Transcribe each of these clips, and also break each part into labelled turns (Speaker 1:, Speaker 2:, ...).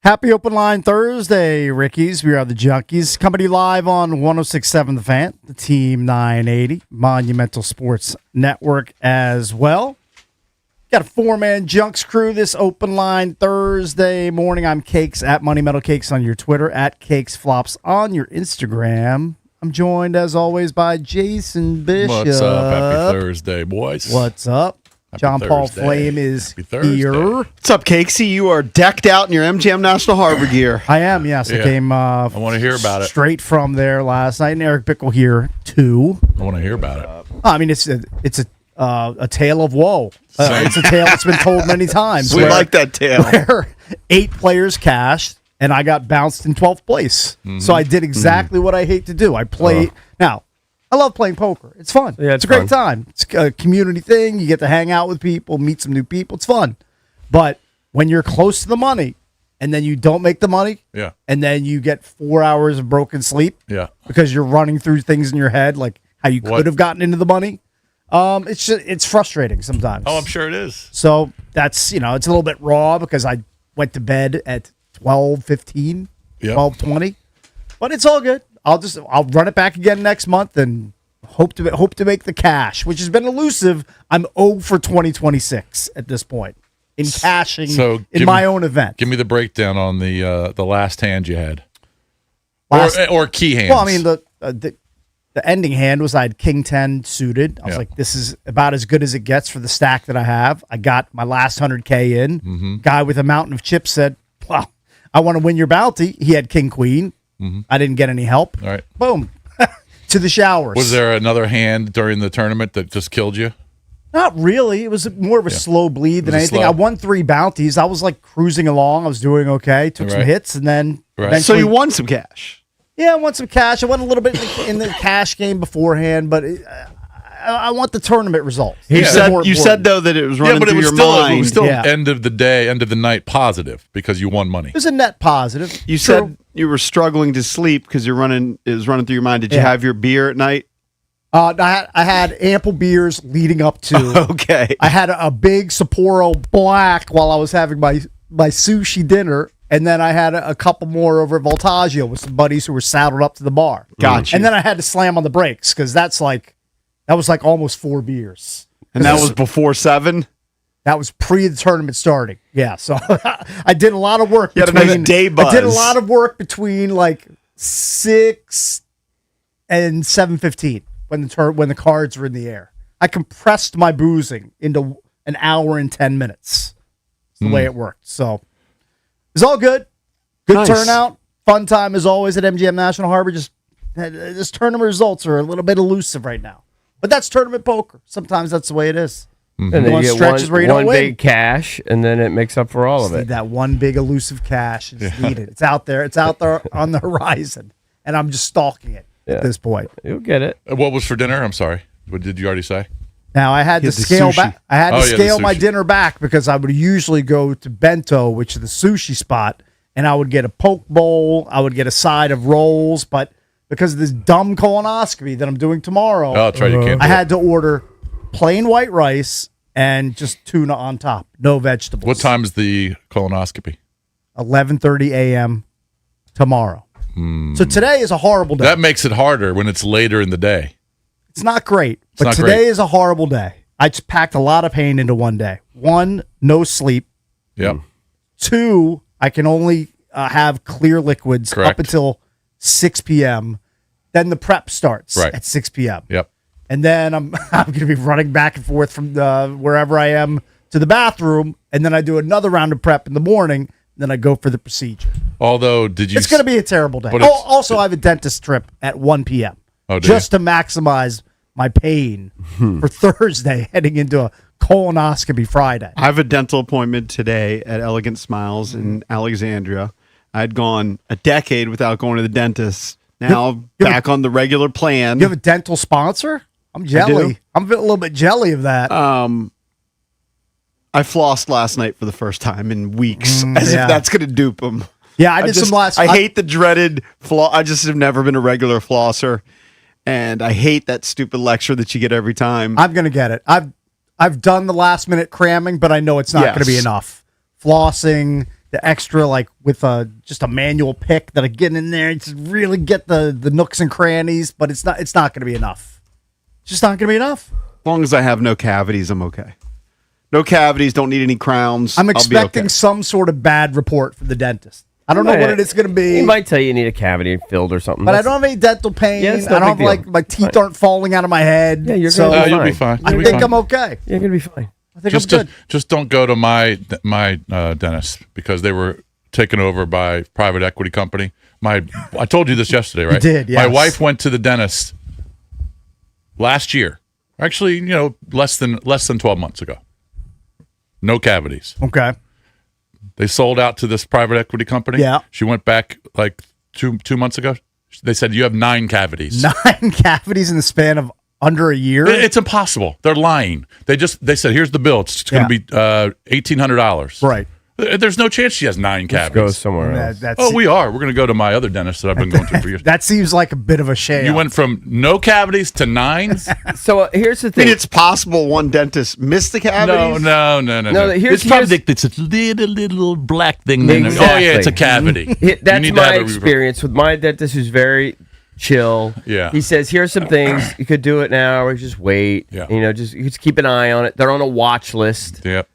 Speaker 1: Happy Open Line Thursday, Rickies. We are the Junkies. Coming to you live on 106.7 The Fan, the Team 980, Monumental Sports Network as well. Got a four-man Junks crew this Open Line Thursday morning. I'm Cakes at Money Metal Cakes on your Twitter, at Cakes Flops on your Instagram. I'm joined, as always, by Jason Bishop.
Speaker 2: What's up? Happy Thursday, boys.
Speaker 1: What's up?
Speaker 2: Happy
Speaker 1: John Paul
Speaker 2: Thursday.
Speaker 1: Flame is
Speaker 2: Thursday.
Speaker 1: here.
Speaker 3: What's up, Cakesy? You are decked out in your MGM National Harbor gear.
Speaker 1: I am, yes.
Speaker 2: Yeah.
Speaker 1: I came
Speaker 2: I want to hear about it.
Speaker 1: straight from there last night. And Eric Bickle here, too.
Speaker 2: I want to hear about it.
Speaker 1: I mean, it's a tale of woe. It's a tale that's been told many times.
Speaker 3: We like that tale.
Speaker 1: Where 8 players cashed, and I got bounced in 12th place.
Speaker 2: Mm-hmm.
Speaker 1: So I did exactly what I hate to do. I played. Now, I love playing poker. It's fun.
Speaker 4: Yeah,
Speaker 1: it's a great time. It's a community thing. You get to hang out with people, meet some new people. It's fun. But when you're close to the money, and then you don't make the money,
Speaker 2: Yeah.
Speaker 1: and then you get 4 hours of broken sleep,
Speaker 2: Yeah.
Speaker 1: because you're running through things in your head, like how you could have gotten into the money. It's frustrating sometimes.
Speaker 2: Oh, I'm sure it is.
Speaker 1: So that's, it's a little bit raw because I went to bed at 12:15,
Speaker 2: Yep.
Speaker 1: 12:20, but it's all good. I'll run it back again next month and hope to make the cash, which has been elusive. I'm 0 for 2026 at this point in cashing in my own event.
Speaker 2: Give me the breakdown on the last hand you had,
Speaker 1: Last-
Speaker 2: or key hands.
Speaker 1: Well, I mean the ending hand was I had King 10 suited. I was like, this is about as good as it gets for the stack that I have. I got my last 100K in.
Speaker 2: Mm-hmm.
Speaker 1: Guy with a mountain of chips said, well, I want to win your bounty. He had King Queen.
Speaker 2: Mm-hmm.
Speaker 1: I didn't get any help.
Speaker 2: All right.
Speaker 1: Boom. To the showers.
Speaker 2: Was there another hand during the tournament that just killed you?
Speaker 1: Not really. It was more of a slow bleed than anything. I won 3 bounties. I was like cruising along. I was doing okay. Took some hits, and then
Speaker 3: So
Speaker 1: eventually,
Speaker 3: you won some cash.
Speaker 1: yeah, I won some cash. I won a little bit in the cash game beforehand, but I want the tournament results.
Speaker 3: You
Speaker 1: It's
Speaker 3: said
Speaker 1: more
Speaker 3: you
Speaker 1: important.
Speaker 3: said though that it was running
Speaker 2: Yeah, but it
Speaker 3: through
Speaker 2: was
Speaker 3: your
Speaker 2: still
Speaker 3: mind.
Speaker 2: it was still
Speaker 1: Yeah.
Speaker 2: end of the day, end of the night positive because you won money.
Speaker 1: It was a net positive.
Speaker 3: You
Speaker 1: True.
Speaker 3: said you were struggling to sleep because it was running through your mind. Did you
Speaker 1: Yeah.
Speaker 3: have your beer at night?
Speaker 1: I had ample beers leading up to.
Speaker 3: Okay.
Speaker 1: I had a big Sapporo Black while I was having my sushi dinner, and then I had a couple more over at Voltaggio with some buddies who were saddled up to the bar.
Speaker 3: Gotcha.
Speaker 1: And then I had to slam on the brakes because that was like almost 4 beers.
Speaker 3: And that was before 7?
Speaker 1: That was pre the tournament starting. Yeah, so I did a lot of work.
Speaker 3: You had a nice day
Speaker 1: I did a
Speaker 3: buzz.
Speaker 1: lot of work between like 6 and 7:15 when the cards were in the air. I compressed my boozing into an hour and 10 minutes. That's the way it worked. So it was all good. Good
Speaker 3: Nice.
Speaker 1: turnout. Fun time as always at MGM National Harbor. Just this tournament results are a little bit elusive right now. But that's tournament poker. Sometimes that's the way it is.
Speaker 4: And
Speaker 1: You
Speaker 4: then
Speaker 1: want
Speaker 4: you get
Speaker 1: stretches where you
Speaker 4: one
Speaker 1: don't win.
Speaker 4: big cash, and then it makes up for all of
Speaker 1: Just need
Speaker 4: it.
Speaker 1: that one big elusive cash. It's needed. It's out there. It's out there on the horizon, and I'm just stalking it at this point.
Speaker 4: You'll get it.
Speaker 2: What was for dinner? I'm sorry. What did you already say?
Speaker 1: Now I had to
Speaker 3: had the
Speaker 1: scale
Speaker 3: sushi.
Speaker 1: back. I had to
Speaker 2: Oh, yeah, the
Speaker 1: scale my
Speaker 2: sushi.
Speaker 1: dinner back because I would usually go to Bento, which is the sushi spot, and I would get a poke bowl. I would get a side of rolls, but because of this dumb colonoscopy that I'm doing tomorrow,
Speaker 2: Oh, that's right. You can't.
Speaker 1: I
Speaker 2: do it.
Speaker 1: had to order plain white rice and just tuna on top, no vegetables.
Speaker 2: What time is the colonoscopy?
Speaker 1: 11:30 a.m. tomorrow. So today is a horrible day.
Speaker 2: That makes it harder when it's later in the day.
Speaker 1: It's not great, but
Speaker 2: not
Speaker 1: today
Speaker 2: great.
Speaker 1: is a horrible day. I just packed a lot of pain into one day. 1, no sleep.
Speaker 2: Yep.
Speaker 1: 2, I can only have clear liquids
Speaker 2: Correct.
Speaker 1: up until 6 p.m. Then the prep starts
Speaker 2: Right.
Speaker 1: at 6 p.m.
Speaker 2: Yep.
Speaker 1: And then I'm going to be running back and forth from wherever I am to the bathroom, and then I do another round of prep in the morning. Then I go for the procedure.
Speaker 2: Although, did you?
Speaker 1: It's going to be a terrible day.
Speaker 2: But it's-
Speaker 1: Also, I have a dentist trip at 1 p.m.
Speaker 2: Oh, do
Speaker 1: just to maximize my pain for Thursday heading into a colonoscopy Friday.
Speaker 3: I have a dental appointment today at Elegant Smiles in Alexandria. I'd gone a decade without going to the dentist. Now back on the regular plan.
Speaker 1: You have a dental sponsor? I'm jelly.
Speaker 3: do.
Speaker 1: I'm a little bit jelly of that.
Speaker 3: I flossed last night for the first time in weeks, as
Speaker 1: yeah.
Speaker 3: if that's going to dupe them.
Speaker 1: Yeah, I did some last.
Speaker 3: I hate the dreaded floss. I just have never been a regular flosser, and I hate that stupid lecture that you get every time.
Speaker 1: I'm gonna get it. I've done the last minute cramming, but I know it's not
Speaker 3: Yes.
Speaker 1: going to be enough. Flossing, the extra, like with just a manual pick that'll get in there and just really get the nooks and crannies, but it's not going to be enough. It's just not going to be enough.
Speaker 3: As long as I have no cavities, I'm okay. No cavities, don't need any crowns.
Speaker 1: I'm
Speaker 3: I'll be
Speaker 1: expecting
Speaker 3: okay.
Speaker 1: some sort of bad report from the dentist. I don't know what it is going to be.
Speaker 4: He might tell you need a cavity filled or something.
Speaker 1: But I don't have any dental pain.
Speaker 4: Yeah, it's no
Speaker 1: I don't have
Speaker 4: big
Speaker 1: like
Speaker 4: deal.
Speaker 1: my teeth aren't falling out of my head.
Speaker 4: Yeah, you're
Speaker 1: so
Speaker 4: gonna be
Speaker 2: you'll be fine.
Speaker 1: I
Speaker 2: You'll be
Speaker 1: think
Speaker 2: fine.
Speaker 1: I'm okay.
Speaker 4: You're going to be fine.
Speaker 1: I think I'm good.
Speaker 2: Just don't go to my dentist because they were taken over by a private equity company. I told you this yesterday, right?
Speaker 1: You did, yes.
Speaker 2: My wife went to the dentist last year. Actually, less than 12 months ago. No cavities.
Speaker 1: Okay.
Speaker 2: They sold out to this private equity company.
Speaker 1: Yeah.
Speaker 2: She went back like two months ago. They said you have 9 cavities.
Speaker 1: 9 cavities in the span of under a year?
Speaker 2: It's impossible. They're lying. They said here's the bill. It's going to be $1,800.
Speaker 1: Right.
Speaker 2: There's no chance she has 9
Speaker 4: Go
Speaker 2: cavities.
Speaker 4: somewhere else.
Speaker 1: That's,
Speaker 2: We are. We're going to go to my other dentist that I've been going to for years.
Speaker 1: that seems like a bit of a shame.
Speaker 2: You went from no cavities to 9s?
Speaker 4: So here's the
Speaker 3: I
Speaker 4: thing.
Speaker 3: mean, it's possible one dentist missed the cavities.
Speaker 2: No.
Speaker 4: here's-
Speaker 2: It's probably it's a little black thing. There.
Speaker 4: Exactly.
Speaker 2: Oh yeah, it's a cavity. You
Speaker 4: That's
Speaker 2: need to
Speaker 4: my
Speaker 2: have it
Speaker 4: experience with my dentist, who's very chill.
Speaker 2: Yeah.
Speaker 4: He says, here's some things. You could do it now or just wait.
Speaker 2: Yeah.
Speaker 4: Just keep an eye on it. They're on a watch list.
Speaker 2: Yep.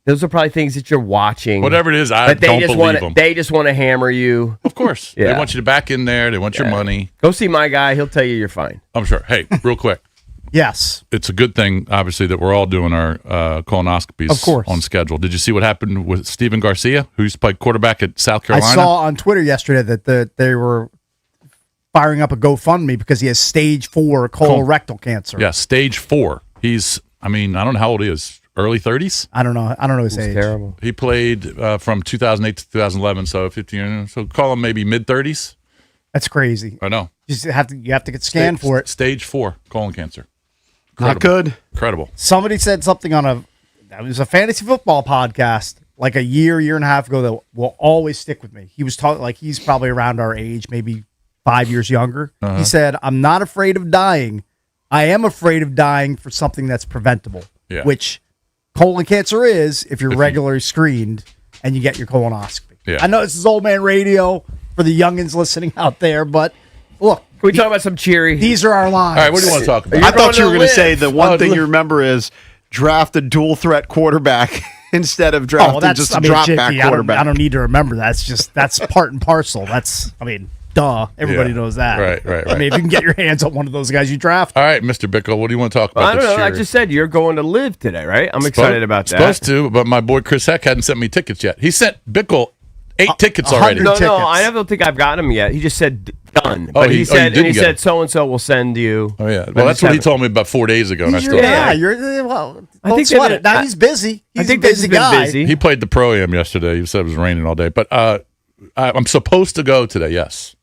Speaker 4: Those are probably things that you're watching.
Speaker 2: Whatever it is, I
Speaker 4: But they
Speaker 2: don't
Speaker 4: just
Speaker 2: believe
Speaker 4: want
Speaker 2: them.
Speaker 4: They just want to hammer you.
Speaker 2: Of course. They
Speaker 4: Yeah.
Speaker 2: want you to back in there. They want your money.
Speaker 4: Go see my guy. He'll tell you you're fine.
Speaker 2: I'm sure. Hey, real quick.
Speaker 1: Yes.
Speaker 2: It's a good thing, obviously, that we're all doing our colonoscopies
Speaker 1: Of course.
Speaker 2: on schedule. Did you see what happened with Steven Garcia, who used to play quarterback at South
Speaker 1: I
Speaker 2: Carolina?
Speaker 1: saw on Twitter yesterday that they were firing up a GoFundMe because he has stage 4 colorectal cancer.
Speaker 2: Yeah, stage 4. He's, I don't know how old he is. Early 30s?
Speaker 1: I don't know his
Speaker 4: It's
Speaker 1: age.
Speaker 4: terrible.
Speaker 2: He played from 2008 to 2011, so 15. So call him maybe mid 30s.
Speaker 1: That's crazy.
Speaker 2: I know.
Speaker 1: You have to get scanned for it.
Speaker 2: Stage 4 colon cancer.
Speaker 3: Not good.
Speaker 2: Incredible.
Speaker 1: Somebody said something it was a fantasy football podcast like a year and a half ago that will always stick with me. He was talking like he's probably around our age, maybe 5 years younger. He said, "I'm not afraid of dying. I am afraid of dying for something that's preventable."
Speaker 2: Yeah.
Speaker 1: Which colon cancer is if you're regularly screened and you get your colonoscopy.
Speaker 2: Yeah.
Speaker 1: I know this is old man radio for the youngins listening out there, but look,
Speaker 4: Can we talk about some cheery?
Speaker 1: these are our lives.
Speaker 2: All right, what do you want to talk about?
Speaker 3: I thought you were going to
Speaker 4: live.
Speaker 3: say the one
Speaker 2: Oh,
Speaker 3: thing
Speaker 2: look.
Speaker 3: you remember is draft a dual threat quarterback instead of drafting just a drop back
Speaker 1: JP,
Speaker 3: quarterback.
Speaker 1: I don't need to remember that. That's part and parcel. Duh. Everybody
Speaker 2: Yeah.
Speaker 1: knows that.
Speaker 2: Right.
Speaker 1: I mean, if you can get your hands on one of those guys, you draft.
Speaker 2: All right, Mr. Bickle, what do you want to talk about?
Speaker 4: I don't
Speaker 2: this
Speaker 4: know. I
Speaker 2: year?
Speaker 4: just said you're going to live today, right? I'm excited about that.
Speaker 2: Supposed to, but my boy Chris Heck hadn't sent me tickets yet. He sent Bickle 8 tickets already.
Speaker 1: 100
Speaker 4: No,
Speaker 1: tickets.
Speaker 4: I don't think I've got him yet. He just said done.
Speaker 2: Oh,
Speaker 4: But
Speaker 2: he
Speaker 4: he said
Speaker 2: didn't get him.
Speaker 4: so and so will send you.
Speaker 2: Oh yeah,
Speaker 4: But
Speaker 2: well
Speaker 4: I
Speaker 2: that's
Speaker 4: just
Speaker 2: what he
Speaker 4: haven't-
Speaker 2: told me about 4 days ago, and I
Speaker 1: He's
Speaker 2: still
Speaker 1: your
Speaker 2: haven't.
Speaker 1: guy. You're well.
Speaker 4: I
Speaker 1: Don't
Speaker 4: think
Speaker 1: sweat
Speaker 4: that
Speaker 1: it. Now
Speaker 4: I-
Speaker 1: he's busy. He's
Speaker 4: I think
Speaker 1: a
Speaker 4: this
Speaker 1: busy
Speaker 4: has been
Speaker 1: guy.
Speaker 4: busy.
Speaker 2: He played the pro-am yesterday. He said it was raining all day, but I'm supposed to go today. Yes,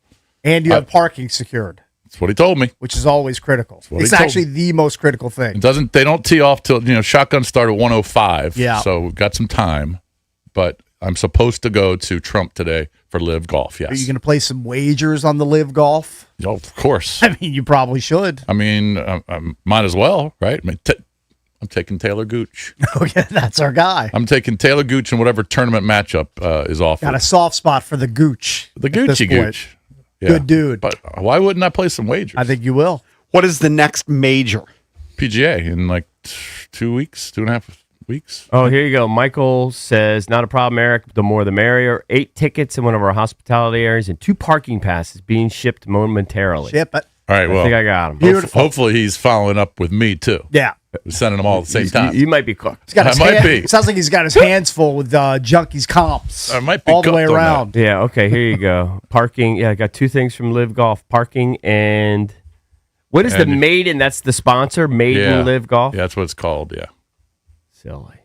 Speaker 1: And you have parking secured,
Speaker 2: that's what he told me.
Speaker 1: which is always critical.
Speaker 2: what he
Speaker 1: It's
Speaker 2: told
Speaker 1: actually the most critical thing.
Speaker 2: They don't tee off till shotgun start at 1:05.
Speaker 1: Yeah.
Speaker 2: So we've got some time, but I'm supposed to go to Trump today for live golf. Yes.
Speaker 1: Are you going to play some wagers on the live golf?
Speaker 2: Oh, of course.
Speaker 1: I mean, you probably should.
Speaker 2: I mean, I might as well, right? I'm taking Taylor Gooch.
Speaker 1: Okay, that's our guy.
Speaker 2: I'm taking Taylor Gooch in whatever tournament matchup is offered.
Speaker 1: Got a soft spot for the Gooch.
Speaker 2: The
Speaker 1: at this
Speaker 2: Gucci
Speaker 1: point.
Speaker 2: Gooch. Yeah.
Speaker 1: Good dude.
Speaker 2: But why wouldn't I play some wagers?
Speaker 1: I think you will.
Speaker 3: What is the next major?
Speaker 2: PGA in like 2 weeks, 2.5 weeks.
Speaker 4: Oh, here you go. Michael says, not a problem, Eric. The more the merrier. 8 tickets in one of our hospitality areas and 2 parking passes being shipped momentarily.
Speaker 1: Ship it.
Speaker 2: All right,
Speaker 4: I
Speaker 2: well,
Speaker 4: think I got him.
Speaker 1: Beautiful.
Speaker 2: hopefully he's following up with me too.
Speaker 1: Yeah.
Speaker 2: We're sending them all at the same time.
Speaker 4: You might be cooked.
Speaker 1: He's got his
Speaker 2: I might
Speaker 1: hand-
Speaker 2: be.
Speaker 1: Sounds like he's got his hands full with Junkies comps.
Speaker 2: I might be
Speaker 1: all the way
Speaker 2: cooked on that.
Speaker 1: around.
Speaker 4: Yeah, okay, here you go. Parking. Yeah, I got 2 things from Live Golf. Parking and what is the
Speaker 2: And-
Speaker 4: Maiden? That's the sponsor, Maiden Live Golf?
Speaker 2: Yeah, that's what it's called. Yeah.
Speaker 4: Silly.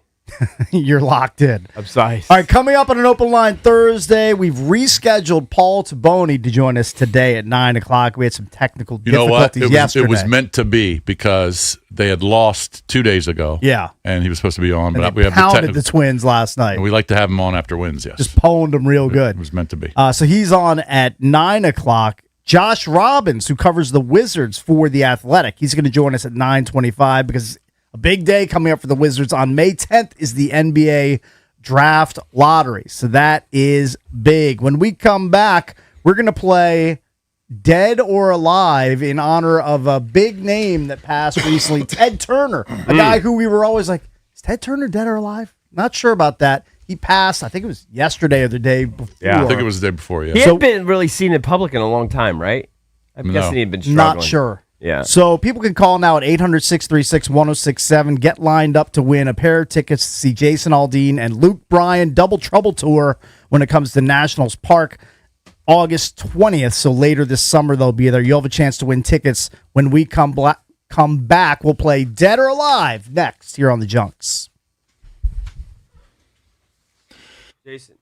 Speaker 1: You're locked in.
Speaker 4: I'm sorry.
Speaker 1: All right, coming up on an open line Thursday, we've rescheduled Paul Tabone to join us today at 9 o'clock. We had some technical
Speaker 2: You know what?
Speaker 1: difficulties yesterday.
Speaker 2: It was meant to be because they had lost 2 days ago.
Speaker 1: Yeah.
Speaker 2: And he was supposed to be on,
Speaker 1: And
Speaker 2: but
Speaker 1: they
Speaker 2: we have the
Speaker 1: pounded
Speaker 2: technical.
Speaker 1: the Twins last night.
Speaker 2: And we like to have him on after wins, yes.
Speaker 1: Just pwned them real good.
Speaker 2: It was meant to be.
Speaker 1: So he's on at 9 o'clock. Josh Robbins, who covers the Wizards for The Athletic, he's going to join us at 9:25 because a big day coming up for the Wizards. On May 10th is the NBA draft lottery. So that is big. When we come back, we're going to play Dead or Alive in honor of a big name that passed recently, Ted Turner, a guy who we were always like, is Ted Turner dead or alive? Not sure about that. He passed, I think it was yesterday or the day before.
Speaker 4: Yeah.
Speaker 2: I think it was the day before, yeah.
Speaker 4: He hadn't been really seen in public in a long time, right? I'm guessing he'd been struggling.
Speaker 1: Not sure.
Speaker 4: Yeah.
Speaker 1: So people can call now at 800-636-1067. Get lined up to win a pair of tickets to see Jason Aldean and Luke Bryan Double Trouble Tour when it comes to Nationals Park August 20th. So later this summer they'll be there. You'll have a chance to win tickets when we come back. We'll play Dead or Alive next here on the Junks.
Speaker 4: Jason.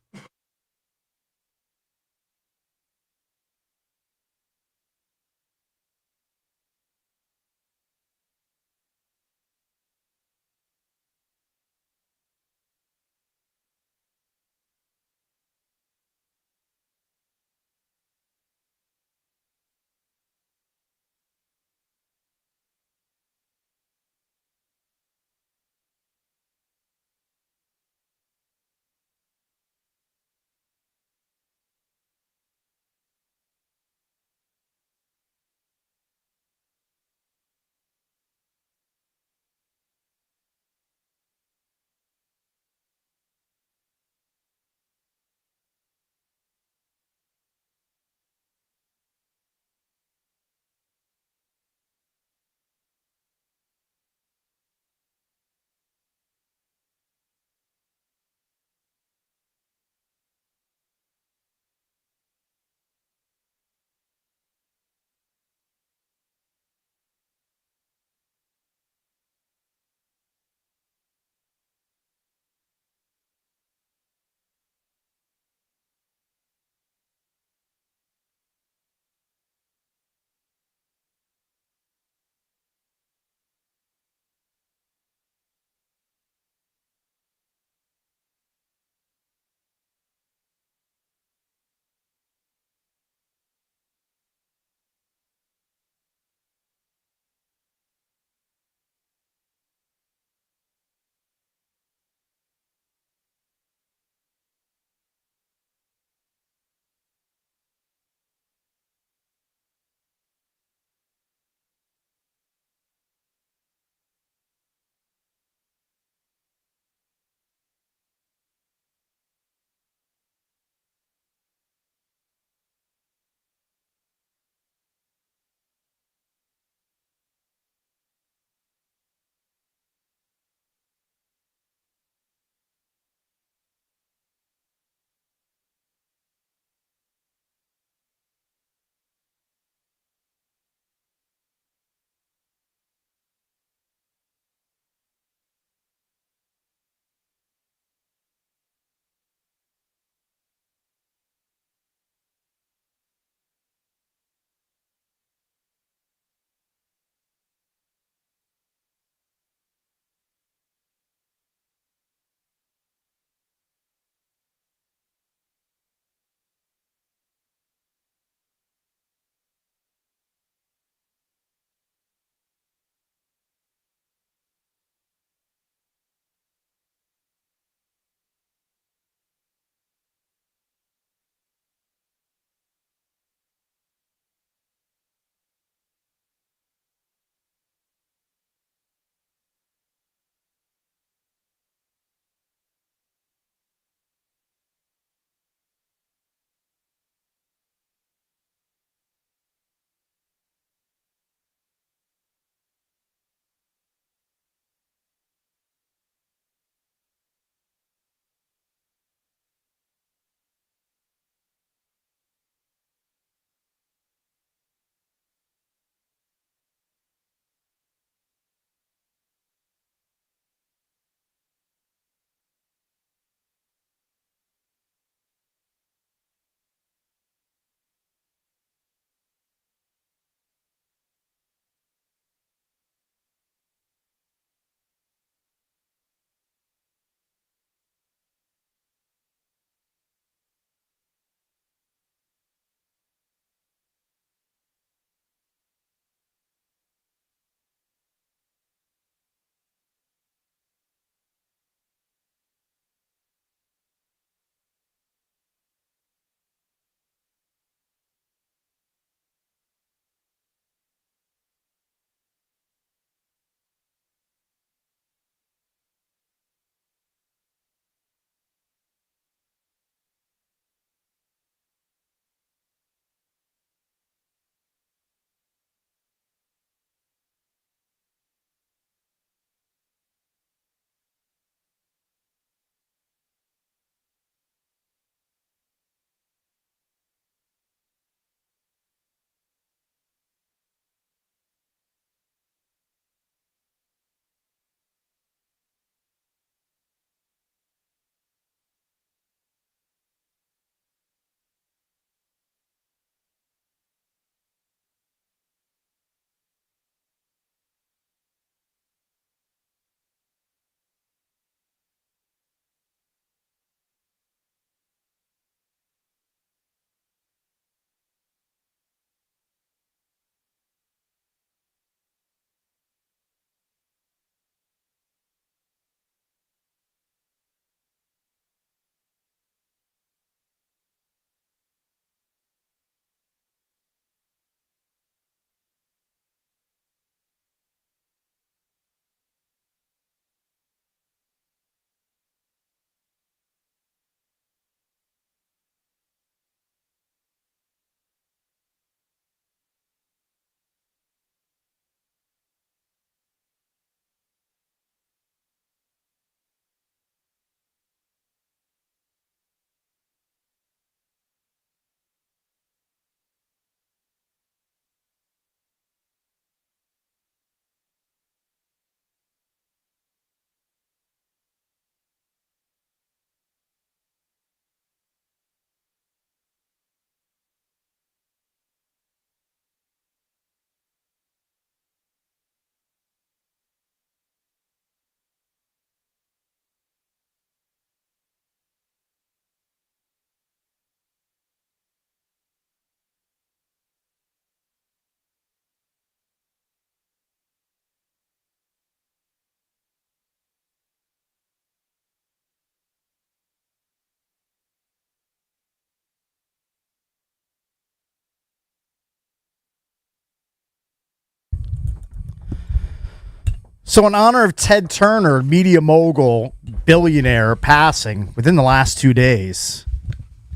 Speaker 1: So in honor of Ted Turner, media mogul, billionaire, passing within the last 2 days,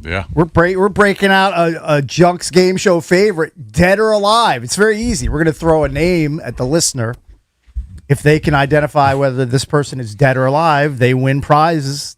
Speaker 2: Yeah.
Speaker 1: we're breaking out a Junks game show favorite, Dead or Alive. It's very easy. We're going to throw a name at the listener. If they can identify whether this person is dead or alive, they win prizes.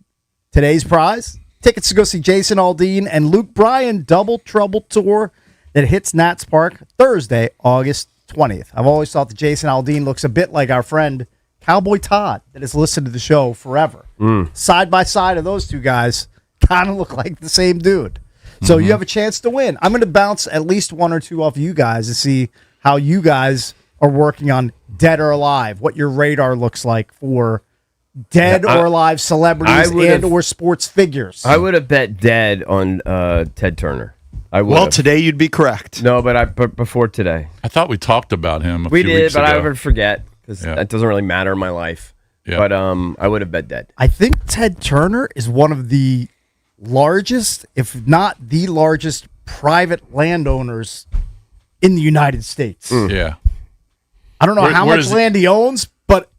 Speaker 1: Today's prize, tickets to go see Jason Aldean and Luke Bryan Double Trouble Tour that hits Nats Park Thursday, August 20th. I've always thought that Jason Aldean looks a bit like our friend Cowboy Todd that has listened to the show forever. Side by side of those two guys, kind of look like the same dude. So you have a chance to win. I'm going to bounce at least one or two off you guys to see how you guys are working on Dead or Alive, what your radar looks like for dead or alive celebrities and or sports figures.
Speaker 4: I would have bet dead on Ted Turner. I would.
Speaker 3: Well, today you'd be correct.
Speaker 4: No, but before today.
Speaker 2: I thought we talked about him
Speaker 4: We
Speaker 2: few
Speaker 4: did,
Speaker 2: weeks
Speaker 4: but
Speaker 2: ago.
Speaker 4: I would forget because that doesn't really matter in my life.
Speaker 2: Yeah.
Speaker 4: But I would have bet dead.
Speaker 1: I think Ted Turner is one of the largest, if not the largest, private landowners in the United States.
Speaker 2: Yeah.
Speaker 1: I don't know how
Speaker 2: where
Speaker 1: much
Speaker 2: does
Speaker 1: land he owns, but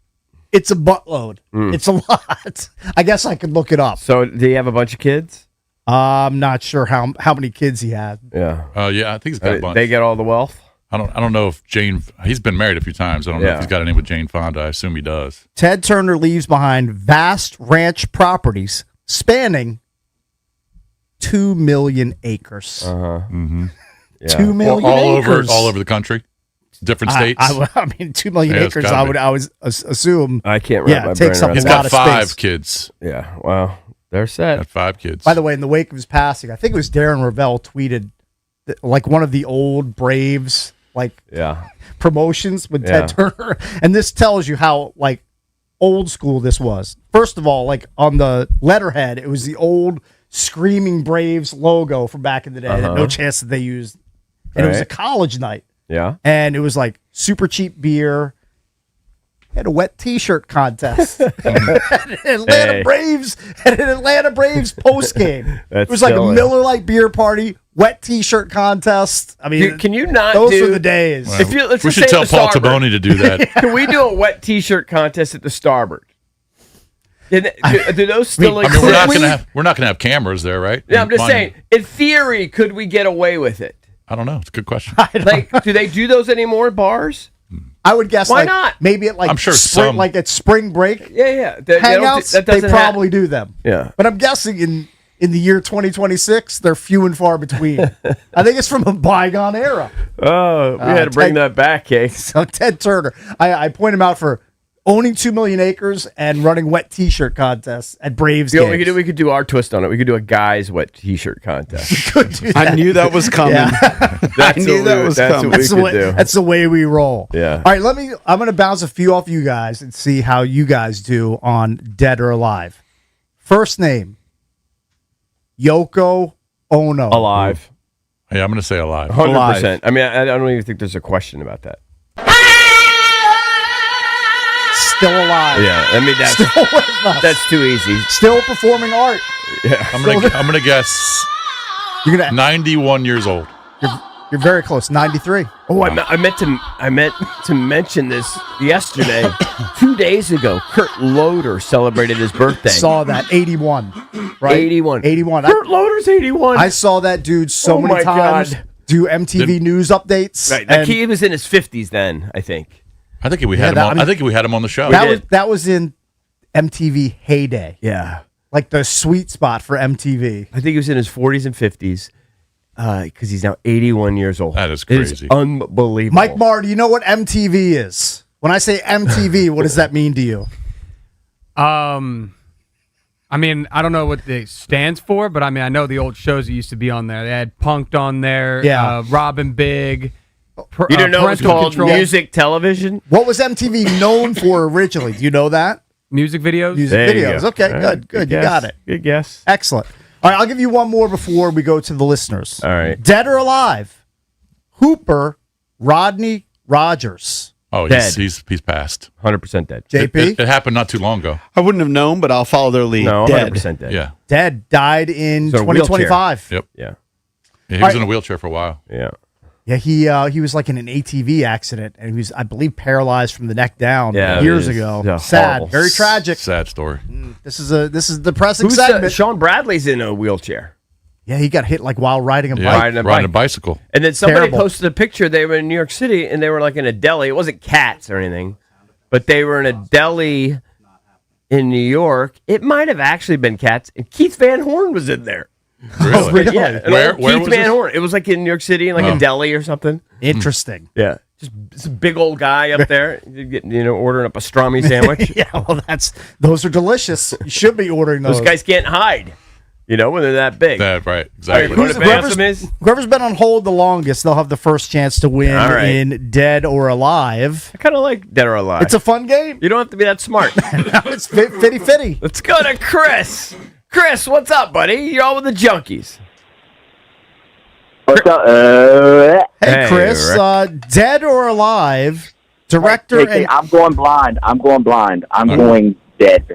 Speaker 1: it's a buttload. It's a lot. I guess I could look it up.
Speaker 4: So, do you have a bunch of kids?
Speaker 1: I'm not sure how many kids he had.
Speaker 4: Yeah.
Speaker 2: Yeah, I think he's got a bunch.
Speaker 4: They get all the wealth?
Speaker 2: I don't know if Jane. He's been married a few times. I don't know if he's got any with Jane Fonda. I assume he does.
Speaker 1: Ted Turner leaves behind vast ranch properties spanning 2 million acres.
Speaker 4: Yeah.
Speaker 1: 2 million acres.
Speaker 2: all over the country, different states.
Speaker 1: I mean, 2 million
Speaker 2: Yeah, it's
Speaker 1: acres.
Speaker 2: gotta be.
Speaker 1: I would assume.
Speaker 4: I can't remember.
Speaker 1: Yeah, it takes up a
Speaker 2: He's
Speaker 1: lot
Speaker 2: got
Speaker 1: of
Speaker 2: 5
Speaker 1: space.
Speaker 2: kids.
Speaker 4: Yeah. Well, they're set.
Speaker 2: Got 5 kids.
Speaker 1: By the way, in the wake of his passing, I think it was Darren Ravel tweeted like one of the old Braves promotions with Ted Turner, and this tells you how like old school this was. First of all, like on the letterhead, it was the old Screaming Braves logo from back in the day. That no chance that they used, and it was a college night.
Speaker 4: Yeah.
Speaker 1: And it was like super cheap beer. Had a wet T-shirt contest. Atlanta Braves post game. It was like a Miller Lite beer party, wet T-shirt contest. I mean,
Speaker 4: can you not?
Speaker 1: Those were the days.
Speaker 2: Well,
Speaker 4: If you, let's
Speaker 2: we
Speaker 4: just
Speaker 2: should
Speaker 4: say
Speaker 2: tell
Speaker 4: the
Speaker 2: Paul
Speaker 4: Starboard.
Speaker 2: Tabone to do that.
Speaker 4: Can we do a wet T-shirt contest at the Starboard? Do those still
Speaker 2: I mean,
Speaker 4: exist?
Speaker 2: we're not gonna have cameras there, right?
Speaker 4: Yeah, I'm just
Speaker 2: Mind
Speaker 4: saying.
Speaker 2: you.
Speaker 4: In theory, could we get away with it?
Speaker 2: I don't know. It's a good question.
Speaker 4: Like, do they do those anymore at bars?
Speaker 1: I would guess.
Speaker 4: Why
Speaker 1: like,
Speaker 4: not?
Speaker 1: Maybe at like
Speaker 2: I'm sure
Speaker 1: spring,
Speaker 2: some.
Speaker 1: like at spring break
Speaker 4: Yeah.
Speaker 1: hangouts. They probably do them.
Speaker 4: Yeah.
Speaker 1: But I'm guessing in the year 2026, they're few and far between. I think it's from a bygone era.
Speaker 4: Oh, we had to bring that back, Case.
Speaker 1: So Ted Turner, I point him out for owning 2 million acres and running wet T-shirt contests at Braves
Speaker 4: You know,
Speaker 1: games.
Speaker 4: we could do our twist on it. We could do a guys wet T-shirt contest.
Speaker 1: Could do that.
Speaker 3: I knew that was coming.
Speaker 4: That's
Speaker 3: knew that was
Speaker 4: that's
Speaker 3: coming.
Speaker 4: what we
Speaker 1: That's the
Speaker 4: could
Speaker 1: way,
Speaker 4: do.
Speaker 1: that's the way we roll.
Speaker 4: Yeah.
Speaker 1: All right, I'm going to bounce a few off you guys and see how you guys do on Dead or Alive. First name, Yoko Ono.
Speaker 4: Alive.
Speaker 2: Yeah, I'm gonna say alive.
Speaker 4: 100%. I mean, I don't even think there's a question about that.
Speaker 1: Still alive.
Speaker 4: Yeah, I mean,
Speaker 1: Still with us.
Speaker 4: that's too easy.
Speaker 1: Still performing art.
Speaker 4: Yeah.
Speaker 2: I'm gonna guess
Speaker 1: You're gonna.
Speaker 2: 91 years old.
Speaker 1: You're very close. 93.
Speaker 4: Oh, I meant to mention this yesterday. 2 days ago, Kurt Loder celebrated his birthday.
Speaker 1: Saw that 81. Right.
Speaker 4: 81.
Speaker 1: 81.
Speaker 4: Kurt Loder's 81.
Speaker 1: I saw that dude so
Speaker 4: Oh
Speaker 1: many
Speaker 4: my
Speaker 1: times
Speaker 4: God.
Speaker 1: do MTV news updates.
Speaker 4: Right,
Speaker 1: and
Speaker 4: he was in his 50s then, I think.
Speaker 2: I think we had him. I think we had him on the show.
Speaker 1: that was in MTV heyday.
Speaker 4: Yeah.
Speaker 1: Like the sweet spot for MTV.
Speaker 4: I think he was in his 40s and 50s because he's now 81 years old.
Speaker 2: That is
Speaker 4: It is
Speaker 2: crazy.
Speaker 4: unbelievable.
Speaker 1: Mike Marr, do you know what MTV is? When I say MTV, what does that mean to you?
Speaker 5: I mean, I don't know what it stands for, but I mean, I know the old shows that used to be on there. They had Punked on there,
Speaker 1: Yeah.
Speaker 5: Robin Big.
Speaker 4: You didn't know it was
Speaker 5: Parental
Speaker 4: called
Speaker 5: Control.
Speaker 4: music television?
Speaker 1: What was MTV known for originally? Do you know that?
Speaker 5: Music videos.
Speaker 1: Music
Speaker 4: There you
Speaker 1: videos.
Speaker 4: go.
Speaker 1: Okay,
Speaker 4: All right,
Speaker 1: good. You
Speaker 4: guess.
Speaker 1: got it.
Speaker 4: Good guess.
Speaker 1: Excellent. All right, I'll give you one more before we go to the listeners.
Speaker 4: All right.
Speaker 1: Dead or alive? Hooper Rodney Rogers.
Speaker 2: Oh,
Speaker 4: Dead.
Speaker 2: he's passed.
Speaker 4: 100% dead.
Speaker 1: JP?
Speaker 2: It happened not too long ago.
Speaker 3: I wouldn't have known, but I'll follow their lead.
Speaker 4: No,
Speaker 3: Dead.
Speaker 4: 100% dead.
Speaker 2: Yeah.
Speaker 1: Dead. Died in
Speaker 4: So,
Speaker 1: 2025.
Speaker 2: Yep.
Speaker 4: Yeah.
Speaker 2: Yeah, he was in a wheelchair for a while.
Speaker 4: Yeah.
Speaker 1: Yeah, he was like in an ATV accident, and he was, I believe, paralyzed from the neck down
Speaker 4: Yeah,
Speaker 1: years
Speaker 4: it is.
Speaker 1: ago.
Speaker 4: Yeah,
Speaker 1: Sad,
Speaker 4: horrible.
Speaker 1: very tragic.
Speaker 2: Sad story.
Speaker 1: This is a depressing
Speaker 4: Who's
Speaker 1: segment.
Speaker 4: Sean Bradley's in a wheelchair.
Speaker 1: Yeah, he got hit like while riding a
Speaker 2: Yeah,
Speaker 1: bike.
Speaker 4: Riding a
Speaker 2: riding a
Speaker 4: bike.
Speaker 2: bicycle.
Speaker 4: And then somebody
Speaker 1: Terrible.
Speaker 4: posted a picture. They were in New York City, and they were like in a deli. It wasn't Cats or anything, but they were in a deli in New York. It might have actually been Cats, and Keith Van Horn was in there.
Speaker 2: Really?
Speaker 1: Really?
Speaker 4: Yeah, an
Speaker 2: Where-
Speaker 4: old
Speaker 2: where
Speaker 4: Keith
Speaker 2: was
Speaker 4: Van
Speaker 2: this?
Speaker 4: Horn. It was like in New York City, in like a deli or something.
Speaker 1: Interesting.
Speaker 4: Yeah, just it's a big old guy up there, ordering a pastrami sandwich.
Speaker 1: Yeah, well, those are delicious. You should be ordering those.
Speaker 4: Those guys can't hide, when they're that big.
Speaker 2: Right, exactly.
Speaker 4: Who's the
Speaker 1: whoever's,
Speaker 4: is?
Speaker 1: whoever's been on hold the longest, they'll have the first chance to win
Speaker 4: All right.
Speaker 1: in Dead or Alive.
Speaker 4: I kind of like Dead or Alive.
Speaker 1: It's a fun game.
Speaker 4: You don't have to be that smart.
Speaker 1: It's fitty.
Speaker 4: Let's go to Chris. Chris, what's up, buddy? You're all with the junkies.
Speaker 6: What's up?
Speaker 1: Hey,
Speaker 4: Hey,
Speaker 1: Chris,
Speaker 4: Rick.
Speaker 1: Dead or Alive, director
Speaker 6: Hey,
Speaker 1: and
Speaker 6: I'm going blind. I'm going dead.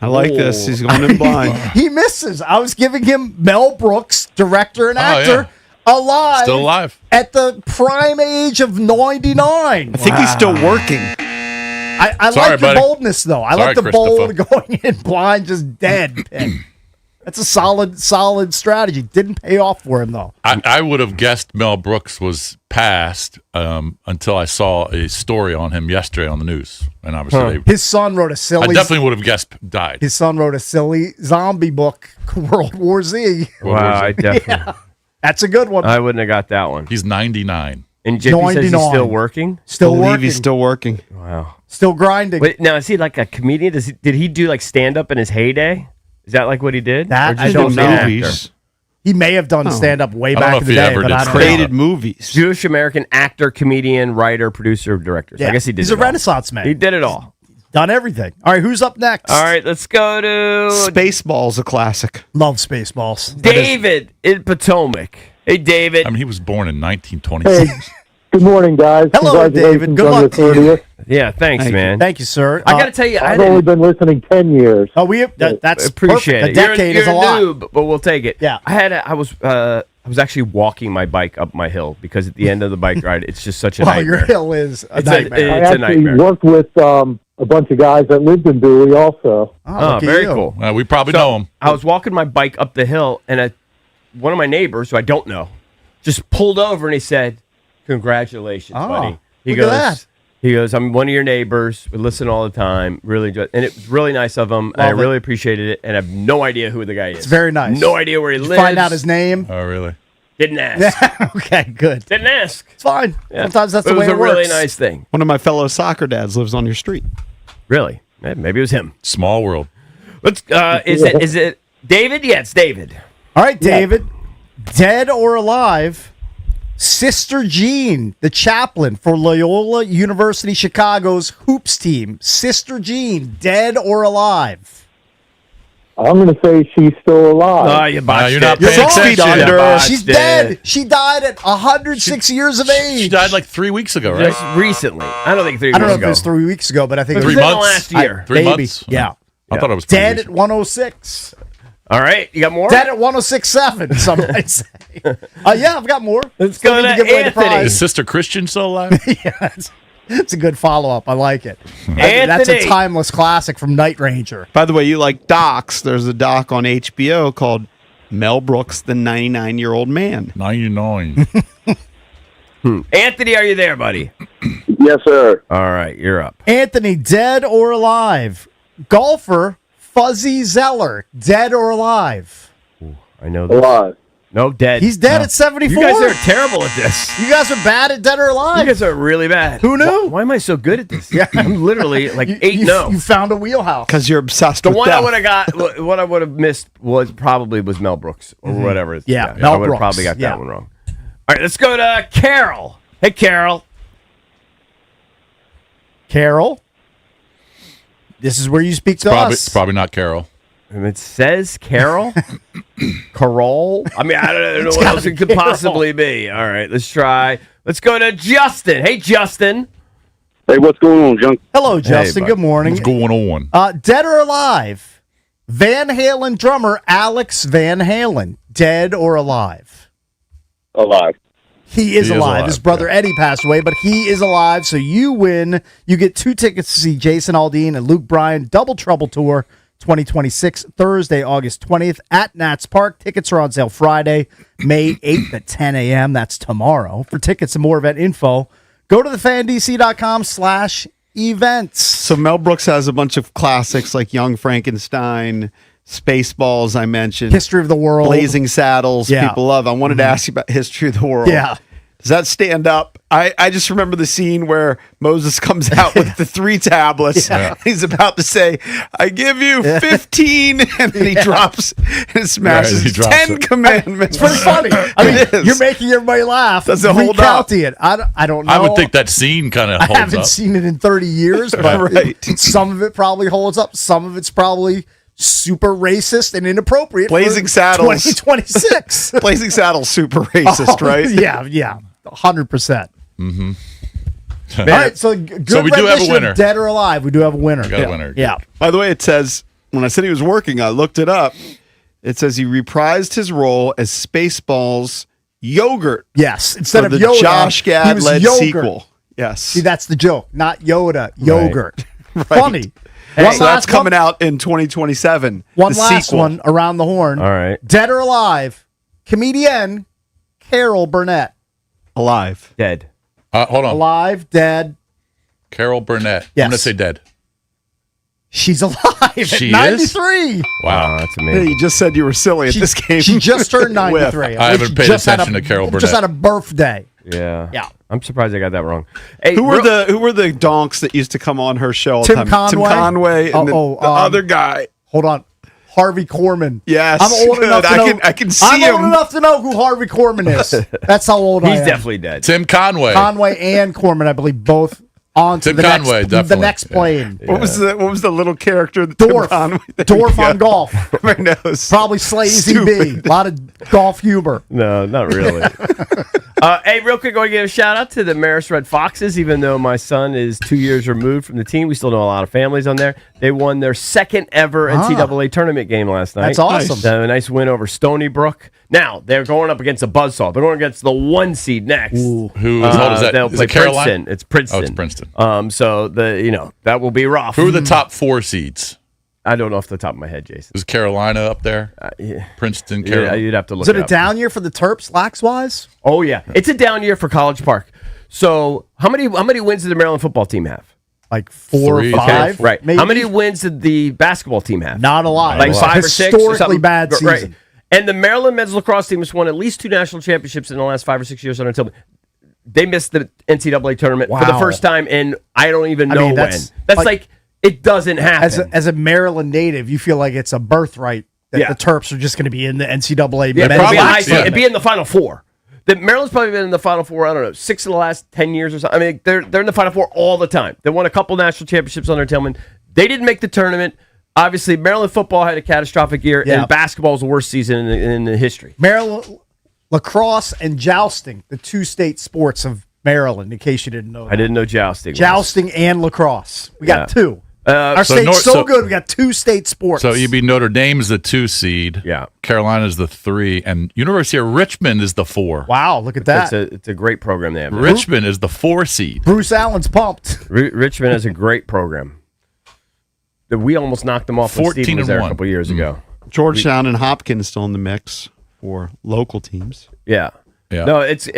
Speaker 3: I like this. He's going in blind.
Speaker 1: he misses. I was giving him Mel Brooks, director and actor, alive,
Speaker 2: Still alive.
Speaker 1: at the prime age of 99.
Speaker 3: I think he's still working.
Speaker 1: I
Speaker 2: Sorry,
Speaker 1: like the
Speaker 2: buddy.
Speaker 1: boldness, though. I
Speaker 2: Sorry,
Speaker 1: like the
Speaker 2: Christopher.
Speaker 1: bold going in blind, just dead pick. That's a solid strategy. Didn't pay off for him, though.
Speaker 2: I would have guessed Mel Brooks was passed until I saw a story on him yesterday on the news, and obviously
Speaker 1: His son wrote a
Speaker 2: I
Speaker 1: silly.
Speaker 2: definitely would have guessed died.
Speaker 1: His son wrote a silly zombie book, World War Z.
Speaker 4: Wow, I definitely.
Speaker 1: That's a good one.
Speaker 4: I wouldn't have got that one.
Speaker 2: He's 99.
Speaker 4: And Jiffy says he's
Speaker 1: 99.
Speaker 4: still working.
Speaker 1: Still
Speaker 3: Believe
Speaker 1: working.
Speaker 3: he's still working.
Speaker 4: Wow.
Speaker 1: Still grinding.
Speaker 4: Wait, now is he like a comedian? Did he do like stand up in his heyday? Is that like what he did?
Speaker 1: That
Speaker 4: Or
Speaker 1: I
Speaker 4: just
Speaker 1: don't
Speaker 4: an
Speaker 1: know.
Speaker 4: actor?
Speaker 3: Movies.
Speaker 1: He may have done stand up way
Speaker 2: I don't know
Speaker 1: back
Speaker 2: if
Speaker 1: in the
Speaker 2: he
Speaker 1: day,
Speaker 2: ever
Speaker 1: but
Speaker 2: did
Speaker 1: I don't
Speaker 2: stand-up.
Speaker 1: know.
Speaker 3: Created movies.
Speaker 4: Jewish American actor, comedian, writer, producer, director. So
Speaker 1: Yeah.
Speaker 4: I guess he did.
Speaker 1: He's
Speaker 4: it
Speaker 1: a
Speaker 4: all.
Speaker 1: Renaissance man.
Speaker 4: He did it all.
Speaker 1: Done everything. All right, who's up next?
Speaker 4: All right, let's go to
Speaker 3: Spaceball's a classic.
Speaker 1: Love Spaceballs.
Speaker 4: David in Potomac. Hey, David.
Speaker 2: I mean, he was born in 1926.
Speaker 6: Good morning, guys.
Speaker 1: Hello, David. Good luck to you.
Speaker 4: Yeah, thanks, man.
Speaker 1: Thank you, sir.
Speaker 4: I got to tell you, I
Speaker 6: I've only
Speaker 4: didn't
Speaker 6: been listening 10 years.
Speaker 1: Oh, that's
Speaker 4: appreciate
Speaker 1: perfect.
Speaker 4: it.
Speaker 1: A decade
Speaker 4: you're
Speaker 1: is a lot.
Speaker 4: noob, but we'll take it.
Speaker 1: Yeah.
Speaker 4: I was actually walking my bike up my hill because at the end of the bike ride, it's just such a
Speaker 1: Well,
Speaker 4: nightmare.
Speaker 1: your hill is a
Speaker 4: It's a-
Speaker 1: nightmare.
Speaker 6: I
Speaker 4: It's a
Speaker 6: actually
Speaker 4: nightmare.
Speaker 6: worked with a bunch of guys that lived in Bowie also.
Speaker 4: Oh,
Speaker 1: look at
Speaker 4: very
Speaker 1: you.
Speaker 4: cool.
Speaker 2: We probably
Speaker 4: So,
Speaker 2: know him.
Speaker 4: I was walking my bike up the hill, and one of my neighbors, who I don't know, just pulled over and he said, "Congratulations,
Speaker 1: Oh,
Speaker 4: buddy." He
Speaker 1: look at that.
Speaker 4: He goes, "I'm one of your neighbors. We listen all the time. Really, and it was really nice of him. I
Speaker 1: Love it.
Speaker 4: really appreciated it, and I have no idea who the guy is.
Speaker 1: It's very nice.
Speaker 4: No idea where he
Speaker 1: Did you
Speaker 4: lives.
Speaker 1: find out his name?
Speaker 2: Oh, really?
Speaker 4: Didn't ask.
Speaker 1: Okay, good.
Speaker 4: Didn't ask.
Speaker 1: It's fine.
Speaker 4: Yeah.
Speaker 1: Sometimes that's
Speaker 4: It
Speaker 1: the way
Speaker 4: was
Speaker 1: it
Speaker 4: a
Speaker 1: works.
Speaker 4: really nice thing.
Speaker 3: One of my fellow soccer dads lives on your street.
Speaker 4: Really, maybe it was him.
Speaker 2: Small world.
Speaker 4: Let's. Is it David? Yeah, it's David.
Speaker 1: All right, David. Dead or alive? Sister Jean, the chaplain for Loyola University Chicago's hoops team. Sister Jean, dead or alive?
Speaker 6: I'm going to say she's still alive.
Speaker 4: Oh, you botched
Speaker 2: you're not
Speaker 4: it.
Speaker 2: paying
Speaker 1: You're wrong.
Speaker 2: attention.
Speaker 3: Feet under.
Speaker 4: Botched
Speaker 1: She's
Speaker 4: it.
Speaker 1: dead. She died at 106 years of age.
Speaker 2: She died like 3 weeks ago, right?
Speaker 4: Just recently. I don't think 3
Speaker 1: I don't
Speaker 4: weeks
Speaker 1: know if
Speaker 4: ago.
Speaker 1: it was 3 weeks ago, but I think it was
Speaker 2: 3
Speaker 4: Within the
Speaker 2: months?
Speaker 4: last year.
Speaker 2: 3
Speaker 1: Maybe.
Speaker 2: months?
Speaker 1: Yeah.
Speaker 2: I thought it was 3
Speaker 1: dead
Speaker 2: weeks.
Speaker 1: at 106.
Speaker 4: All right, you got more?
Speaker 1: Dead at 106.7, some might say. Yeah, I've got more.
Speaker 4: Let's
Speaker 1: Still
Speaker 4: go
Speaker 1: need
Speaker 4: to
Speaker 1: give away the
Speaker 4: Anthony.
Speaker 1: prize.
Speaker 2: Is Sister Christian still alive?
Speaker 1: Yeah, it's a good follow-up. I like it. That's a
Speaker 4: Anthony.
Speaker 1: timeless classic from Night Ranger.
Speaker 3: By the way, you like docs. There's a doc on HBO called Mel Brooks, the 99-year-old man.
Speaker 2: 99.
Speaker 4: Anthony, are you there, buddy?
Speaker 6: Yes, sir.
Speaker 4: All right, you're up.
Speaker 1: Anthony, dead or alive? Golfer Fuzzy Zeller, dead or alive?
Speaker 4: I know this.
Speaker 6: Alive.
Speaker 4: No, dead.
Speaker 1: He's dead at 74.
Speaker 4: You guys are terrible at this.
Speaker 1: You guys are bad at dead or
Speaker 4: You
Speaker 1: alive.
Speaker 4: guys are really bad.
Speaker 1: Who knew?
Speaker 4: Why am I so good at this?
Speaker 1: Yeah.
Speaker 4: I'm literally like
Speaker 1: You-
Speaker 4: 8-0.
Speaker 1: You found a wheelhouse.
Speaker 3: Because you're obsessed
Speaker 4: The
Speaker 3: with
Speaker 4: one I
Speaker 3: death.
Speaker 4: would have got, what I would have missed was Mel Brooks or whatever.
Speaker 1: Yeah, Mel
Speaker 4: I would have
Speaker 1: Brooks.
Speaker 4: probably got
Speaker 1: Yeah.
Speaker 4: that one wrong. All right, let's go to Carol. Hey, Carol.
Speaker 1: Carol, this is where you speak to
Speaker 2: Probably,
Speaker 1: us.
Speaker 2: it's probably not Carol.
Speaker 4: And it says Carol. Carol. I mean, I don't know what
Speaker 1: gotta
Speaker 4: else
Speaker 1: be
Speaker 4: it could
Speaker 1: Carol.
Speaker 4: possibly be. All right, let's try. Let's go to Justin. Hey, Justin.
Speaker 6: Hey, what's going on, Junk?
Speaker 1: Hello, Justin.
Speaker 4: bud.
Speaker 1: Good morning.
Speaker 2: What's going on?
Speaker 1: Dead or alive? Van Halen drummer Alex Van Halen, dead or alive?
Speaker 6: Alive.
Speaker 1: He is alive. His brother Eddie passed away, but he is alive. So you win. You get 2 tickets to see Jason Aldean and Luke Bryan Double Trouble Tour 2026, Thursday, August 20th at Nats Park. Tickets are on sale Friday, May 8th at 10 a.m. That's tomorrow. For tickets and more event info, go to thefandc.com/events.
Speaker 3: So Mel Brooks has a bunch of classics like Young Frankenstein, Spaceballs, I mentioned.
Speaker 1: History of the World.
Speaker 3: Blazing Saddles,
Speaker 1: Yeah.
Speaker 3: people love. I wanted to ask you about History of the World.
Speaker 1: Yeah.
Speaker 3: Does that stand up? I just remember the scene where Moses comes out with the 3 tablets.
Speaker 1: Yeah.
Speaker 3: He's about to say, I give you 15. And then he drops and smashes
Speaker 2: Right, he drops
Speaker 3: 10
Speaker 2: it.
Speaker 3: commandments.
Speaker 1: It's pretty funny. I mean,
Speaker 3: It is.
Speaker 1: you're making everybody laugh.
Speaker 3: Does it hold up?
Speaker 1: Recounting it. I don't know.
Speaker 2: I would think that scene kind of
Speaker 1: I
Speaker 2: holds
Speaker 1: haven't
Speaker 2: up.
Speaker 1: seen it in 30 years, but
Speaker 3: Right.
Speaker 1: some of it probably holds up. Some of it's probably super racist and inappropriate.
Speaker 3: Blazing
Speaker 1: for
Speaker 3: Saddles.
Speaker 1: 2026.
Speaker 3: Blazing Saddles, super racist, right?
Speaker 1: Yeah, 100%. All right, so good
Speaker 2: So we do have a
Speaker 1: rendition of
Speaker 2: winner.
Speaker 1: Dead or Alive. We do have a winner.
Speaker 2: Got a winner.
Speaker 1: Yeah.
Speaker 3: By the way, it says, when I said he was working, I looked it up. It says he reprised his role as Spaceballs Yogurt
Speaker 1: Yes. Instead
Speaker 3: for
Speaker 1: of
Speaker 3: the
Speaker 1: Yoda,
Speaker 3: Josh
Speaker 1: he was
Speaker 3: Gad-led
Speaker 1: yogurt.
Speaker 3: sequel. Yes.
Speaker 1: See, that's the joke. Not Yoda, yogurt.
Speaker 3: Right.
Speaker 1: Funny.
Speaker 3: So
Speaker 1: One
Speaker 3: that's
Speaker 1: last
Speaker 3: coming
Speaker 1: one,
Speaker 3: out in 2027.
Speaker 1: One
Speaker 3: the
Speaker 1: last
Speaker 3: sequel.
Speaker 1: one around the horn.
Speaker 4: All right.
Speaker 1: Dead or Alive, comedian Carol Burnett.
Speaker 3: Alive.
Speaker 4: Dead.
Speaker 2: Hold on.
Speaker 1: Alive, dead.
Speaker 2: Carol Burnett.
Speaker 1: Yes.
Speaker 2: I'm going to say dead.
Speaker 1: She's alive
Speaker 2: She
Speaker 1: at
Speaker 2: is?
Speaker 1: 93.
Speaker 2: Wow.
Speaker 4: That's
Speaker 3: Hey,
Speaker 4: amazing.
Speaker 3: you just said you were silly at this game.
Speaker 1: She just turned
Speaker 3: Whiff.
Speaker 1: 93.
Speaker 2: I haven't
Speaker 1: She
Speaker 2: paid
Speaker 1: just had
Speaker 2: attention to Carol
Speaker 1: Just
Speaker 2: Burnett.
Speaker 1: had a birthday.
Speaker 4: Yeah.
Speaker 1: Yeah.
Speaker 4: I'm surprised I got that wrong. Hey,
Speaker 3: Who were the donks that used to come on her show all the
Speaker 1: Tim
Speaker 3: time? Tim
Speaker 1: Conway?
Speaker 3: Conway and the
Speaker 1: Oh,
Speaker 3: other guy.
Speaker 1: Hold on. Harvey Korman.
Speaker 3: Yes,
Speaker 1: I'm old
Speaker 3: good.
Speaker 1: enough to know.
Speaker 3: I can see
Speaker 1: I'm
Speaker 3: him.
Speaker 1: old enough to know who Harvey Korman is. That's how old I
Speaker 4: He's
Speaker 1: am.
Speaker 4: definitely dead.
Speaker 2: Tim Conway.
Speaker 1: Conway and Korman, I believe, both on to
Speaker 2: Tim
Speaker 1: the
Speaker 2: Conway,
Speaker 1: next,
Speaker 2: definitely.
Speaker 1: the next plane.
Speaker 3: What was the little character that
Speaker 1: Dorf.
Speaker 3: Tim Conway? There
Speaker 1: Dorf
Speaker 3: we
Speaker 1: on
Speaker 3: go.
Speaker 1: golf.
Speaker 3: Everybody knows.
Speaker 1: Probably Slazy B.
Speaker 3: Stupid.
Speaker 1: A lot of golf humor.
Speaker 4: No, not really. Hey, real quick, I want to give a shout out to the Marist Red Foxes. Even though my son is 2 years removed from the team, we still know a lot of families on there. They won their second ever NCAA tournament game last night.
Speaker 1: That's awesome.
Speaker 4: So a nice win over Stony Brook. Now they're going up against a buzzsaw. They're going against the 1 seed next.
Speaker 2: Who is what is that?
Speaker 4: They'll
Speaker 2: Is
Speaker 4: play
Speaker 2: it Carolina?
Speaker 4: Princeton. It's Princeton.
Speaker 2: Oh, it's Princeton.
Speaker 4: So that will be rough.
Speaker 2: Who are the top 4 seeds?
Speaker 4: I don't know off the top of my head, Jason.
Speaker 2: Is Carolina up there?
Speaker 4: Yeah.
Speaker 2: Princeton,
Speaker 4: Yeah,
Speaker 2: Carolina.
Speaker 4: you'd have to look.
Speaker 1: Is it a
Speaker 4: up.
Speaker 1: down year for the Terps, lax wise?
Speaker 4: Oh yeah, it's a down year for College Park. So how many wins did the Maryland football team have?
Speaker 1: Like 4
Speaker 2: 3,
Speaker 1: or 5?
Speaker 4: Right.
Speaker 1: Maybe?
Speaker 4: How many wins did the basketball team have?
Speaker 1: Not a lot.
Speaker 4: Like
Speaker 1: It was
Speaker 4: 5
Speaker 1: a
Speaker 4: or 6 or
Speaker 1: historically
Speaker 4: something.
Speaker 1: bad season.
Speaker 4: Right. And the Maryland men's lacrosse team has won at least 2 national championships in the last 5 or 6 years under Tillman. They missed the NCAA tournament for the
Speaker 1: Wow.
Speaker 4: first time in I don't even know when.
Speaker 1: that's
Speaker 4: That's
Speaker 1: like-
Speaker 4: like it doesn't happen.
Speaker 1: As a Maryland native, you feel like it's a birthright that
Speaker 4: Yeah.
Speaker 1: the Terps are just going to be in the NCAA.
Speaker 4: Yeah,
Speaker 1: men's
Speaker 4: probably
Speaker 1: lax
Speaker 2: yeah.
Speaker 4: it'd be in the Final Four. The Maryland's probably been in the Final Four, I don't know, 6 of the last 10 years or something. I mean, they're in the Final Four all the time. They won a couple national championships under Tillman. They didn't make the tournament. Obviously, Maryland football had a catastrophic year,
Speaker 1: Yeah.
Speaker 4: and basketball was the worst season in the history.
Speaker 1: Maryland lacrosse and jousting, the 2 state sports of Maryland. In case you didn't know, that.
Speaker 4: I didn't know jousting. was.
Speaker 1: Jousting and lacrosse. We got
Speaker 4: Yeah.
Speaker 1: 2. Our
Speaker 2: so
Speaker 1: state's
Speaker 2: North-
Speaker 1: so
Speaker 2: so-
Speaker 1: good. We got 2 state sports.
Speaker 2: So you'd be Notre Dame is the 2 seed.
Speaker 4: Yeah.
Speaker 2: Carolina's the 3. And University of Richmond is the 4.
Speaker 1: wow, look at that.
Speaker 4: It's a great program they have. there.
Speaker 2: Richmond is the 4 seed.
Speaker 1: Bruce Allen's pumped.
Speaker 4: Richmond has a great program. We almost knocked them off when
Speaker 2: 14
Speaker 4: Steve was
Speaker 2: and
Speaker 4: there a
Speaker 2: 1.
Speaker 4: couple years ago.
Speaker 3: Georgetown and Hopkins still in the mix for local teams.
Speaker 4: Yeah.
Speaker 2: Yeah.
Speaker 4: No, it's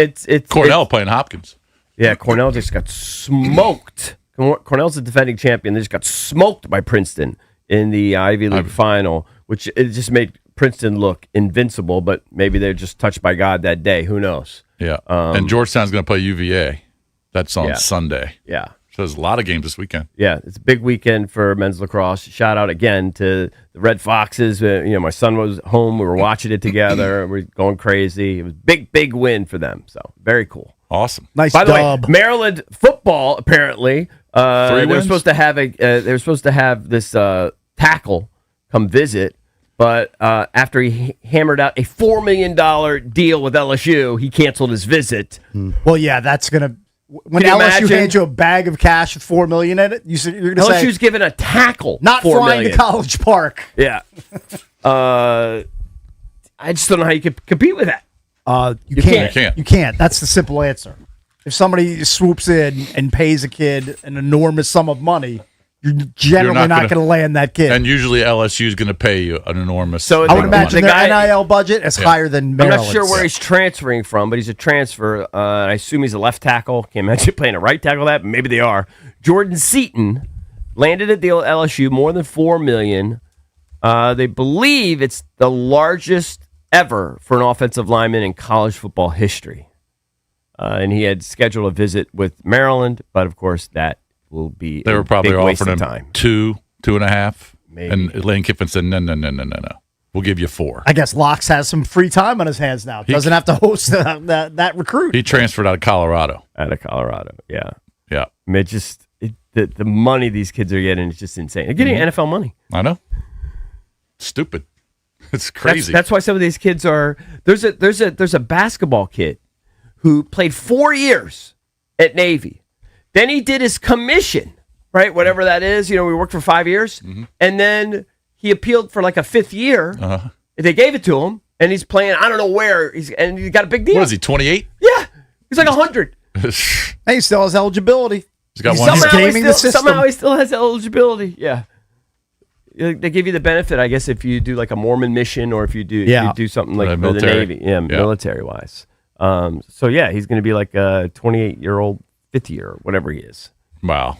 Speaker 2: Cornell playing Hopkins.
Speaker 4: Yeah, Cornell just got smoked. Cornell's the defending champion. They just got smoked by Princeton in the Ivy League final, which it just made Princeton look invincible, but maybe they're just touched by God that day. Who knows?
Speaker 2: Yeah. And Georgetown's going to play UVA. That's on
Speaker 4: Yeah.
Speaker 2: Sunday.
Speaker 4: Yeah.
Speaker 2: So there's a lot of games this weekend.
Speaker 4: Yeah, it's a big weekend for men's lacrosse. Shout out again to the Red Foxes. My son was home. We were watching it together. We're going crazy. It was a big win for them. So very cool.
Speaker 2: Awesome.
Speaker 1: Nice
Speaker 4: By the
Speaker 1: dub.
Speaker 4: way, Maryland football apparently they were
Speaker 2: wins?
Speaker 4: supposed to have this tackle come visit, but after he hammered out a $4 million deal with LSU, he canceled his visit.
Speaker 1: Well, yeah, that's going to. When
Speaker 4: Can you
Speaker 1: LSU
Speaker 4: imagine?
Speaker 1: hands you a bag of cash with $4 million in it, you're going to say
Speaker 4: LSU's given a tackle,
Speaker 1: not
Speaker 4: $4
Speaker 1: flying
Speaker 4: million.
Speaker 1: to College Park.
Speaker 4: Yeah, I just don't know how you could compete with that.
Speaker 1: You can't.
Speaker 2: You can't.
Speaker 1: You can't. That's the simple answer. If somebody swoops in and pays a kid an enormous sum of money, you're generally not going to land that kid.
Speaker 2: And usually LSU is going to pay you an enormous.
Speaker 4: So
Speaker 1: I would
Speaker 2: amount of
Speaker 1: imagine
Speaker 2: money.
Speaker 1: their NIL budget is higher than
Speaker 4: I'm
Speaker 1: Maryland's.
Speaker 4: not sure where he's transferring from, but he's a transfer. I assume he's a left tackle. Can't imagine playing a right tackle. That maybe they are. Jordan Seaton landed at the LSU, more than $4 million. They believe it's the largest ever for an offensive lineman in college football history. And he had scheduled a visit with Maryland, but of course that will be
Speaker 2: They were probably
Speaker 4: big waste
Speaker 2: offering
Speaker 4: of
Speaker 2: him
Speaker 4: time.
Speaker 2: 2.5.
Speaker 4: Maybe.
Speaker 2: And Lane Kiffin said, no. We'll give you 4.
Speaker 1: I guess Locks has some free time on his hands now. Doesn't have to host that recruit.
Speaker 2: He transferred out of Colorado.
Speaker 4: Yeah.
Speaker 2: Yeah,
Speaker 4: I mean, the money these kids are getting is just insane. They're getting NFL money.
Speaker 2: I know. Stupid. It's crazy.
Speaker 4: That's why some of these kids are. There's a basketball kid who played 4 years at Navy. Then he did his commission, right? Whatever that is. We worked for 5 years, and then he appealed for like a 5th year. They gave it to him, and he's playing. I don't know where and he got a big deal.
Speaker 2: What is he? 28?
Speaker 4: Yeah, he's like 100.
Speaker 1: Hey, he still has eligibility.
Speaker 2: He's got one.
Speaker 4: Somehow he still has eligibility. Yeah. They give you the benefit, I guess, if you do like a Mormon mission or if you do something like for the
Speaker 2: military.
Speaker 4: Navy, military wise. So yeah, he's going to be like a 28-year-old, 50 year, whatever he is.
Speaker 2: Wow.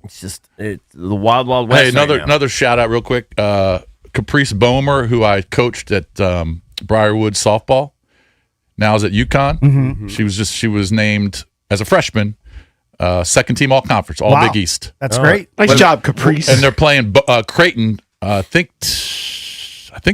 Speaker 4: It's just the wild, wild west.
Speaker 2: Hey,
Speaker 4: right now.
Speaker 2: another shout out real quick. Caprice Bomer, who I coached at Briarwood softball, now is at UConn.
Speaker 1: Mm-hmm.
Speaker 2: She was named as a freshman, second team all conference, all Big East.
Speaker 1: That's great.
Speaker 3: Nice job, Caprice.
Speaker 2: And they're playing Creighton. I think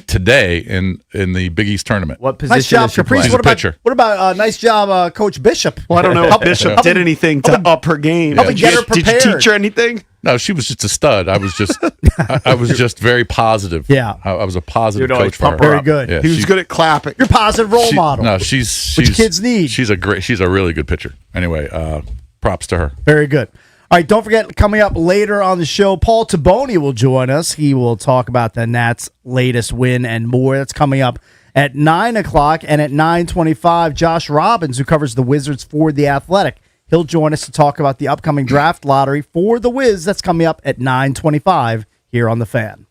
Speaker 2: today in the Big East tournament.
Speaker 4: What position
Speaker 1: Nice job,
Speaker 4: is she
Speaker 1: Caprice.
Speaker 4: playing?
Speaker 2: She's a pitcher.
Speaker 1: What about nice job, Coach Bishop?
Speaker 3: Well, I don't know if Bishop did anything to up her game.
Speaker 1: help me get her
Speaker 3: Did you
Speaker 1: prepared.
Speaker 3: teach her anything?
Speaker 2: No, she was just a stud. I was just I was just very positive.
Speaker 1: Yeah.
Speaker 2: I was a positive
Speaker 4: You'd always
Speaker 2: coach for her.
Speaker 4: pump her
Speaker 1: Very
Speaker 4: up.
Speaker 1: good.
Speaker 2: Yeah,
Speaker 3: He was good at clapping.
Speaker 1: You're a positive role model.
Speaker 2: No, she's
Speaker 1: Which kids need.
Speaker 2: She's a really good pitcher. Anyway, props to her.
Speaker 1: Very good. All right, don't forget, coming up later on the show, Paul Tabone will join us. He will talk about the Nats' latest win and more. That's coming up at 9 o'clock. And at 9:25, Josh Robbins, who covers the Wizards for The Athletic, he'll join us to talk about the upcoming draft lottery for the Wiz. That's coming up at 9:25 here on The Fan.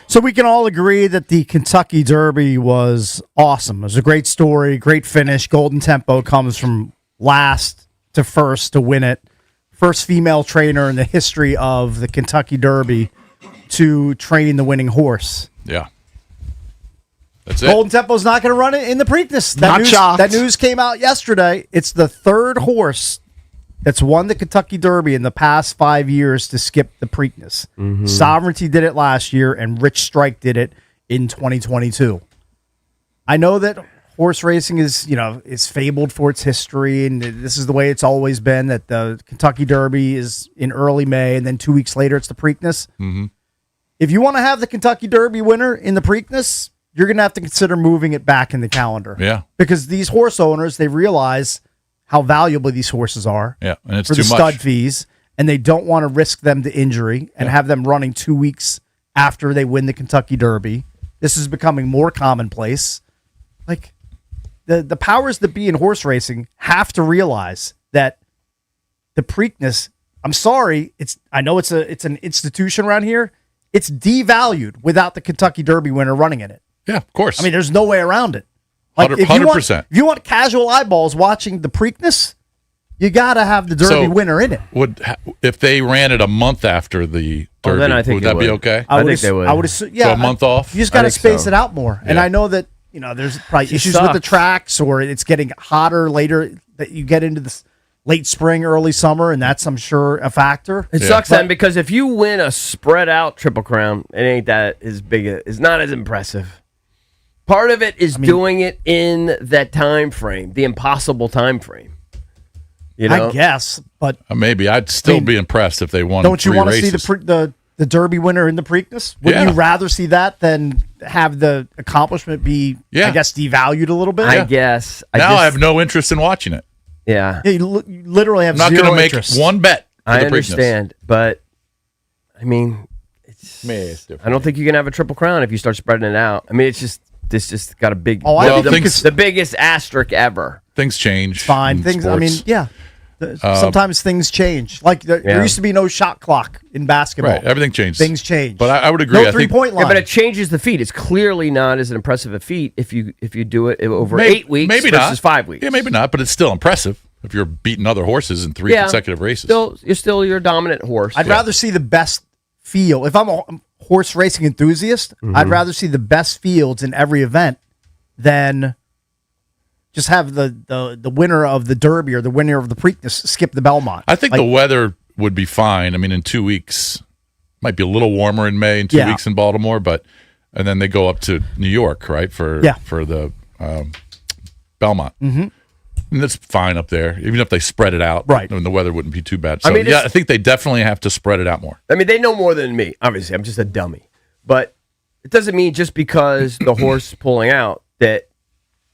Speaker 1: So we can all agree that the Kentucky Derby was awesome. It was a great story, great finish. Golden Tempo comes from last to first to win it. First female trainer in the history of the Kentucky Derby to train the winning horse.
Speaker 2: Yeah. That's it.
Speaker 1: Golden Tempo's not going to run it in the Preakness.
Speaker 3: Not shocked.
Speaker 1: That news came out yesterday. It's the third horse that's won the Kentucky Derby in the past 5 years to skip the Preakness. Sovereignty did it last year, and Rich Strike did it in 2022. I know that horse racing is fabled for its history, and this is the way it's always been, that the Kentucky Derby is in early May, and then 2 weeks later it's the Preakness.
Speaker 2: Mm-hmm.
Speaker 1: If you want to have the Kentucky Derby winner in the Preakness, you're going to have to consider moving it back in the calendar.
Speaker 2: Yeah.
Speaker 1: Because these horse owners, they realize how valuable these horses are
Speaker 2: Yeah, and it's
Speaker 1: for
Speaker 2: too
Speaker 1: the
Speaker 2: much.
Speaker 1: stud fees, and they don't want to risk them to injury and have them running 2 weeks after they win the Kentucky Derby. This is becoming more commonplace. Like, the powers that be in horse racing have to realize that the Preakness, I'm sorry, I know it's an institution around here, it's devalued without the Kentucky Derby winner running in it.
Speaker 2: Yeah, of course.
Speaker 1: I mean, there's no way around it. Like,
Speaker 2: 100%.
Speaker 1: If you want casual eyeballs watching the Preakness, you got to have the Derby winner in it.
Speaker 2: If they ran it a month after the Derby,
Speaker 4: then I think
Speaker 2: would that
Speaker 4: it
Speaker 2: be
Speaker 4: would.
Speaker 2: okay?
Speaker 4: I think they would.
Speaker 1: I would assume, yeah.
Speaker 2: So a month off?
Speaker 1: You just got to
Speaker 4: I think
Speaker 1: space
Speaker 4: so.
Speaker 1: it out more. And
Speaker 2: Yeah.
Speaker 1: I know that, there's probably issues with the
Speaker 4: sucks.
Speaker 1: tracks, or it's getting hotter later, that you get into this late spring, early summer, and that's, I'm sure, a factor.
Speaker 4: It sucks then, because if you win a spread out Triple Crown, it ain't that as big. It's not as impressive. Part of it is doing it in that time frame, the impossible time frame.
Speaker 1: I guess, but
Speaker 2: Maybe. I'd still be impressed if they won
Speaker 1: don't you
Speaker 2: want to
Speaker 1: see the Derby winner in the Preakness? Wouldn't
Speaker 2: Yeah.
Speaker 1: you rather see that than have the accomplishment be,
Speaker 2: Yeah.
Speaker 1: I guess, devalued a little bit?
Speaker 4: I guess.
Speaker 2: Now I have no interest in watching it.
Speaker 4: Yeah,
Speaker 1: Yeah, you literally have
Speaker 2: I'm not
Speaker 1: zero
Speaker 2: going to make
Speaker 1: interest.
Speaker 2: one bet for
Speaker 4: I
Speaker 2: the Preakness.
Speaker 4: understand, but I mean,
Speaker 2: It's different.
Speaker 4: I don't think you can have a Triple Crown if you start spreading it out. I mean, this just got a big.
Speaker 1: Oh, I
Speaker 2: Well,
Speaker 1: think
Speaker 2: things-
Speaker 4: the biggest asterisk ever.
Speaker 2: Things change.
Speaker 1: Fine.
Speaker 2: in
Speaker 1: Things,
Speaker 2: sports.
Speaker 1: I mean, yeah. Sometimes things change. Like, there used to be no shot clock in basketball.
Speaker 2: Right. Everything changed.
Speaker 1: Things change.
Speaker 2: But I would agree.
Speaker 1: No
Speaker 2: I think
Speaker 1: 3-point line.
Speaker 4: Yeah, but it changes the feat. It's clearly not as impressive a feat if you do it over 8 weeks
Speaker 2: maybe
Speaker 4: versus
Speaker 2: not.
Speaker 4: 5 weeks.
Speaker 2: Yeah, maybe not, but it's still impressive if you're beating other horses in 3 consecutive races.
Speaker 4: You're still your dominant horse.
Speaker 1: I'd rather see the best field. If I'm a horse racing enthusiast, I'd rather see the best fields in every event than just have the winner of the Derby or the winner of the Preakness skip the Belmont.
Speaker 2: I think the weather would be fine. I mean, in 2 weeks, might be a little warmer in May, in 2 weeks in Baltimore, and then they go up to New York, right, for the Belmont. Mm-hmm. And that's fine up there, even if they spread it out.
Speaker 1: Right.
Speaker 2: And the weather wouldn't be too bad. So,
Speaker 4: I mean,
Speaker 2: I think they definitely have to spread it out more.
Speaker 4: I mean, they know more than me. Obviously, I'm just a dummy. But it doesn't mean just because the horse pulling out that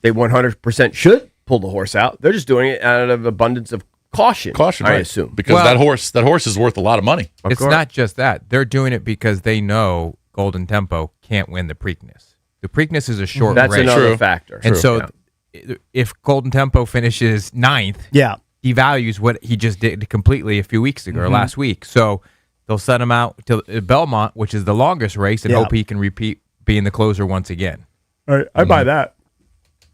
Speaker 4: they 100% should pull the horse out. They're just doing it out of abundance of caution.
Speaker 2: Caution,
Speaker 4: I
Speaker 2: right.
Speaker 4: assume.
Speaker 2: Because that horse is worth a lot of money.
Speaker 7: It's not just that. They're doing it because they know Golden Tempo can't win the Preakness. The Preakness is a short
Speaker 4: That's
Speaker 7: race.
Speaker 4: another
Speaker 2: True.
Speaker 4: factor.
Speaker 7: And so if Golden Tempo finishes ninth, he values what he just did completely a few weeks ago or last week. So they'll set him out to Belmont, which is the longest race, and hope he can repeat being the closer once again.
Speaker 1: All right, I buy that.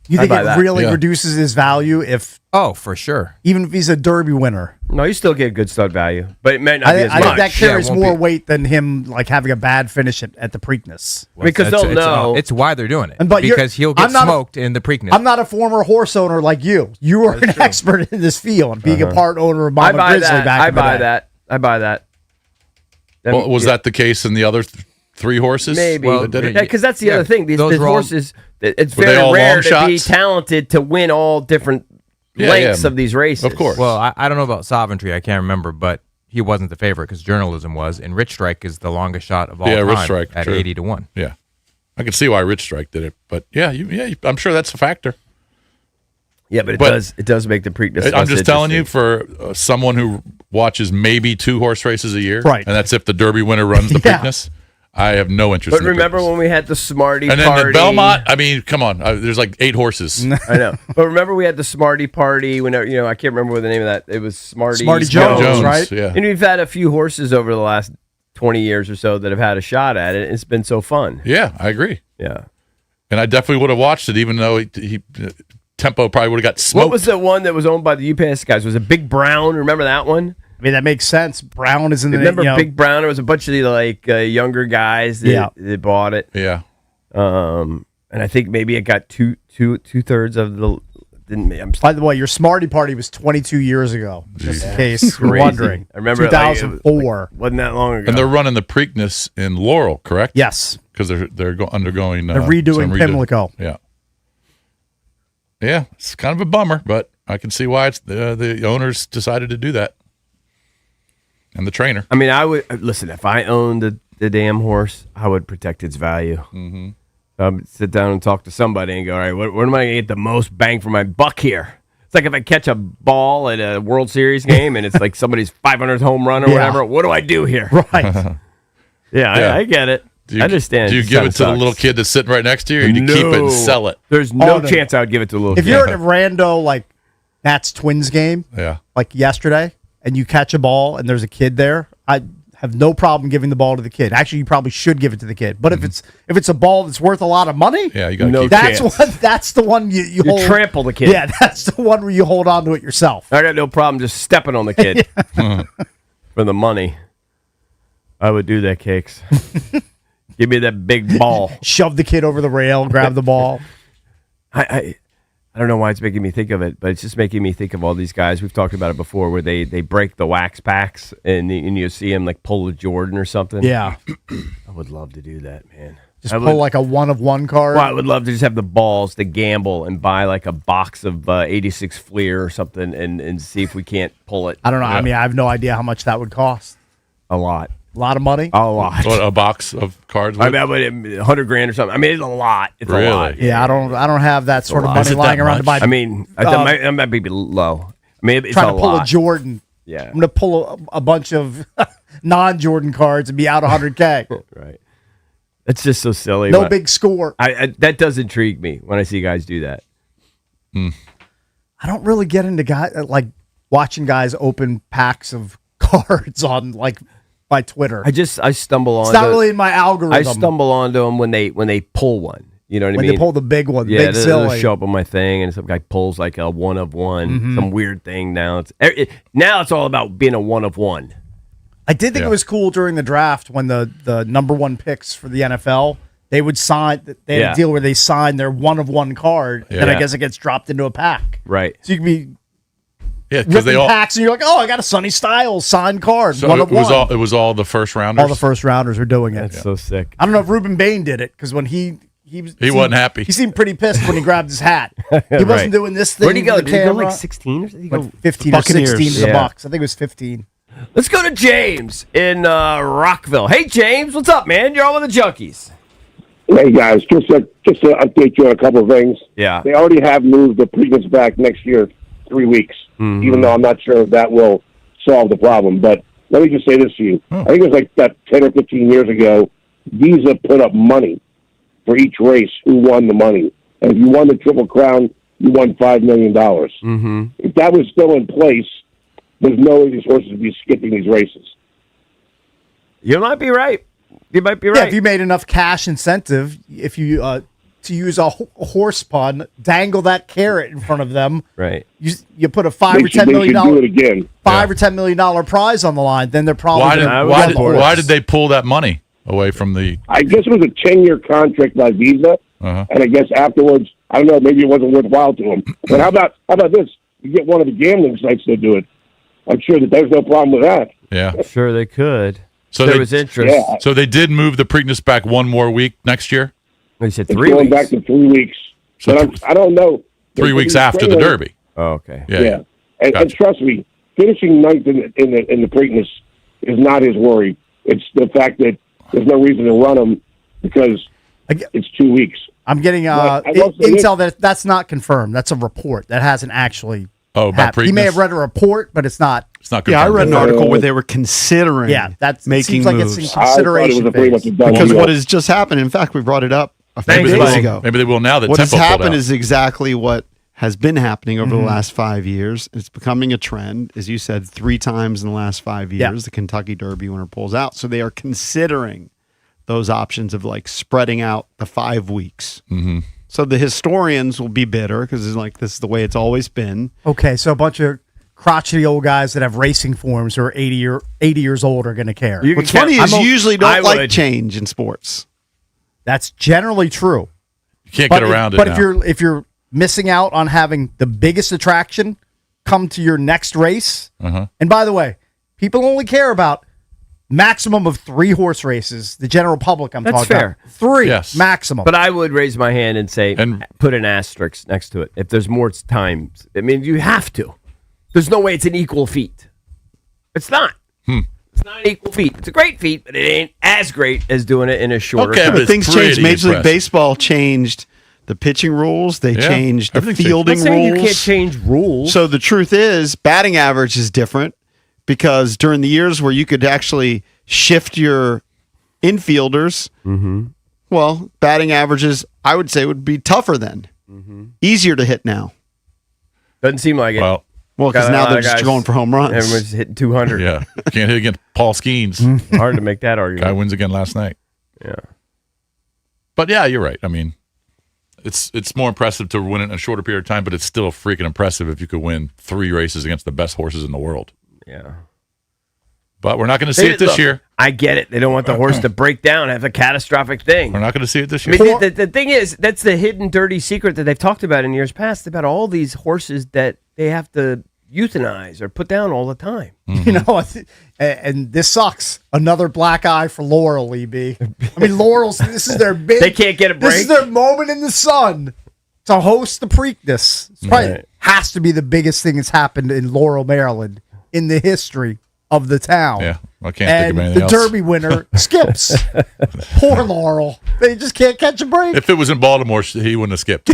Speaker 1: You think
Speaker 4: buy
Speaker 1: it
Speaker 4: that.
Speaker 1: really
Speaker 2: Yeah.
Speaker 1: reduces his value
Speaker 7: Oh, for sure.
Speaker 1: even if he's a Derby winner?
Speaker 4: No, you still get good stud value, but it may not be as
Speaker 1: I
Speaker 4: much.
Speaker 1: think that carries
Speaker 7: won't
Speaker 1: more
Speaker 7: be.
Speaker 1: weight than him like having a bad finish at the Preakness.
Speaker 4: Because they'll know.
Speaker 7: It's why they're doing it.
Speaker 1: But you're-
Speaker 7: because he'll get
Speaker 1: I'm not a-
Speaker 7: smoked in the Preakness.
Speaker 1: I'm not a former horse owner like you. You are an expert in this field, being a part owner of
Speaker 4: I
Speaker 1: Mama
Speaker 4: buy
Speaker 1: Grizzly
Speaker 4: that.
Speaker 1: back
Speaker 4: I
Speaker 1: in the
Speaker 4: buy
Speaker 1: day.
Speaker 4: that. I buy that.
Speaker 2: Well, was that the case in the other 3 horses?
Speaker 4: Maybe.
Speaker 2: that did it?
Speaker 4: Yeah, because that's the other thing. These
Speaker 7: those were all-
Speaker 4: horses, it's
Speaker 2: Were they
Speaker 4: very
Speaker 2: all
Speaker 4: rare
Speaker 2: long
Speaker 4: to be
Speaker 2: shots?
Speaker 4: talented to win all different lengths of these races.
Speaker 2: Of course.
Speaker 7: Well, I don't know about Sovereignty. I can't remember, but he wasn't the favorite because journalism was, and Rich Strike is the longest shot of all time
Speaker 2: Rich Strike,
Speaker 7: at
Speaker 2: true.
Speaker 7: 80 to 1.
Speaker 2: Yeah. I can see why Rich Strike did it. But, I'm sure that's a factor.
Speaker 4: Yeah, but it does make the Preakness.
Speaker 2: I'm
Speaker 4: less
Speaker 2: just telling you,
Speaker 4: interesting.
Speaker 2: for someone who watches maybe 2 horse races a year,
Speaker 1: Right.
Speaker 2: and that's if the Derby winner runs the
Speaker 1: Yeah.
Speaker 2: Preakness, I have no interest
Speaker 4: But
Speaker 2: in the
Speaker 4: remember
Speaker 2: Preakness.
Speaker 4: when we had the Smarty
Speaker 2: And then
Speaker 4: party?
Speaker 2: the Belmont, I mean, come on. There's like 8 horses.
Speaker 4: I know. But remember we had the Smarty party when, I can't remember what the name of that. It was Smarty
Speaker 1: Smarty Jones, right?
Speaker 2: Yeah.
Speaker 4: And we've had a few horses over the last 20 years or so that have had a shot at it. It's been so fun.
Speaker 2: Yeah, I agree.
Speaker 4: Yeah.
Speaker 2: And I definitely would have watched it, even though he Tempo probably would have got smoked.
Speaker 4: What was the one that was owned by the UPS guys? Was it Big Brown? Remember that one?
Speaker 1: I mean, that makes sense. Brown is in the
Speaker 4: Remember Big Brown? There was a bunch of younger guys that bought it.
Speaker 2: Yeah.
Speaker 4: And I think maybe it got two-thirds of the.
Speaker 1: By the way, your Smarty Party was 22 years ago, just in case you're wondering.
Speaker 4: I remember
Speaker 1: 2004.
Speaker 4: Wasn't that long ago.
Speaker 2: And they're running the Preakness in Laurel, correct?
Speaker 1: Yes.
Speaker 2: Because they're undergoing.
Speaker 1: They're redoing Pimlico.
Speaker 2: Yeah. Yeah, it's kind of a bummer, but I can see why it's the owners decided to do that. And the trainer.
Speaker 4: I mean, I would listen, if I owned the damn horse, I would protect its value.
Speaker 2: Mm-hmm.
Speaker 4: Sit down and talk to somebody and go, all right, where am I going to get the most bang for my buck here? It's like if I catch a ball at a World Series game and it's like somebody's 500th home run or whatever, what do I do here?
Speaker 1: Right.
Speaker 4: Yeah. I get it. I understand.
Speaker 2: Do you give it to the little kid that's sitting right next to you, or do you keep it and sell it?
Speaker 4: There's no chance I would give it to a little kid.
Speaker 1: If you're at a rando, like, Nats Twins game, like yesterday, and you catch a ball and there's a kid there, I have no problem giving the ball to the kid. Actually, you probably should give it to the kid. But if it's a ball that's worth a lot of money,
Speaker 2: you got to keep it.
Speaker 1: That's the one you hold.
Speaker 4: Trample the kid.
Speaker 1: Yeah, that's the one where you hold on to it yourself.
Speaker 4: I got no problem just stepping on the kid for the money. I would do that, Cakes. Give me that big ball.
Speaker 1: Shove the kid over the rail, grab the ball.
Speaker 4: I don't know why it's making me think of it, but it's just making me think of all these guys. We've talked about it before, where they break the wax packs and you see them like pull a Jordan or something.
Speaker 1: Yeah.
Speaker 4: I would love to do that, man.
Speaker 1: Just pull like a 1-of-1 card.
Speaker 4: Well, I would love to just have the balls to gamble and buy like a box of 86 Fleer or something and see if we can't pull it.
Speaker 1: I don't know. Yeah. I mean, I have no idea how much that would cost.
Speaker 4: A lot.
Speaker 1: A lot of money?
Speaker 4: A lot.
Speaker 2: What, a box of cards?
Speaker 4: I mean, $100,000 or something. I mean, it's a lot. It's
Speaker 2: really?
Speaker 4: a lot.
Speaker 1: Yeah, I don't have that sort of money lying around to buy.
Speaker 4: I mean, that might be low. I mean, it's
Speaker 1: trying to pull a Jordan.
Speaker 4: Yeah.
Speaker 1: I'm going to pull a bunch of non-Jordan cards and be out $100K.
Speaker 4: Right. It's just so silly.
Speaker 1: No big score.
Speaker 4: That does intrigue me when I see guys do that.
Speaker 1: I don't really get into guys like watching guys open packs of cards on like by Twitter.
Speaker 4: I stumble on.
Speaker 1: It's not really in my algorithm.
Speaker 4: I stumble onto them when they pull one. You know what I mean?
Speaker 1: When they pull the big one,
Speaker 4: yeah,
Speaker 1: big silly.
Speaker 4: They'll show up on my thing, and some guy pulls like a 1-of-1, some weird thing. Now it's all about being a 1-of-1.
Speaker 1: I did think it was cool during the draft when the number one picks for the NFL, they would sign. They had a deal where they signed their 1-of-1 card, and I guess it gets dropped into a pack.
Speaker 4: Right.
Speaker 1: So you can be.
Speaker 2: Yeah, because they all
Speaker 1: packs, and you're like, oh, I got a Sonny Styles signed card.
Speaker 2: So it was all the first rounders.
Speaker 1: All the first rounders were doing it.
Speaker 4: That's so sick.
Speaker 1: I don't know if Ruben Bain did it because when he
Speaker 2: wasn't happy.
Speaker 1: He seemed pretty pissed when he grabbed his hat. He wasn't doing this thing.
Speaker 4: Where'd he go?
Speaker 1: Did
Speaker 4: he go like 16 or something?
Speaker 1: Like 15 or 16 to the Bucks. I think it was 15.
Speaker 4: Let's go to James in Rockville. Hey, James, what's up, man? You're on with the Junkies.
Speaker 6: Hey guys, just to update you on a couple of things.
Speaker 4: Yeah.
Speaker 6: They already have moved the Preakness back next year 3 weeks, even though I'm not sure if that will solve the problem. But let me just say this to you. I think it was like that 10 or 15 years ago, Visa put up money for each race who won the money. And if you won the Triple Crown, you won $5 million. If that was still in place, there's no way these horses would be skipping these races.
Speaker 4: You might be right. You might be right.
Speaker 1: Yeah, if you made enough cash incentive, if you to use a horse pun, dangle that carrot in front of them.
Speaker 4: Right.
Speaker 1: You put a $5 or $10 million
Speaker 6: do it again.
Speaker 1: $5 or $10 million prize on the line, then they're probably
Speaker 2: why did they pull that money away from the?
Speaker 6: I guess it was a 10-year contract by Visa, and I guess afterwards, I don't know, maybe it wasn't worthwhile to them. But how about this? You get one of the gambling sites to do it. I'm sure that there's no problem with that.
Speaker 2: Yeah,
Speaker 4: sure they could.
Speaker 2: So
Speaker 4: there was interest.
Speaker 6: Yeah.
Speaker 2: So they did move the Preakness back one more week next year.
Speaker 4: He said
Speaker 6: It's
Speaker 4: 3
Speaker 6: going
Speaker 4: weeks.
Speaker 6: back to 3 weeks.
Speaker 2: So
Speaker 6: but I don't know.
Speaker 2: 3 weeks after the Derby.
Speaker 4: Oh, okay.
Speaker 2: Yeah.
Speaker 6: And trust me, finishing ninth in the Preakness is not his worry. It's the fact that there's no reason to run him because it's 2 weeks.
Speaker 1: I'm getting intel that's not confirmed. That's a report that hasn't actually.
Speaker 2: Oh, about Preakness?
Speaker 1: He may have read a report, but it's not.
Speaker 2: It's not confirmed.
Speaker 3: Yeah, I read an article where they were considering
Speaker 1: seems
Speaker 3: making moves.
Speaker 1: like it's in consideration
Speaker 3: Because what has just happened, in fact, we brought it up a few days ago.
Speaker 2: Maybe they will now that
Speaker 3: what
Speaker 2: Tempo
Speaker 3: has happened is exactly what has been happening over the last 5 years. It's becoming a trend. As you said, 3 times in the last 5 years, the Kentucky Derby winner pulls out. So they are considering those options of like spreading out the 5 weeks.
Speaker 2: Mm-hmm.
Speaker 3: So the historians will be bitter because it's like this is the way it's always been.
Speaker 1: Okay, so a bunch of crotchety old guys that have racing forms who are 80 years old are going to care.
Speaker 3: What's funny is you usually don't like change in sports.
Speaker 1: That's generally true.
Speaker 2: You can't get around it.
Speaker 1: But if you're missing out on having the biggest attraction come to your next race, and by the way, people only care about maximum of 3 horse races. The general public, I'm talking
Speaker 4: fair.
Speaker 1: about 3
Speaker 2: Yes.
Speaker 1: maximum.
Speaker 4: But I would raise my hand and say, put an asterisk next to it. If there's more times, I mean, you have to. There's no way it's an equal feat. It's not. It's not an equal feat. It's a great feat, but it ain't as great as doing it in a shorter time.
Speaker 3: But things changed. Major League Baseball changed the pitching rules. They changed the fielding rules.
Speaker 4: You can't change rules.
Speaker 3: So the truth is, batting average is different because during the years where you could actually shift your infielders, well, batting averages, I would say, would be tougher then. Easier to hit now.
Speaker 4: Doesn't seem like it.
Speaker 3: Well, because now they're just going for home runs.
Speaker 4: Everyone's hitting 200.
Speaker 2: Yeah. Can't hit against Paul Skeens.
Speaker 4: Hard to make that argument.
Speaker 2: Guy wins again last night.
Speaker 4: Yeah.
Speaker 2: But yeah, you're right. I mean, it's more impressive to win it in a shorter period of time, but it's still freaking impressive if you could win 3 races against the best horses in the world.
Speaker 4: Yeah.
Speaker 2: But we're not going to see it this year.
Speaker 4: I get it. They don't want the horse to break down, have a catastrophic thing.
Speaker 2: We're not going to see it this year.
Speaker 4: I mean, the thing is, that's the hidden dirty secret that they've talked about in years past about all these horses that they have to euthanize or put down all the time.
Speaker 1: You know, and this sucks. Another black eye for Laurel, EB. I mean, Laurel's, this is their big...
Speaker 4: They can't get a break.
Speaker 1: This is their moment in the sun to host the Preakness. It's probably has to be the biggest thing that's happened in Laurel, Maryland in the history of the town.
Speaker 2: Yeah, I can't think of anything
Speaker 1: the
Speaker 2: else.
Speaker 1: Derby winner skips. Poor Laurel. They just can't catch a break.
Speaker 2: If it was in Baltimore, he wouldn't have skipped.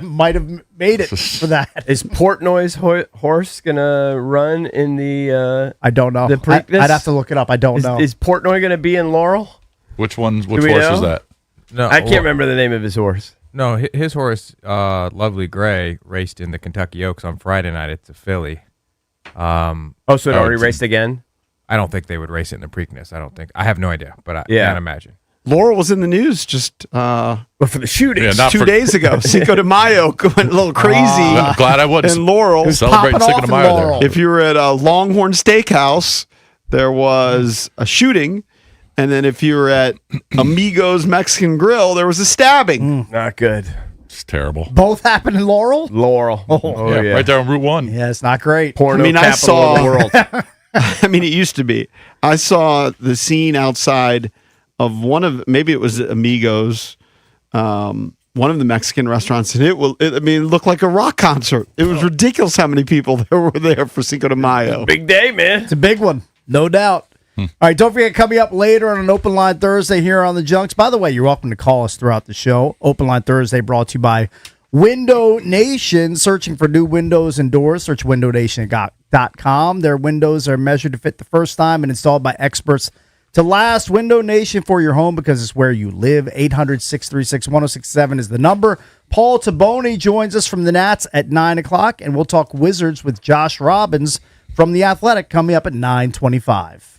Speaker 1: might have made it for that.
Speaker 4: Is Portnoy's horse going to run in the
Speaker 1: I don't know.
Speaker 4: The Preakness?
Speaker 1: I'd have to look it up. I don't know.
Speaker 4: Is Portnoy going to be in Laurel?
Speaker 2: Which horse was that?
Speaker 7: No,
Speaker 4: I can't remember the name of his horse.
Speaker 7: No, his horse, Lovely Gray, raced in the Kentucky Oaks on Friday night. It's a filly.
Speaker 4: So it already raced again?
Speaker 7: I don't think they would race it in the Preakness. I don't think. I have no idea, but I can't imagine.
Speaker 3: Laurel was in the news just
Speaker 4: for the shooting
Speaker 3: 2 days ago. Cinco de Mayo went a little crazy.
Speaker 2: I'm glad I wasn't.
Speaker 3: And Laurel
Speaker 2: Celebrating Cinco de Mayo there.
Speaker 3: If you were at a Longhorn Steakhouse, there was a shooting. And then if you were at Amigos Mexican Grill, there was a stabbing.
Speaker 4: Not good.
Speaker 2: It's terrible.
Speaker 1: Both happened in Laurel?
Speaker 4: Laurel.
Speaker 2: Oh, yeah, right there on Route 1.
Speaker 1: Yeah, it's not great.
Speaker 4: Porno capital of the world.
Speaker 3: I mean, it used to be. I saw the scene outside of maybe it was Amigos, one of the Mexican restaurants, and it looked like a rock concert. It was ridiculous how many people there were there for Cinco de Mayo.
Speaker 4: Big day, man.
Speaker 1: It's a big one, no doubt. All right, don't forget, coming up later on an Open Line Thursday here on the Junks. By the way, you're welcome to call us throughout the show. Open Line Thursday brought to you by Window Nation. Searching for new windows and doors, search windownation.com. Their windows are measured to fit the first time and installed by experts to last. Window Nation for your home because it's where you live. 800-636-1067 is the number. Paul Tabone joins us from the Nats at 9 o'clock, and we'll talk Wizards with Josh Robbins from The Athletic coming up at 9:25.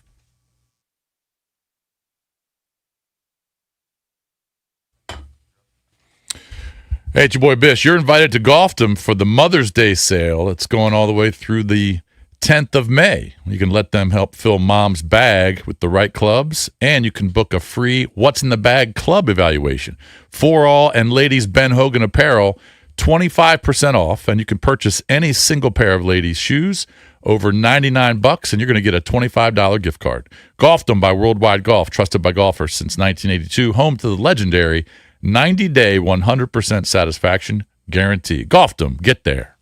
Speaker 2: Hey, it's your boy Bish. You're invited to Golfdom for the Mother's Day sale. It's going all the way through the 10th of May. You can let them help fill mom's bag with the right clubs, and you can book a free What's in the Bag club evaluation. For all and ladies Ben Hogan apparel, 25% off, and you can purchase any single pair of ladies' shoes over $99, and you're going to get a $25 gift card. Golfdom by Worldwide Golf, trusted by golfers since 1982, home to the legendary 90-day, 100% satisfaction guarantee. Golfdom, get there.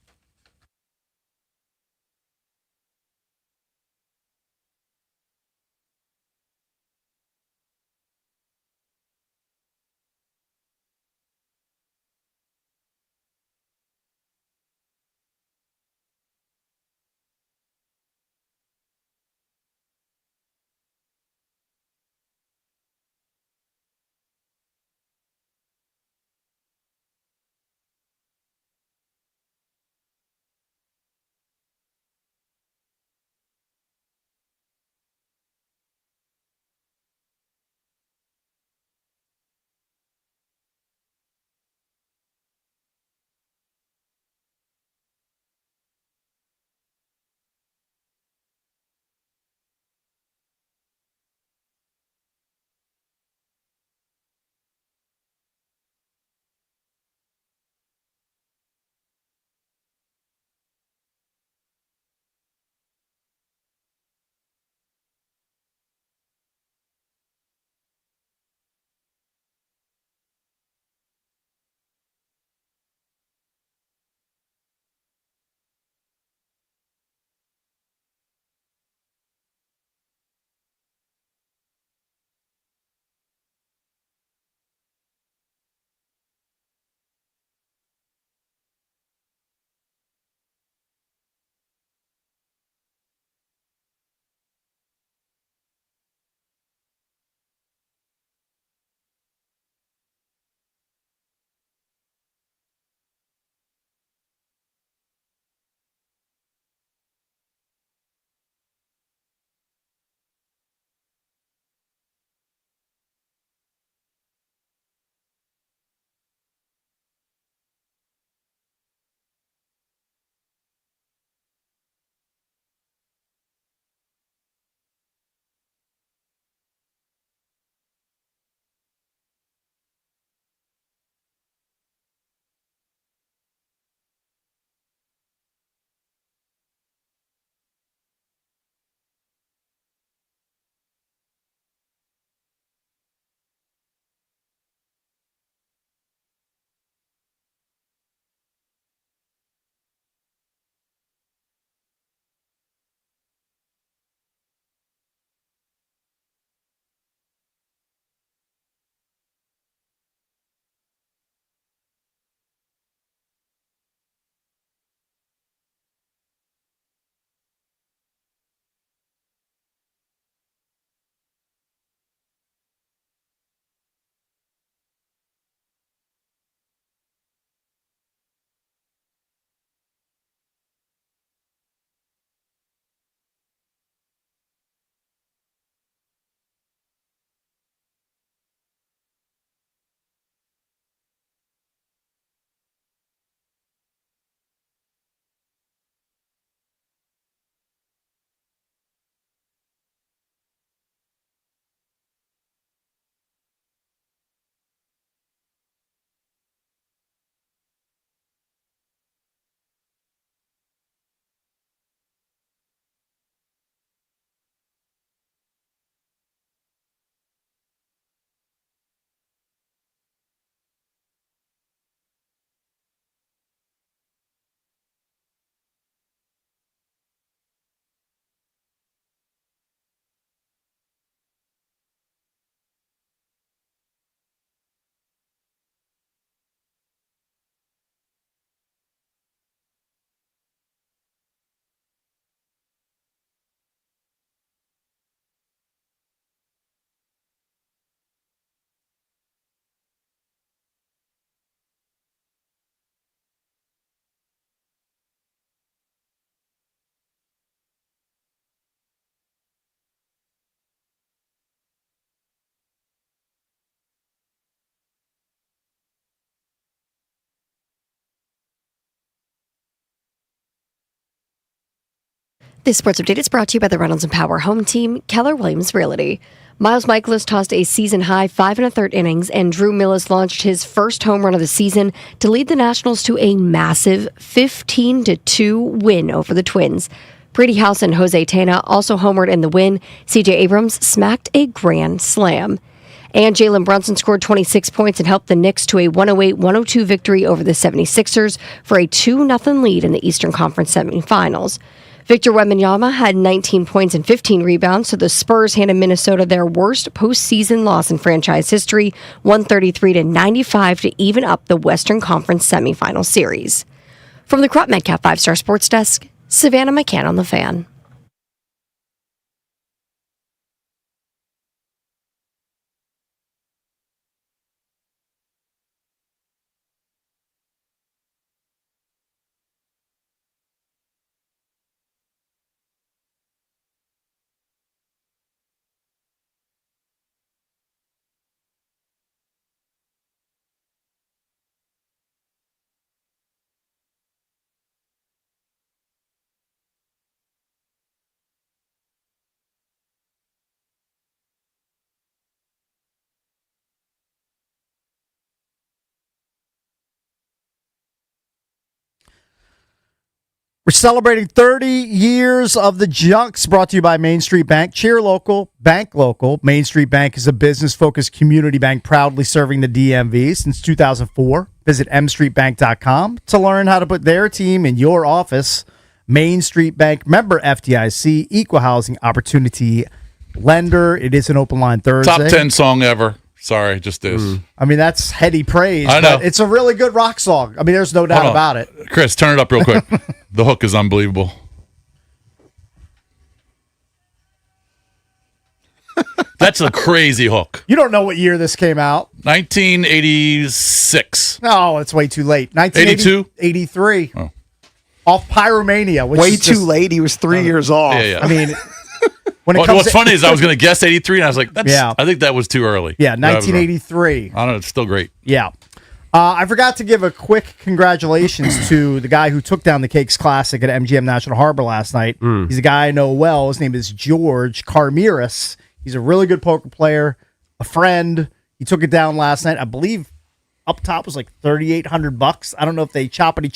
Speaker 8: This sports update is brought to you by the Reynolds and Power Home Team, Keller Williams Realty. Miles Michaelis tossed a season-high 5 1/3 innings, and Drew Millas launched his first home run of the season to lead the Nationals to a massive 15-2 win over the Twins. Brady House and Jose Tena also homered in the win. C.J. Abrams smacked a grand slam. And Jalen Brunson scored 26 points and helped the Knicks to a 108-102 victory over the 76ers for a 2-0 lead in the Eastern Conference semifinals. Victor Wembanyama had 19 points and 15 rebounds, so the Spurs handed Minnesota their worst postseason loss in franchise history, 133-95 to even up the Western Conference semifinal series. From the Crop Metcalf 5-Star Sports Desk, Savannah McCann on the Fan.
Speaker 1: We're celebrating 30 years of the Junks, brought to you by Main Street Bank. Cheer local, bank local. Main Street Bank is a business-focused community bank proudly serving the DMV since 2004. Visit mstreetbank.com to learn how to put their team in your office. Main Street Bank, member FDIC, equal housing opportunity lender. It is an open line Thursday.
Speaker 2: Top 10 song ever. Sorry, just is.
Speaker 1: I mean, that's heady praise.
Speaker 2: I know.
Speaker 1: But it's a really good rock song. I mean, there's no doubt about it.
Speaker 2: Chris, turn it up real quick. The hook is unbelievable. That's a crazy hook.
Speaker 1: You don't know what year this came out.
Speaker 2: 1986.
Speaker 1: No, it's way too late.
Speaker 2: 82?
Speaker 1: 83. Oh. Off Pyromania. Which
Speaker 3: Way
Speaker 1: is
Speaker 3: too
Speaker 1: just,
Speaker 3: late. He was 3 years off.
Speaker 2: Yeah.
Speaker 1: I mean, when it comes
Speaker 2: what's funny is I was going to guess 83, and I was like, I think that was too early.
Speaker 1: Yeah, 1983.
Speaker 2: I don't know. It's still great.
Speaker 1: Yeah. I forgot to give a quick congratulations to the guy who took down the Cakes Classic at MGM National Harbor last night. He's a guy I know well. His name is George Carmiris. He's a really good poker player, a friend. He took it down last night. I believe up top was like $3,800. I don't know if they chopped it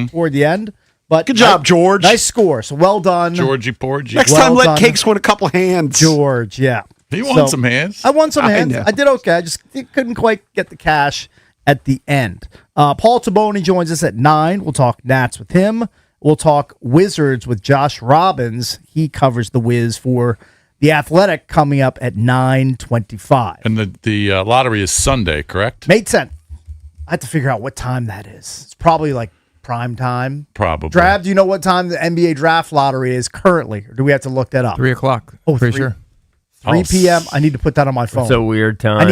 Speaker 1: toward the end. But
Speaker 3: good job, George.
Speaker 1: Nice score. So well done.
Speaker 2: Georgie Porgy.
Speaker 3: Next time, let Cakes win a couple hands.
Speaker 1: George, yeah.
Speaker 2: He won some hands.
Speaker 1: I won some hands. I did okay. I just couldn't quite get the cash at the end. Paul Tabone joins us at 9. We'll talk Nats with him. We'll talk Wizards with Josh Robbins. He covers the Wiz for The Athletic coming up at 9:25.
Speaker 2: And the lottery is Sunday, correct?
Speaker 1: May 10th. I have to figure out what time that is. It's probably like prime time.
Speaker 2: Probably.
Speaker 1: Drab, do you know what time the NBA draft lottery is currently? Or do we have to look that up?
Speaker 7: 3 o'clock.
Speaker 1: Oh,
Speaker 7: pretty sure.
Speaker 1: 3 p.m. I need to put that on my phone.
Speaker 4: It's a weird time.
Speaker 1: I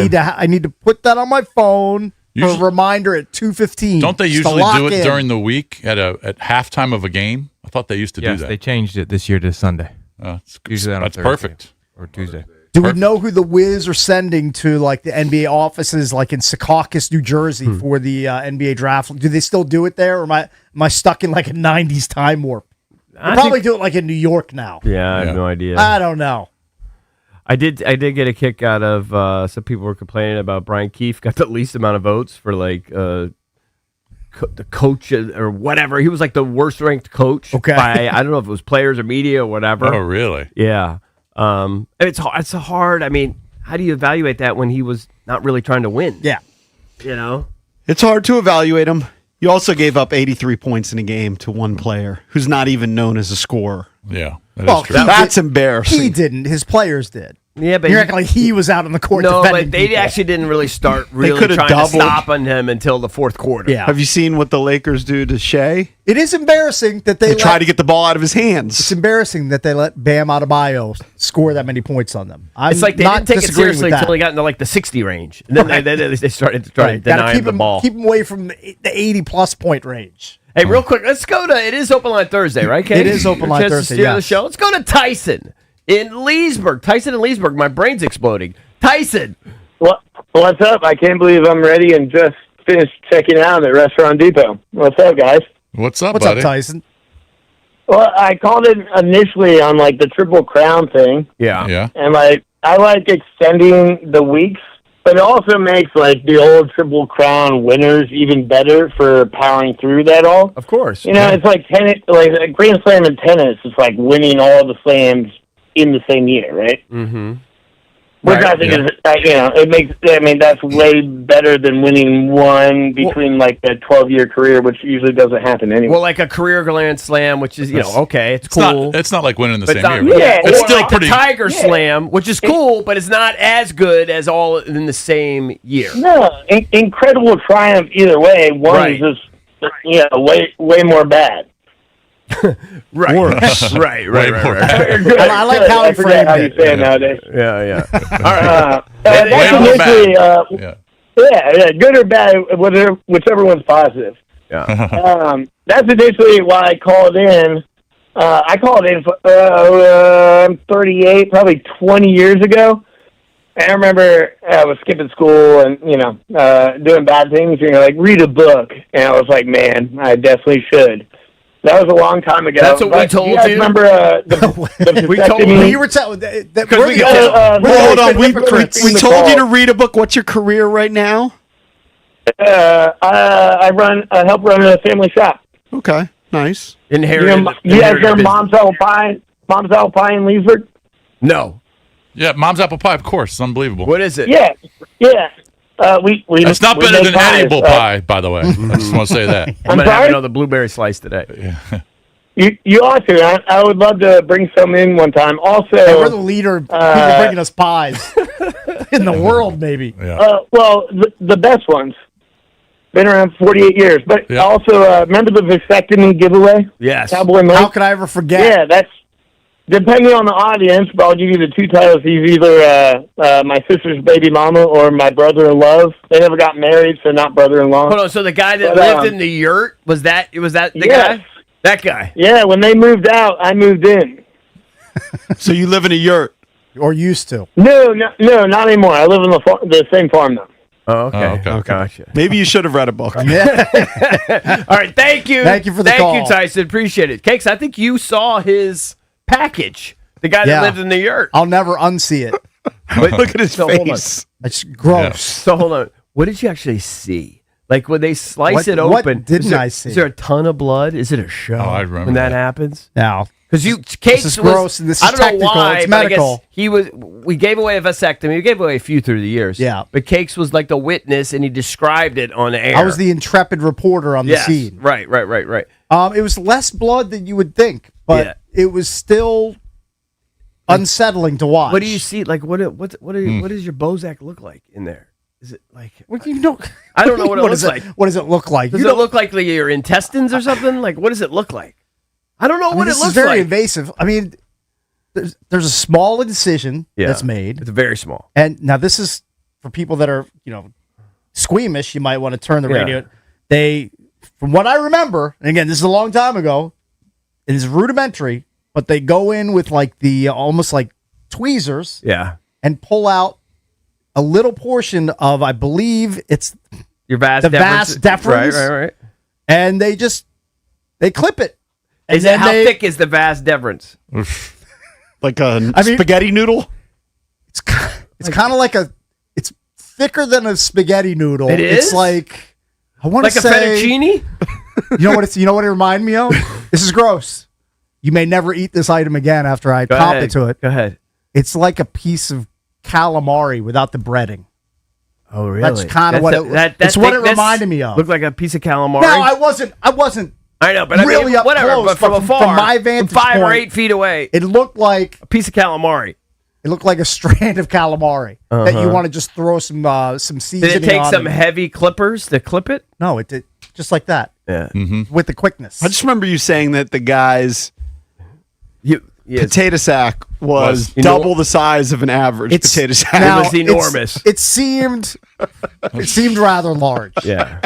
Speaker 1: need to put that on my phone for a reminder at 2:15.
Speaker 2: Don't they usually do it during the week at halftime of a game? I thought they used to do that.
Speaker 7: Yes, they changed it this year to Sunday. Usually
Speaker 2: that's perfect.
Speaker 7: Or Tuesday.
Speaker 1: Do we know who the Wiz are sending to like the NBA offices, like in Secaucus, New Jersey, for the NBA draft? Do they still do it there, or am I stuck in like a '90s time warp? They probably do it like in New York now.
Speaker 4: Yeah, I have no idea.
Speaker 1: I don't know.
Speaker 4: I did get a kick out of some people were complaining about Brian Keefe got the least amount of votes for like the coach or whatever. He was like the worst ranked coach by I don't know if it was players or media or whatever.
Speaker 2: Oh, really?
Speaker 4: Yeah. And it's hard. I mean, how do you evaluate that when he was not really trying to win?
Speaker 1: Yeah.
Speaker 4: You know?
Speaker 3: It's hard to evaluate him. You also gave up 83 points in a game to one player who's not even known as a scorer.
Speaker 2: Yeah,
Speaker 1: Well,
Speaker 2: true.
Speaker 3: That's embarrassing.
Speaker 1: He didn't. His players did.
Speaker 4: Yeah, but
Speaker 1: you're acting like he was out on the court.
Speaker 4: No,
Speaker 1: defending
Speaker 4: but they
Speaker 1: people.
Speaker 4: actually didn't really start
Speaker 3: They
Speaker 4: really
Speaker 3: could've
Speaker 4: trying to
Speaker 3: doubled.
Speaker 4: stop on him until the fourth quarter.
Speaker 1: Yeah.
Speaker 3: Have you seen what the Lakers do to Shea?
Speaker 1: It is embarrassing that
Speaker 3: They try to get the ball out of his hands.
Speaker 1: It's embarrassing that they let Bam Adebayo score that many points on them.
Speaker 4: It's like they didn't take it seriously until they got into like the 60 range. And then they started denying the ball.
Speaker 1: Keep him away from the 80-plus point range.
Speaker 4: Hey, real quick, let's go to, it is Open Line Thursday, right, Kate?
Speaker 1: It is Open Line
Speaker 4: Thursday,
Speaker 1: Thursday,
Speaker 4: steal the
Speaker 1: yes.
Speaker 4: show. Let's go to Tyson in Leesburg. Tyson in Leesburg, my brain's exploding. Tyson.
Speaker 9: What's up? I can't believe I'm ready and just finished checking out at Restaurant Depot. What's up, guys?
Speaker 2: What's up,
Speaker 1: What's
Speaker 2: buddy?
Speaker 1: up, Tyson?
Speaker 9: Well, I called it initially on like the Triple Crown thing.
Speaker 4: Yeah.
Speaker 2: Yeah.
Speaker 9: And like I like extending the weeks, but it also makes like the old Triple Crown winners even better for powering through that all.
Speaker 4: Of course.
Speaker 9: You know, it's like tennis, like a Grand Slam in tennis. It's like winning all the slams in the same year, right?
Speaker 4: Mm-hmm.
Speaker 9: Which I think is, it makes. I mean, that's way better than winning one between like a 12-year career, which usually doesn't happen anyway.
Speaker 4: Well, like a career Grand Slam, which is okay, it's cool.
Speaker 2: It's not like winning the
Speaker 4: But
Speaker 2: same
Speaker 4: it's
Speaker 2: year.
Speaker 4: not-
Speaker 2: But it's
Speaker 4: or
Speaker 2: still
Speaker 4: like
Speaker 2: pretty.
Speaker 4: the Tiger Slam, which is cool, but it's not as good as all in the same year.
Speaker 9: No, incredible triumph either way. One is just way more bad.
Speaker 4: Right.
Speaker 3: Worse.
Speaker 4: right.
Speaker 1: I like how
Speaker 9: I
Speaker 1: he
Speaker 9: forget
Speaker 1: framed
Speaker 9: how you
Speaker 1: it.
Speaker 9: say it nowadays.
Speaker 4: Yeah.
Speaker 9: That's
Speaker 2: Way more
Speaker 9: initially,
Speaker 2: bad.
Speaker 9: yeah, good or bad, whichever one's positive.
Speaker 4: Yeah.
Speaker 9: That's initially why I called in. I called in. I'm 38, probably 20 years ago. And I remember I was skipping school and doing bad things. And you're like, read a book, and I was like, man, I definitely should. That was a long time ago.
Speaker 4: That's what we told
Speaker 9: you. Guys
Speaker 4: you?
Speaker 9: remember the
Speaker 4: We told
Speaker 9: vasectomy?
Speaker 1: You were telling we're
Speaker 4: we
Speaker 1: the
Speaker 4: got-
Speaker 1: we're the
Speaker 3: Hold on, we
Speaker 1: hypocrites.
Speaker 3: told you to read a book. What's your career right now?
Speaker 9: I help run a family shop.
Speaker 3: Okay, nice.
Speaker 4: Inherited.
Speaker 9: You guys hear
Speaker 4: business.
Speaker 9: Mom's Apple Pie in Leesburg?
Speaker 4: No.
Speaker 2: Yeah, Mom's apple pie, of course. It's unbelievable.
Speaker 4: What is it?
Speaker 9: Yeah. We
Speaker 2: It's not
Speaker 9: we
Speaker 2: better
Speaker 9: make
Speaker 2: than
Speaker 9: pies.
Speaker 2: edible pie, by the way. I just want to say that.
Speaker 4: I'm
Speaker 9: I'm
Speaker 4: gonna have
Speaker 9: sorry?
Speaker 4: another blueberry slice today.
Speaker 9: You ought to. I would love to bring some in one time. Also,
Speaker 1: Hey, we're the leader. People bringing us pies in the world, maybe.
Speaker 2: Yeah.
Speaker 9: well, the best ones. Been around 48 years. But
Speaker 2: Yeah.
Speaker 9: also, remember the vasectomy giveaway?
Speaker 4: Yes.
Speaker 9: Cowboy Mike?
Speaker 1: How could I ever forget?
Speaker 9: Yeah, that's depending on the audience. But I'll give you the two titles. He's either my sister's baby mama or my brother-in-law. They never got married, so not brother-in-law.
Speaker 4: Hold on. So the guy that
Speaker 9: But,
Speaker 4: lived in the yurt was that the
Speaker 9: yes.
Speaker 4: guy? That guy.
Speaker 9: Yeah, when they moved out, I moved in.
Speaker 3: So you live in a yurt.
Speaker 1: Or used to.
Speaker 9: No, not anymore. I live on the same farm now.
Speaker 4: Oh, okay.
Speaker 2: Oh, okay.
Speaker 4: Gotcha.
Speaker 3: Maybe you should have read a book.
Speaker 4: All right. Thank you.
Speaker 1: Thank you for the
Speaker 4: Thank
Speaker 1: call.
Speaker 4: you, Tyson. Appreciate it. Cakes, I think you saw his package. The guy
Speaker 1: Yeah.
Speaker 4: that lived in the yurt.
Speaker 1: I'll never unsee it.
Speaker 3: Look at his
Speaker 4: So, hold on.
Speaker 3: face.
Speaker 1: It's gross.
Speaker 4: So hold on. What did you actually see? Like when they slice it
Speaker 1: What
Speaker 4: open,
Speaker 1: didn't
Speaker 4: is there,
Speaker 1: I see?
Speaker 4: Is there a ton of blood? Is it a show?
Speaker 2: Oh, I remember
Speaker 4: when that
Speaker 2: that.
Speaker 4: happens.
Speaker 1: Now,
Speaker 4: Because Cakes
Speaker 1: is
Speaker 4: was,
Speaker 1: gross and this
Speaker 4: I
Speaker 1: is
Speaker 4: don't know
Speaker 1: technical,
Speaker 4: why,
Speaker 1: it's
Speaker 4: but I guess
Speaker 1: medical.
Speaker 4: we gave away a vasectomy. We gave away a few through the years.
Speaker 1: Yeah.
Speaker 4: But Cakes was like the witness, and he described it on air.
Speaker 1: I was the intrepid reporter on the
Speaker 4: yes.
Speaker 1: scene.
Speaker 4: Right.
Speaker 1: It was less blood than you would think, but
Speaker 4: Yeah.
Speaker 1: it was still unsettling to watch.
Speaker 4: What do you see? Like what does your Bozak look like in there? Is it like
Speaker 1: What, you know,
Speaker 4: I don't know what it looks
Speaker 1: does
Speaker 4: like.
Speaker 1: What does it look like?
Speaker 4: Does
Speaker 1: You
Speaker 4: it
Speaker 1: don't-
Speaker 4: look like your intestines or something? Like what does it look like? I don't know
Speaker 1: I mean,
Speaker 4: what it
Speaker 1: this
Speaker 4: looks
Speaker 1: is very
Speaker 4: like.
Speaker 1: invasive. I mean, there's a small incision that's made,
Speaker 4: It's very small.
Speaker 1: and now this is for people that are squeamish. You might want to turn the
Speaker 4: Yeah.
Speaker 1: radio. They, from what I remember, and again, this is a long time ago. It is rudimentary, but they go in with like the almost like tweezers
Speaker 4: Yeah.
Speaker 1: and pull out a little portion of, I believe it's,
Speaker 4: Your vas
Speaker 1: The vas deferens?
Speaker 4: Right.
Speaker 1: and they clip it. And
Speaker 4: Is it
Speaker 1: then
Speaker 4: how thick is the vas deferens?
Speaker 3: Like a
Speaker 1: I mean-
Speaker 3: spaghetti noodle?
Speaker 1: It's kind of like it's thicker than a spaghetti noodle.
Speaker 4: It
Speaker 1: It's
Speaker 4: is?
Speaker 1: like, I want
Speaker 4: Like
Speaker 1: to
Speaker 4: a
Speaker 1: say,
Speaker 4: fettuccine?
Speaker 1: You know what it reminded me of? This is gross. You may never eat this item again after I
Speaker 4: Go
Speaker 1: pop
Speaker 4: ahead.
Speaker 1: it to it.
Speaker 4: Go ahead.
Speaker 1: It's like a piece of calamari without the breading.
Speaker 4: Oh, really?
Speaker 1: That's kind of what it's what it reminded me of.
Speaker 4: Looked like a piece of calamari.
Speaker 1: No, I wasn't.
Speaker 4: I know, but
Speaker 1: really
Speaker 4: I mean,
Speaker 1: up
Speaker 4: whatever.
Speaker 1: close,
Speaker 4: But from
Speaker 1: but
Speaker 4: afar,
Speaker 1: from my vantage
Speaker 4: from 5 or
Speaker 1: point,
Speaker 4: 8 feet away,
Speaker 1: It looked like
Speaker 4: a piece of calamari.
Speaker 1: a strand of calamari that you want to just throw some seasoning
Speaker 4: Did it take
Speaker 1: on
Speaker 4: some
Speaker 1: and-
Speaker 4: heavy clippers to clip it?
Speaker 1: No, it did just like that
Speaker 4: Yeah.
Speaker 1: with the quickness.
Speaker 3: I just remember you saying that the guy's
Speaker 4: Yes.
Speaker 3: potato sack was
Speaker 4: You know-
Speaker 3: double the size of an average
Speaker 1: It's-
Speaker 3: potato sack.
Speaker 1: now,
Speaker 4: was enormous.
Speaker 1: It seemed rather large.
Speaker 4: Yeah.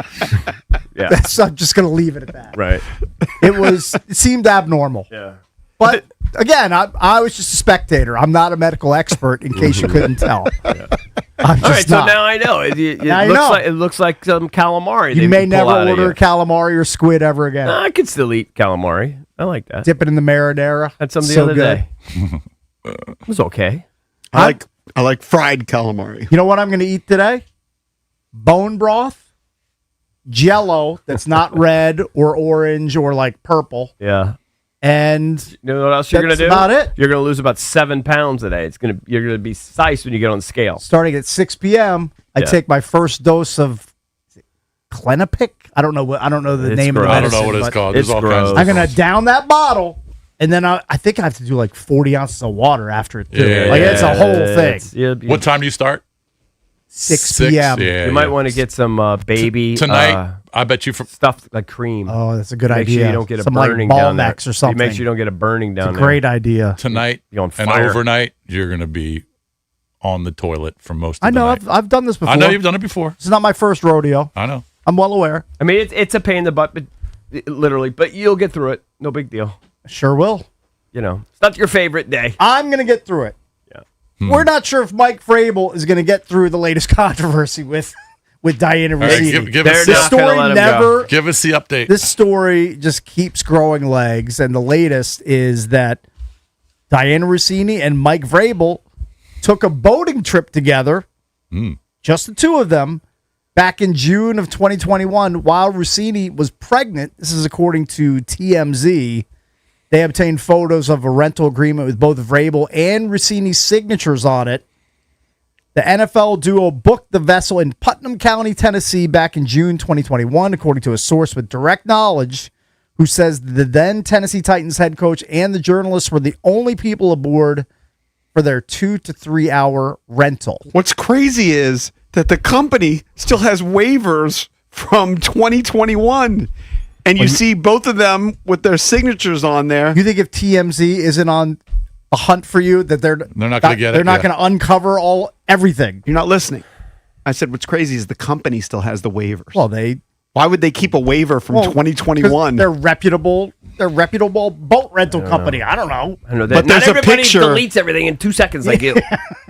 Speaker 4: Yeah.
Speaker 1: That's, I'm just going to leave it at that.
Speaker 4: Right.
Speaker 1: It seemed abnormal.
Speaker 4: Yeah.
Speaker 1: But again, I was just a spectator. I'm not a medical expert, in case you couldn't tell. I'm
Speaker 4: All right,
Speaker 1: just
Speaker 4: so
Speaker 1: not.
Speaker 4: now I know.
Speaker 1: Now you know.
Speaker 4: It looks like some calamari.
Speaker 1: You
Speaker 4: they
Speaker 1: may
Speaker 4: pull
Speaker 1: never
Speaker 4: out of
Speaker 1: order
Speaker 4: you.
Speaker 1: calamari or squid ever again.
Speaker 4: I could still eat calamari. I like that.
Speaker 1: Dip it in the marinara.
Speaker 4: Had some the
Speaker 1: So
Speaker 4: other
Speaker 1: good.
Speaker 4: day. It was okay.
Speaker 3: I like fried calamari.
Speaker 1: You know what I'm going to eat today? Bone broth, Jell-O that's not red or orange or like purple,
Speaker 4: Yeah.
Speaker 1: and
Speaker 4: You know what else you're gonna
Speaker 1: That's
Speaker 4: do?
Speaker 1: about it.
Speaker 4: You're gonna lose about 7 pounds today. You're gonna be sized when you get on the scale.
Speaker 1: starting at 6 p.m., I
Speaker 4: Yeah.
Speaker 1: take my first dose of Clenopic. I don't know the
Speaker 4: It's
Speaker 1: name
Speaker 4: gross.
Speaker 1: of the
Speaker 2: I
Speaker 1: medicine.
Speaker 2: don't know what it's
Speaker 1: but
Speaker 2: called.
Speaker 4: it's
Speaker 2: There's all kinds of
Speaker 4: gross.
Speaker 1: I'm going to down that bottle, and then I think I have to do like 40 ounces of water after it, too.
Speaker 2: Yeah,
Speaker 1: like, it's a whole thing.
Speaker 2: What time do you start?
Speaker 1: 6 p.m.
Speaker 2: Yeah,
Speaker 4: You might want to get some baby
Speaker 2: tonight. I bet you from
Speaker 4: stuff like cream.
Speaker 1: Oh, that's a good
Speaker 4: Make
Speaker 1: idea.
Speaker 4: sure you don't get a
Speaker 1: Some
Speaker 4: burning
Speaker 1: like
Speaker 4: down there.
Speaker 1: Balmex or something.
Speaker 4: Make sure you don't get a burning down
Speaker 1: It's a great idea.
Speaker 2: tonight
Speaker 4: You're on
Speaker 2: and
Speaker 4: fire.
Speaker 2: overnight. You're going to be on the toilet for most of
Speaker 1: I
Speaker 2: the
Speaker 1: know.
Speaker 2: night.
Speaker 1: I've done this before.
Speaker 2: I know you've done it before.
Speaker 1: It's not my first rodeo.
Speaker 2: I know.
Speaker 1: I'm well aware.
Speaker 4: I mean, it's a pain in the butt, but literally, but you'll get through it. No big deal.
Speaker 1: Sure will.
Speaker 4: You know, it's not your favorite day.
Speaker 1: I'm going to get through it.
Speaker 4: Yeah.
Speaker 1: We're not sure if Mike Vrabel is going to get through the latest controversy with Diana
Speaker 2: All right,
Speaker 1: Rousini.
Speaker 2: give
Speaker 4: They're
Speaker 2: us
Speaker 1: This
Speaker 4: not gonna
Speaker 1: story
Speaker 4: let him
Speaker 1: never.
Speaker 2: give us the update.
Speaker 1: This story just keeps growing legs, and the latest is that Diana Rousini and Mike Vrabel took a boating trip together, just the two of them, back in June of 2021 while Rousini was pregnant. This is according to TMZ. They obtained photos of a rental agreement with both Vrabel and Rousini's signatures on it. The NFL duo booked the vessel in Putnam County, Tennessee back in June 2021, according to a source with direct knowledge who says the then Tennessee Titans head coach and the journalists were the only people aboard for their 2 to 3 hour rental.
Speaker 3: What's crazy is that the company still has waivers from 2021. And you see both of them with their signatures on there.
Speaker 1: You think if TMZ isn't on a hunt for you, that they're
Speaker 2: not gonna get it,
Speaker 1: They're not
Speaker 2: yeah.
Speaker 1: going to uncover everything.
Speaker 3: You're not listening. I said what's crazy is the company still has the waivers.
Speaker 1: Well,
Speaker 3: why would they keep a waiver from 2021?
Speaker 1: They're reputable. They're reputable boat rental company. I don't know.
Speaker 4: I know that.
Speaker 3: But
Speaker 4: Not
Speaker 3: there's a
Speaker 4: everybody
Speaker 3: picture-
Speaker 4: deletes everything in 2 seconds like you.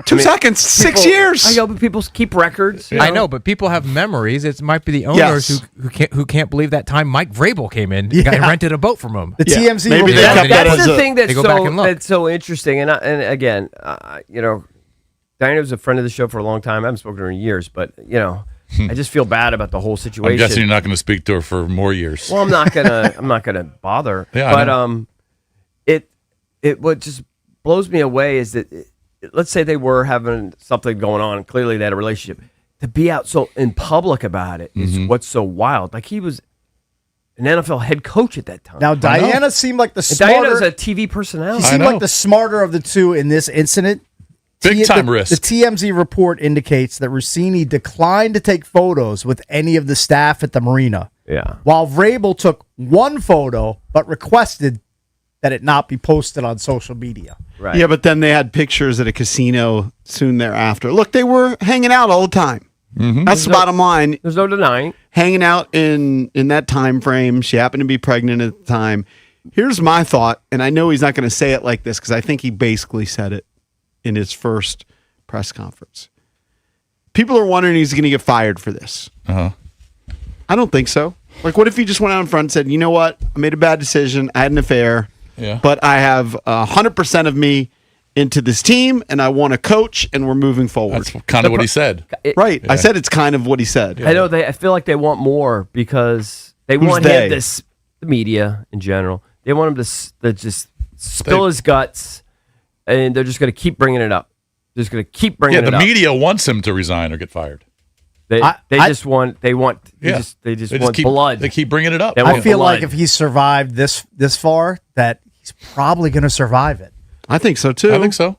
Speaker 3: 2 seconds, 6
Speaker 4: People-
Speaker 3: years.
Speaker 4: I know, but people keep records. you
Speaker 7: I know, but people have memories. It might be the owners
Speaker 3: Yes.
Speaker 7: who can't believe that time Mike Vrabel came in
Speaker 1: Yeah.
Speaker 7: and rented a boat from him.
Speaker 1: The
Speaker 3: Yeah.
Speaker 1: TMZ
Speaker 3: Maybe
Speaker 1: report-
Speaker 3: they kept that
Speaker 4: That's
Speaker 3: as
Speaker 4: the
Speaker 3: a-
Speaker 4: thing that's
Speaker 7: they go back and look.
Speaker 4: that's so interesting. And again, you know, Diana was a friend of the show for a long time. I haven't spoken to her in years, but you know, I just feel bad about the whole situation.
Speaker 2: I'm guessing you're not going to speak to her for more years.
Speaker 4: Well, I'm not gonna bother.
Speaker 2: Yeah, I
Speaker 4: but it what just blows me away is that let's say they were having something going on, and clearly they had a relationship. To be out so in public about it is what's so wild. Like he was an NFL head coach at that time.
Speaker 1: Now, Diana seemed like the
Speaker 4: And
Speaker 1: smarter.
Speaker 4: Diana's a TV personality.
Speaker 1: She
Speaker 2: I
Speaker 1: seemed
Speaker 2: know.
Speaker 1: like the smarter of the two in this incident.
Speaker 2: Big time
Speaker 1: the,
Speaker 2: risk.
Speaker 1: The TMZ report indicates that Rousini declined to take photos with any of the staff at the marina,
Speaker 4: Yeah.
Speaker 1: while Vrabel took one photo but requested that it not be posted on social media.
Speaker 4: Right.
Speaker 3: Yeah, but then they had pictures at a casino soon thereafter. Look, they were hanging out all the time. That's the bottom line.
Speaker 4: There's no denying.
Speaker 3: Hanging out in that time frame. She happened to be pregnant at the time. Here's my thought, and I know he's not going to say it like this because I think he basically said it in his first press conference. People are wondering if he's going to get fired for this.
Speaker 2: Uh-huh.
Speaker 3: I don't think so. Like, what if he just went out in front and said, you know what? I made a bad decision. I had an affair.
Speaker 2: Yeah.
Speaker 3: But I have 100% of me into this team, and I want to coach, and we're moving forward.
Speaker 2: That's kind of what he said.
Speaker 3: Right.
Speaker 2: Yeah.
Speaker 3: I said it's kind of what he said.
Speaker 4: I know I feel like they want more because they
Speaker 3: Who's
Speaker 4: want
Speaker 3: they?
Speaker 4: him to the media in general. They want him to just spill his guts, and they're just going to keep bringing it up. They're just going to keep bringing
Speaker 2: Yeah,
Speaker 4: it
Speaker 2: the
Speaker 4: up.
Speaker 2: media wants him to resign or get fired.
Speaker 4: They just want
Speaker 2: Yeah.
Speaker 4: want
Speaker 2: keep,
Speaker 4: blood.
Speaker 2: They keep bringing it up.
Speaker 4: They
Speaker 1: I
Speaker 4: want
Speaker 1: feel like
Speaker 4: blood.
Speaker 1: if he survived this far, that he's probably going to survive it.
Speaker 3: I think so, too.
Speaker 2: I think so.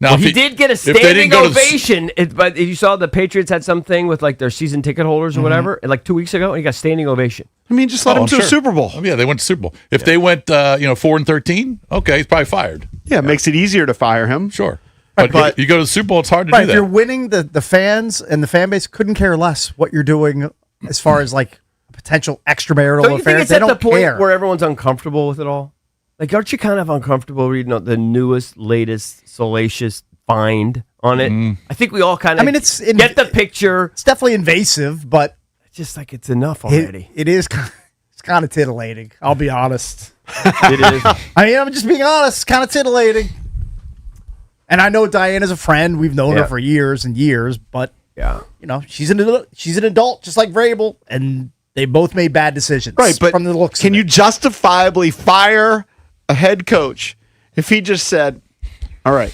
Speaker 2: Now,
Speaker 4: Well,
Speaker 2: if
Speaker 4: he did get a
Speaker 2: if they
Speaker 4: standing
Speaker 2: didn't go to the-
Speaker 4: ovation. But you saw the Patriots had something with like their season ticket holders or whatever, like 2 weeks ago, and he got standing ovation.
Speaker 3: I mean, just let
Speaker 2: Oh,
Speaker 3: him to
Speaker 2: sure.
Speaker 3: a Super Bowl.
Speaker 2: Oh, yeah, they went to Super Bowl. If they went 4-13, okay, he's probably fired.
Speaker 3: Yeah, it makes it easier to fire him.
Speaker 2: Sure.
Speaker 3: But-
Speaker 2: But you go to the Super Bowl, it's hard to
Speaker 1: Right,
Speaker 2: do
Speaker 1: if
Speaker 2: that.
Speaker 1: you're winning, the fans and the fan base couldn't care less what you're doing as far as like potential extramarital
Speaker 4: Don't you think
Speaker 1: affairs.
Speaker 4: it's
Speaker 1: They
Speaker 4: at
Speaker 1: don't
Speaker 4: the point
Speaker 1: care.
Speaker 4: where everyone's uncomfortable with it all? Like, aren't you kind of uncomfortable reading the newest, latest, salacious find on it. I think we all kind of get the picture.
Speaker 1: It's definitely invasive, but
Speaker 4: it's just like it's enough already.
Speaker 1: It's kind of titillating. I'll be honest.
Speaker 4: It is.
Speaker 1: I mean, I'm just being honest. It's kind of titillating. And I know Diana's a friend. We've known her for years and years, but she's an adult just like Vrabel, and they both made bad decisions.
Speaker 3: Right, but
Speaker 1: from the looks
Speaker 3: can you justifiably fire a head coach if he just said, all right,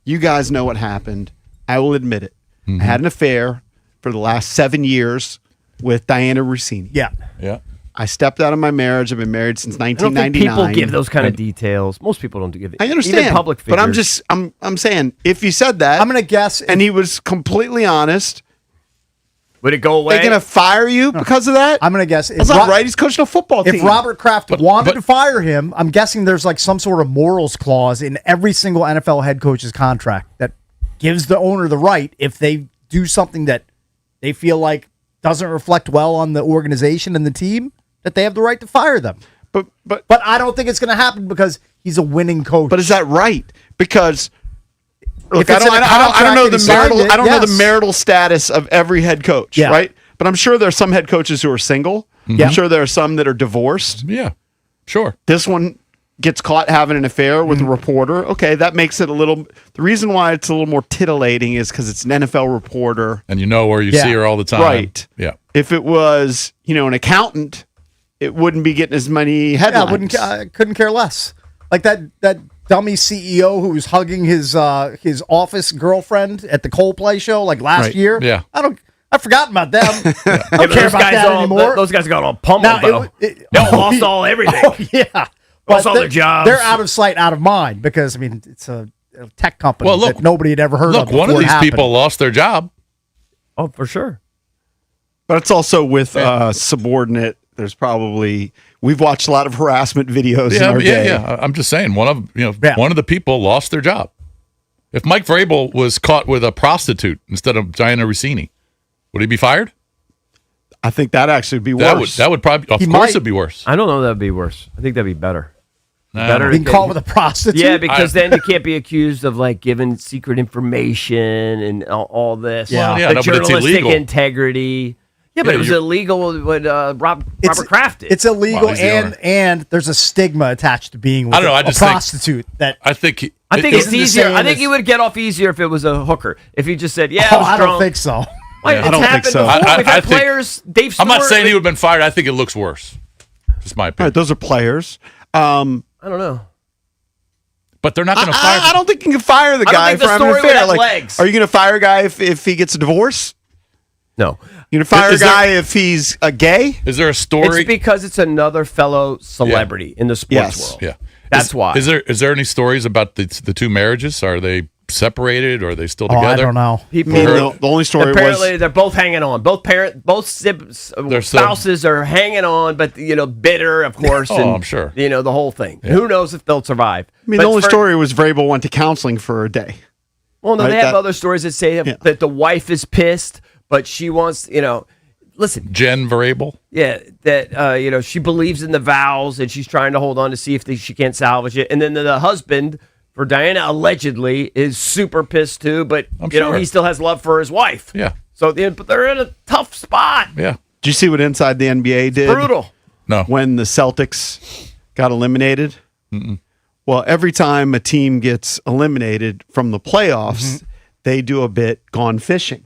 Speaker 3: you guys know what happened. I will admit it. I had an affair for the last 7 years with Diana Rousini.
Speaker 1: Yeah.
Speaker 2: Yeah.
Speaker 3: I stepped out of my marriage. I've been married since
Speaker 4: I don't
Speaker 3: 1999.
Speaker 4: think people give those kind of details. Most people don't give it.
Speaker 3: I understand,
Speaker 4: Even public figures.
Speaker 3: but I'm saying if you said that,
Speaker 1: I'm going to guess.
Speaker 3: and he was completely honest,
Speaker 4: would it go away?
Speaker 3: they're going to fire you because of that?
Speaker 1: I'm going to guess.
Speaker 3: That's not right. He's coaching a football team.
Speaker 1: If Robert Kraft wanted to fire him, I'm guessing there's like some sort of morals clause in every single NFL head coach's contract that gives the owner the right, if they do something that they feel like doesn't reflect well on the organization and the team, that they have the right to fire them.
Speaker 3: But
Speaker 1: I don't think it's going to happen because he's a winning coach.
Speaker 3: But is that right? Because look,
Speaker 1: If it's in a
Speaker 3: I don't know
Speaker 1: contract
Speaker 3: the
Speaker 1: and he signed
Speaker 3: marital.
Speaker 1: it,
Speaker 3: I don't know
Speaker 1: yes.
Speaker 3: the marital status of every head coach,
Speaker 1: Yeah.
Speaker 3: right? But I'm sure there are some head coaches who are single. I'm sure there are some that are divorced.
Speaker 2: Yeah. Sure.
Speaker 3: This one gets caught having an affair with a reporter. Okay, that makes it a little. The reason why it's a little more tittillating is because it's an NFL reporter,
Speaker 2: And you know where you see her all the time.
Speaker 3: right?
Speaker 2: Yeah.
Speaker 3: If it was, an accountant, it wouldn't be getting as many headlines.
Speaker 1: couldn't care less. Like that dummy CEO who was hugging his office girlfriend at the Coldplay show like last
Speaker 3: Right.
Speaker 1: year.
Speaker 2: Yeah.
Speaker 1: I've forgotten about them. I don't
Speaker 4: Those
Speaker 1: care about
Speaker 4: guys
Speaker 1: that
Speaker 4: all,
Speaker 1: anymore.
Speaker 4: Those guys got all pummeled, though. They lost all everything.
Speaker 1: Oh, yeah.
Speaker 4: Lost all their jobs.
Speaker 1: They're out of sight, out of mind because, I mean, it's a tech company
Speaker 2: Well, look-
Speaker 1: that nobody had ever heard of.
Speaker 2: Look, one of
Speaker 1: before it
Speaker 2: these
Speaker 1: happened.
Speaker 2: people lost their job.
Speaker 4: Oh, for sure.
Speaker 3: But it's also with subordinate. There's probably we've watched a lot of harassment videos in our day.
Speaker 2: Yeah. I'm just saying one of the people lost their job. If Mike Vrabel was caught with a prostitute instead of Diana Rousini, would he be fired?
Speaker 3: I think that actually would be worse.
Speaker 2: That would probably, of course, it'd be worse.
Speaker 4: I don't know that'd be worse. I think that'd be better.
Speaker 2: Better
Speaker 1: Being caught with a prostitute?
Speaker 4: Yeah, because then you can't be accused of like giving secret information and all this.
Speaker 1: Yeah.
Speaker 2: Well, yeah,
Speaker 4: the
Speaker 2: no, but it's
Speaker 4: journalistic
Speaker 2: illegal.
Speaker 4: integrity. Yeah, but it was illegal when Robert Kraft did.
Speaker 1: It's illegal,
Speaker 2: Well, he's the owner.
Speaker 1: and there's a stigma attached to being with
Speaker 2: I don't know, I
Speaker 1: a
Speaker 2: just think-
Speaker 1: prostitute.
Speaker 2: I think
Speaker 4: I think it's
Speaker 1: isn't the
Speaker 4: easier.
Speaker 1: same
Speaker 4: I think
Speaker 1: as-
Speaker 4: he would get off easier if it was a hooker. If he just said, "Yeah,
Speaker 1: Oh,
Speaker 4: I was
Speaker 1: I
Speaker 4: drunk."
Speaker 1: don't think so.
Speaker 4: Wait,
Speaker 3: I
Speaker 4: it's
Speaker 3: don't think
Speaker 4: happened
Speaker 3: so.
Speaker 4: before. We've had
Speaker 2: I think-
Speaker 4: players. Dave
Speaker 2: I'm not
Speaker 4: Stewart,
Speaker 2: saying he would have been fired. I think it looks worse. Just my
Speaker 3: All
Speaker 2: opinion.
Speaker 3: right, those are players.
Speaker 4: I don't know.
Speaker 2: But they're not going to fire.
Speaker 3: I don't think you can fire the
Speaker 4: I don't
Speaker 3: guy
Speaker 4: think
Speaker 3: for
Speaker 4: the
Speaker 3: having an
Speaker 4: story would
Speaker 3: affair.
Speaker 4: have
Speaker 3: Like,
Speaker 4: legs.
Speaker 3: are you going to fire a guy if he gets a divorce?
Speaker 4: No,
Speaker 3: You going to fire a
Speaker 2: Is there-
Speaker 3: guy if he's a gay?
Speaker 2: Is there a story?
Speaker 4: it's because it's another fellow celebrity in the sports
Speaker 3: Yes.
Speaker 4: world.
Speaker 2: Yeah,
Speaker 4: That's why.
Speaker 2: Is there any stories about the two marriages? Are they separated or are they still
Speaker 1: Oh,
Speaker 2: together?
Speaker 1: I don't know.
Speaker 3: I
Speaker 4: People
Speaker 3: mean, the only story
Speaker 4: apparently
Speaker 3: was
Speaker 4: they're both hanging on. Both spouses are hanging on, but bitter, of course.
Speaker 2: Oh,
Speaker 4: and,
Speaker 2: I'm sure.
Speaker 4: The whole thing. Who knows if they'll survive?
Speaker 3: I mean,
Speaker 4: But
Speaker 3: the only
Speaker 4: for-
Speaker 3: story was Vrabel went to counseling for a day.
Speaker 4: Well, no,
Speaker 3: right,
Speaker 4: they have
Speaker 3: that-
Speaker 4: other stories that say that the wife is pissed, but she wants, listen,
Speaker 2: Jen Vrabel.
Speaker 4: yeah, that she believes in the vows and she's trying to hold on to see if she can't salvage it. And then the husband for Diana allegedly is super pissed too, but
Speaker 2: I'm sure.
Speaker 4: he still has love for his wife.
Speaker 2: Yeah.
Speaker 4: So but they're in a tough spot.
Speaker 2: Yeah.
Speaker 3: Did you see what Inside the NBA did?
Speaker 4: Brutal.
Speaker 2: No.
Speaker 3: When the Celtics got eliminated? Well, every time a team gets eliminated from the playoffs, they do a bit gone fishing.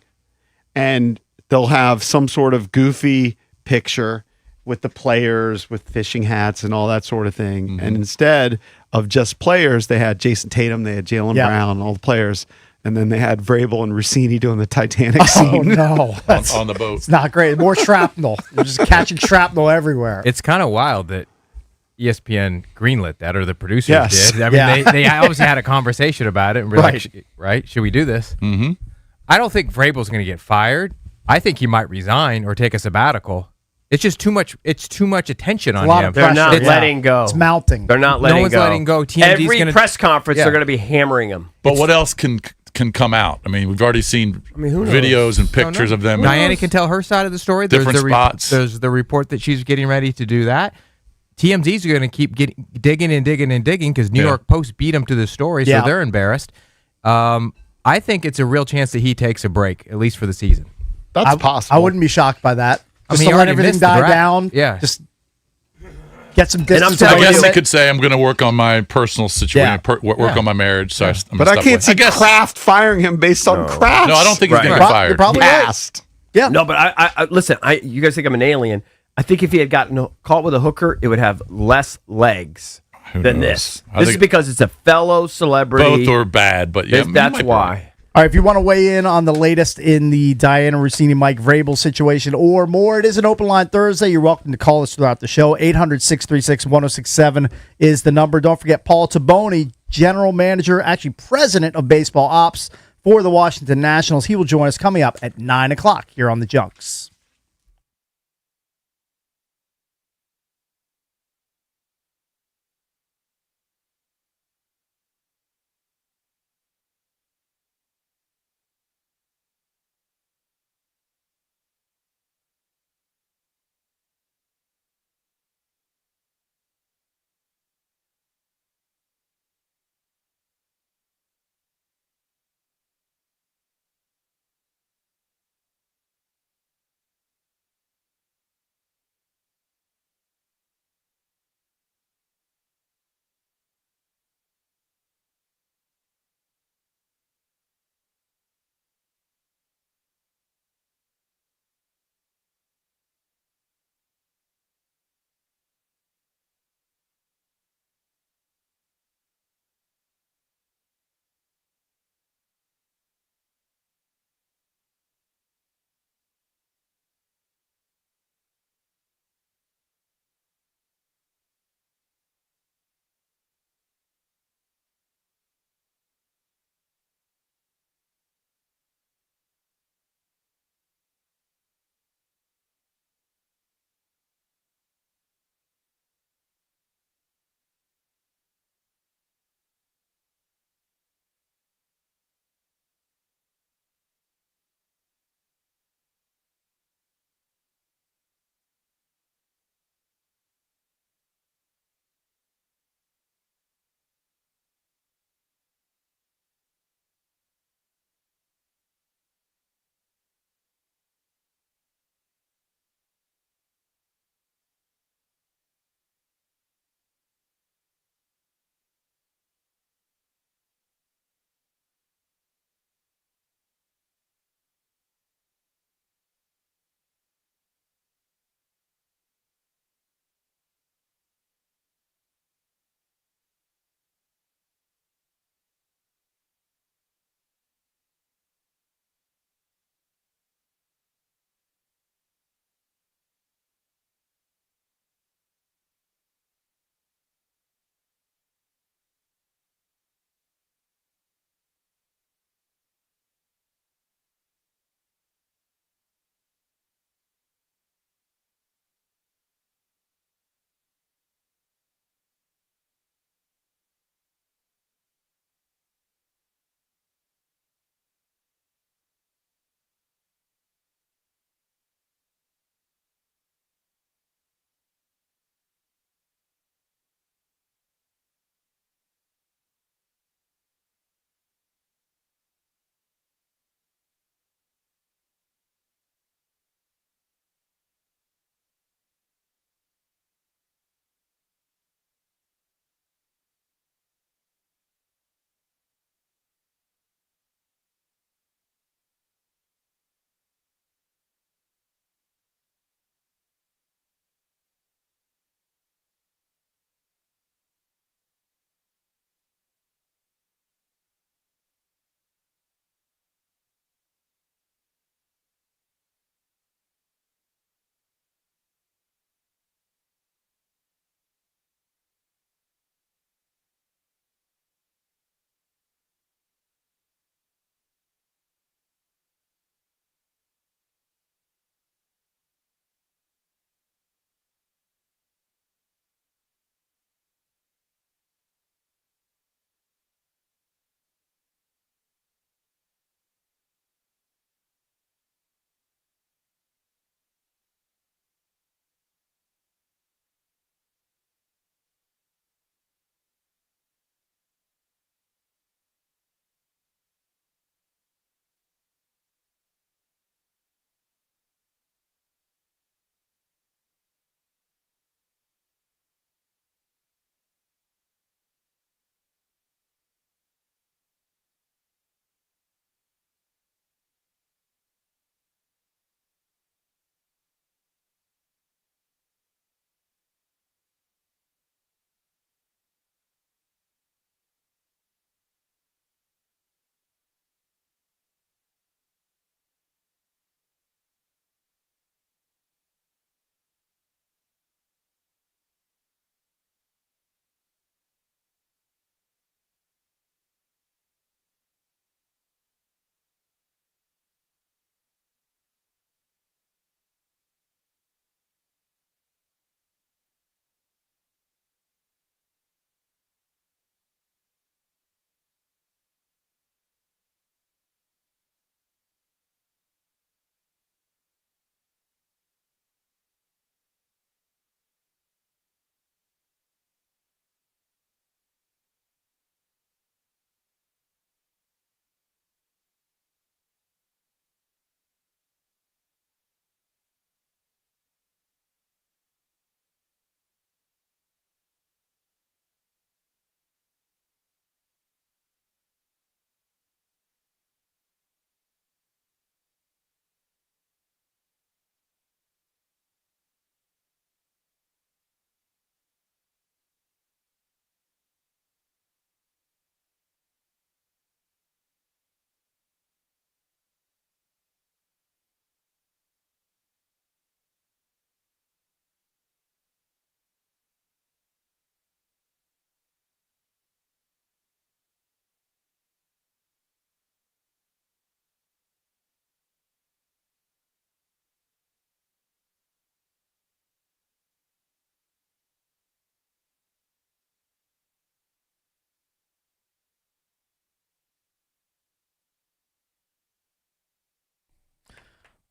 Speaker 3: And they'll have some sort of goofy picture with the players with fishing hats and all that sort of thing. And instead of just players, they had Jason Tatum, they had Jaylen Brown, all the players. And then they had Vrabel and Rousini doing the Titanic
Speaker 1: Oh,
Speaker 3: scene.
Speaker 1: no.
Speaker 2: on the boat.
Speaker 1: It's not great. More shrapnel. They're just catching shrapnel everywhere.
Speaker 7: It's kind of wild that ESPN greenlit that, or the producers
Speaker 3: Yes.
Speaker 7: did. I mean, they obviously had a conversation about it, and we're like, right? Should we do this? Mm-hmm. I don't think Vrabel's going to get fired. I think he might resign or take a sabbatical. It's just too much. It's too much attention on
Speaker 1: a lot
Speaker 7: him.
Speaker 1: of
Speaker 4: They're not
Speaker 1: pressure.
Speaker 4: letting go.
Speaker 1: It's mounting.
Speaker 4: They're not letting
Speaker 7: No one's
Speaker 4: go.
Speaker 7: letting go. TMZ's
Speaker 4: Every
Speaker 7: gonna-
Speaker 4: press conference,
Speaker 7: Yeah.
Speaker 4: they're going to be hammering him.
Speaker 2: But what else can come out? I mean, we've already seen
Speaker 4: who knows?
Speaker 2: videos and pictures of them.
Speaker 7: Diana can tell her side of the story.
Speaker 2: Different
Speaker 7: the
Speaker 2: spots.
Speaker 7: There's the report that she's getting ready to do that. TMZ's going to keep digging and digging and digging because New York Post beat them to the story, so they're embarrassed. I think it's a real chance that he takes a break, at least for the season.
Speaker 3: That's possible.
Speaker 1: I wouldn't be shocked by that.
Speaker 7: I
Speaker 1: Just
Speaker 7: mean, he
Speaker 1: to let
Speaker 7: already
Speaker 1: everything
Speaker 7: missed the
Speaker 1: die
Speaker 7: draft.
Speaker 1: down.
Speaker 7: Yeah.
Speaker 1: Just get some
Speaker 4: I'm
Speaker 1: distance.
Speaker 4: telling
Speaker 2: I
Speaker 1: away
Speaker 2: guess
Speaker 1: from
Speaker 2: he
Speaker 1: it.
Speaker 2: could say, I'm going to work on my personal situation,
Speaker 1: Yeah.
Speaker 2: work on my marriage. So I'm
Speaker 3: But I can't see Kraft firing him based on Kraft.
Speaker 2: No, I don't think he's
Speaker 4: Right.
Speaker 2: going to
Speaker 1: You're
Speaker 2: get fired.
Speaker 1: probably right.
Speaker 3: Cast.
Speaker 1: Yeah.
Speaker 4: No, but I listen. You guys think I'm an alien? I think if he had gotten caught with a hooker, it would have less legs than
Speaker 2: knows?
Speaker 4: this.
Speaker 2: I
Speaker 4: This is
Speaker 2: think
Speaker 4: because it's a fellow celebrity.
Speaker 2: Both are bad, but yeah,
Speaker 4: That's why.
Speaker 1: All right, if you want to weigh in on the latest in the Diana Rousini, Mike Vrabel situation or more, it is an open line Thursday. You're welcome to call us throughout the show. 800-636-1067 is the number. Don't forget Paul Tabone, general manager, actually president of baseball ops for the Washington Nationals. He will join us coming up at 9 o'clock here on the Junks.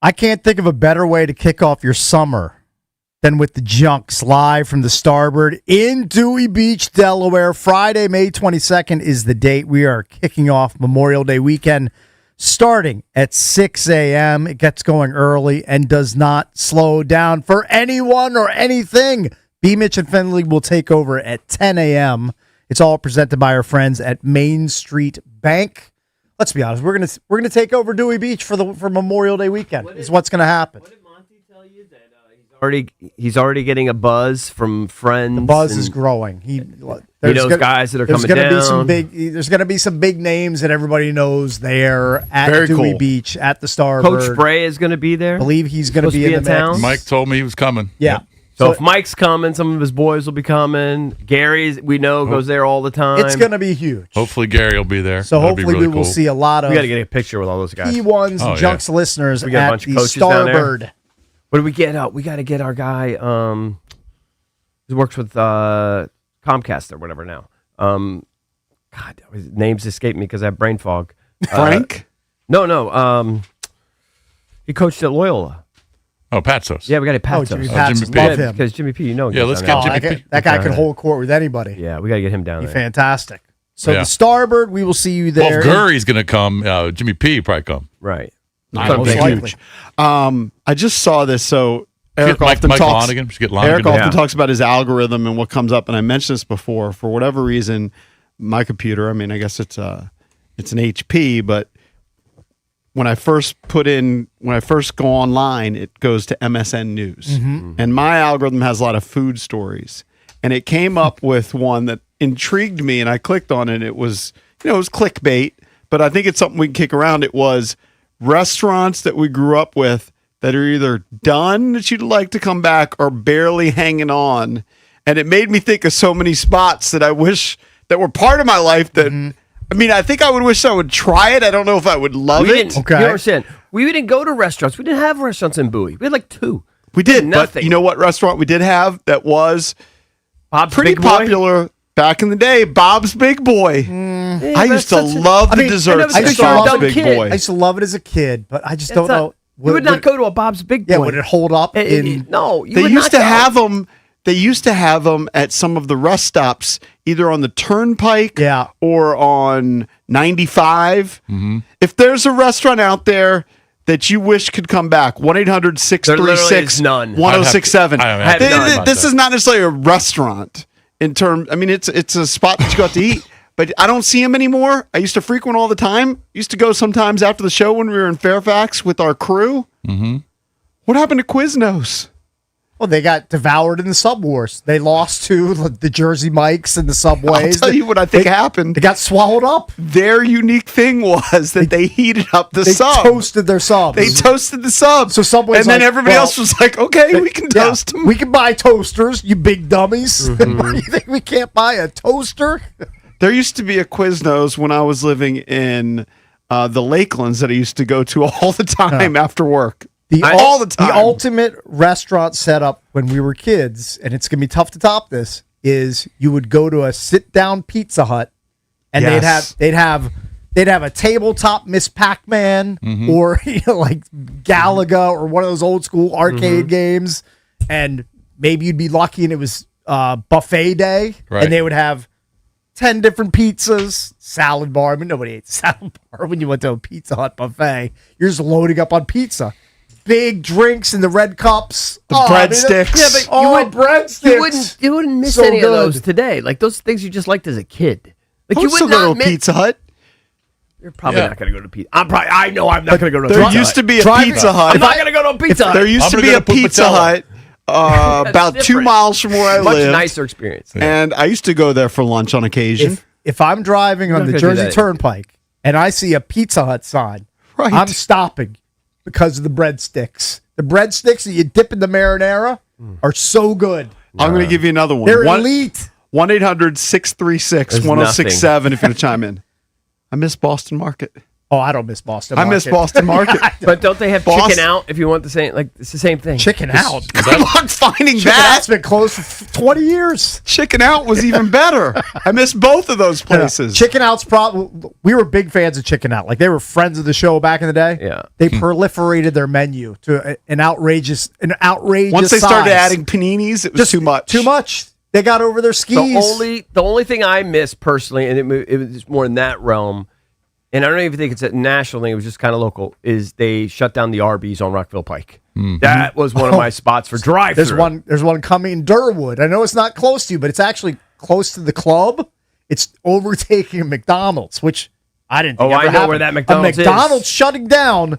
Speaker 1: I can't think of a better way to kick off your summer than with the Junks live from the Starboard in Dewey Beach, Delaware. Friday, May 22nd is the date. We are kicking off Memorial Day weekend starting at 6 a.m. It gets going early and does not slow down for anyone or anything. BMitch and Finlay will take over at 10 a.m. It's all presented by our friends at Main Street Bank. Let's be honest, we're gonna take over Dewey Beach for Memorial Day weekend. Is what's gonna happen.
Speaker 4: He's already getting a buzz from friends.
Speaker 1: The buzz is growing. He
Speaker 4: knows guys that are coming down.
Speaker 1: There's going to be some big names that everybody knows there at Dewey Beach at the Starboard.
Speaker 4: Coach Spray is going to be there.
Speaker 1: I believe he's going to be in the
Speaker 4: town.
Speaker 1: mix.
Speaker 2: Mike told me he was coming.
Speaker 1: Yeah.
Speaker 2: Yep.
Speaker 4: So if Mike's coming, some of his boys will be coming. Gary's, we know, goes there all the time.
Speaker 1: It's going to be huge.
Speaker 2: Hopefully Gary will be there.
Speaker 1: So hopefully we will see a lot of.
Speaker 4: We got to get a picture with all those guys.
Speaker 1: P1s Junks listeners
Speaker 4: we got
Speaker 1: at
Speaker 4: a bunch
Speaker 1: the
Speaker 4: of coaches
Speaker 1: Starboard.
Speaker 4: What do we get? We got to get our guy who works with Comcast or whatever now. God, his names escape me because I have brain fog.
Speaker 3: Frank?
Speaker 4: No. He coached at Loyola.
Speaker 2: Oh, Patsos.
Speaker 4: Yeah, we got a Patsos.
Speaker 1: Jimmy Patsos. Love him.
Speaker 4: Because Jimmy P,
Speaker 2: Yeah, let's get Jimmy P.
Speaker 1: That guy could hold court with anybody.
Speaker 4: Yeah, we got to get him down there.
Speaker 1: Fantastic. So the Starboard, we will see you there.
Speaker 2: Well, if Gurry's going to come, Jimmy P will probably come.
Speaker 4: Right.
Speaker 1: Most likely.
Speaker 3: I just saw this. So Eric often talks about his algorithm and what comes up. And I mentioned this before. For whatever reason, my computer, I mean, I guess it's an HP, but when I first go online, it goes to MSN News. Mm-hmm. And my algorithm has a lot of food stories. And it came up with one that intrigued me, and I clicked on it. It was clickbait, but I think it's something we can kick around. It was restaurants that we grew up with that are either done that you'd like to come back or barely hanging on. And it made me think of so many spots that I wish that were part of my life that, I mean, I think I would wish I would try it. I don't know if I would love it.
Speaker 4: Okay. You understand? We didn't go to restaurants. We didn't have restaurants in Bowie. We had like 2.
Speaker 3: We did, nothing. But you know what restaurant we did have that was
Speaker 4: Bob's
Speaker 3: pretty
Speaker 4: Big Boy?
Speaker 3: popular back in the day? Bob's Big Boy. I used to love the desserts at Bob's Big Boy.
Speaker 1: I used to love it as a kid, but I just don't know.
Speaker 4: You would not go to a Bob'sIg Boy.
Speaker 1: Yeah, would it hold up?
Speaker 4: No, you
Speaker 3: they
Speaker 4: would
Speaker 3: used
Speaker 4: not
Speaker 3: to have them. They used to have them at some of the rest stops, either on the Turnpike or on 95. Mm-hmm. If there's a restaurant out there that you wish could come back, 1-800-636-1067. This is not necessarily a restaurant in terms. I mean, it's a spot that you got to eat, but I don't see them anymore. I used to frequent all the time. Used to go sometimes after the show when we were in Fairfax with our crew. Mm-hmm. What happened to Quiznos?
Speaker 1: Well, they got devoured in the Sub Wars. They lost to the Jersey Mikes and the Subways.
Speaker 3: I'll tell you what I think happened.
Speaker 1: They got swallowed up.
Speaker 3: Their unique thing was that they heated up the sub.
Speaker 1: They toasted their subs.
Speaker 3: They toasted the sub.
Speaker 1: So Subway's
Speaker 3: and then everybody else was like, okay, we can toast them.
Speaker 1: We can buy toasters, you big dummies. Mm-hmm. You think we can't buy a toaster?
Speaker 3: There used to be a Quiznos when I was living in the Lakelands that I used to go to all the time after work. All the time.
Speaker 1: The ultimate restaurant setup when we were kids, and it's gonna be tough to top this, is you would go to a sit-down Pizza Hut, and they'd have a tabletop Miss Pac-Man or like Galaga or one of those old school arcade games, and maybe you'd be lucky and it was buffet day, and they would have 10 different pizzas, salad bar. I mean, nobody ate salad bar when you went to a Pizza Hut buffet. You're just loading up on pizza. Big drinks in the red cups.
Speaker 3: The breadsticks.
Speaker 1: Breadsticks.
Speaker 4: You wouldn't miss any of those today. Like those things you just liked as a kid. Like
Speaker 3: you would not miss Pizza Hut.
Speaker 4: You're probably not going to go to Pizza. I know I'm not going to go to
Speaker 3: Pizza Hut. There used to be a Pizza Hut.
Speaker 4: I'm not going to go to a Pizza Hut.
Speaker 3: There used to be a Pizza Hut about 2 miles from where I live.
Speaker 4: Much nicer experience.
Speaker 3: And I used to go there for lunch on occasion.
Speaker 1: If I'm driving on the Jersey Turnpike and I see a Pizza Hut sign, I'm stopping. Because of the breadsticks. The breadsticks that you dip in the marinara are so good.
Speaker 3: I'm going to give you another one.
Speaker 1: They're elite.
Speaker 3: 1-800-636-1067 if you want to chime in. I miss Boston Market.
Speaker 1: Oh, I don't miss Boston
Speaker 3: I
Speaker 1: Market.
Speaker 3: miss Boston Market.
Speaker 4: But don't they have chicken out if you want the same? Like it's the same thing.
Speaker 1: Chicken out.
Speaker 3: Good luck finding
Speaker 1: Chicken
Speaker 3: that.
Speaker 1: out's been closed for 20 years.
Speaker 3: Chicken out was even better. I miss both of those places.
Speaker 1: Chicken out's probably. We were big fans of Chicken Out. Like they were friends of the show back in the day.
Speaker 4: Yeah.
Speaker 1: They proliferated their menu to an outrageous.
Speaker 3: Once they started
Speaker 1: size.
Speaker 3: adding paninis, it was too much.
Speaker 1: Too much. They got over their skis.
Speaker 4: The only thing I miss personally, and it was more in that realm, and I don't even think it's a national thing, it was just kind of local, is they shut down the Arby's on Rockville Pike. Mm-hmm. That was one of my spots for drive-thru.
Speaker 1: There's one coming in Durwood. I know it's not close to you, but it's actually close to the club. It's overtaking McDonald's, which I didn't think ever
Speaker 4: I know
Speaker 1: happened.
Speaker 4: where that McDonald's
Speaker 1: is. McDonald's shutting down,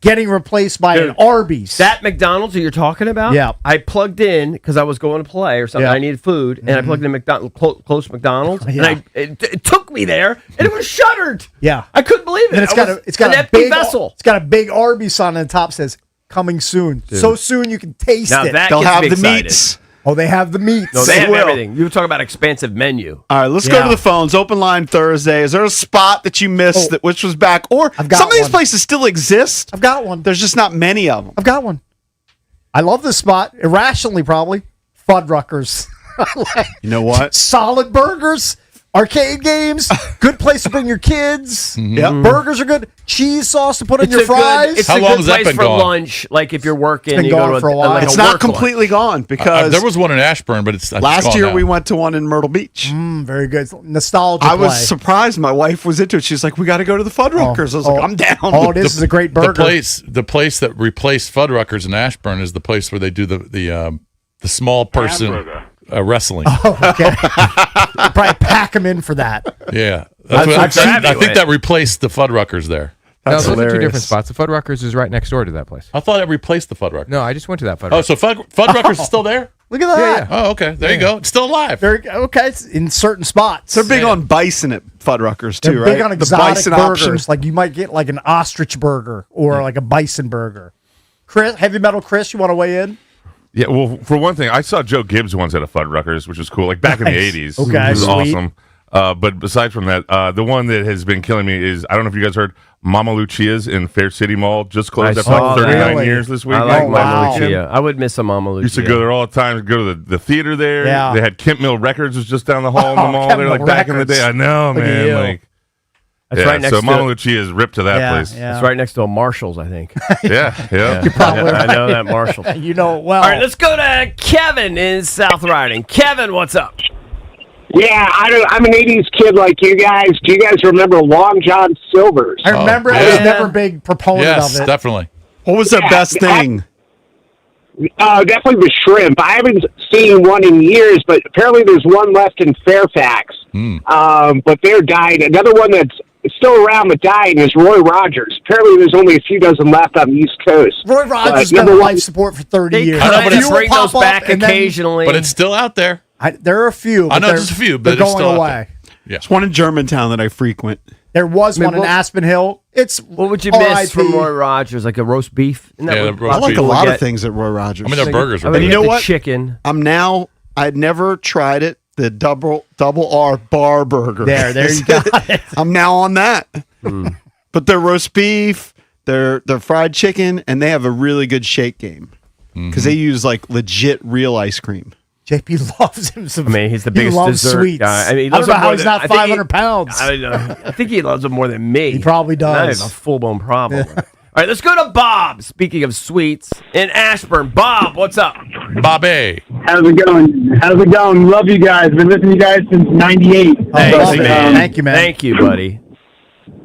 Speaker 1: getting replaced by an Arby's.
Speaker 4: That McDonald's that you're talking about?
Speaker 1: Yeah.
Speaker 4: I plugged in because I was going to play or something.
Speaker 1: Yeah.
Speaker 4: I needed food, and I plugged in close to McDonald's,
Speaker 1: Yeah.
Speaker 4: and it took me there, and it was shuttered.
Speaker 1: Yeah.
Speaker 4: I couldn't believe it.
Speaker 1: And it's got
Speaker 4: an
Speaker 1: a
Speaker 4: empty
Speaker 1: big
Speaker 4: vessel.
Speaker 1: It's got a big Arby's sign on the top says coming soon. So soon you can taste
Speaker 4: Now
Speaker 1: it.
Speaker 4: that
Speaker 3: They'll
Speaker 4: gets
Speaker 3: have
Speaker 4: me
Speaker 3: the
Speaker 4: excited.
Speaker 3: meats.
Speaker 1: Oh, they have the meats.
Speaker 4: No, they have
Speaker 3: will.
Speaker 4: everything. You were talking about expansive menu.
Speaker 3: All right, let's
Speaker 1: Yeah.
Speaker 3: go to the phones. Open line Thursday. Is there a spot that you missed that which was back? Or
Speaker 1: I've got
Speaker 3: some of these
Speaker 1: one.
Speaker 3: places still exist.
Speaker 1: I've got one.
Speaker 3: There's just not many of them.
Speaker 1: I've got one. I love this spot. Irrationally, probably. Fuddruckers.
Speaker 3: You know what?
Speaker 1: Solid burgers. Arcade games. Good place to bring your kids.
Speaker 3: Yep.
Speaker 1: Burgers are good. Cheese sauce to put in your fries.
Speaker 4: It's
Speaker 2: How
Speaker 4: a
Speaker 2: long
Speaker 4: good
Speaker 2: has that
Speaker 4: place
Speaker 2: been
Speaker 4: for
Speaker 2: gone?
Speaker 4: lunch. Like if you're working,
Speaker 1: It's been
Speaker 4: you
Speaker 1: gone
Speaker 4: go to
Speaker 1: for a while.
Speaker 4: like
Speaker 3: It's
Speaker 4: a
Speaker 3: not
Speaker 4: work
Speaker 3: completely gone because
Speaker 2: there was one in Ashburn, but it's
Speaker 3: last
Speaker 2: gone
Speaker 3: year
Speaker 2: now.
Speaker 3: we went to one in Myrtle Beach.
Speaker 1: Very good. Nostalgia
Speaker 3: I was
Speaker 1: play.
Speaker 3: surprised. My wife was into it. She's like, "We got to go to the Fuddruckers." I was like, "I'm down."
Speaker 1: Oh, this is a great burger.
Speaker 2: The place that replaced Fuddruckers in Ashburn is the place where they do the small person wrestling.
Speaker 1: Okay. Probably pack them in for that.
Speaker 2: Yeah,
Speaker 4: I've seen
Speaker 2: I
Speaker 4: you
Speaker 2: think
Speaker 4: at-
Speaker 2: that replaced the Fuddruckers there.
Speaker 7: No,
Speaker 3: That's
Speaker 7: those are two
Speaker 3: hilarious.
Speaker 7: different spots. The Fuddruckers is right next door to that place.
Speaker 2: I thought it replaced the Fuddruckers.
Speaker 7: No, I just went to that Fuddruckers.
Speaker 2: Oh, so Fuddruckers is still there?
Speaker 1: Look at that.
Speaker 7: Yeah.
Speaker 2: Oh, okay. There you go. It's still alive.
Speaker 1: Very okay. It's in certain spots.
Speaker 3: They're big on bison at Fuddruckers too,
Speaker 1: They're
Speaker 3: right?
Speaker 1: big on
Speaker 3: the
Speaker 1: exotic
Speaker 3: bison
Speaker 1: burgers.
Speaker 3: option.
Speaker 1: Like you might get like an ostrich burger or like a bison burger. Chris, heavy metal Chris, you want to weigh in?
Speaker 10: Yeah, well, for one thing, I saw Joe Gibbs once at a Fuddruckers, which was cool, like back in the
Speaker 1: Nice.
Speaker 10: 80s.
Speaker 1: Okay,
Speaker 10: It was
Speaker 1: sweet.
Speaker 10: awesome. But besides from that, the one that has been killing me is, I don't know if you guys heard, Mama Lucia's in Fair City Mall. Just closed
Speaker 4: I
Speaker 10: after like
Speaker 4: saw that.
Speaker 10: 39
Speaker 1: Really?
Speaker 10: years this week.
Speaker 4: I like
Speaker 1: Oh,
Speaker 4: Mama
Speaker 1: wow.
Speaker 4: Lucia. I would miss a Mama Lucia.
Speaker 10: Used to go there all the time. Go to the theater there.
Speaker 1: Yeah.
Speaker 10: They had Kent Mill Records was just down the hall in
Speaker 1: Oh,
Speaker 10: the mall
Speaker 1: Kent
Speaker 10: there, like
Speaker 1: Mill
Speaker 10: back in the
Speaker 1: Records.
Speaker 10: day. I know,
Speaker 1: Look at
Speaker 10: man.
Speaker 1: you.
Speaker 10: Like,
Speaker 4: That's
Speaker 10: yeah,
Speaker 4: right next
Speaker 10: so
Speaker 4: to
Speaker 10: Mama Lucia is ripped to that place.
Speaker 1: Yeah.
Speaker 4: It's right next to a Marshall's, I think.
Speaker 10: Yeah, yeah.
Speaker 1: Probably
Speaker 4: I know that Marshall.
Speaker 1: You know it well.
Speaker 4: All right, let's go to Kevin in South Riding. Kevin, what's up?
Speaker 6: Yeah, I'm an 80s kid like you guys. Do you guys remember Long John Silver's?
Speaker 1: I remember
Speaker 2: Oh,
Speaker 1: I was
Speaker 2: yeah.
Speaker 1: never a big proponent
Speaker 2: Yes,
Speaker 1: of it.
Speaker 2: definitely.
Speaker 3: What was the best thing?
Speaker 6: Definitely the shrimp. I haven't seen one in years, but apparently there's one left in Fairfax. But they're dying. Another one that's still around but dying is Roy Rogers. Apparently there's only a few dozen left on the East Coast.
Speaker 1: Roy Rogers has been
Speaker 6: number
Speaker 1: on
Speaker 6: one-
Speaker 1: life support for 30
Speaker 4: They
Speaker 1: years.
Speaker 4: kind
Speaker 2: but
Speaker 4: of
Speaker 2: it's-
Speaker 4: bring those
Speaker 1: pop up
Speaker 4: back
Speaker 1: and then-
Speaker 4: occasionally.
Speaker 2: But it's still out there.
Speaker 1: There are a few.
Speaker 2: I
Speaker 1: but
Speaker 2: know
Speaker 1: they're-
Speaker 2: just a few,
Speaker 1: they're
Speaker 2: but it's
Speaker 1: going
Speaker 2: still out
Speaker 1: away.
Speaker 2: Yeah.
Speaker 3: It's one in Germantown that I frequent.
Speaker 1: There was one in
Speaker 4: what-
Speaker 1: Aspen Hill. It's
Speaker 4: what would you miss
Speaker 1: RIP.
Speaker 4: from Roy Rogers? Like a roast beef? Isn't that
Speaker 2: Yeah,
Speaker 4: what-
Speaker 2: the roast
Speaker 3: I like
Speaker 2: beef.
Speaker 3: a lot of
Speaker 4: get-
Speaker 3: things at Roy Rogers.
Speaker 2: I mean, their burgers
Speaker 4: I
Speaker 2: are
Speaker 4: would
Speaker 3: And you
Speaker 4: get
Speaker 3: know
Speaker 4: the
Speaker 3: what?
Speaker 4: chicken.
Speaker 3: I'd never tried it. The double R bar burger.
Speaker 1: There you got it.
Speaker 3: I'm now on that. But their roast beef, their fried chicken, and they have a really good shake game because they use like legit real ice cream.
Speaker 1: JP loves him some.
Speaker 4: I mean, he's the
Speaker 1: he
Speaker 4: biggest
Speaker 1: loves
Speaker 4: dessert
Speaker 1: sweets.
Speaker 4: guy. I mean, he
Speaker 1: I
Speaker 4: loves
Speaker 1: don't know
Speaker 4: it
Speaker 1: how
Speaker 4: more
Speaker 1: he's
Speaker 4: than-
Speaker 1: not
Speaker 4: I think
Speaker 1: 500 pounds.
Speaker 4: I think he loves it more than me.
Speaker 1: He probably does.
Speaker 4: I have a full-blown problem. All right, let's go to Bob. Speaking of sweets, in Ashburn. Bob, what's up?
Speaker 2: Bobby.
Speaker 11: How's it going? Love you guys. Been listening to you guys since '98.
Speaker 1: Thanks, man. Thank you, man.
Speaker 4: Thank you, buddy.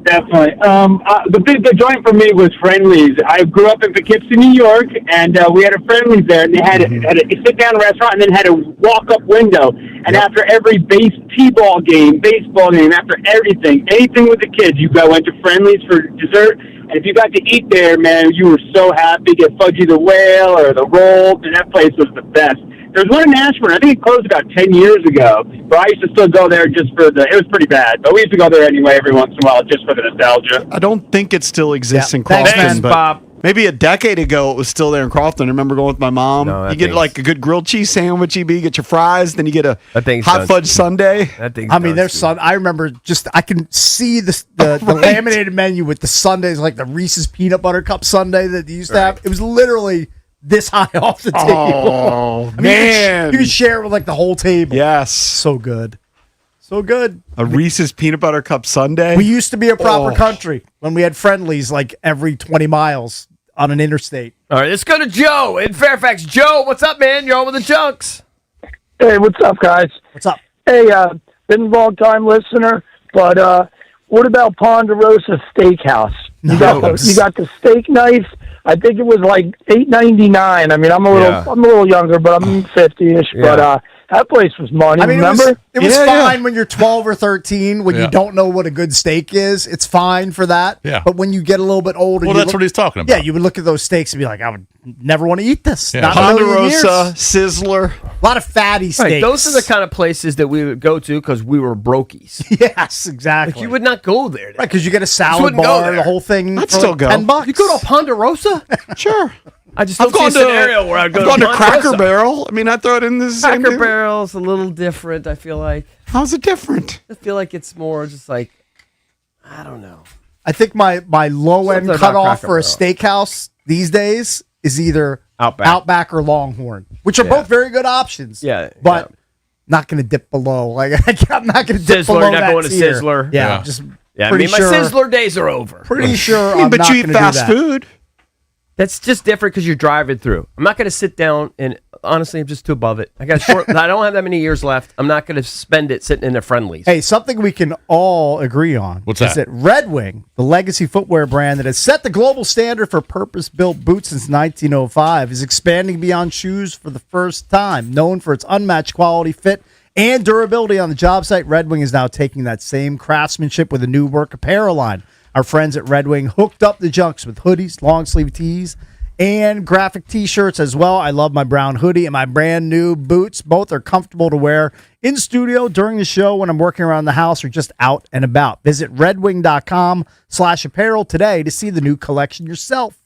Speaker 11: Definitely. The joint for me was Friendly's. I grew up in Poughkeepsie, New York, and we had a Friendly's there, and they had a sit-down restaurant, and then had a walk-up window. And after every baseball game, after everything, anything with the kids, you went to Friendly's for dessert. And if you got to eat there, man, you were so happy. Get Fudgy the Whale or the rolls, and that place was the best. There was one in Ashburn. I think it closed about 10 years ago. But I used to still go there just for it was pretty bad. But we used to go there anyway every once in a while just for the nostalgia.
Speaker 3: I don't think it still exists in
Speaker 1: Thanks,
Speaker 3: Crofton.
Speaker 1: man.
Speaker 3: but
Speaker 4: Bob.
Speaker 3: Maybe a decade ago, it was still there in Crofton. I remember going with my mom.
Speaker 4: No,
Speaker 3: you get like a good grilled cheese sandwich, you get your fries, then you get a hot fudge sundae.
Speaker 4: I mean,
Speaker 1: there's I remember I can see the laminated menu with the sundaes, like the Reese's peanut butter cup sundae that they used to have. It was literally this high off the table.
Speaker 3: Oh, man.
Speaker 1: You could share it with like the whole table.
Speaker 3: Yes.
Speaker 1: So good. So good.
Speaker 3: A Reese's peanut butter cup sundae.
Speaker 1: We used to be a proper country when we had Friendlies like every 20 miles on an interstate.
Speaker 4: All right, let's go to Joe in Fairfax. Joe, what's up, man? You're on with the Junks.
Speaker 12: Hey, what's up, guys?
Speaker 1: What's up?
Speaker 12: Hey, been a long-time listener, but what about Ponderosa Steakhouse? You got the steak knife. I think it was like $8.99. I mean, I'm a little younger, but I'm 50-ish. Yeah. But that place was money. I mean, remember?
Speaker 1: It was fine when you're 12 or 13, when you don't know what a good steak is. It's fine for that.
Speaker 2: Yeah.
Speaker 1: But when you get a little bit older,
Speaker 2: that's what he's talking about.
Speaker 1: Yeah, you would look at those steaks and be like, I would never want to eat this.
Speaker 2: Yeah.
Speaker 1: Not
Speaker 3: Ponderosa, Sizzler.
Speaker 1: A lot of fatty steaks.
Speaker 4: Right, those are the kind of places that we would go to because we were brokies.
Speaker 1: Yes, exactly.
Speaker 4: Like you would not go there.
Speaker 1: Right, because you get a salad bar, the whole thing.
Speaker 3: I'd still go.
Speaker 1: $10.
Speaker 4: You go to Ponderosa?
Speaker 3: Sure.
Speaker 4: I just don't see a scenario where I'd go
Speaker 3: to
Speaker 4: Ponderosa.
Speaker 3: Cracker Barrel. I mean, I throw it in this same
Speaker 4: Cracker Barrel's a little different, I feel like.
Speaker 3: How's it different?
Speaker 4: I feel like it's more just like, I don't know.
Speaker 1: I think my low end
Speaker 4: Something about
Speaker 1: cutoff
Speaker 4: Cracker
Speaker 1: for a
Speaker 4: Barrel.
Speaker 1: steakhouse these days is either Outback or Longhorn, which are both very good options.
Speaker 4: Yeah.
Speaker 1: But not going to dip below. Like I'm not going to dip
Speaker 4: Sizzler,
Speaker 1: below
Speaker 4: you're not
Speaker 1: that
Speaker 4: going to
Speaker 1: tier.
Speaker 4: Sizzler.
Speaker 1: Yeah, just
Speaker 4: Yeah, I
Speaker 1: pretty
Speaker 4: mean, my
Speaker 1: sure,
Speaker 4: Sizzler days are over.
Speaker 1: Pretty sure
Speaker 3: Yeah,
Speaker 1: I'm
Speaker 3: but
Speaker 1: not
Speaker 3: you eat
Speaker 1: gonna do
Speaker 3: fast
Speaker 1: that.
Speaker 3: food.
Speaker 4: That's just different because you're driving through. I'm not going to sit down and honestly, I'm just too above it. I got short. I don't have that many years left. I'm not going to spend it sitting in the Friendlies.
Speaker 1: Hey, something we can all agree on.
Speaker 2: What's
Speaker 1: is
Speaker 2: that?
Speaker 1: that Red Wing, the legacy footwear brand that has set the global standard for purpose-built boots since 1905, is expanding beyond shoes for the first time. Known for its unmatched quality, fit, and durability on the job site, Red Wing is now taking that same craftsmanship with a new work apparel line. Our friends at Red Wing hooked up the Junks with hoodies, long-sleeve tees, and graphic T-shirts as well. I love my brown hoodie and my brand new boots. Both are comfortable to wear in studio, during the show, when I'm working around the house, or just out and about. Visit redwing.com/apparel today to see the new collection yourself.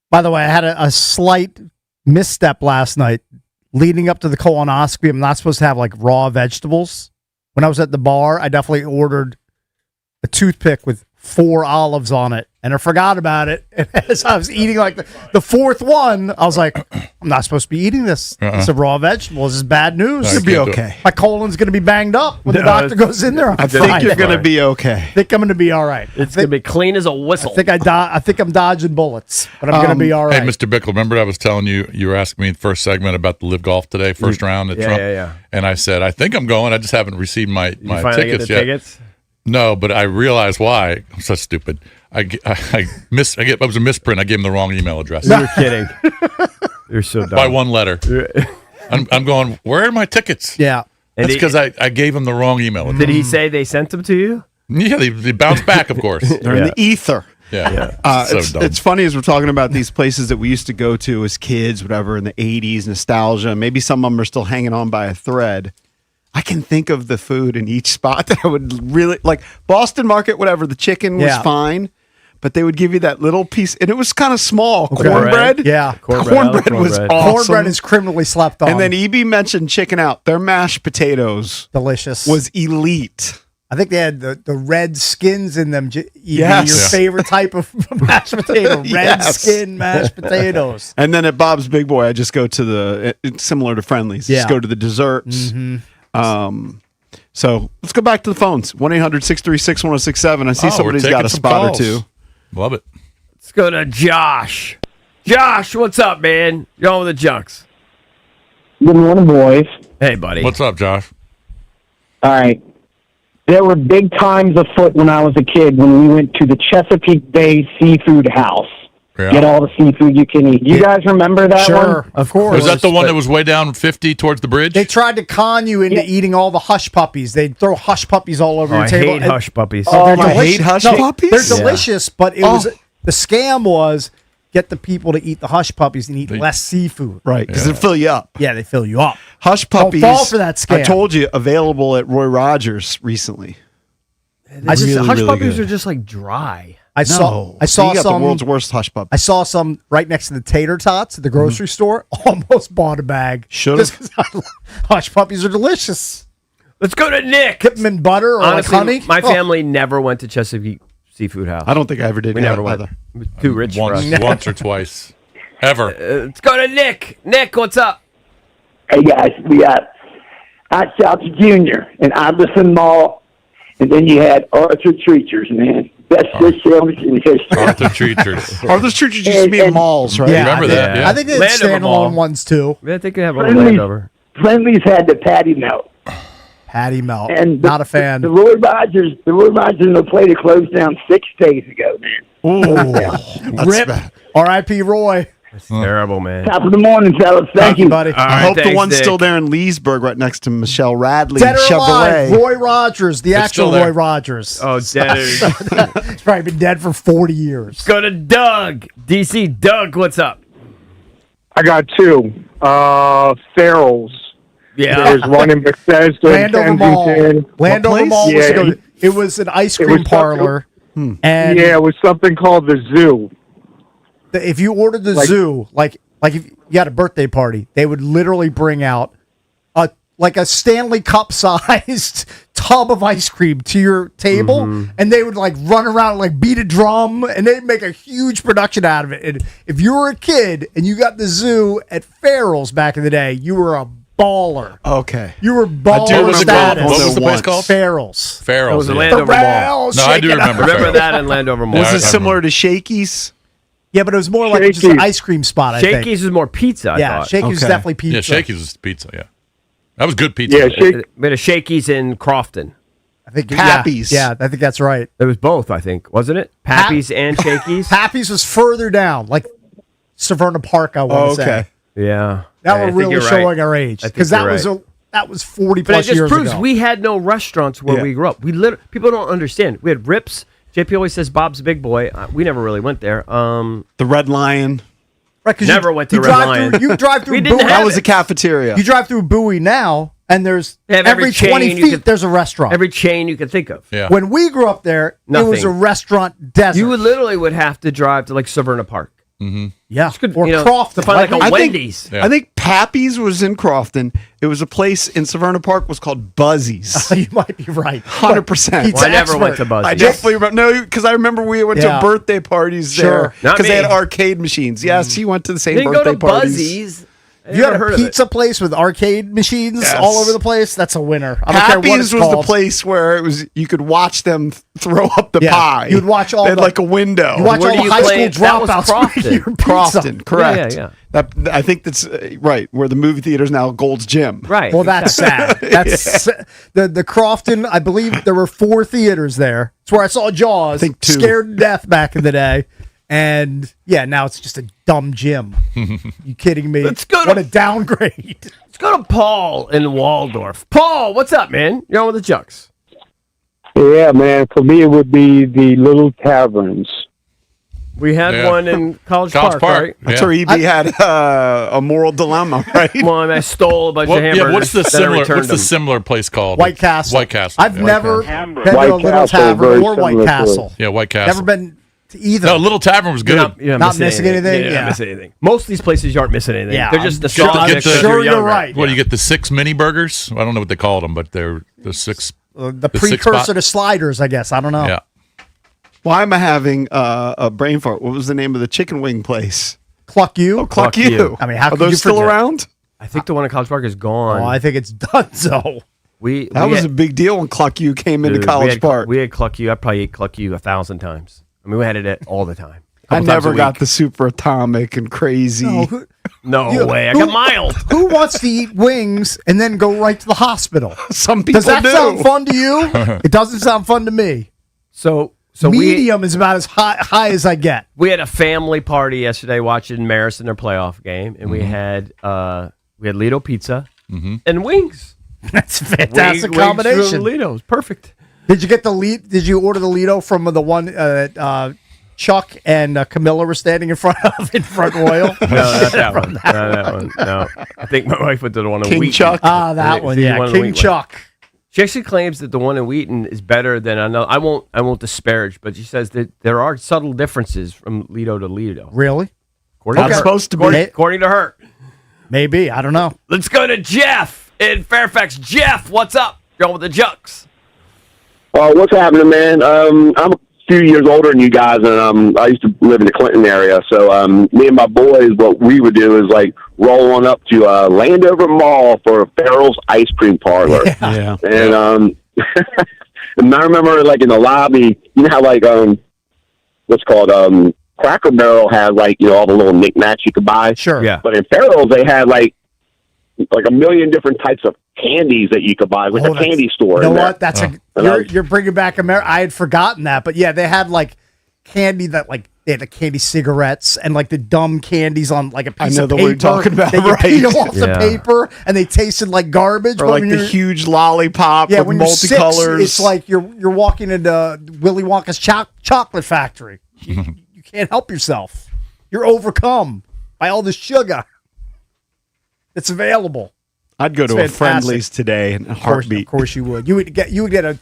Speaker 1: By the way, I had a slight misstep last night. Leading up to the colonoscopy, I'm not supposed to have like raw vegetables. When I was at the bar, I definitely ordered a toothpick with 4 olives on it, and I forgot about it. And as I was eating like the fourth one, I was like, I'm not supposed to be eating this. It's a raw vegetable. This is bad news.
Speaker 3: You'll be okay.
Speaker 1: My colon's going to be banged up when the doctor goes in there.
Speaker 3: I think you're going to be okay.
Speaker 1: I think I'm going to be all right.
Speaker 4: It's going to be clean as a whistle.
Speaker 1: I think I'm dodging bullets, but I'm going to be all right.
Speaker 2: Hey, Mr. Bickle, remember I was telling you, you were asking me in the first segment about the Live Golf today, first round at Trump?
Speaker 4: Yeah.
Speaker 2: And I said, I think I'm going. I just haven't received my tickets yet.
Speaker 4: Tickets?
Speaker 2: No, but I realized why. I'm so stupid. It was a misprint. I gave him the wrong email address.
Speaker 4: You're kidding. You're so dumb.
Speaker 2: By one letter. I'm going, where are my tickets?
Speaker 1: Yeah.
Speaker 2: That's because I gave him the wrong email address.
Speaker 4: Did he say they sent them to you?
Speaker 2: Yeah, they bounced back, of course.
Speaker 3: They're in the ether.
Speaker 2: Yeah.
Speaker 3: It's funny as we're talking about these places that we used to go to as kids, whatever, in the 80s, nostalgia. Maybe some of them are still hanging on by a thread. I can think of the food in each spot that I would really like. Boston Market, whatever, the chicken was fine, but they would give you that little piece, and it was kind of small. Cornbread?
Speaker 1: Yeah.
Speaker 3: Cornbread was awesome.
Speaker 1: Cornbread is criminally slept on.
Speaker 3: And then EB mentioned chicken out. Their mashed potatoes
Speaker 1: delicious
Speaker 3: was elite.
Speaker 1: I think they had the red skins in them.
Speaker 3: Yes.
Speaker 1: Your favorite type of mashed potato, red skin mashed potatoes.
Speaker 3: And then at Bob's Big Boy, I just go to it's similar to Friendly's. Just go to the desserts. So let's go back to the phones. 1-800-636-1067. I see somebody's got a spot
Speaker 2: calls.
Speaker 3: or two.
Speaker 2: Love it.
Speaker 4: Let's go to Josh. Josh, what's up, man? You're on with the Junks.
Speaker 12: Good morning, boys.
Speaker 4: Hey, buddy.
Speaker 2: What's up, Josh?
Speaker 12: All right. There were big times afoot when I was a kid when we went to the Chesapeake Bay Seafood House.
Speaker 2: Yeah.
Speaker 12: Get all the seafood you can eat. You guys remember that one?
Speaker 1: Sure, of course.
Speaker 2: Was that the one that was way down 50 towards the bridge?
Speaker 1: They tried to con you into eating all the hush puppies. They'd throw hush puppies all over your
Speaker 4: I
Speaker 1: table.
Speaker 4: hate hush puppies.
Speaker 1: I
Speaker 3: hate hush puppies?
Speaker 1: They're delicious, but it was the scam was get the people to eat the hush puppies and eat less seafood.
Speaker 3: Right, because it'll fill you up.
Speaker 1: Yeah, they fill you up.
Speaker 3: Hush puppies.
Speaker 1: Don't fall for that scam.
Speaker 3: I told you, available at Roy Rogers recently.
Speaker 4: Hush
Speaker 3: really
Speaker 4: puppies
Speaker 3: good.
Speaker 4: are just like dry.
Speaker 1: I saw
Speaker 3: you got
Speaker 1: some
Speaker 3: the world's worst hush puppy.
Speaker 1: I saw some right next to the tater tots at the grocery store. Almost bought a bag.
Speaker 3: Should have.
Speaker 1: Hush puppies are delicious.
Speaker 4: Let's go to Nick.
Speaker 1: Dip them in butter or
Speaker 4: Honestly,
Speaker 1: like honey.
Speaker 4: my family never went to Chesapeake Seafood House.
Speaker 3: I don't think I ever did.
Speaker 4: We never went.
Speaker 3: either.
Speaker 4: It was too rich for us.
Speaker 2: Once or twice. Ever.
Speaker 4: Let's go to Nick. Nick, what's up?
Speaker 13: Hey guys, we got Hot Shots Jr. and Iverson Mall, and then you had Arthur Treachers, man. Best fish sandwich in history.
Speaker 2: Arthur Treachers.
Speaker 3: Arthur Treachers used to be in malls, right?
Speaker 1: Yeah,
Speaker 2: Remember that? Yeah.
Speaker 1: I think they had
Speaker 4: Landover Mall.
Speaker 1: standalone ones too.
Speaker 4: I think they have one
Speaker 13: Friendly's,
Speaker 4: Landover.
Speaker 13: Friendly's had the patty melt.
Speaker 1: Patty melt.
Speaker 13: And
Speaker 1: Not a fan.
Speaker 13: The Roy Rogers and the plate closed down 6 days ago, man.
Speaker 3: Ooh,
Speaker 1: Rip. R.I.P. Roy.
Speaker 4: That's terrible, man.
Speaker 13: Top of the morning, fellas. Thank you,
Speaker 1: buddy.
Speaker 3: I hope the
Speaker 4: thanks,
Speaker 3: one's
Speaker 4: Nick.
Speaker 3: still there in Leesburg, right next to Michelle Radley
Speaker 1: Dead or alive,
Speaker 3: Chevrolet.
Speaker 1: Roy Rogers, the actual
Speaker 2: still there.
Speaker 1: Roy Rogers.
Speaker 4: Oh, dead.
Speaker 1: He's probably been dead for 40 years.
Speaker 4: Go to Doug. DC Doug, what's up?
Speaker 14: I got 2. Farrell's.
Speaker 4: Yeah.
Speaker 14: There's one in Bethesda,
Speaker 1: Landover Mall.
Speaker 14: Kensington.
Speaker 1: Landover Mall was
Speaker 14: Yeah.
Speaker 1: good. It was an ice
Speaker 14: It
Speaker 1: cream
Speaker 14: was
Speaker 1: parlor. And
Speaker 14: Yeah, it was something called the Zoo.
Speaker 1: if you ordered the zoo, like if you had a birthday party, they would literally bring out a Stanley Cup sized tub of ice cream to your table, and they would like run around and like beat a drum, and they'd make a huge production out of it. And if you were a kid and you got the zoo at Farrell's back in the day, you were a baller.
Speaker 3: Okay.
Speaker 1: You were
Speaker 3: I do
Speaker 1: baller
Speaker 3: remember
Speaker 1: status.
Speaker 2: What was the place called?
Speaker 1: Farrell's.
Speaker 2: Farrell's.
Speaker 4: That was a
Speaker 2: yeah.
Speaker 4: Landover Mall.
Speaker 1: Farrell's,
Speaker 2: No, I do
Speaker 1: shake it up.
Speaker 2: remember.
Speaker 4: Remember
Speaker 2: Farrell's.
Speaker 4: that in Landover Mall?
Speaker 3: Was
Speaker 2: I
Speaker 3: it similar to Shakey's?
Speaker 1: Yeah, but it was more like just an ice cream spot, I think.
Speaker 4: Shakey's is more pizza, I
Speaker 1: Yeah,
Speaker 4: thought.
Speaker 1: Shakey's was
Speaker 3: Okay.
Speaker 1: definitely pizza.
Speaker 2: Yeah, Shakey's was pizza, yeah. That was good pizza.
Speaker 14: Yeah,
Speaker 4: We had a Shakey's in Crofton.
Speaker 1: I think
Speaker 3: Pappy's.
Speaker 1: Yeah, I think that's right.
Speaker 4: It was both, I think, wasn't it? Pappy's and Shakey's.
Speaker 1: Pappy's was further down, like Severna Park, I want to say.
Speaker 4: Yeah.
Speaker 1: Now
Speaker 4: I
Speaker 1: we're
Speaker 4: think
Speaker 1: really
Speaker 4: you're right.
Speaker 1: showing our age
Speaker 4: I think
Speaker 1: because that
Speaker 4: you're
Speaker 1: was
Speaker 4: right.
Speaker 1: that was 40
Speaker 4: But it
Speaker 1: plus
Speaker 4: just
Speaker 1: years
Speaker 4: proves
Speaker 1: ago.
Speaker 4: we had no restaurants where
Speaker 3: Yeah.
Speaker 4: we grew up. People don't understand. We had Rips. JP always says Bob's Big Boy. We never really went there.
Speaker 3: The Red Lion.
Speaker 1: Right, 'cause
Speaker 4: Never went to
Speaker 1: you
Speaker 4: Red
Speaker 1: drive
Speaker 4: Lion.
Speaker 1: Through, you drive through
Speaker 4: We didn't
Speaker 1: Bowie.
Speaker 4: have
Speaker 3: That was a cafeteria.
Speaker 1: You drive through Bowie now, and there's
Speaker 4: They have
Speaker 1: every
Speaker 4: every chain
Speaker 1: 20
Speaker 4: you
Speaker 1: feet
Speaker 4: could-
Speaker 1: there's a restaurant.
Speaker 4: Every chain you could think of.
Speaker 2: Yeah.
Speaker 1: When we grew up there, it was
Speaker 4: Nothing.
Speaker 1: a restaurant desert.
Speaker 4: You literally would have to drive to like Severna Park.
Speaker 1: Yeah,
Speaker 4: Good,
Speaker 1: or Crofton.
Speaker 4: to find like a
Speaker 3: I
Speaker 4: Wendy's.
Speaker 3: I think Pappy's was in Crofton. It was a place in Severna Park was called Buzzy's.
Speaker 1: You might be right.
Speaker 3: 100%.
Speaker 4: Well, I never went to Buzzy's.
Speaker 3: I definitely remember. No, because I remember we went to birthday parties there
Speaker 4: Not
Speaker 3: because they had
Speaker 4: me.
Speaker 3: arcade machines. Yes, he went to the same
Speaker 4: Didn't
Speaker 3: birthday
Speaker 4: go to
Speaker 3: parties.
Speaker 4: Buzzy's.
Speaker 1: You had a pizza place with arcade machines all over the place. That's a winner. I don't care what
Speaker 3: Pappy's
Speaker 1: it's
Speaker 3: was
Speaker 1: called.
Speaker 3: the place where it was you could watch them throw up the
Speaker 1: Yeah.
Speaker 3: pie.
Speaker 1: You'd watch all
Speaker 3: They had
Speaker 1: the-
Speaker 3: like a window.
Speaker 1: You watch
Speaker 4: Where
Speaker 1: all
Speaker 4: do
Speaker 1: the
Speaker 4: you
Speaker 1: high
Speaker 4: play
Speaker 1: school
Speaker 4: it? That was
Speaker 1: dropouts.
Speaker 4: Crofton.
Speaker 1: for your pizza.
Speaker 3: Crofton, correct.
Speaker 4: Yeah.
Speaker 3: I think that's right where the movie theater is now Gold's Gym.
Speaker 4: Right.
Speaker 1: Well, that's sad. That's the Crofton. I believe there were 4 theaters there. It's where I saw Jaws.
Speaker 3: I think 2.
Speaker 1: Scared to death back in the day. And yeah, now it's just a dumb gym. You kidding me?
Speaker 4: Let's go to-
Speaker 1: What a downgrade.
Speaker 4: Let's go to Paul in Waldorf. Paul, what's up, man? You're on with the Jucks.
Speaker 14: Yeah, man. For me, it would be the little taverns.
Speaker 4: We had one in College Park, right?
Speaker 3: That's where EB had a moral dilemma, right?
Speaker 4: Well, I stole a bunch of hamburgers.
Speaker 2: What's the
Speaker 4: then I
Speaker 2: similar?
Speaker 4: returned
Speaker 2: What's the
Speaker 4: them.
Speaker 2: similar place called?
Speaker 1: White Castle.
Speaker 2: White Castle.
Speaker 1: I've
Speaker 2: yeah.
Speaker 1: never
Speaker 2: White
Speaker 1: been to a Little Tavern or White Castle.
Speaker 2: Yeah, White Castle.
Speaker 1: Never been to either.
Speaker 2: No, Little Tavern was good.
Speaker 4: You're
Speaker 1: Not missing anything?
Speaker 4: You're
Speaker 1: Yeah.
Speaker 4: not missing anything. Most of these places, you aren't missing anything.
Speaker 1: Yeah,
Speaker 4: They're just
Speaker 1: I'm sure-
Speaker 4: nostalgic.
Speaker 1: I'm sure
Speaker 4: because
Speaker 1: you're right.
Speaker 2: What do you get? The 6 mini burgers? I don't know what they called them, but they're the 6.
Speaker 1: The
Speaker 2: six
Speaker 1: precursor
Speaker 2: spot.
Speaker 1: to sliders, I guess. I don't know.
Speaker 2: Yeah.
Speaker 3: Why am I having a brain fart? What was the name of the chicken wing place?
Speaker 1: Cluck You.
Speaker 3: Oh, Cluck You.
Speaker 1: I mean, how
Speaker 3: Are
Speaker 1: could
Speaker 3: those
Speaker 1: you
Speaker 3: still
Speaker 1: forget?
Speaker 3: around?
Speaker 4: I think the one in College Park is gone.
Speaker 1: Oh, I think it's done so.
Speaker 3: That was a big deal when Cluck You came into College Park.
Speaker 4: We had Cluck You. I probably ate Cluck You 1,000 times. I mean, we had it all the time.
Speaker 3: I
Speaker 4: Couple times
Speaker 3: never
Speaker 4: a
Speaker 3: got
Speaker 4: week.
Speaker 3: the super atomic and crazy.
Speaker 4: No way. I got mild.
Speaker 1: Who wants to eat wings and then go right to the hospital?
Speaker 3: Some people
Speaker 1: Does that
Speaker 3: do.
Speaker 1: sound fun to you? It doesn't sound fun to me.
Speaker 4: So
Speaker 1: medium is about as high as I get.
Speaker 4: We had a family party yesterday watching Marist in their playoff game, and we had Lido pizza and wings.
Speaker 1: That's a fantastic
Speaker 4: Wings
Speaker 1: combination.
Speaker 4: from Lido's perfect.
Speaker 1: Did you get the lead? Did you order the Lido from the one Chuck and Camilla were standing in front Royal?
Speaker 4: No, not that one. Not that one. No, I think my wife went to the one in
Speaker 3: King
Speaker 4: Wheaton.
Speaker 3: Chuck?
Speaker 1: Ah, that one. Yeah, King Chuck.
Speaker 4: She actually claims that the one in Wheaton is better than I know. I won't disparage, but she says that there are subtle differences from Lido to Lido.
Speaker 1: Really?
Speaker 4: According to her.
Speaker 3: supposed to be.
Speaker 4: According to her.
Speaker 1: Maybe. I don't know.
Speaker 4: Let's go to Jeff in Fairfax. Jeff, what's up? You're on with the Jucks.
Speaker 6: What's happening, man? I'm a few years older than you guys, and I used to live in the Clinton area. So me and my boys, what we would do is like roll on up to Landover Mall for Farrell's Ice Cream Parlor.
Speaker 3: Yeah.
Speaker 6: And and I remember like in the lobby, you know how like what's called Cracker Barrel had like all the little knickknacks you could buy.
Speaker 1: Sure.
Speaker 4: Yeah.
Speaker 6: But in Farrell's they had like a million different types of candies that you could buy with a candy store.
Speaker 1: You know
Speaker 6: in there.
Speaker 1: what? That's you're bringing back America. I had forgotten that, but yeah, they had like candy that like they had the candy cigarettes and like the dumb candies on like a piece
Speaker 3: I know
Speaker 1: of
Speaker 3: the
Speaker 1: paper.
Speaker 3: one you're talking about,
Speaker 1: They
Speaker 3: right?
Speaker 1: peel off the
Speaker 4: Yeah.
Speaker 1: paper and they tasted like garbage.
Speaker 3: Or
Speaker 1: but
Speaker 3: like
Speaker 1: when
Speaker 3: the
Speaker 1: you're-
Speaker 3: huge lollipop
Speaker 1: yeah,
Speaker 3: with
Speaker 1: when you're 6,
Speaker 3: multicolors.
Speaker 1: it's like you're walking into Willy Wonka's chocolate factory. You can't help yourself. You're overcome by all the sugar that's available.
Speaker 3: I'd go
Speaker 1: It's
Speaker 3: to a
Speaker 1: fantastic.
Speaker 3: Friendly's today in a heartbeat.
Speaker 1: Of course you would. You would get a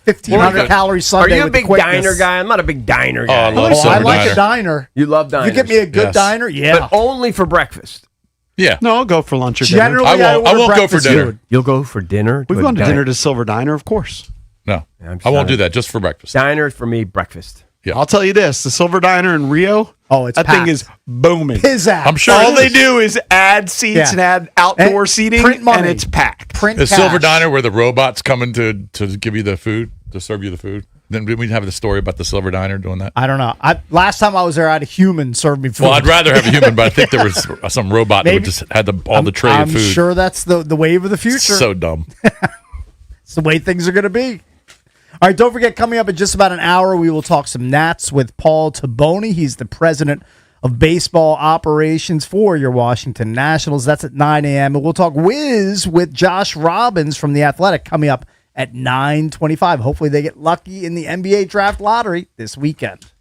Speaker 1: 1,500 calorie
Speaker 4: Are
Speaker 1: sundae.
Speaker 4: you a
Speaker 1: with the
Speaker 4: big
Speaker 1: quickness.
Speaker 4: diner guy? I'm not a big diner
Speaker 2: Oh, I
Speaker 4: guy.
Speaker 2: love
Speaker 1: I
Speaker 2: Silver
Speaker 1: like
Speaker 2: Diner.
Speaker 1: a diner.
Speaker 4: You love diners.
Speaker 1: You get me a good
Speaker 2: Yes.
Speaker 1: diner, yeah.
Speaker 4: But only for breakfast.
Speaker 2: Yeah.
Speaker 3: No, I'll go for lunch or dinner.
Speaker 1: Generally,
Speaker 2: I won't
Speaker 1: order
Speaker 2: go for
Speaker 1: breakfast
Speaker 2: dinner.
Speaker 1: food.
Speaker 4: You'll go for dinner?
Speaker 3: We've
Speaker 4: a
Speaker 3: gone to
Speaker 4: diner.
Speaker 3: dinner to Silver Diner, of course.
Speaker 2: No.
Speaker 4: I'm
Speaker 2: I won't
Speaker 4: sorry.
Speaker 2: do that just for breakfast.
Speaker 4: Diners for me, breakfast.
Speaker 2: Yeah.
Speaker 3: I'll tell you this: the Silver Diner in Rio.
Speaker 1: Oh, it's
Speaker 3: that
Speaker 1: packed.
Speaker 3: thing is booming.
Speaker 1: Pizzazz.
Speaker 2: I'm sure
Speaker 3: All
Speaker 2: it
Speaker 3: they
Speaker 2: is.
Speaker 3: do is add seats
Speaker 1: Yeah.
Speaker 3: and add outdoor
Speaker 1: And
Speaker 3: seating,
Speaker 1: print money.
Speaker 3: and it's packed.
Speaker 1: Print
Speaker 2: Is
Speaker 1: cash.
Speaker 2: Silver Diner where the robots come in to give you the food, to serve you the food? Then we have the story about the Silver Diner doing that.
Speaker 1: I don't know. Last time I was there, I had a human serve me food.
Speaker 2: Well, I'd rather have a human, but I think there was some robot that
Speaker 1: Maybe.
Speaker 2: would just had all the tray
Speaker 1: I'm
Speaker 2: of food.
Speaker 1: sure that's the wave of the future.
Speaker 2: So dumb.
Speaker 1: It's the way things are going to be. All right, don't forget, coming up in just about an hour, we will talk some Nats with Paul Tabone. He's the president of baseball operations for your Washington Nationals. That's at 9 a.m. And we'll talk whiz with Josh Robbins from The Athletic coming up at 9:25. Hopefully they get lucky in the NBA draft lottery this weekend.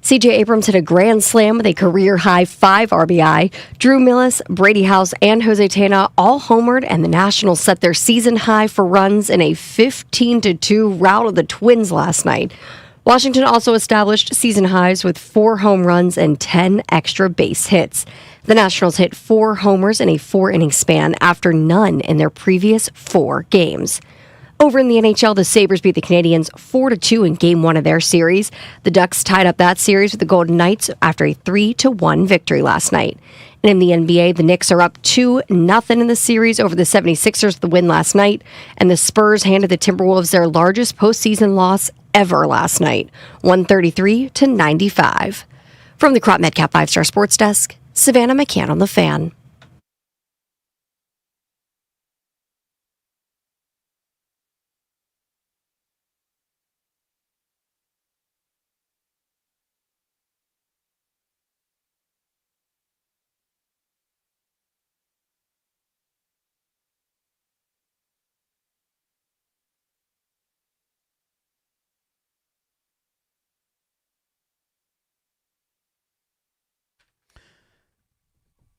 Speaker 8: C.J. Abrams hit a grand slam with a career-high 5 RBI. Drew Millis, Brady House, and Jose Tena all homered, and the Nationals set their season high for runs in a 15-2 rout of the Twins last night. Washington also established season highs with 4 home runs and 10 extra base hits. The Nationals hit 4 homers in a 4-inning span after none in their previous 4 games. Over in the NHL, the Sabres beat the Canadiens 4-2 in Game 1 of their series. The Ducks tied up that series with the Golden Knights after a 3-1 victory last night. And in the NBA, the Knicks are up 2-0 in the series over the 76ers with the win last night. And the Spurs handed the Timberwolves their largest postseason loss ever last night, 133-95. From the Crop Metcalf 5-Star Sports Desk, Savannah McCann on the Fan.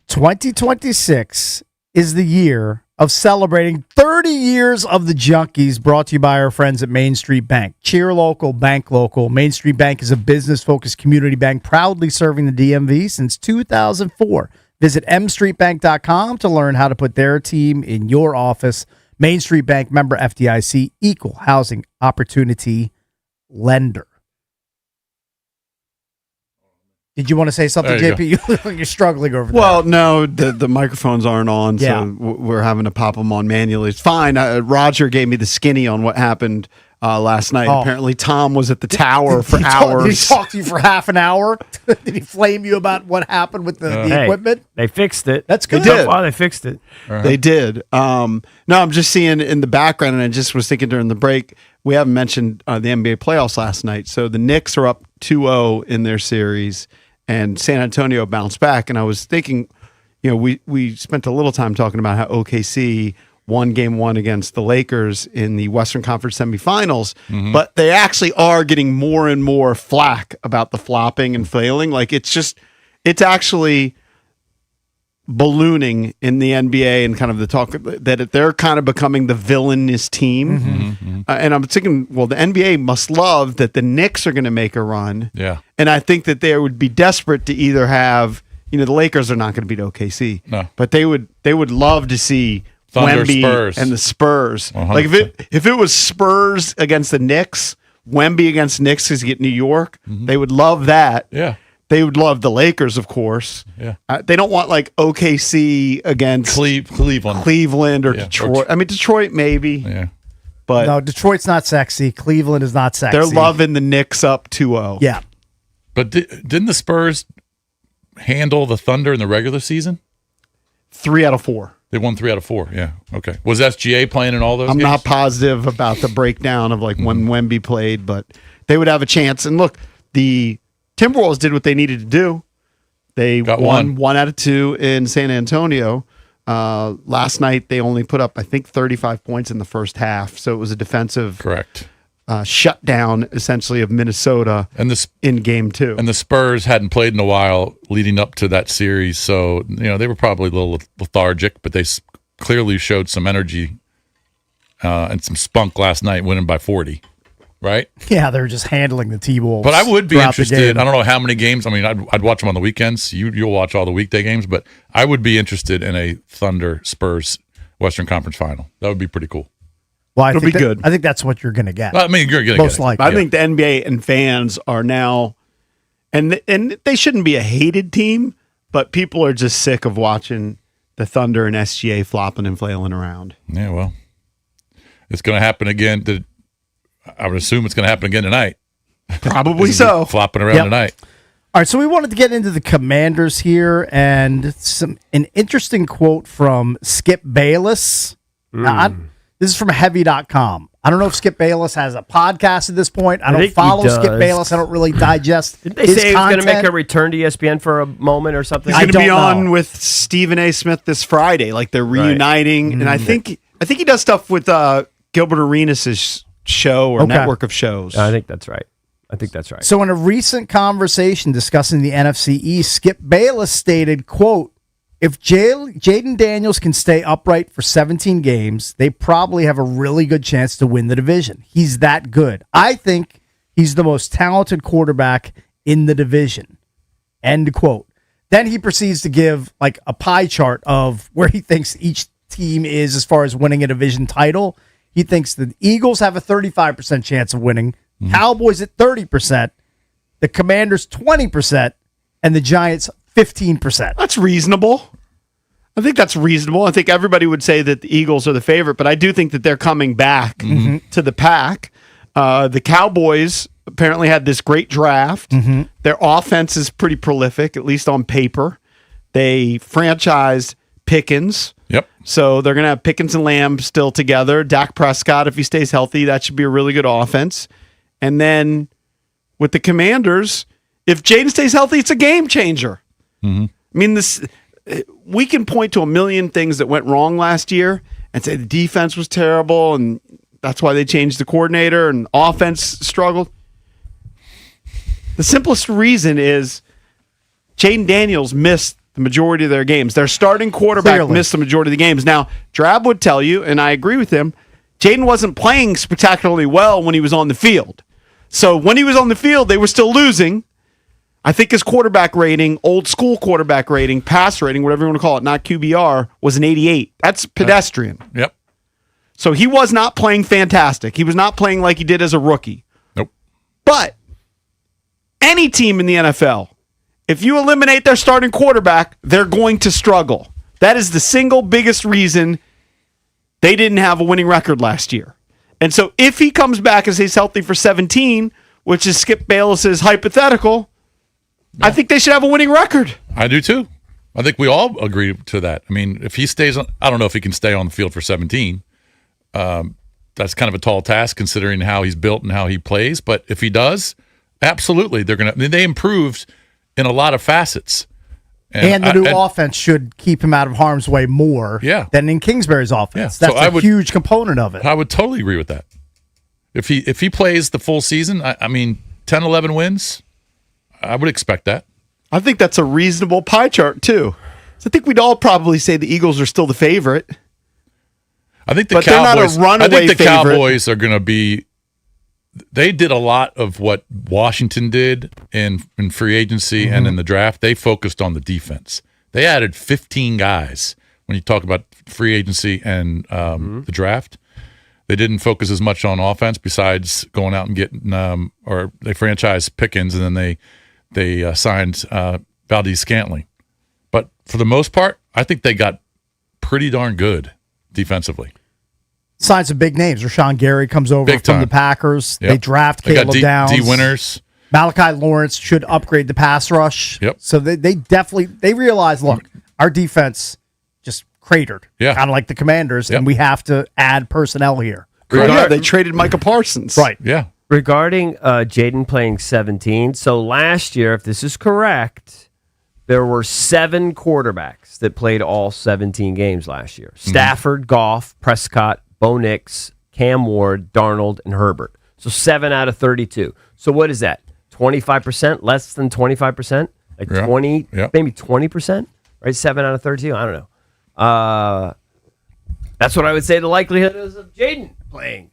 Speaker 1: "2026 is the year of celebrating 30 years of the Junkies, brought to you by our friends at Main Street Bank. Cheer local, bank local. Main Street Bank is a business-focused community bank proudly serving the DMV since 2004. Visit mstreetbank.com to learn how to put their team in your office. Main Street Bank, member FDIC, equal housing opportunity lender." Did you want to say something, JP? You're struggling over there.
Speaker 3: Well, no, the microphones aren't on, so
Speaker 1: Yeah.
Speaker 3: we're having to pop them on manually. It's fine. Roger gave me the skinny on what happened last night.
Speaker 1: Oh.
Speaker 3: Apparently, Tom was at the tower for hours.
Speaker 1: Did he talk to you for half an hour? Did he flame you about what happened with the equipment?
Speaker 4: They fixed it.
Speaker 1: That's good.
Speaker 3: They did.
Speaker 4: Wow, they fixed it.
Speaker 3: They did. No, I'm just seeing in the background, and I just was thinking during the break, we haven't mentioned the NBA playoffs last night. So the Knicks are up 2-0 in their series, and San Antonio bounced back. And I was thinking, we spent a little time talking about how OKC won Game 1 against the Lakers in the Western Conference semifinals, but they actually are getting more and more flack about the flopping and flailing. Like it's actually ballooning in the NBA, and kind of the talk that they're kind of becoming the villainous team. And I'm thinking, well, the NBA must love that the Knicks are going to make a run.
Speaker 2: Yeah.
Speaker 3: And I think that they would be desperate to either have, the Lakers are not going to beat OKC.
Speaker 2: No.
Speaker 3: But they would love to see
Speaker 2: Thunder,
Speaker 3: Wemby
Speaker 2: Spurs.
Speaker 3: and the Spurs.
Speaker 2: 100%.
Speaker 3: Like if it was Spurs against the Knicks, Wemby against Knicks because you get New York, they would love that.
Speaker 2: Yeah.
Speaker 3: They would love the Lakers, of course.
Speaker 2: Yeah.
Speaker 3: They don't want like OKC against Cleveland or Detroit. Detroit maybe.
Speaker 2: Yeah.
Speaker 3: But
Speaker 1: no, Detroit's not sexy. Cleveland is not sexy.
Speaker 3: they're loving the Knicks up 2-0.
Speaker 1: Yeah.
Speaker 2: But didn't the Spurs handle the Thunder in the regular season?
Speaker 3: 3 out of 4.
Speaker 2: They won 3 out of 4. Yeah. Okay. Was SGA playing in all those
Speaker 3: I'm
Speaker 2: games?
Speaker 3: not positive about the breakdown of like when Wemby played, but they would have a chance. And look, the Timberwolves did what they needed to do. They won 1 out of 2 in San Antonio. Last night, they only put up, I think, 35 points in the first half. So it was a defensive shutdown, essentially, of Minnesota in Game 2.
Speaker 2: And the Spurs hadn't played in a while leading up to that series. So, they were probably a little lethargic, but they clearly showed some energy and some spunk last night, winning by 40. Right?
Speaker 1: Yeah, they're just handling the T-Wolves.
Speaker 2: But I would be interested. I don't know how many games. I mean, I'd watch them on the weekends. You'll watch all the weekday games, but I would be interested in a Thunder Spurs Western Conference final. That would be pretty cool.
Speaker 1: Well,
Speaker 3: It'll be good.
Speaker 1: I think that's what you're going to get.
Speaker 2: I mean, you're going to
Speaker 1: most likely.
Speaker 3: I think the NBA and fans are now, and they shouldn't be a hated team, but people are just sick of watching the Thunder and SGA flopping and flailing around.
Speaker 2: Yeah, well, it's going to happen again. I would assume it's going to happen again tonight.
Speaker 3: Probably so.
Speaker 2: Flopping around tonight.
Speaker 1: All right, so we wanted to get into the Commanders here, and an interesting quote from Skip Bayless. Now, this is from Heavy.com. I don't know if Skip Bayless has a podcast at this point. I don't follow Skip Bayless. I don't really digest
Speaker 4: Did they
Speaker 1: his
Speaker 4: say he was going to
Speaker 1: content.
Speaker 4: make a return to ESPN for a moment or something?
Speaker 3: He's going to be on with Stephen A. Smith this Friday. Like they're reuniting, and I think he does stuff with Gilbert Arenas' show or network of shows.
Speaker 4: I think that's right. I think that's right.
Speaker 1: So in a recent conversation discussing the NFC East, Skip Bayless stated, quote, if Jaden Daniels can stay upright for 17 games, they probably have a really good chance to win the division. He's that good. I think he's the most talented quarterback in the division. End quote. Then he proceeds to give like a pie chart of where he thinks each team is as far as winning a division title. He thinks the Eagles have a 35% chance of winning, Cowboys at 30%, the Commanders 20%, and the Giants 15%.
Speaker 3: That's reasonable. I think that's reasonable. I think everybody would say that the Eagles are the favorite, but I do think that they're coming back to the pack. The Cowboys apparently had this great draft. Their offense is pretty prolific, at least on paper. They franchised Pickens.
Speaker 2: Yep.
Speaker 3: So they're going to have Pickens and Lamb still together. Dak Prescott, if he stays healthy, that should be a really good offense. And then with the Commanders, if Jaden stays healthy, it's a game changer. I mean, we can point to a million things that went wrong last year and say the defense was terrible and that's why they changed the coordinator and offense struggled. The simplest reason is Jaden Daniels missed the majority of their games. Their starting quarterback missed the majority of the games. Now, Drab would tell you, and I agree with him, Jaden wasn't playing spectacularly well when he was on the field. So when he was on the field, they were still losing. I think his quarterback rating, old school quarterback rating, pass rating, whatever you want to call it, not QBR, was an 88. That's pedestrian.
Speaker 2: Yep.
Speaker 3: So he was not playing fantastic. He was not playing like he did as a rookie.
Speaker 2: Nope.
Speaker 3: But any team in the NFL, if you eliminate their starting quarterback, they're going to struggle. That is the single biggest reason they didn't have a winning record last year. And so if he comes back and stays healthy for 17, which is Skip Bayless's hypothetical, I think they should have a winning record.
Speaker 2: I do too. I think we all agree to that. I mean, if he stays on, I don't know if he can stay on the field for 17. That's kind of a tall task considering how he's built and how he plays. But if he does, absolutely, they're going to. I mean, they improved in a lot of facets.
Speaker 1: And the new offense should keep him out of harm's way more than in Kingsbury's offense.
Speaker 2: Yeah.
Speaker 1: That's a huge component of it.
Speaker 2: I would totally agree with that. If he plays the full season, I mean, 10, 11 wins, I would expect that.
Speaker 3: I think that's a reasonable pie chart, too. So I think we'd all probably say the Eagles are still the favorite.
Speaker 2: I think the
Speaker 3: but
Speaker 2: Cowboys,
Speaker 3: they're not a runaway
Speaker 2: I think the
Speaker 3: favorite.
Speaker 2: Cowboys are going to be. They did a lot of what Washington did in free agency and in the draft. They focused on the defense. They added 15 guys when you talk about free agency and the draft. They didn't focus as much on offense besides going out and getting or they franchised Pickens and then they signed Valdez-Scantling. But for the most part, I think they got pretty darn good defensively.
Speaker 1: Signs of big names. Rashawn Gary comes over from the Packers.
Speaker 2: Yep.
Speaker 1: They draft
Speaker 2: They got
Speaker 1: Caleb Downs.
Speaker 2: D Winners.
Speaker 1: Malachi Lawrence should upgrade the pass rush.
Speaker 2: Yep.
Speaker 1: So they definitely realize, look, our defense just cratered.
Speaker 2: Yeah.
Speaker 1: Kind of like the Commanders, and we have to add personnel here.
Speaker 3: They traded Micah Parsons.
Speaker 1: Right.
Speaker 2: Yeah.
Speaker 4: Regarding Jaden playing 17, so last year, if this is correct, there were 7 quarterbacks that played all 17 games last year. Stafford, Goff, Prescott, Bo Nix, Cam Ward, Darnold, and Herbert. So 7 out of 32. So what is that? 25%? Less than 25%? Like 20, maybe 20%? Right? 7 out of 32? I don't know. That's what I would say the likelihood is of Jaden playing.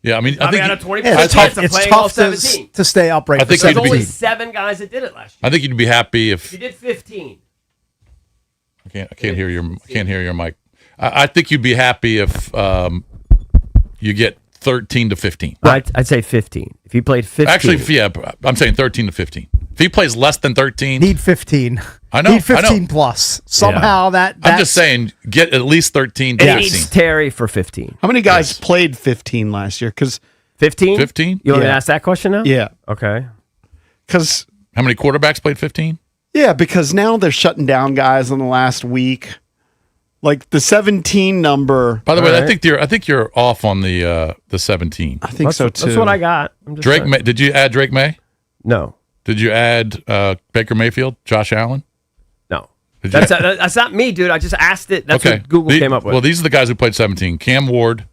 Speaker 2: Yeah, I mean, I think
Speaker 4: out of 20%.
Speaker 1: It's
Speaker 4: chance of
Speaker 1: it's
Speaker 4: playing
Speaker 1: tough
Speaker 4: all 17.
Speaker 1: to stay upright.
Speaker 2: I think
Speaker 4: There's
Speaker 2: you'd
Speaker 4: only
Speaker 2: be,
Speaker 4: 7 guys that did it last year.
Speaker 2: I think you'd be happy if
Speaker 4: You did 15.
Speaker 2: I can't hear your mic. I think you'd be happy if you get 13 to 15.
Speaker 4: I'd say 15. If you played 15.
Speaker 2: Actually, yeah, I'm saying 13 to 15. If he plays less than 13,
Speaker 1: Need 15.
Speaker 2: I know.
Speaker 1: Need 15 plus. Somehow that
Speaker 2: I'm just saying, get at least 13 to
Speaker 4: And
Speaker 2: 15.
Speaker 4: he needs Terry for 15.
Speaker 3: How many guys played 15 last year? Because
Speaker 4: 15?
Speaker 2: 15?
Speaker 4: You want me to ask that question now?
Speaker 3: Yeah.
Speaker 4: Okay.
Speaker 3: Because
Speaker 2: How many quarterbacks played 15?
Speaker 3: because now they're shutting down guys in the last week. Like the 17 number.
Speaker 2: By the way, I think you're off on the 17.
Speaker 3: I think so too.
Speaker 4: That's what I got. I'm just
Speaker 2: Drake
Speaker 4: saying.
Speaker 2: May, did you add Drake May?
Speaker 4: No.
Speaker 2: Did you add Baker Mayfield, Josh Allen?
Speaker 4: No.
Speaker 2: Did you
Speaker 4: That's not me, dude. I just asked it. That's what Google came up with.
Speaker 2: Well, these are the guys who played 17. Cam Ward,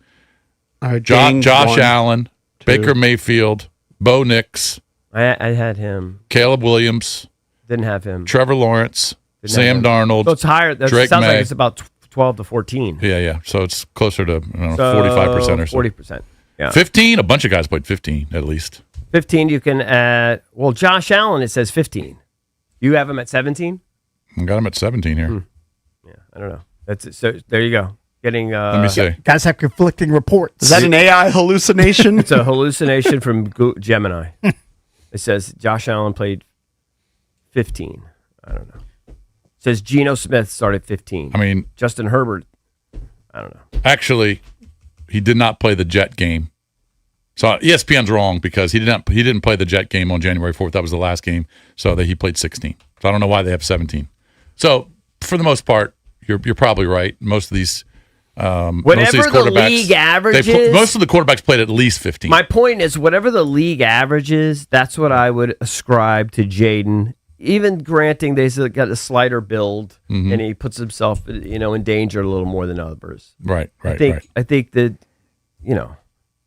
Speaker 3: All right,
Speaker 2: Josh
Speaker 3: James, 1,
Speaker 2: Allen,
Speaker 3: 2.
Speaker 2: Baker Mayfield, Bo Nix,
Speaker 4: I had him.
Speaker 2: Caleb Williams.
Speaker 4: Didn't have him.
Speaker 2: Trevor Lawrence. Sam Darnold.
Speaker 4: So it's higher. That
Speaker 2: Drake
Speaker 4: sounds
Speaker 2: May.
Speaker 4: like it's about 12 to 14.
Speaker 2: Yeah. So it's closer to 45% or so.
Speaker 4: 40%. Yeah.
Speaker 2: 15. A bunch of guys played 15 at least.
Speaker 4: 15. You can add. Well, Josh Allen. It says 15. You have him at 17.
Speaker 2: I got him at 17 here.
Speaker 4: Yeah. I don't know. That's it. So there you go. Getting.
Speaker 2: Let me see.
Speaker 1: Guys have conflicting reports.
Speaker 3: Is that an AI hallucination?
Speaker 4: It's a hallucination from Gemini. It says Josh Allen played 15. I don't know. It says Geno Smith started 15.
Speaker 2: I mean,
Speaker 4: Justin Herbert. I don't know.
Speaker 2: Actually, he did not play the Jet game. So ESPN's wrong because he didn't play the Jet game on January 4th. That was the last game. So that he played 16. So I don't know why they have 17. So for the most part, you're probably right. Most of these
Speaker 4: whatever the league averages,
Speaker 2: most of the quarterbacks played at least 15.
Speaker 4: My point is, whatever the league averages, that's what I would ascribe to Jaden. Even granting they got a slighter build, and he puts himself, in danger a little more than others.
Speaker 2: Right.
Speaker 4: I think that,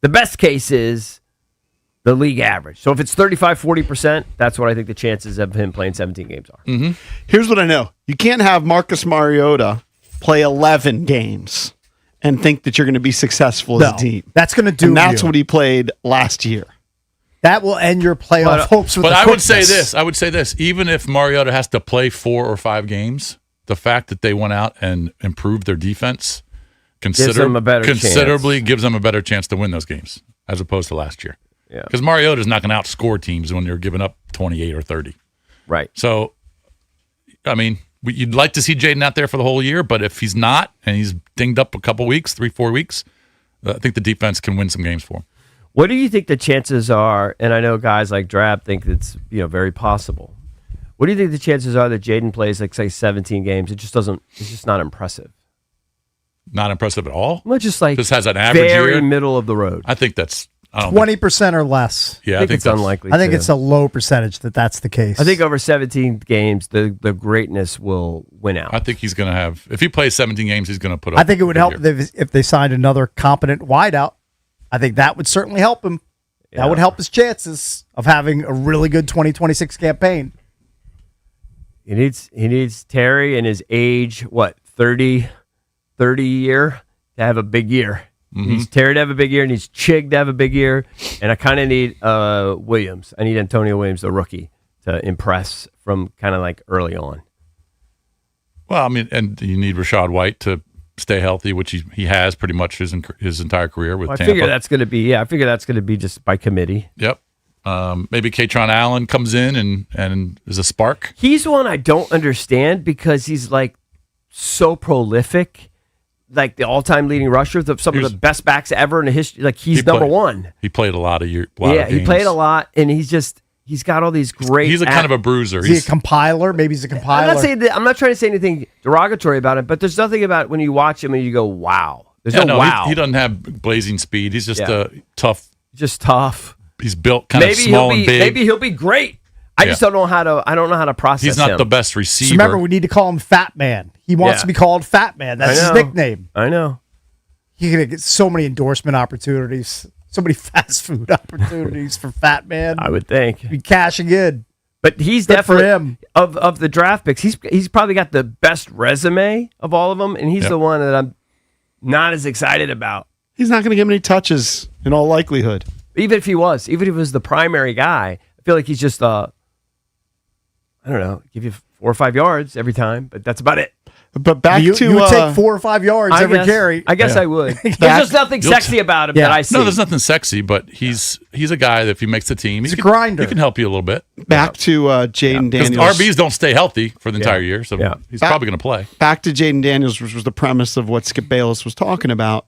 Speaker 4: the best case is the league average. So if it's 35, 40%, that's what I think the chances of him playing 17 games are.
Speaker 2: Mm-hmm.
Speaker 3: Here's what I know: you can't have Marcus Mariota play 11 games and think that you're going to be successful as a team.
Speaker 1: That's going to do.
Speaker 3: And that's what he played last year.
Speaker 1: That will end your playoff hopes with
Speaker 2: But
Speaker 1: the
Speaker 2: I
Speaker 1: quickness.
Speaker 2: would say this. Even if Mariota has to play 4 or 5 games, the fact that they went out and improved their defense
Speaker 4: Gives them a better
Speaker 2: considerably gives them a better chance to win those games as opposed to last year.
Speaker 4: Yeah.
Speaker 2: Because Mariota's not going to outscore teams when they're giving up 28 or 30.
Speaker 4: Right.
Speaker 2: So, I mean, you'd like to see Jaden out there for the whole year, but if he's not and he's dinged up a couple weeks, 3-4 weeks, I think the defense can win some games for him.
Speaker 4: What do you think the chances are? And I know guys like Drab think it's very possible. What do you think the chances are that Jaden plays like say 17 games? It's just not impressive.
Speaker 2: Not impressive at all.
Speaker 4: Well, just
Speaker 2: has an average
Speaker 4: very
Speaker 2: year.
Speaker 4: Middle of the road.
Speaker 2: I think that's
Speaker 1: 20% or less.
Speaker 2: Yeah,
Speaker 4: I think it's unlikely.
Speaker 1: I think it's a low percentage that's the case.
Speaker 4: I think over 17 games, the greatness will win out.
Speaker 2: I think he's going to have. If he plays 17 games, he's going to put up.
Speaker 1: I think it would help if they signed another competent wideout. I think that would certainly help him.
Speaker 4: Yeah.
Speaker 1: That would help his chances of having a really good 2026 campaign.
Speaker 4: He needs Terry and his age, 30 year to have a big year.
Speaker 2: Mm-hmm.
Speaker 4: He needs Terry to have a big year, and he's Chig to have a big year. And I kind of need Williams. I need Antonio Williams, the rookie, to impress from kind of like early on.
Speaker 2: Well, I mean, and you need Rashad White to stay healthy, which he has pretty much his entire career with Tampa.
Speaker 4: I figure that's going to be just by committee.
Speaker 2: Yep. Maybe Katron Allen comes in and is a spark.
Speaker 4: He's one I don't understand because he's like so prolific. Like the all-time leading rusher, some of the best backs ever in the history. Like he's number one.
Speaker 2: He played a lot of years.
Speaker 4: He played a lot, and he's got all these great.
Speaker 2: He's a kind of a bruiser.
Speaker 1: Is he a compiler? Maybe he's a compiler.
Speaker 4: I'm not trying to say anything derogatory about him, but there's nothing about when you watch him and you go, "Wow." There's no wow.
Speaker 2: He doesn't have blazing speed. He's just tough.
Speaker 4: Just tough.
Speaker 2: He's built kind of small and big.
Speaker 4: Maybe he'll be great. I just don't know how to process him.
Speaker 2: He's not the best receiver.
Speaker 1: So remember, we need to call him Fat Man. He wants to be called Fat Man. That's his nickname.
Speaker 4: I know.
Speaker 1: He's going to get so many endorsement opportunities, so many fast food opportunities for Fat Man.
Speaker 4: I would think.
Speaker 1: Be cashing in.
Speaker 4: But he's
Speaker 1: good
Speaker 4: definitely,
Speaker 1: for him.
Speaker 4: Of the draft picks, he's probably got the best resume of all of them, and he's the one that I'm not as excited about.
Speaker 3: He's not going to get many touches in all likelihood.
Speaker 4: Even if he was the primary guy, I feel like he's just I don't know, give you 4 or 5 yards every time, but that's about it.
Speaker 3: But back
Speaker 1: you would take 4 or 5 yards every carry.
Speaker 4: I guess I would. There's just nothing sexy about him that I see.
Speaker 2: No, there's nothing sexy, but he's a guy that if he makes the team,
Speaker 1: he's a grinder.
Speaker 2: He can help you a little bit.
Speaker 3: Back to Jaden Daniels.
Speaker 2: RBs don't stay healthy for the entire year, so he's probably going to play.
Speaker 3: Back to Jaden Daniels, which was the premise of what Skip Bayless was talking about.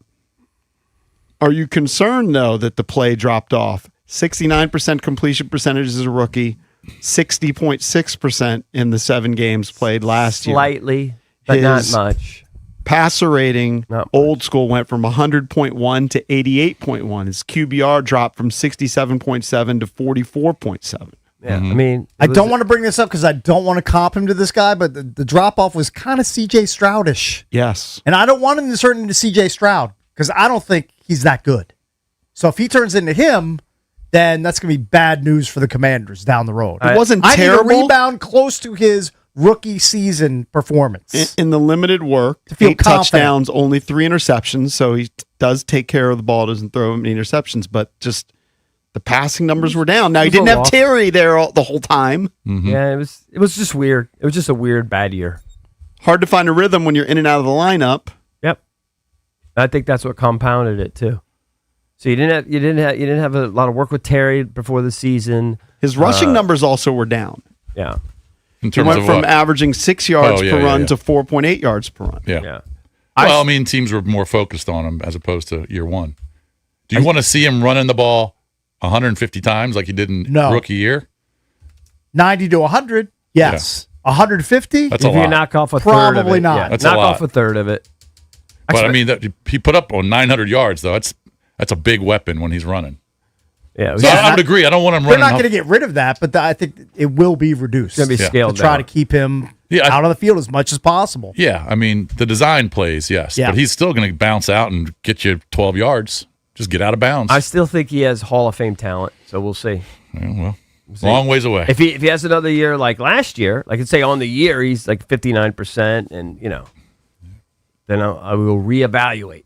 Speaker 3: Are you concerned, though, that the play dropped off? 69% completion percentage as a rookie, 60.6% in the 7 games played last year.
Speaker 4: Slightly, but not much.
Speaker 3: Passer rating, old school, went from 100.1 to 88.1. His QBR dropped from 67.7 to 44.7.
Speaker 4: Yeah, I mean,
Speaker 1: I don't want to bring this up because I don't want to comp him to this guy, but the drop off was kind of CJ Stroudish.
Speaker 3: Yes.
Speaker 1: And I don't want him to turn into CJ Stroud because I don't think he's that good. So if he turns into him, then that's going to be bad news for the Commanders down the road.
Speaker 3: It wasn't
Speaker 1: I
Speaker 3: terrible.
Speaker 1: need a rebound close to his rookie season performance.
Speaker 3: In the limited work,
Speaker 1: to feel
Speaker 3: 8
Speaker 1: confident.
Speaker 3: touchdowns, only 3 interceptions, so he does take care of the ball, doesn't throw any interceptions, but just the passing numbers were down. Now, he didn't have Terry there the whole time.
Speaker 2: Mm-hmm.
Speaker 4: Yeah, it was just weird. It was just a weird bad year.
Speaker 3: Hard to find a rhythm when you're in and out of the lineup.
Speaker 4: Yep. I think that's what compounded it too. So you didn't have a lot of work with Terry before the season.
Speaker 3: His rushing numbers also were down.
Speaker 4: Yeah.
Speaker 2: In
Speaker 3: He
Speaker 2: terms
Speaker 3: went
Speaker 2: of
Speaker 3: from
Speaker 2: what?
Speaker 3: averaging 6 yards per run to 4.8 yards per run.
Speaker 2: Yeah. Well, I mean, teams were more focused on him as opposed to year one. Do you want to see him running the ball 150 times like he did in rookie year?
Speaker 1: 90 to 100, yes. 150?
Speaker 2: That's a
Speaker 4: If
Speaker 2: lot.
Speaker 4: you knock off a third
Speaker 1: Probably
Speaker 4: of it,
Speaker 1: not.
Speaker 4: yeah,
Speaker 2: That's
Speaker 4: knock
Speaker 2: a lot.
Speaker 4: off a third of it.
Speaker 2: But I mean, he put up on 900 yards though. That's a big weapon when he's running.
Speaker 4: Yeah,
Speaker 2: So I would agree. I don't want him
Speaker 1: They're
Speaker 2: running.
Speaker 1: not going to get rid of that, but I think it will be reduced.
Speaker 4: It's gonna be scaled
Speaker 1: to try
Speaker 4: down.
Speaker 1: to keep him out of the field as much as possible.
Speaker 2: Yeah, I mean, the design plays, yes.
Speaker 1: Yeah.
Speaker 2: But he's still going to bounce out and get you 12 yards. Just get out of bounds.
Speaker 4: I still think he has Hall of Fame talent, so we'll see.
Speaker 2: Yeah, well, long ways away.
Speaker 4: If he has another year like last year, like let's say on the year he's like 59%, and then I will reevaluate.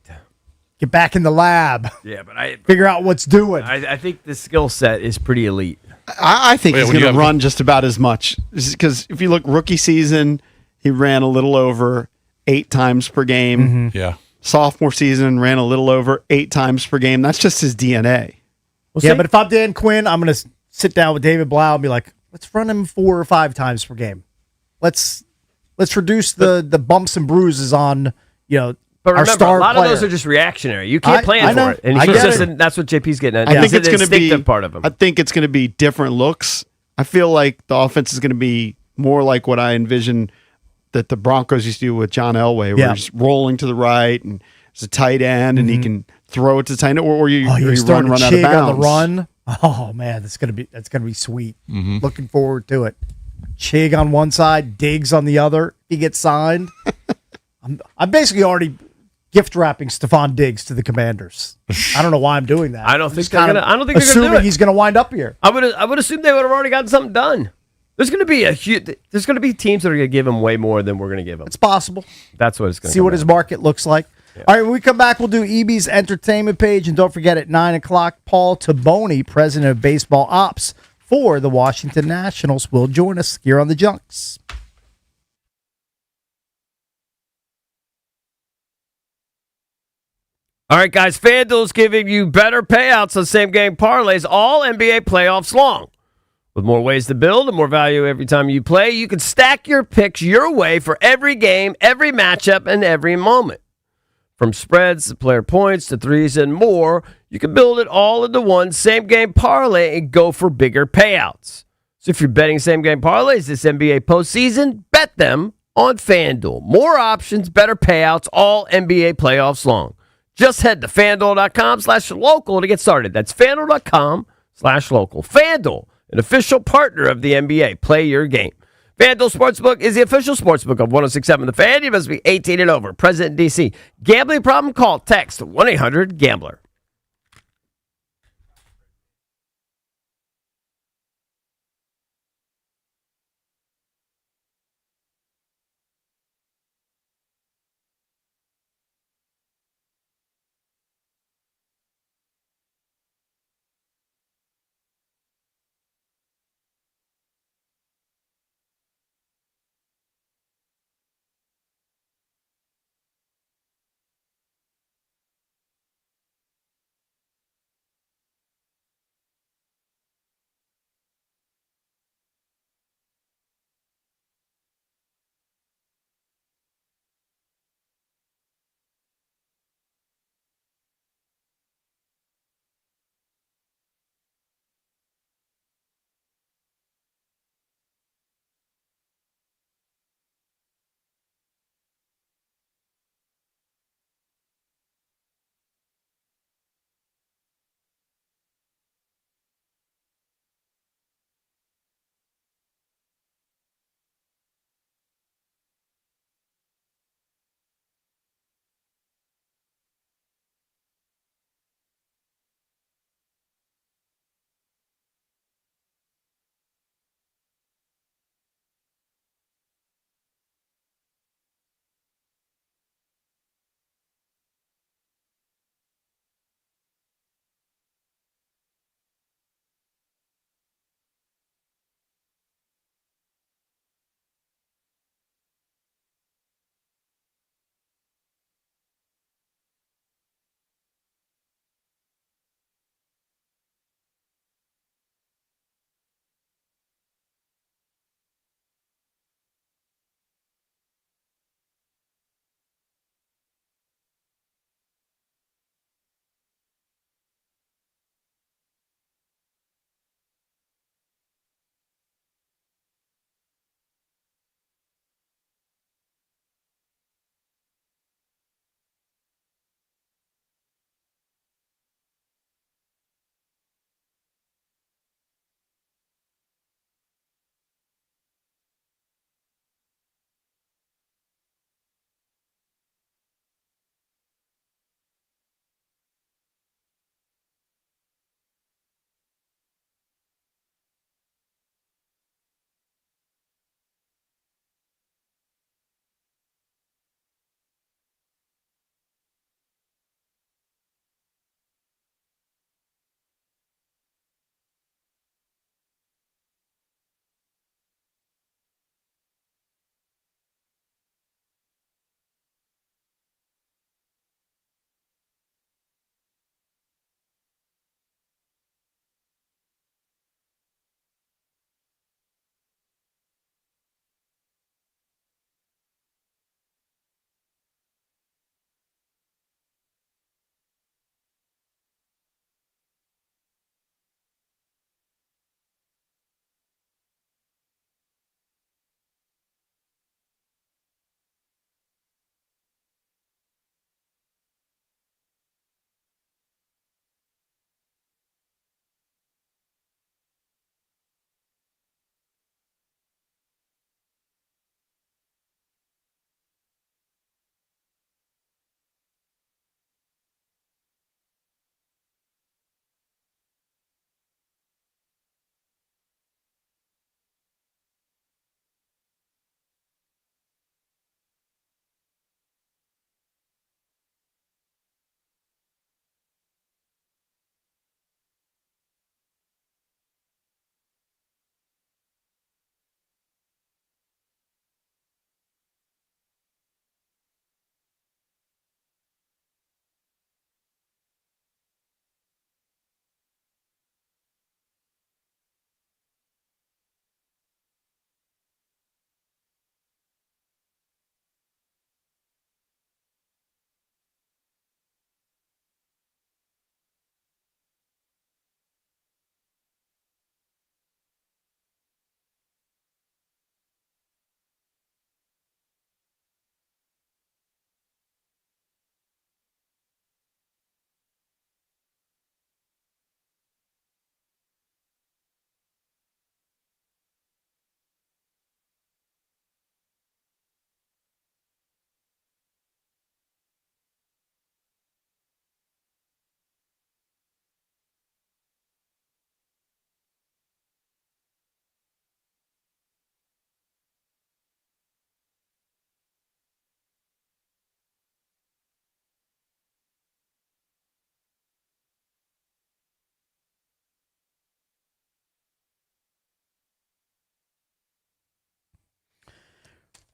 Speaker 1: Get back in the lab.
Speaker 4: Yeah, but
Speaker 1: figure out what's doing.
Speaker 4: I think the skill set is pretty elite.
Speaker 3: I think he's
Speaker 2: when
Speaker 3: going
Speaker 2: you
Speaker 3: to run just about as much. Because if you look rookie season, he ran a little over 8 times per game.
Speaker 1: Mm-hmm.
Speaker 2: Yeah.
Speaker 3: Sophomore season ran a little over 8 times per game. That's just his DNA.
Speaker 1: But if I'm Dan Quinn, I'm going to sit down with David Blau and be like, let's run him 4 or 5 times per game. Let's reduce the bumps and bruises on
Speaker 4: But
Speaker 1: our
Speaker 4: remember,
Speaker 1: star
Speaker 4: a lot
Speaker 1: player.
Speaker 4: of those are just reactionary. You can't plan
Speaker 1: know.
Speaker 4: for it, and
Speaker 1: I
Speaker 4: he's
Speaker 1: get
Speaker 4: just
Speaker 1: it.
Speaker 4: that's what JP's getting at.
Speaker 3: I think
Speaker 4: He's
Speaker 3: it's
Speaker 4: an
Speaker 3: going to be
Speaker 4: instinctive part of him.
Speaker 3: I think it's going to be different looks. I feel like the offense is going to be more like what I envision that the Broncos used to do with John Elway, where he's rolling to the right and it's a tight end, and he can throw it to the tight end, or you run out of
Speaker 1: Chig
Speaker 3: bounds.
Speaker 1: on the run. Oh man, that's gonna be sweet. Looking forward to it. Chig on one side, Diggs on the other. He gets signed. I'm basically already gift wrapping Stephon Diggs to the Commanders. I don't know why I'm doing that.
Speaker 4: I don't think
Speaker 1: Just
Speaker 4: they're
Speaker 1: kind
Speaker 4: gonna.
Speaker 1: of
Speaker 4: I don't think they're gonna
Speaker 1: assuming
Speaker 4: do it.
Speaker 1: he's going to wind up here.
Speaker 4: I would assume they would have already gotten something done. There's going to be there's going to be teams that are going to give him way more than we're going to give him.
Speaker 1: It's possible.
Speaker 4: That's what it's going to
Speaker 1: See what his market looks like. Yeah. All right, when we come back, we'll do EB's entertainment page. And don't forget, at 9 o'clock, Paul Tabone, president of baseball ops for the Washington Nationals, will join us here on the Junks.
Speaker 4: All right, guys, FanDuel's giving you better payouts on same-game parlays all NBA playoffs long. With more ways to build and more value every time you play, you can stack your picks your way for every game, every matchup, and every moment. From spreads to player points to threes and more, you can build it all into one same-game parlay and go for bigger payouts. So if you're betting same-game parlays this NBA postseason, bet them on FanDuel. More options, better payouts, all NBA playoffs long. Just head to FanDuel.com/local to get started. That's FanDuel.com/local. FanDuel, an official partner of the NBA. Play your game. FanDuel Sportsbook is the official sportsbook of 106.7 The Fan. You must be 18 and over. Present in D.C. Gambling problem? Call, text 1-800-GAMBLER.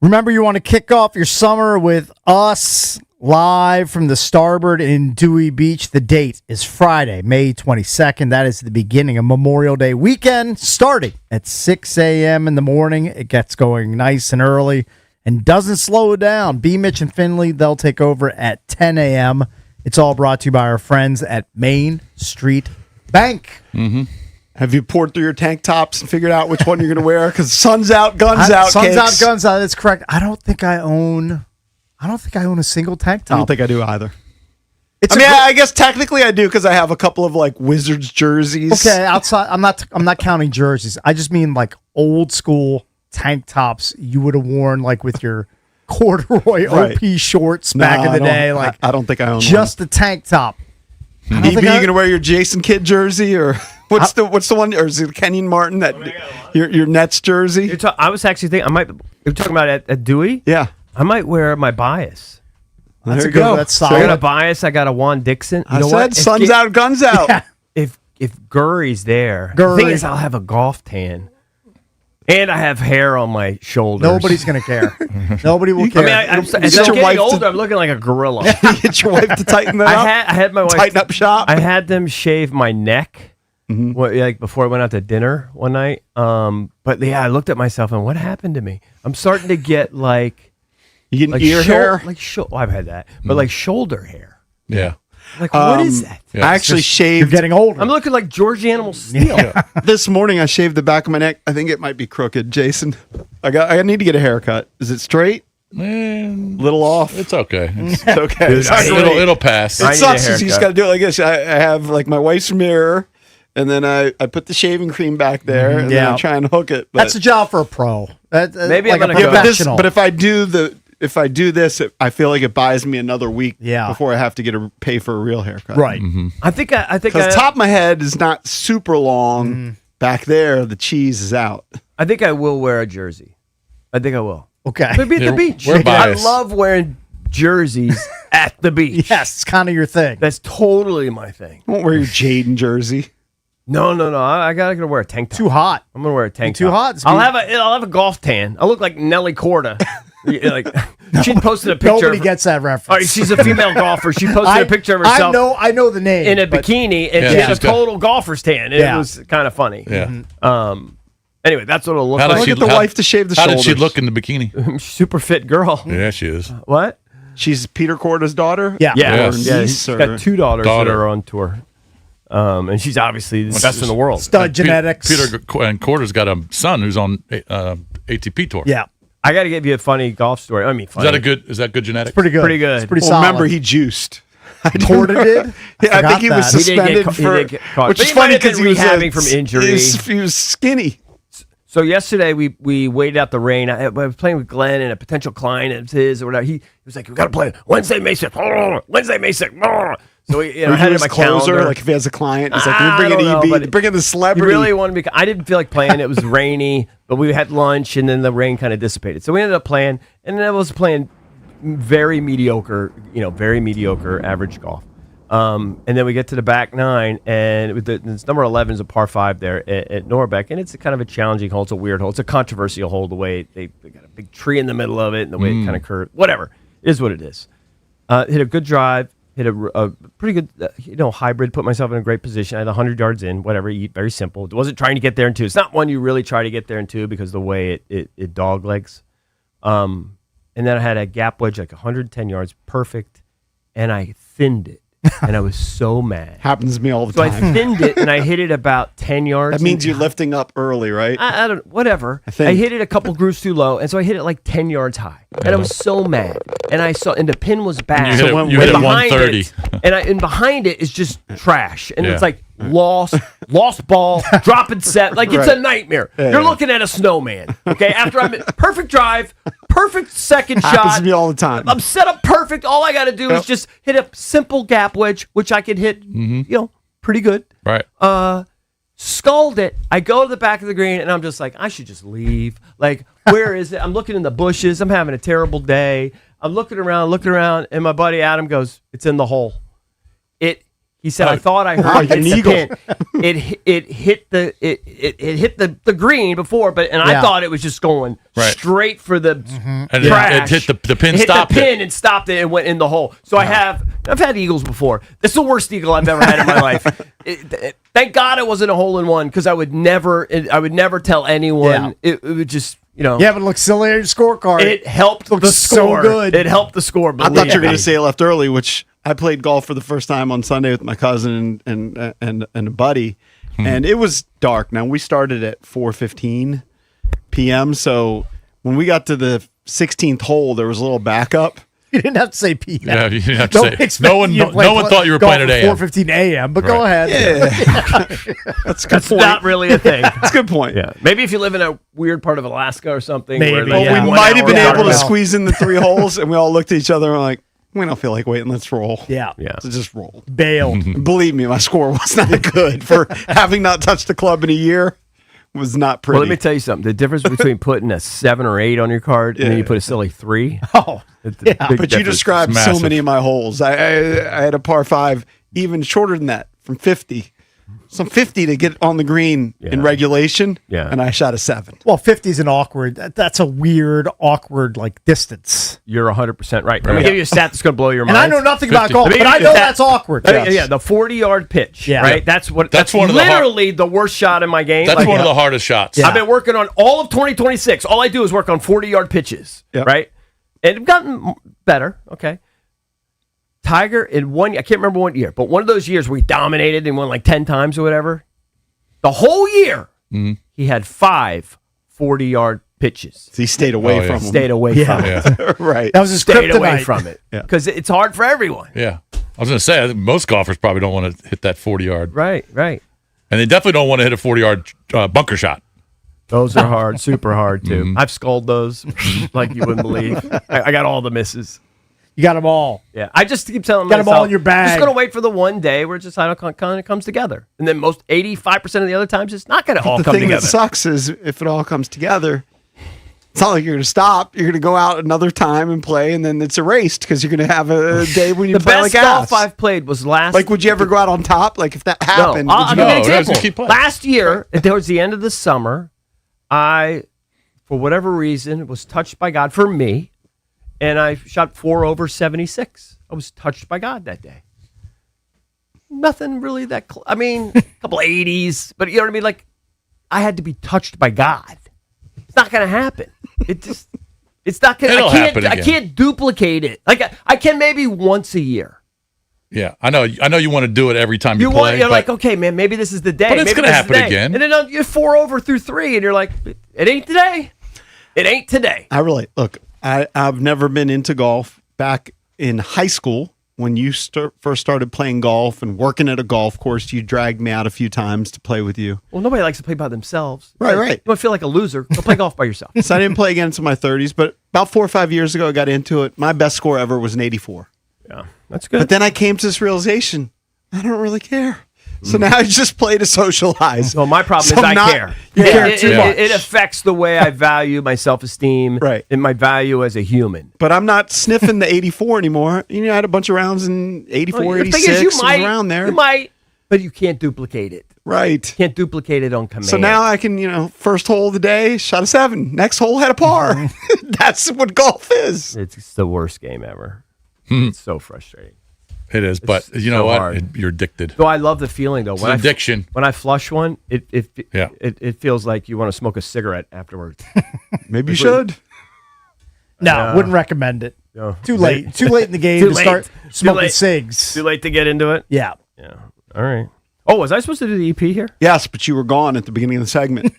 Speaker 1: Remember, you want to kick off your summer with us live from the Starboard in Dewey Beach. The date is Friday, May 22nd. That is the beginning of Memorial Day weekend, starting at 6 a.m. in the morning. It gets going nice and early and doesn't slow it down. BMitch and Finlay, they'll take over at 10 a.m. It's all brought to you by our friends at Main Street Bank.
Speaker 3: Mm-hmm. Have you poured through your tank tops and figured out which one you're going to wear? Because sun's out, guns out.
Speaker 1: Sun's out, guns out. That's correct. I don't think I own a single tank top.
Speaker 3: I don't think I do either. I guess technically I do because I have a couple of like Wizards jerseys.
Speaker 1: Okay, outside. I'm not counting jerseys. I just mean like old school tank tops you would have worn like with your corduroy OP shorts back in the day. Like
Speaker 3: I don't think I own
Speaker 1: just the tank top.
Speaker 3: EB, you gonna wear your Jason Kidd jersey or what's the one? Or is it Kenyon Martin your Nets jersey?
Speaker 4: I was actually thinking you're talking about at Dewey.
Speaker 3: Yeah,
Speaker 4: I might wear my bias.
Speaker 1: That's a good. That's solid.
Speaker 4: I got a bias. I got a Juan Dixon. You know
Speaker 3: said
Speaker 4: what?
Speaker 3: sun's out, guns out.
Speaker 1: Yeah.
Speaker 4: If Gurry's there, the thing is I'll have a golf tan. And I have hair on my shoulders.
Speaker 1: Nobody's going to care. Nobody will care.
Speaker 4: I mean, as I'm getting older, I'm looking like a gorilla.
Speaker 3: Get your wife to tighten that up.
Speaker 4: I had my wife
Speaker 3: tighten up shop.
Speaker 4: I had them shave my neck, like before I went out to dinner one night. But yeah, I looked at myself and what happened to me? I'm starting to get like
Speaker 3: you getting ear hair,
Speaker 4: I've had that, but like shoulder hair.
Speaker 2: Yeah.
Speaker 4: Like, what is that?
Speaker 3: Yeah, I actually shaved.
Speaker 1: You're getting older.
Speaker 4: I'm looking like George Animal Steel.
Speaker 3: This morning I shaved the back of my neck. I think it might be crooked, Jason. I need to get a haircut. Is it straight? Little off.
Speaker 2: It's okay.
Speaker 3: It's okay.
Speaker 2: It'll pass.
Speaker 3: It sucks because you just got to do it like this. I have like my wife's mirror, and then I put the shaving cream back there, and then I try and hook it. But
Speaker 1: that's a job for a pro.
Speaker 4: Maybe
Speaker 1: like
Speaker 4: I'm going to
Speaker 3: go. But if I do this, I feel like it buys me another week before I have to pay for a real haircut.
Speaker 1: Right.
Speaker 2: Mm-hmm.
Speaker 4: I think
Speaker 3: the top of my head is not super long. Mm-hmm. Back there, the cheese is out.
Speaker 4: I think I will wear a jersey. I think I will.
Speaker 1: Okay.
Speaker 4: Maybe at the beach. I love wearing jerseys at the beach.
Speaker 1: Yes, it's kind of your thing.
Speaker 4: That's totally my thing.
Speaker 3: I won't wear your Jaden jersey.
Speaker 4: No. I gotta wear a tank top.
Speaker 1: Too hot.
Speaker 4: I'm gonna wear a tank top.
Speaker 1: Too hot.
Speaker 4: I'll have a golf tan. I look like Nelly Corda. She posted a picture.
Speaker 1: Nobody gets that reference.
Speaker 4: All right, she's a female golfer. She posted a picture of herself.
Speaker 1: I know the name
Speaker 4: in a bikini, and she had a total golfer's tan. It was kind of funny.
Speaker 2: Yeah.
Speaker 4: Anyway, that's what it'll look like.
Speaker 3: I'll get the wife to shave the shoulders.
Speaker 2: How did she look in the bikini?
Speaker 4: Super fit girl.
Speaker 2: Yeah, she is.
Speaker 4: What?
Speaker 3: She's Peter Corda's daughter.
Speaker 1: Yeah.
Speaker 4: She's got two daughters that are on tour. And she's obviously the best in the world.
Speaker 1: Stud genetics.
Speaker 2: Peter and Corder's got a son who's on ATP tour.
Speaker 1: Yeah.
Speaker 4: I got to give you a funny golf story. I mean, funny.
Speaker 2: Is that good genetics?
Speaker 1: It's pretty good.
Speaker 4: Pretty good.
Speaker 1: It's pretty solid.
Speaker 3: Remember, he juiced.
Speaker 1: Corda did?
Speaker 3: Yeah, I think he was suspended which is funny because he was
Speaker 4: rehabbing from injury.
Speaker 3: He was skinny.
Speaker 4: So yesterday we waited out the rain. I was playing with Glenn and a potential client of his or whatever. He was like, "We got to play Wednesday, May 6th. Wednesday, May 6th." So I had it in my calendar.
Speaker 3: Like if he has a client, he's like, "We're bringing EB, bring in the celebrity."
Speaker 4: He really wanted to be. I didn't feel like playing. It was rainy, but we had lunch, and then the rain kind of dissipated. So we ended up playing, and then I was playing very mediocre, average golf. And then we get to the back nine, and this number 11 is a par 5 there at Norbeck, and it's kind of a challenging hole. It's a weird hole. It's a controversial hole. The way they got a big tree in the middle of it, and the way it kind of curved. Whatever, it is what it is. Hit a good drive. Hit a pretty good, hybrid. Put myself in a great position. I had 100 yards in. Whatever. Very simple. It wasn't trying to get there in two. It's not one you really try to get there in two because the way it dog legs. And then I had a gap wedge like 110 yards, perfect, and I thinned it. And I was so mad.
Speaker 3: Happens to me all the time.
Speaker 4: So I thinned it, and I hit it about 10 yards.
Speaker 3: That means you're lifting up early, right?
Speaker 4: I don't. Whatever. I hit it a couple grooves too low, and so I hit it like 10 yards high, and I was so mad. And and the pin was bad.
Speaker 2: You hit it 130.
Speaker 4: And behind it is just trash, and it's like lost ball, dropping set. Like it's a nightmare. You're looking at a snowman. Okay, after I'm perfect drive. Perfect second shot.
Speaker 3: Happens to me all the time.
Speaker 4: I'm set up perfect. All I got to do is just hit a simple gap wedge, which I could hit, pretty good.
Speaker 2: Right.
Speaker 4: Sculled it. I go to the back of the green, and I'm just like, I should just leave. Like, where is it? I'm looking in the bushes. I'm having a terrible day. I'm looking around, and my buddy Adam goes, "It's in the hole." It He said, I thought I heard
Speaker 3: an
Speaker 4: it
Speaker 3: eagle.
Speaker 4: It hit the green before, I thought it was just going straight for the
Speaker 2: And
Speaker 4: trash.
Speaker 2: it hit the pin,
Speaker 4: It hit
Speaker 2: stopped
Speaker 4: the pin
Speaker 2: it.
Speaker 4: and stopped it and went in the hole. So I've had eagles before. This is the worst eagle I've ever had in my life. Thank God it wasn't a hole in one because I would never tell anyone. It would just.
Speaker 1: Yeah, but it looks silly on your scorecard.
Speaker 4: It helped the score.
Speaker 1: so good.
Speaker 4: It helped the score.
Speaker 3: I thought you were going to say I left early, which I played golf for the first time on Sunday with my cousin and a buddy, and it was dark. Now we started at 4:15 p.m. So when we got to the 16th hole, there was a little backup.
Speaker 1: You didn't have to say PM.
Speaker 2: Yeah, you didn't have to say. No one thought you were playing at AM.
Speaker 1: 4:15 AM, but go ahead.
Speaker 3: Yeah. That's a good point.
Speaker 4: Not really a thing.
Speaker 3: That's a good point.
Speaker 4: Yeah, maybe if you live in a weird part of Alaska or something.
Speaker 1: Maybe,
Speaker 4: where
Speaker 1: yeah.
Speaker 3: We might have been able to squeeze in the 3 holes, and we all looked at each other and were like, we don't feel like waiting. Let's roll.
Speaker 1: Yeah.
Speaker 3: So just roll.
Speaker 1: Bail.
Speaker 3: Believe me, my score was not good for having not touched the club in a year. Was not pretty.
Speaker 4: Well, let me tell you something. The difference between putting a 7 or 8 on your card and then you put a silly 3.
Speaker 1: Oh, yeah.
Speaker 3: But you described so many of my holes. I had a par 5 even shorter than that, from 50. Some 50 to get on the green in regulation, and I shot a 7.
Speaker 1: Well, 50 is an awkward. That's a weird, awkward distance.
Speaker 4: You're 100% right. Let me give you a stat that's going to blow your mind.
Speaker 1: And I know nothing about golf, but I know that's awkward.
Speaker 4: Yeah, the 40-yard pitch. Yeah. Right. That's one of literally the worst shot in my game.
Speaker 2: That's one of the hardest shots.
Speaker 4: Yeah. I've been working on all of 2026. All I do is work on 40-yard pitches.
Speaker 3: Yep.
Speaker 4: Right. And I've gotten better. Okay. Tiger in one year, I can't remember what year, but one of those years where he dominated and won like 10 times or whatever. The whole year, he had 5 40-yard pitches.
Speaker 3: So he stayed away from them.
Speaker 4: Stayed away from it.
Speaker 3: Right.
Speaker 1: That was his
Speaker 4: Stayed away
Speaker 1: kryptonite.
Speaker 4: from it. Because it's hard for everyone.
Speaker 2: Yeah. I was going to say, I think most golfers probably don't want to hit that 40-yard.
Speaker 4: Right.
Speaker 2: And they definitely don't want to hit a 40-yard bunker shot.
Speaker 4: Those are hard, super hard, too. I've sculled those like you wouldn't believe. I got all the misses.
Speaker 1: You got them all.
Speaker 4: Yeah, I just keep telling
Speaker 1: myself. Got them all in your
Speaker 4: I'm
Speaker 1: bag.
Speaker 4: just going to wait for the one day where it just kind of comes together. And then 85% of the other times, it's not going to all come together.
Speaker 3: The thing that sucks is if it all comes together, it's not like you're going to stop. You're going to go out another time and play, and then it's erased because you're going to have a day when you play like ass.
Speaker 4: The best golf I've played was last.
Speaker 3: Like, would you ever go out on top? Like, if that happened?
Speaker 4: No, I'll give you an
Speaker 2: keep
Speaker 4: example.
Speaker 2: playing.
Speaker 4: Last year, towards the end of the summer, I, for whatever reason, was touched by God for me. And I shot 4 over 76. I was touched by God that day. Nothing really that I mean, a couple 80s, but you know what I mean? Like, I had to be touched by God. It's not going to happen. It's not going to happen. I can't duplicate it. Like, I can maybe once a year.
Speaker 2: Yeah, I know you want to do it every time you play.
Speaker 4: You're like, okay, man, maybe this is the day.
Speaker 2: But it's going to happen again.
Speaker 4: And then you're 4 over through 3, and you're like, it ain't today. It ain't today.
Speaker 3: Look, I've never been into golf. Back in high school, when you first started playing golf and working at a golf course, you dragged me out a few times to play with you.
Speaker 4: Well, nobody likes to play by themselves.
Speaker 3: Right.
Speaker 4: You want to feel like a loser, go play golf by yourself.
Speaker 3: So I didn't play again until my 30s, but about 4 or 5 years ago, I got into it. My best score ever was an 84.
Speaker 4: Yeah, that's good.
Speaker 3: But then I came to this realization, I don't really care. So now I just play to socialize.
Speaker 4: Well, my problem is I care.
Speaker 3: You care too much.
Speaker 4: It affects the way I value my self-esteem and my value as a human.
Speaker 3: But I'm not sniffing the 84 anymore. I had a bunch of rounds in 84, 86, around there.
Speaker 4: You might, but you can't duplicate it.
Speaker 3: Right.
Speaker 4: Can't duplicate it on command.
Speaker 3: So now I can, first hole of the day, shot a 7. Next hole had a par. That's what golf is.
Speaker 4: It's the worst game ever. It's so frustrating.
Speaker 2: It is, but you know what? You're addicted.
Speaker 4: Though I love the feeling, though.
Speaker 2: It's an addiction.
Speaker 4: When I flush one, it feels like you want to smoke a cigarette afterwards.
Speaker 3: Maybe you should.
Speaker 1: No, wouldn't recommend it.
Speaker 4: No.
Speaker 1: Too late. Too late in the game to start smoking cigs.
Speaker 4: Too late to get into it?
Speaker 1: Yeah.
Speaker 4: All right. Oh, was I supposed to do the EP here?
Speaker 3: Yes, but you were gone at the beginning of the segment.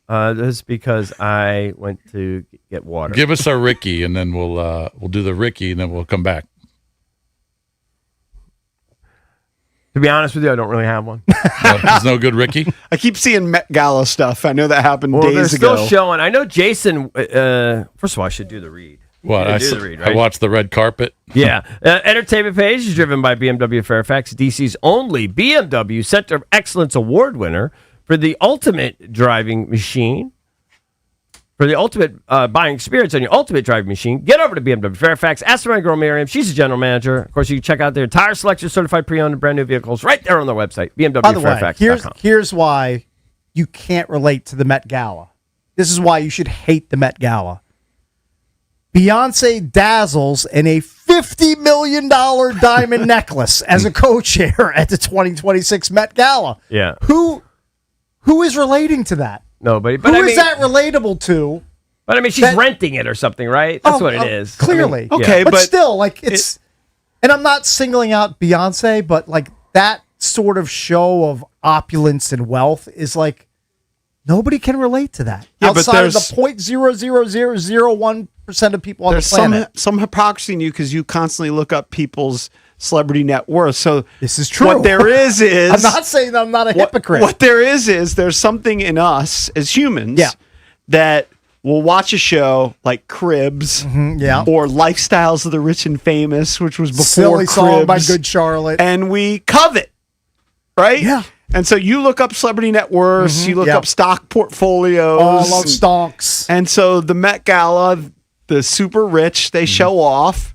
Speaker 4: That's because I went to get water.
Speaker 2: Give us our Ricky, and then we'll do the Ricky, and then we'll come back.
Speaker 4: To be honest with you, I don't really have one.
Speaker 2: There's no good Ricky?
Speaker 3: I keep seeing Met Gala stuff. I know that happened
Speaker 4: they're
Speaker 3: days ago.
Speaker 4: still showing. I know Jason. First of all, I should do the read.
Speaker 2: What? I watched the red carpet.
Speaker 4: Yeah. Entertainment page is driven by BMW Fairfax, DC's only BMW Center of Excellence Award winner for the ultimate driving machine. For the ultimate buying experience on your ultimate driving machine, get over to BMW Fairfax. Ask my girl Miriam. She's the general manager. Of course, you can check out their entire selection of certified pre-owned and brand new vehicles right there on their website, BMWFairfax.com.
Speaker 1: Here's why you can't relate to the Met Gala. This is why you should hate the Met Gala. Beyonce dazzles in a $50 million diamond necklace as a co-chair at the 2026 Met Gala.
Speaker 4: Yeah.
Speaker 1: Who is relating to that?
Speaker 4: Nobody.
Speaker 1: But Who is that relatable to?
Speaker 4: But I mean, she's renting it or something, right? That's what it is.
Speaker 1: Clearly.
Speaker 4: I mean,
Speaker 1: okay, but still, like, it's... And I'm not singling out Beyonce, but, like, that sort of show of opulence and wealth is, like, nobody can relate to that.
Speaker 3: Yeah,
Speaker 1: outside of the 0.00001% of people on the planet.
Speaker 3: There's some hypocrisy in you because you constantly look up people's celebrity net worth. So
Speaker 1: this is true.
Speaker 3: What there is
Speaker 1: I'm not saying that I'm not a hypocrite.
Speaker 3: What there is there's something in us as humans that will watch a show like Cribs or Lifestyles of the Rich and Famous, which was before
Speaker 1: Silly
Speaker 3: Cribs.
Speaker 1: Song by Good Charlotte.
Speaker 3: And we covet, right?
Speaker 1: Yeah.
Speaker 3: And so you look up celebrity net worths, you look up stock portfolios.
Speaker 1: Oh, I love stonks.
Speaker 3: And so the Met Gala, the super rich, they show off.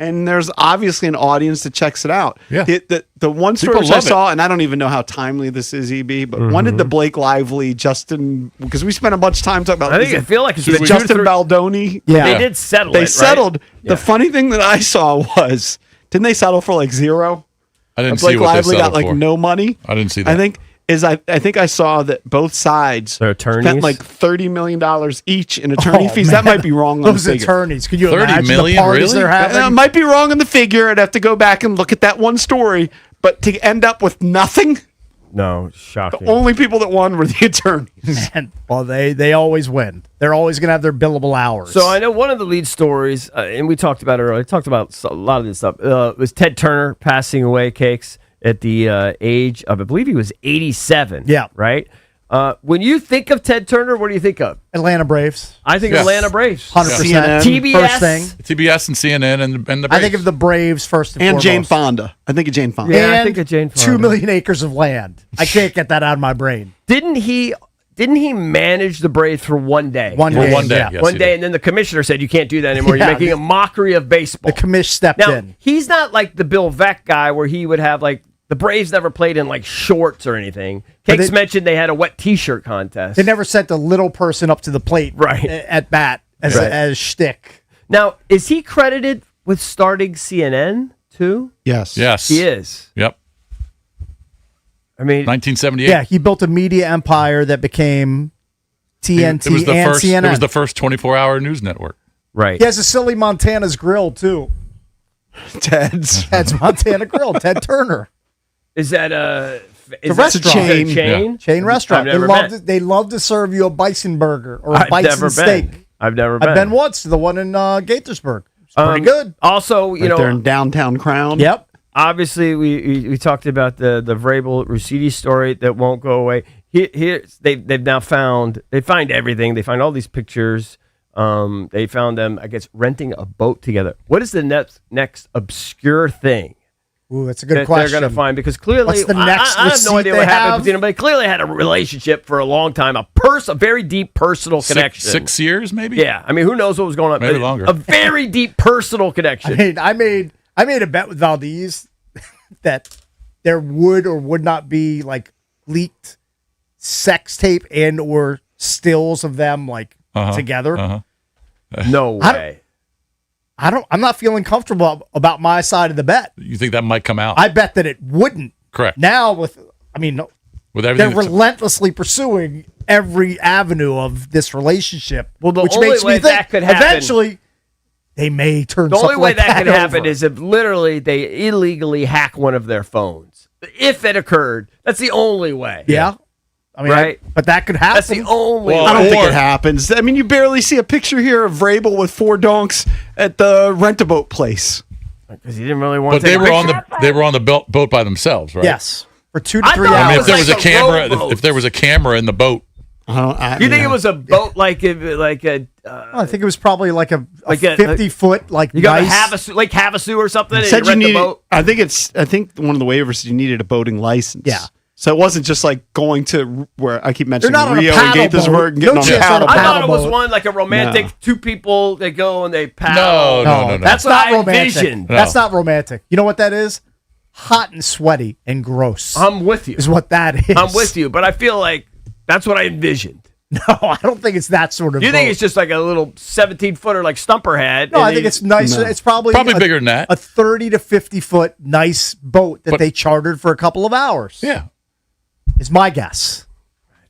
Speaker 3: And there's obviously an audience that checks it out.
Speaker 2: Yeah.
Speaker 3: The one story which I saw, and I don't even know how timely this is, EB, but when did the Blake Lively, Justin, because we spent a bunch of time talking about
Speaker 4: I feel like it's
Speaker 3: the Justin Baldoni.
Speaker 4: Yeah. They did settle
Speaker 3: They
Speaker 4: it,
Speaker 3: settled.
Speaker 4: right?
Speaker 3: The funny thing that I saw was, didn't they settle for like zero?
Speaker 2: I didn't
Speaker 3: Blake
Speaker 2: see what
Speaker 3: Lively
Speaker 2: they
Speaker 3: got
Speaker 2: settled
Speaker 3: like
Speaker 2: for.
Speaker 3: no money.
Speaker 2: I didn't see that.
Speaker 3: I think I saw that both sides spent like $30 million each in attorney fees.
Speaker 1: Man.
Speaker 3: That might be wrong on
Speaker 1: Those
Speaker 3: the figure.
Speaker 1: attorneys. Could you
Speaker 2: 30
Speaker 1: imagine
Speaker 2: million,
Speaker 1: the parties
Speaker 2: really?
Speaker 1: they're having?
Speaker 3: I might be wrong on the figure. I'd have to go back and look at that one story. But to end up with nothing,
Speaker 4: No, shocking.
Speaker 3: the only people that won were the attorneys.
Speaker 1: Man, well, they always win. They're always going to have their billable hours.
Speaker 4: So I know one of the lead stories, and we talked about it earlier. I talked about a lot of this stuff. Was Ted Turner passing away, Cakes, at the age of, I believe he was 87.
Speaker 1: Yeah.
Speaker 4: Right? When you think of Ted Turner, what do you think of?
Speaker 1: Atlanta Braves.
Speaker 4: I think
Speaker 2: Yes.
Speaker 4: Atlanta Braves.
Speaker 1: 100%.
Speaker 4: TBS.
Speaker 1: First thing.
Speaker 2: TBS and CNN and the Braves.
Speaker 1: I think of the Braves first and
Speaker 3: And
Speaker 1: foremost.
Speaker 3: Jane Fonda. I think of Jane Fonda.
Speaker 4: Yeah, I
Speaker 1: And
Speaker 4: think of Jane
Speaker 1: 2
Speaker 4: Fonda.
Speaker 1: million acres of land. I can't get that out of my brain.
Speaker 4: Didn't he manage the Braves for one day?
Speaker 1: One
Speaker 2: For
Speaker 1: day.
Speaker 2: one day,
Speaker 1: Yeah.
Speaker 2: yes,
Speaker 4: One
Speaker 2: he
Speaker 4: day,
Speaker 2: did.
Speaker 4: and then the commissioner said, you can't do that anymore. You're
Speaker 1: Yeah.
Speaker 4: making a mockery of baseball.
Speaker 1: The commish stepped
Speaker 4: Now,
Speaker 1: in.
Speaker 4: he's not like the Bill Veeck guy where he would have like, the Braves never played in like shorts or anything. Cakes mentioned they had a wet T-shirt contest.
Speaker 1: They never sent the little person up to the plate at bat as shtick.
Speaker 4: Now, is he credited with starting CNN too?
Speaker 3: Yes.
Speaker 2: Yes.
Speaker 4: He is.
Speaker 2: Yep.
Speaker 4: I mean,
Speaker 2: 1978.
Speaker 1: Yeah, he built a media empire that became TNT
Speaker 2: It was the
Speaker 1: and
Speaker 2: first.
Speaker 1: CNN.
Speaker 2: It was the first 24-hour news network.
Speaker 4: right.
Speaker 1: He has a silly Montana's grill too.
Speaker 3: Ted's.
Speaker 1: Montana Grill. Ted Turner.
Speaker 4: Is that
Speaker 1: It's a restaurant.
Speaker 3: chain.
Speaker 4: Is it a chain?
Speaker 1: Chain restaurant.
Speaker 4: I've never been.
Speaker 1: They love to serve you a bison burger or a
Speaker 4: I've
Speaker 1: bison
Speaker 4: never
Speaker 1: steak.
Speaker 4: been. I've never been.
Speaker 1: I've been once to the one in Gaithersburg. It's pretty good.
Speaker 4: Also, you
Speaker 3: Right
Speaker 4: know,
Speaker 3: there in downtown Crown.
Speaker 1: Yep.
Speaker 4: obviously we talked about the Vrabel Rousini story that won't go away. Here they've now found, they find everything. They find all these pictures. They found them, I guess, renting a boat together. What is the next obscure thing?
Speaker 1: Ooh, that's a good question.
Speaker 4: They're going to find, because clearly,
Speaker 1: What's the next
Speaker 4: I have no idea what happened between them, but they clearly had a relationship for a long time, a very deep personal connection.
Speaker 2: 6 years, maybe.
Speaker 4: Yeah, I mean, who knows what was going on?
Speaker 2: Maybe longer.
Speaker 4: A very deep personal connection.
Speaker 1: I made a bet with Valdez that there would or would not be like leaked sex tape and or stills of them like together.
Speaker 4: No way.
Speaker 1: I'm not feeling comfortable about my side of the bet.
Speaker 2: You think that might come out?
Speaker 1: I bet that it wouldn't.
Speaker 2: Correct.
Speaker 1: Now with
Speaker 2: everything,
Speaker 1: they're relentlessly pursuing every avenue of this relationship.
Speaker 4: Well, the
Speaker 1: which
Speaker 4: only
Speaker 1: makes
Speaker 4: way
Speaker 1: me think
Speaker 4: that could happen,
Speaker 1: eventually they may turn.
Speaker 4: The only
Speaker 1: something
Speaker 4: way
Speaker 1: like
Speaker 4: that could happen
Speaker 1: over.
Speaker 4: is if literally they illegally hack one of their phones. If it occurred, that's the only way.
Speaker 1: Yeah. I mean,
Speaker 4: right?
Speaker 1: But that could happen.
Speaker 4: That's the only way.
Speaker 3: I don't think it happens. I mean, you barely see a picture here of Vrabel with 4 donks at the rent-a-boat place.
Speaker 4: Because he didn't really want
Speaker 2: But
Speaker 4: to.
Speaker 2: they were on the boat by themselves, right?
Speaker 1: Yes, for 2 to 3
Speaker 2: I
Speaker 1: hours.
Speaker 2: mean, if there was a camera, if there was a camera in the boat,
Speaker 4: You think it was a boat like a?
Speaker 1: I think it was probably like a
Speaker 4: Like a-
Speaker 1: 50-foot like
Speaker 4: You got
Speaker 1: nice.
Speaker 4: Lake Havasu or something.
Speaker 3: It
Speaker 4: And
Speaker 3: said
Speaker 4: you rent the
Speaker 3: needed,
Speaker 4: boat.
Speaker 3: I think one of the waivers said you needed a boating license.
Speaker 1: Yeah.
Speaker 3: So it wasn't just like going to where I keep mentioning
Speaker 1: not on a
Speaker 3: Rio and
Speaker 1: paddle
Speaker 3: Gaithersburg and getting
Speaker 1: boat.
Speaker 3: on
Speaker 1: No
Speaker 3: a
Speaker 1: chance on a
Speaker 3: paddle
Speaker 4: I
Speaker 3: boat.
Speaker 4: thought it was
Speaker 1: boat.
Speaker 4: one like a romantic
Speaker 3: No.
Speaker 4: two people that go and they paddle.
Speaker 2: No.
Speaker 4: That's what
Speaker 1: not
Speaker 4: I
Speaker 1: romantic.
Speaker 4: envisioned.
Speaker 2: No.
Speaker 1: That's not romantic. You know what that is? Hot and sweady and gross.
Speaker 4: I'm with you.
Speaker 1: Is what that is.
Speaker 4: I'm with you, but I feel like that's what I envisioned.
Speaker 1: No, I don't think it's that sort of.
Speaker 4: You think
Speaker 1: boat.
Speaker 4: it's just like a little 17-footer like Stumper had?
Speaker 1: No,
Speaker 4: and
Speaker 1: I think it's nice.
Speaker 3: No.
Speaker 1: It's probably
Speaker 2: bigger than that.
Speaker 1: A 30 to 50 foot nice boat that they chartered for a couple of hours.
Speaker 2: Yeah.
Speaker 1: Is my guess.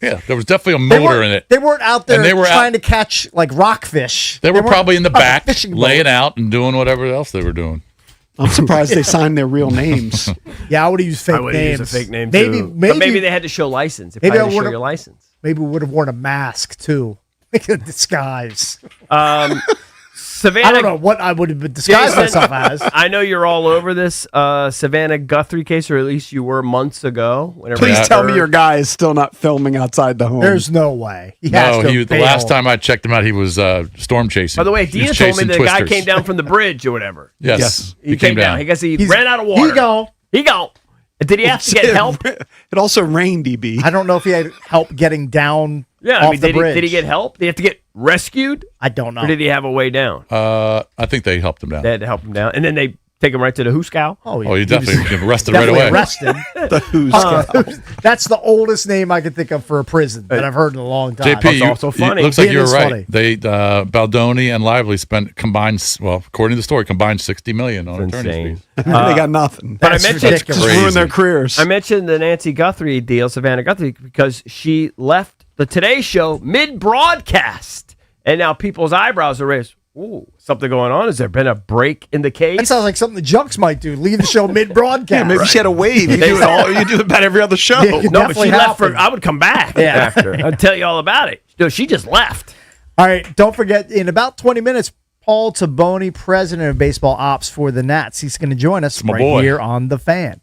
Speaker 2: Yeah, there was definitely a motor in it.
Speaker 1: They weren't out there
Speaker 2: And they were
Speaker 1: trying to catch like rockfish.
Speaker 2: They were
Speaker 1: weren't
Speaker 2: probably in the
Speaker 1: on a
Speaker 2: back,
Speaker 1: fishing boat.
Speaker 2: laying out and doing whatever else they were doing.
Speaker 3: I'm surprised they signed their real names.
Speaker 1: Yeah, I would have used fake
Speaker 4: I would have
Speaker 1: names.
Speaker 4: used a fake name
Speaker 1: Maybe,
Speaker 4: too.
Speaker 1: maybe,
Speaker 4: But maybe they had to show license. If
Speaker 1: maybe
Speaker 4: I
Speaker 1: I
Speaker 4: had to show
Speaker 1: would've-
Speaker 4: your license.
Speaker 1: maybe we would have worn a mask too, like a disguise.
Speaker 4: Savannah,
Speaker 1: I don't know what I would have disguised
Speaker 4: Jason,
Speaker 1: myself as.
Speaker 4: I know you're all over this Savannah Guthrie case, or at least you were months ago. Whenever
Speaker 3: Please
Speaker 4: that
Speaker 3: tell me
Speaker 4: occurred.
Speaker 3: your guy is still not filming outside the home.
Speaker 1: There's no way. He has
Speaker 2: No,
Speaker 1: to
Speaker 2: the last time I checked him out, he was storm chasing.
Speaker 4: By the way,
Speaker 2: He was
Speaker 4: Dina told me
Speaker 2: chasing
Speaker 4: the guy
Speaker 2: twisters.
Speaker 4: came down from the bridge or whatever.
Speaker 2: Yes,
Speaker 4: He came down. I guess he ran out of water.
Speaker 1: He go.
Speaker 4: Did he have to get help?
Speaker 3: It also rained, DB.
Speaker 1: I don't know if he had help getting down.
Speaker 4: Yeah,
Speaker 1: off
Speaker 4: I mean,
Speaker 1: the bridge.
Speaker 4: did he get help? Did he have to get rescued?
Speaker 1: I don't know.
Speaker 4: Or did he have a way down?
Speaker 2: I think they helped him down.
Speaker 4: They had to help him down, and then they take him right to the Hooskow.
Speaker 1: Oh,
Speaker 2: Oh, you definitely get arrested right away.
Speaker 1: Arrested.
Speaker 3: The who's
Speaker 1: That's the oldest name I could think of for a prison that I've heard in a long time.
Speaker 2: JP, looks like
Speaker 1: It
Speaker 2: you're
Speaker 1: is
Speaker 2: right.
Speaker 1: funny.
Speaker 2: They Baldoni and Lively spent combined, well, according to the story, combined $60 million on attorney's
Speaker 4: insane.
Speaker 2: fees.
Speaker 3: they got nothing.
Speaker 4: But I
Speaker 1: That's
Speaker 4: mentioned
Speaker 1: ridiculous.
Speaker 3: Just ruin their careers.
Speaker 4: I mentioned the Nancy Guthrie deal, Savannah Guthrie, because she left the Today Show mid-broadcast, and now people's eyebrows are raised. Ooh, something going on? Has there been a break in the case?
Speaker 1: That sounds like something the Junks might do. Leave the show mid-broadcast.
Speaker 3: Yeah, maybe she had a wave. You do it all. You do it about every other show.
Speaker 1: Yeah, it could
Speaker 4: No, but
Speaker 1: definitely
Speaker 4: she left
Speaker 1: happen.
Speaker 4: for. I would come back
Speaker 1: Yeah.
Speaker 4: after. I'd tell you all about it. No, she just left.
Speaker 1: All right, don't forget, in about 20 minutes, Paul Tabone, president of baseball ops for the Nats. He's going to join us
Speaker 2: my
Speaker 1: right
Speaker 2: boy.
Speaker 1: here on The Fan.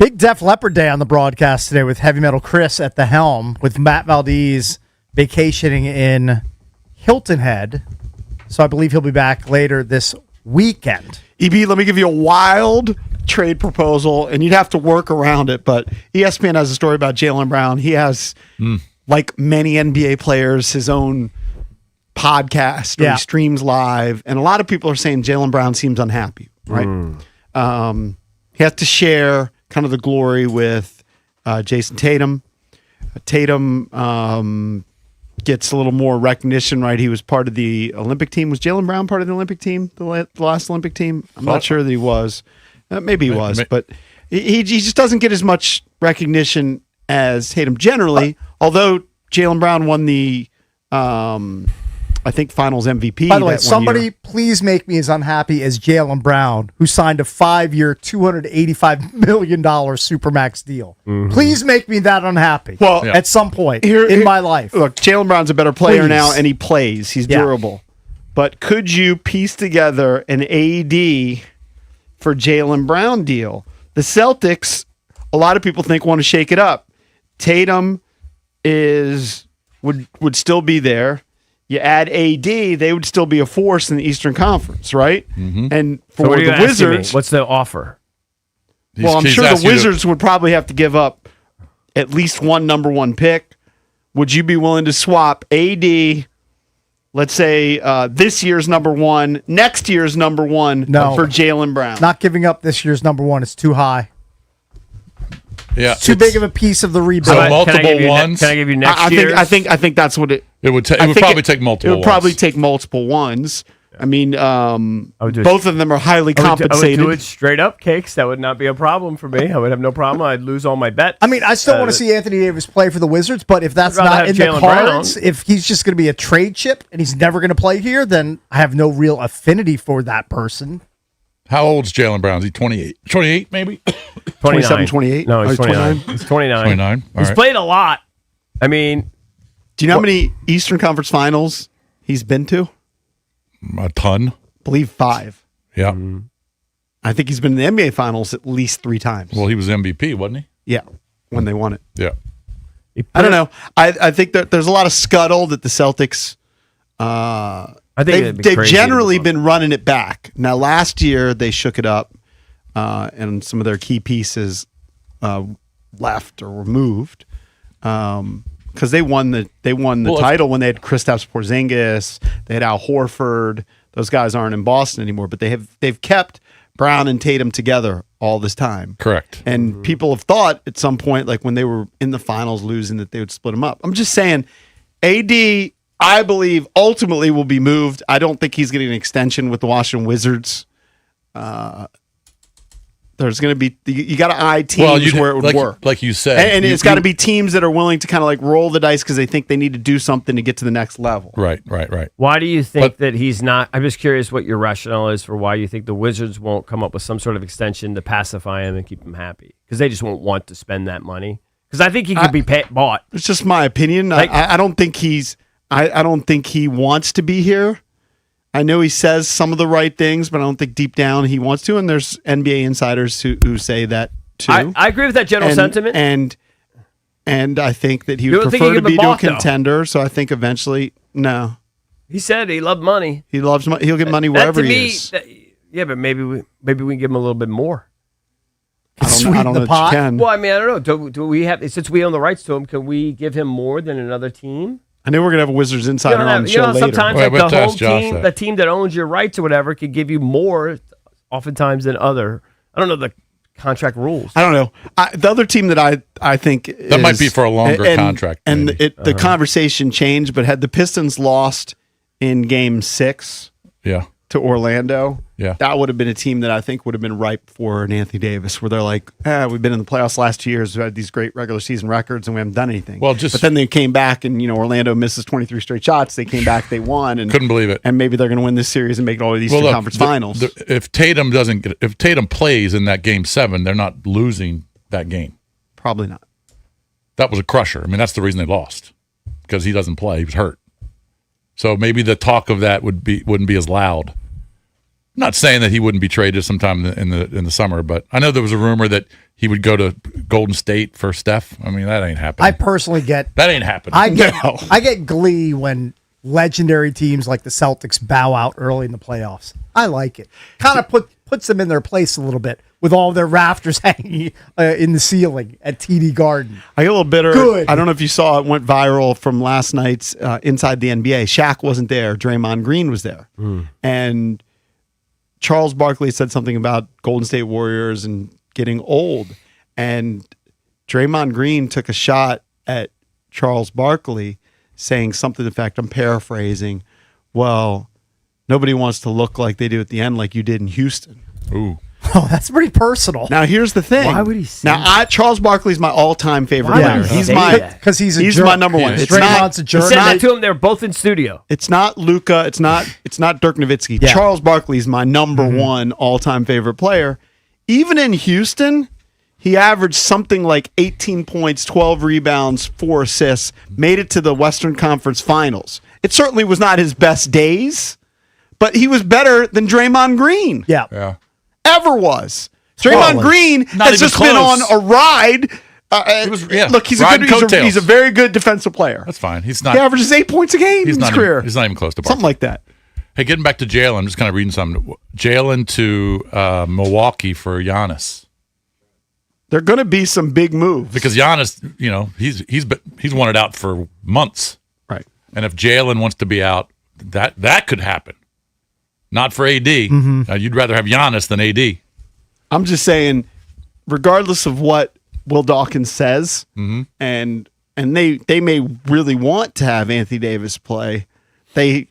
Speaker 1: Big Def Leppard Day on the broadcast today with Heavy Metal Chris at the helm, with Matt Valdez vacationing in Hilton Head. So I believe he'll be back later this weekend.
Speaker 3: EB, let me give you a wild trade proposal, and you'd have to work around it, but ESPN has a story about Jaylen Brown. He has, like many NBA players, his own podcast where he streams live, and a lot of people are saying Jaylen Brown seems unhappy, right? He has to share kind of the glory with Jason Tatum. Tatum gets a little more recognition, right? He was part of the Olympic team. Was Jaylen Brown part of the Olympic team, the last Olympic team? I'm not sure that he was. Maybe he was, but he just doesn't get as much recognition as Tatum generally, although Jaylen Brown won the I think Finals MVP.
Speaker 1: By the way, somebody please make me as unhappy as Jaylen Brown, who signed a 5-year, $285 million Supermax deal. Please make me that unhappy at some point in my life.
Speaker 3: Look, Jaylen Brown's a better player now, and he plays. He's durable. But could you piece together an AD for Jaylen Brown deal? The Celtics, a lot of people think, want to shake it up. Tatum would still be there. You add AD, they would still be a force in the Eastern Conference, right? And for the Wizards,
Speaker 4: what's the offer?
Speaker 3: Well, I'm sure the Wizards would probably have to give up at least one number one pick. Would you be willing to swap AD, let's say this year's number one, next year's number one for Jaylen Brown?
Speaker 1: Not giving up this year's number one is too high.
Speaker 2: Yeah,
Speaker 1: it's too big of a piece of the rebuild.
Speaker 2: So multiple ones.
Speaker 4: Can I give you next year?
Speaker 3: I think that's what it.
Speaker 2: It would probably take multiple.
Speaker 3: It would probably take multiple ones. I mean, both of them are highly compensated.
Speaker 4: I would do it straight up, Cakes. That would not be a problem for me. I would have no problem. I'd lose all my bets.
Speaker 1: I mean, I still want to see Anthony Davis play for the Wizards, but if that's not in the cards, if he's just going to be a trade chip and he's never going to play here, then I have no real affinity for that person.
Speaker 2: How old's Jaylen Brown? Is he 28? 28 maybe?
Speaker 3: 27, 28?
Speaker 4: No, he's 29. He's 29.
Speaker 2: 29.
Speaker 4: He's played a lot. I mean,
Speaker 3: do you know how many Eastern Conference Finals he's been to?
Speaker 2: A ton.
Speaker 3: I believe 5.
Speaker 2: Yeah.
Speaker 3: I think he's been in the NBA Finals at least 3 times.
Speaker 2: Well, he was MVP, wasn't he?
Speaker 3: Yeah, when they won it.
Speaker 2: Yeah.
Speaker 3: I don't know. I think that there's a lot of scuttle that the Celtics.
Speaker 4: I think
Speaker 3: they've generally been running it back. Now, last year they shook it up, and some of their key pieces left or were moved because they won the title when they had Kristaps Porzingis, they had Al Horford. Those guys aren't in Boston anymore, but they've kept Brown and Tatum together all this time.
Speaker 2: Correct.
Speaker 3: And people have thought at some point, like when they were in the finals losing, that they would split them up. I'm just saying, AD, I believe, ultimately will be moved. I don't think he's getting an extension with the Washington Wizards. There's going to be, you got to eye teams where it would work.
Speaker 2: Like you said.
Speaker 3: And it's got to be teams that are willing to kind of like roll the dice because they think they need to do something to get to the next level.
Speaker 2: Right.
Speaker 4: Why do you think that he's not? I'm just curious what your rationale is for why you think the Wizards won't come up with some sort of extension to pacify him and keep him happy. Because they just won't want to spend that money. Because I think he could be bought.
Speaker 3: It's just my opinion. I don't think I don't think he wants to be here. I know he says some of the right things, but I don't think deep down he wants to. And there's NBA insiders who say that too.
Speaker 4: I agree with that general sentiment.
Speaker 3: And I think that he would prefer to be to a contender. So I think eventually, no.
Speaker 4: He said he loved money.
Speaker 3: He loves money. He'll get money wherever he is.
Speaker 4: Yeah, but maybe we can give him a little bit more.
Speaker 3: I don't know that you can.
Speaker 4: Well, I mean, I don't know. Do we have, since we own the rights to him, can we give him more than another team?
Speaker 3: I know we're gonna have a Wizards insider on the show later.
Speaker 4: Sometimes the home team, the team that owns your rights or whatever, could give you more, oftentimes than other. I don't know the contract rules.
Speaker 3: I don't know. The other team that I think
Speaker 2: that might be for a longer contract.
Speaker 3: And the conversation changed, but had the Pistons lost in Game 6, to Orlando, that would have been a team that I think would have been ripe for an Anthony Davis, where they're like, we've been in the playoffs the last 2 years, we've had these great regular season records, and we haven't done anything. But then they came back, and Orlando misses 23 straight shots. They came back, they won, and
Speaker 2: couldn't believe it.
Speaker 3: And maybe they're going to win this series and make it all of these conference finals.
Speaker 2: If Tatum plays in that Game 7, they're not losing that game.
Speaker 3: Probably not.
Speaker 2: That was a crusher. I mean, that's the reason they lost, because he doesn't play. He was hurt. So maybe the talk of that wouldn't be as loud. not saying that he wouldn't be traded sometime in the summer, but I know there was a rumor that he would go to Golden State for Steph. I mean, that ain't happening.
Speaker 1: I personally get
Speaker 2: that ain't happening.
Speaker 1: I get glee when legendary teams like the Celtics bow out early in the playoffs. I like it. Kind of puts them in their place a little bit with all their rafters hanging in the ceiling at TD Garden.
Speaker 3: I get a little bitter.
Speaker 1: Good.
Speaker 3: I don't know if you saw it went viral from last night's Inside the NBA. Shaq wasn't there. Draymond Green was there. And Charles Barkley said something about Golden State Warriors and getting old. And Draymond Green took a shot at Charles Barkley saying something to the effect, I'm paraphrasing, well, nobody wants to look like they do at the end like you did in Houston.
Speaker 2: Ooh.
Speaker 1: Oh, that's pretty personal.
Speaker 3: Now, here's the thing.
Speaker 4: Why would he say that?
Speaker 3: Charles Barkley's my all-time favorite player. He's
Speaker 1: he's
Speaker 3: my number one.
Speaker 1: It's Draymond's a jerk.
Speaker 4: He said that to him. They're both in studio.
Speaker 3: It's not Luka. It's not Dirk Nowitzki.
Speaker 1: Yeah.
Speaker 3: Charles Barkley's my number one all-time favorite player. Even in Houston, he averaged something like 18 points, 12 rebounds, 4 assists, made it to the Western Conference Finals. It certainly was not his best days, but he was better than Draymond Green.
Speaker 2: Yeah.
Speaker 3: Ever was. Draymond Green has just been on a ride. Look, he's a very good defensive player.
Speaker 2: That's fine.
Speaker 3: He averages 8 points a game in his career.
Speaker 2: He's not even close to Barkley.
Speaker 3: Something like that.
Speaker 2: Hey, getting back to Jalen, I'm just kind of reading something. Jalen to Milwaukee for Giannis.
Speaker 3: There are going to be some big moves
Speaker 2: because Giannis, he's wanted out for months,
Speaker 3: right?
Speaker 2: And if Jalen wants to be out, that could happen. Not for AD. You'd rather have Giannis than AD.
Speaker 3: I'm just saying, regardless of what Will Dawkins says, and they may really want to have Anthony Davis play, they're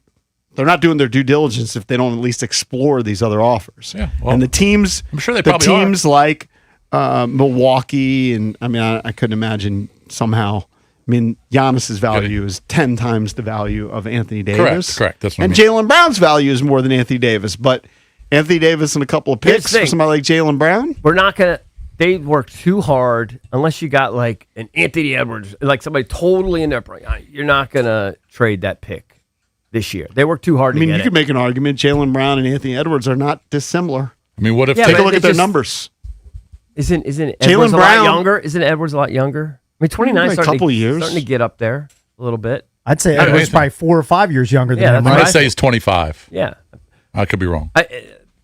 Speaker 3: not doing their due diligence if they don't at least explore these other offers.
Speaker 2: Yeah, well,
Speaker 3: and the teams,
Speaker 2: I'm sure they probably are.
Speaker 3: Like Milwaukee, and I mean, I couldn't imagine somehow. I mean, Giannis's value is 10 times the value of Anthony Davis.
Speaker 2: Correct. That's what
Speaker 3: and Jaylen Brown's value is more than Anthony Davis. But Anthony Davis and a couple of picks for somebody like Jaylen Brown?
Speaker 4: We're not going to – they work too hard unless you got like an Anthony Edwards, like somebody totally in there. You're not going to trade that pick this year. They work too hard to get it.
Speaker 3: I mean, you could make an argument Jaylen Brown and Anthony Edwards are not dissimilar.
Speaker 2: I mean, what if
Speaker 3: take a look at their numbers?
Speaker 4: Isn't Edwards a lot younger? Isn't Edwards a lot younger? I mean, 29
Speaker 3: a couple years.
Speaker 4: Starting to get up there a little bit.
Speaker 1: I'd say Edwards probably 4 or 5 years younger than him.
Speaker 2: I'd say he's 25.
Speaker 4: Yeah.
Speaker 2: I could be wrong.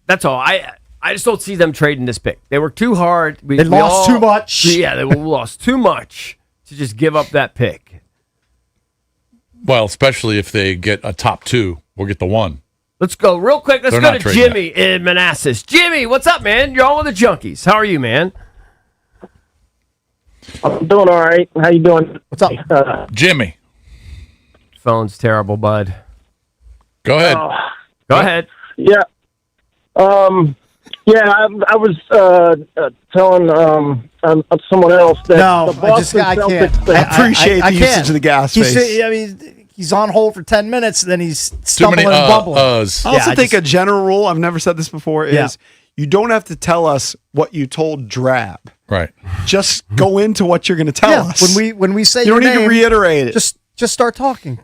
Speaker 4: That's all. I just don't see them trading this pick. They worked too hard.
Speaker 1: They lost too much.
Speaker 4: Yeah, they lost too much to just give up that pick.
Speaker 2: Well, especially if they get a top 2 or get the 1.
Speaker 4: Let's go real quick. Let's go to Jimmy in Manassas. Jimmy, what's up, man? You're on with the Junkies. How are you, man?
Speaker 12: I'm doing all right. How you doing?
Speaker 1: What's up?
Speaker 2: Jimmy.
Speaker 4: Phone's terrible, bud.
Speaker 2: Go ahead.
Speaker 4: Go ahead.
Speaker 12: Yeah. I was telling someone else that the Boston
Speaker 1: I
Speaker 12: Celtics
Speaker 1: can't.
Speaker 3: I appreciate the usage of the gas face.
Speaker 1: He's on hold for 10 minutes, then he's stumbling and bubbling.
Speaker 3: I also think a general rule, I've never said this before, is you don't have to tell us what you told Drab.
Speaker 2: Right.
Speaker 3: Just go into what you're going to tell us.
Speaker 1: When we say
Speaker 3: you don't
Speaker 1: your
Speaker 3: need
Speaker 1: name,
Speaker 3: to reiterate it.
Speaker 1: Just start talking.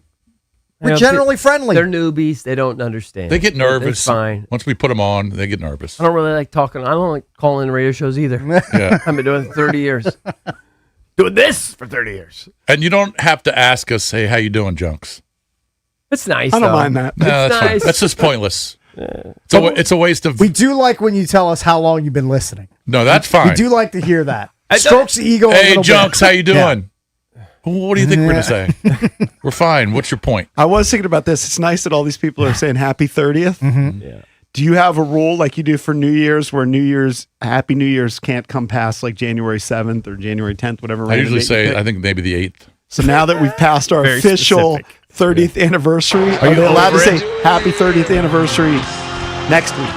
Speaker 1: We're generally friendly.
Speaker 4: They're newbies. They don't understand.
Speaker 2: They get nervous.
Speaker 4: It's fine.
Speaker 2: Once we put them on, they get nervous.
Speaker 4: I don't really like talking. I don't like calling in radio shows either.
Speaker 2: Yeah.
Speaker 4: I've been doing it 30 years. Doing this for 30 years.
Speaker 2: And you don't have to ask us, hey, how you doing, Junks?
Speaker 4: It's nice.
Speaker 3: I don't mind that.
Speaker 2: No, that's
Speaker 4: nice.
Speaker 2: fine. That's just pointless. It's a waste of...
Speaker 1: We do like when you tell us how long you've been listening.
Speaker 2: No, that's fine.
Speaker 1: We do like to hear that. Strokes the ego a little bit.
Speaker 2: Hey, Junks, how you doing? What do you think we're going to say? We're fine. What's your point?
Speaker 3: I was thinking about this. It's nice that all these people are saying happy 30th.
Speaker 4: Yeah.
Speaker 3: Do you have a rule like you do for New Year's where Happy New Year's can't come past like January 7th or January 10th, whatever?
Speaker 2: I usually say, I think maybe the 8th.
Speaker 3: So now that we've passed our official 30th anniversary, are they allowed to say happy 30th anniversary next week?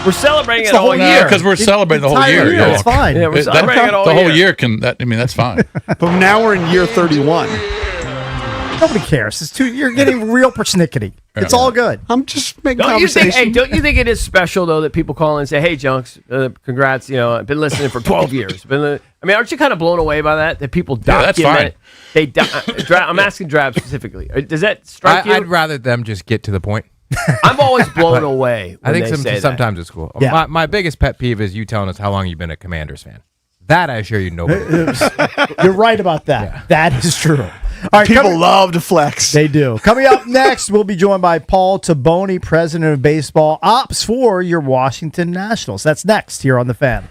Speaker 4: We're celebrating it all year.
Speaker 2: Because we're celebrating the whole year.
Speaker 1: Yeah, it's fine.
Speaker 4: Yeah, we're celebrating it all
Speaker 2: year. The
Speaker 4: year.
Speaker 2: whole year that's fine.
Speaker 3: But now we're in year 31.
Speaker 1: Nobody cares. You're getting real persnickety. It's all good.
Speaker 3: I'm just making
Speaker 4: Don't
Speaker 3: conversation.
Speaker 4: you think it is special though that people call in and say, "Hey, Junks, congrats! I've been listening for 12 years." Aren't you kind of blown away by that? That people document?
Speaker 2: Yeah, that's
Speaker 4: fine. I'm asking Drab specifically. Does that strike you?
Speaker 7: I'd rather them just get to the point.
Speaker 4: I'm always blown away.
Speaker 7: I
Speaker 4: When
Speaker 7: think
Speaker 4: they say that.
Speaker 7: sometimes it's cool.
Speaker 1: Yeah.
Speaker 7: My biggest pet peeve is you telling us how long you've been a Commanders fan. That I assure you nobody.
Speaker 1: You're right about that. Yeah. That is true. All right,
Speaker 3: people love to flex.
Speaker 1: They do. Coming up next, we'll be joined by Paul Tabone, president of baseball ops for your Washington Nationals. That's next here on The Fan.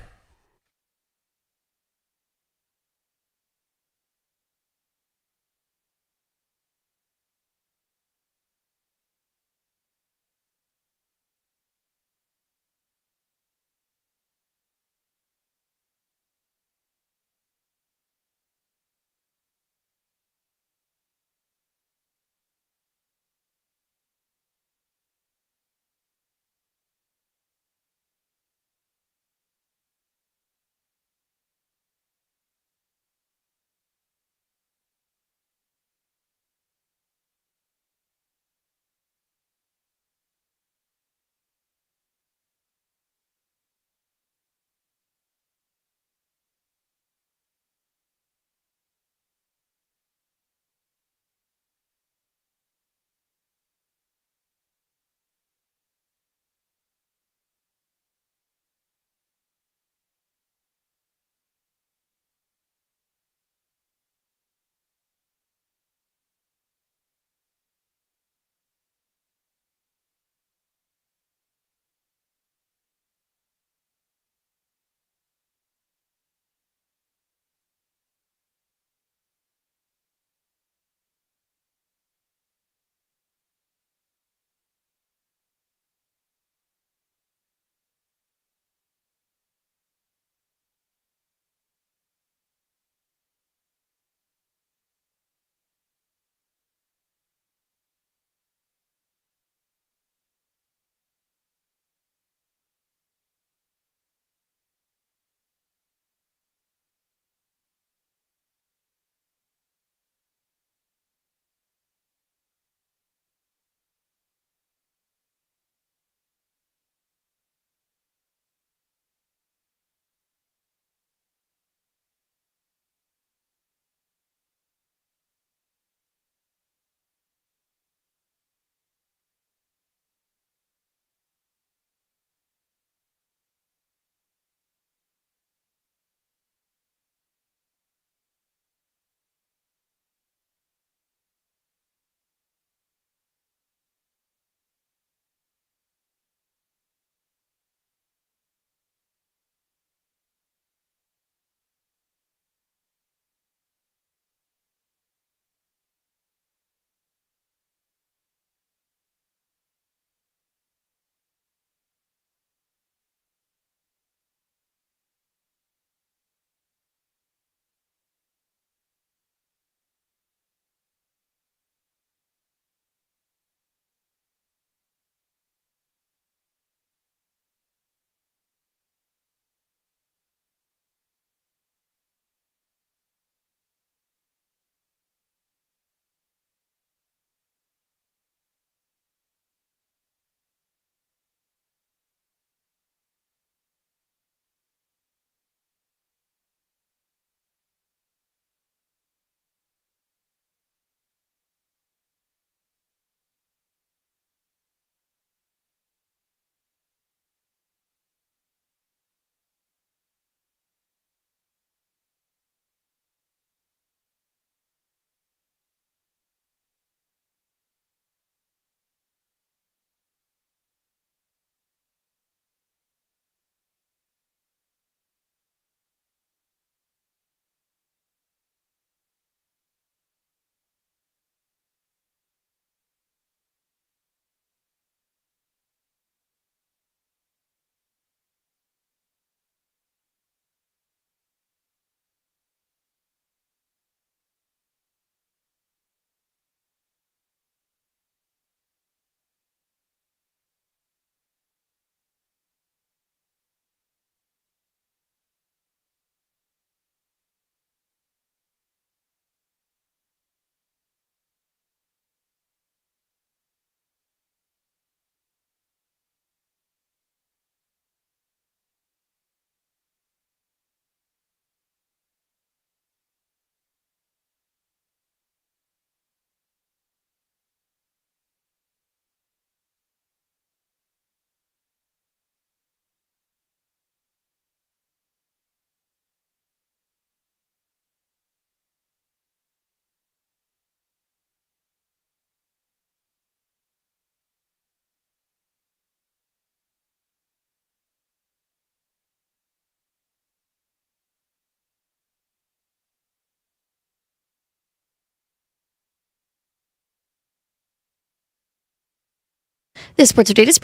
Speaker 8: This sports update is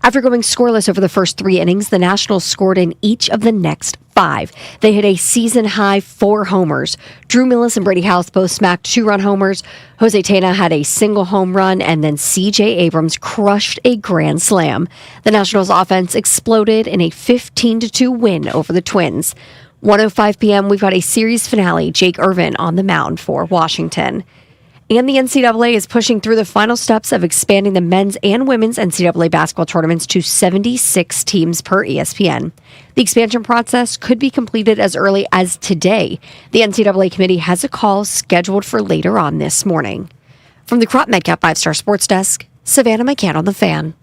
Speaker 8: after going scoreless over the first 3 innings, the Nationals scored in each of the next 5. They hit a season-high 4 homers. Drew Millis and Brady House both smacked 2-run homers. Jose Tena had a single home run, and then C.J. Abrams crushed a grand slam. The Nationals offense exploded in a 15-2 win over the Twins. 1:05 p.m., we've got a series finale. Jake Irvin on the mound for Washington. And the NCAA is pushing through the final steps of expanding the men's and women's NCAA basketball tournaments to 76 teams per ESPN. The expansion process could be completed as early as today. The NCAA committee has a call scheduled for later on this morning. From the Crop Medcap 5-Star Sports Desk, Savannah McCann on the Fan.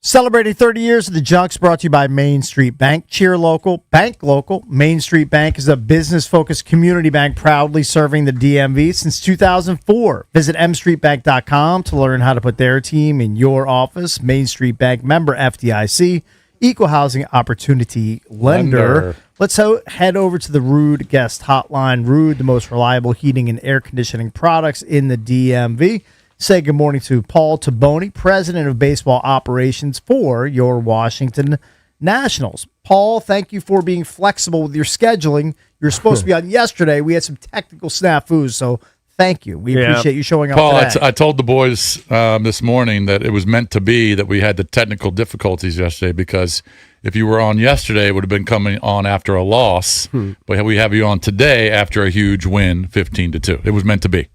Speaker 1: Celebrating 30 years of the Junks, brought to you by Main Street Bank. Cheer local, bank local. Main Street Bank is a business-focused community bank proudly serving the DMV since 2004. Visit mstreetbank.com to learn how to put their team in your office. Main Street Bank, member FDIC, equal housing opportunity lender. Let's head over to the Rude guest hotline. Rude, the most reliable heating and air conditioning products in the DMV. Say good morning to Paul Tabone, president of baseball operations for your Washington Nationals. Paul, thank you for being flexible with your scheduling. You were supposed to be on yesterday. We had some technical snafus, so thank you. We appreciate you showing up
Speaker 2: Paul,
Speaker 1: today.
Speaker 2: I told the boys this morning that it was meant to be that we had the technical difficulties yesterday, because if you were on yesterday, it would have been coming on after a loss. But we have you on today after a huge win, 15-2. It was meant to be.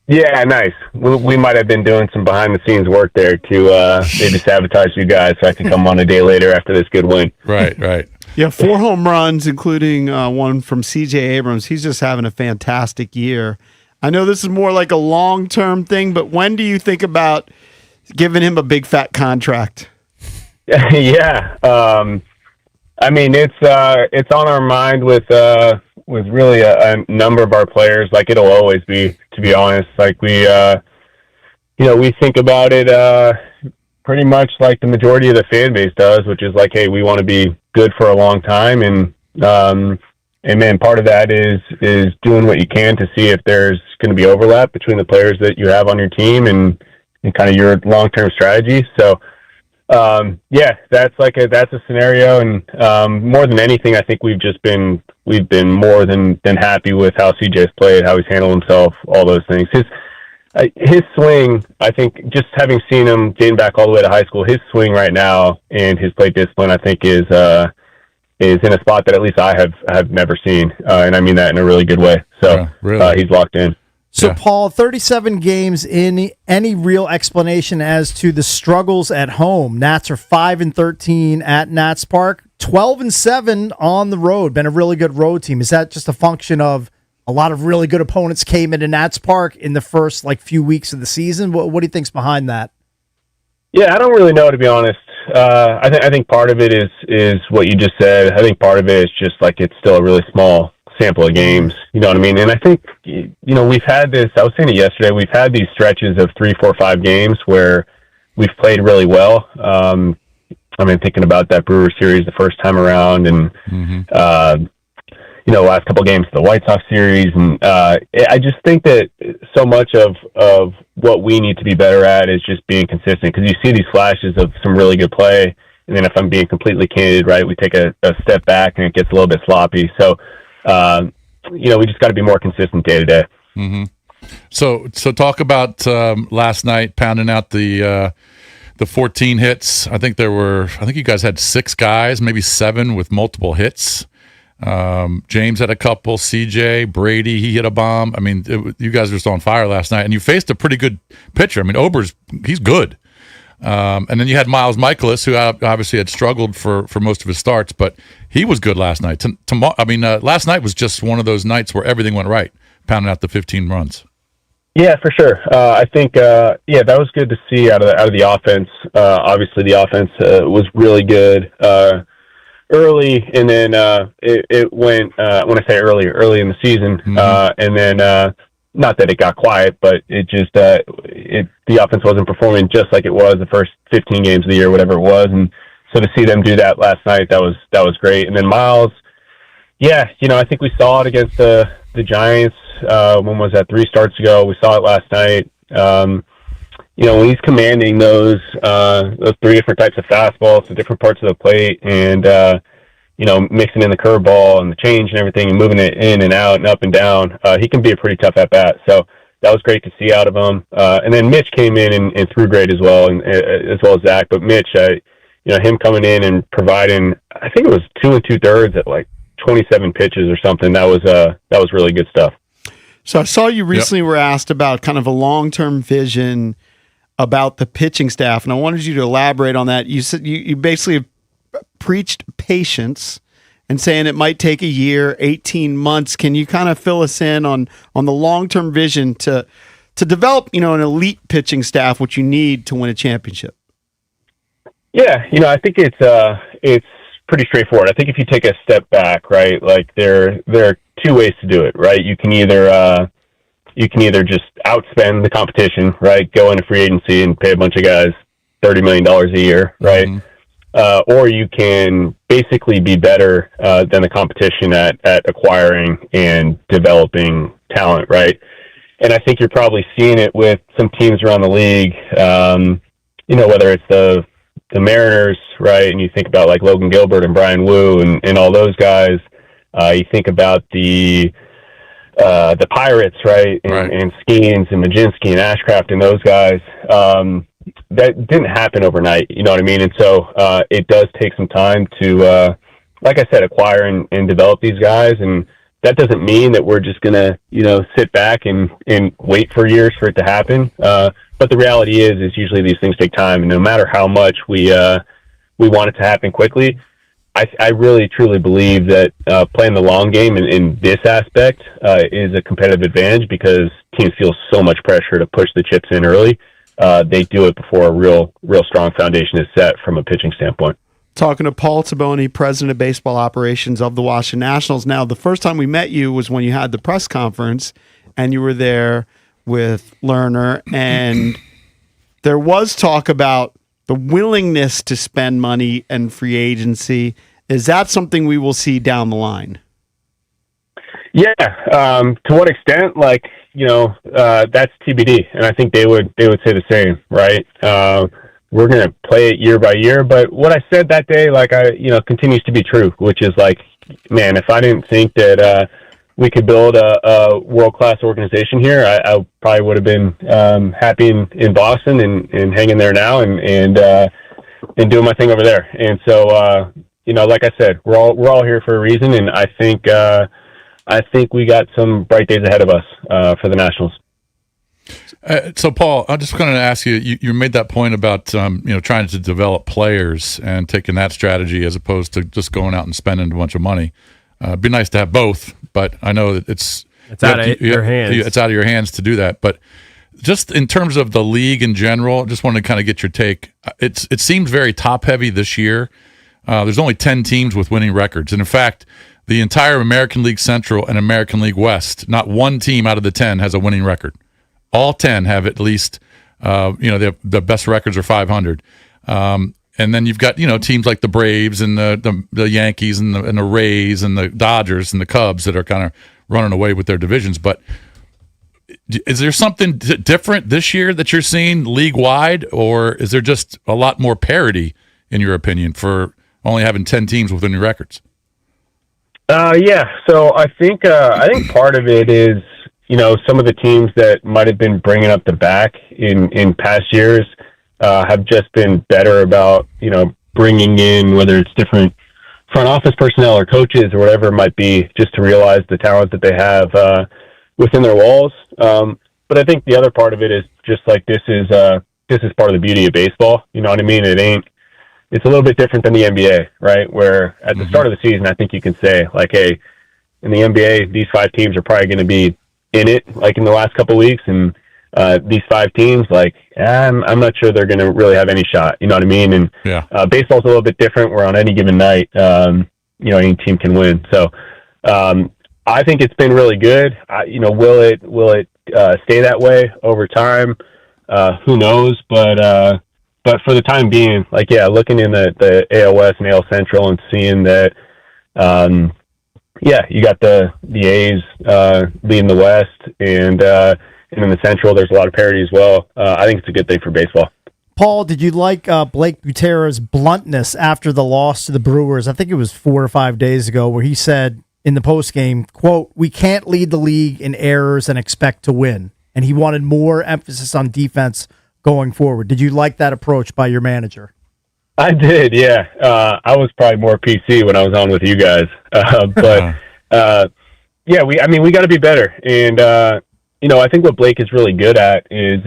Speaker 15: Yeah, nice. We might have been doing some behind-the-scenes work there to maybe sabotage you guys so I can come on a day later after this good win.
Speaker 2: Right.
Speaker 3: Yeah, 4 home runs, including one from C.J. Abrams. He's just having a fantastic year. I know this is more like a long-term thing, but when do you think about giving him a big, fat contract?
Speaker 15: Yeah. I mean, it's on our mind with really a number of our players. Like, it'll always be, to be honest. Like, we think about it pretty much like the majority of the fan base does, which is like, hey, we want to be good for a long time, and man, part of that is doing what you can to see if there's going to be overlap between the players that you have on your team and kind of your long-term strategy. So, that's a scenario, and more than anything, I think we've been more than happy with how CJ's played, how he's handled himself, all those things. His swing, I think, just having seen him dating back all the way to high school, his swing right now and his plate discipline, I think, is in a spot that at least I have never seen, and I mean that in a really good way. So really? He's locked in.
Speaker 1: So, Paul, 37 games in, any real explanation as to the struggles at home? Nats are 5-13 at Nats Park, 12-7 on the road. Been a really good road team. Is that just a function of a lot of really good opponents came into Nats Park in the first few weeks of the season? What do you think's behind that?
Speaker 15: Yeah, I don't really know, to be honest. I think part of it is what you just said. I think part of it is just it's still a really small sample of games, you know what I mean? And I think, we've had this, I was saying it yesterday, we've had these stretches of 3, 4, 5 games where we've played really well. Thinking about that Brewers series the first time around, and, last couple of games of the White Sox series. And I just think that so much of what we need to be better at is just being consistent, because you see these flashes of some really good play, and then if I'm being completely candid, right, we take a step back and it gets a little bit sloppy. So, we just got to be more consistent day to day.
Speaker 2: So talk about last night, pounding out the 14 hits. I think you guys had 6 guys, maybe 7 with multiple hits. James had a couple. CJ, Brady, he hit a bomb. I mean, you guys were just on fire last night, and you faced a pretty good pitcher. I mean, he's good. And then you had Miles Michaelis, who obviously had struggled for most of his starts, but he was good last night. Last night was just one of those nights where everything went right, pounding out the 15 runs.
Speaker 15: Yeah, for sure. I think that was good to see out of the offense. Obviously, the offense was really good early, and then it went. When I say early in the season, and then not that it got quiet, but it just the offense wasn't performing just like it was the first 15 games of the year, whatever it was, and so to see them do that last night, that was great. And then Miles, yeah, I think we saw it against the Giants. When was that? 3 starts ago. We saw it last night. When he's commanding those 3 different types of fastballs to different parts of the plate, and mixing in the curveball and the change and everything, and moving it in and out and up and down, he can be a pretty tough at bat. So that was great to see out of him. And then Mitch came in and threw great as well, and as well as Zach. But Mitch, him coming in and providing, I think it was 2 2/3 at like 27 pitches or something. That was really good stuff.
Speaker 3: So I saw you recently were asked about kind of a long-term vision about the pitching staff, and I wanted you to elaborate on that. You said you basically preached patience and saying it might take a year, 18 months. Can you kind of fill us in on the long-term vision to develop, an elite pitching staff, which you need to win a championship?
Speaker 15: Yeah, I think it's pretty straightforward. I think if you take a step back, right, like there are 2 ways to do it, right? You can either just outspend the competition, right? Go into free agency and pay a bunch of guys $30 million a year, right? Or you can basically be better than the competition at acquiring and developing talent, right? And I think you're probably seeing it with some teams around the league, whether it's the Mariners, right? And you think about like Logan Gilbert and Brian Wu and all those guys. You think about the Pirates, right? And Skeens and Majinski and Ashcraft and those guys. That didn't happen overnight, you know what I mean? And so it does take some time to, like I said, acquire and develop these guys. And that doesn't mean that we're just going to, sit back and wait for years for it to happen. But the reality is usually these things take time. And no matter how much we want it to happen quickly, I really, truly believe that playing the long game in this aspect is a competitive advantage because teams feel so much pressure to push the chips in early. They do it before a real strong foundation is set from a pitching standpoint.
Speaker 3: Talking to Paul Tabone, president of baseball operations of the Washington Nationals. Now, the first time we met you was when you had the press conference, and you were there with Lerner, and there was talk about the willingness to spend money and free agency. Is that something we will see down the line?
Speaker 15: Yeah. To what extent? That's TBD, and I think they would say the same, right? We're going to play it year by year, but what I said that day, continues to be true, which is man, if I didn't think that we could build a world-class organization here, I probably would have been happy in Boston and hanging there now and doing my thing over there. And so, like I said, we're all here for a reason, and I think we got some bright days ahead of us for the Nationals.
Speaker 2: So, Paul, I'm just going to ask you. You made that point about trying to develop players and taking that strategy as opposed to just going out and spending a bunch of money. It'd be nice to have both, but I know that it's
Speaker 4: out of your hands.
Speaker 2: It's out of your hands to do that. But just in terms of the league in general, just wanted to kind of get your take. It seems very top heavy this year. There's only 10 teams with winning records, and in fact, the entire American League Central and American League West, not one team out of the 10 has a winning record. All 10 have at least, the best records are 500. And then you've got, teams like the Braves and the Yankees and the Rays and the Dodgers and the Cubs that are kind of running away with their divisions. But is there something different this year that you're seeing league-wide, or is there just a lot more parity, in your opinion, for only having 10 teams with winning records?
Speaker 15: Yeah. So I think part of it is, some of the teams that might have been bringing up the back in past years have just been better about, bringing in, whether it's different front office personnel or coaches or whatever it might be, just to realize the talent that they have within their walls. But I think the other part of it is just this is part of the beauty of baseball. You know what I mean? It's a little bit different than the NBA, right? Where at the start of the season, I think you can say hey, in the NBA, these 5 teams are probably going to be in it, in the last couple of weeks, and these 5 teams, like, I'm not sure they're going to really have any shot. You know what I mean? And baseball's a little bit different, where on any given night, any team can win. So I think it's been really good. Will it stay that way over time? Who knows? But for the time being, looking in the AL West and AL Central and seeing that, you got the A's leading the West, and in the Central, there's a lot of parity as well. I think it's a good thing for baseball.
Speaker 1: Paul, did you like Blake Butera's bluntness after the loss to the Brewers? I think it was 4 or 5 days ago, where he said in the postgame, quote, "We can't lead the league in errors and expect to win." And he wanted more emphasis on defense going forward. Did you like that approach by your manager?
Speaker 15: I did, yeah. I was probably more PC when I was on with you guys, we got to be better. And I think what Blake is really good at is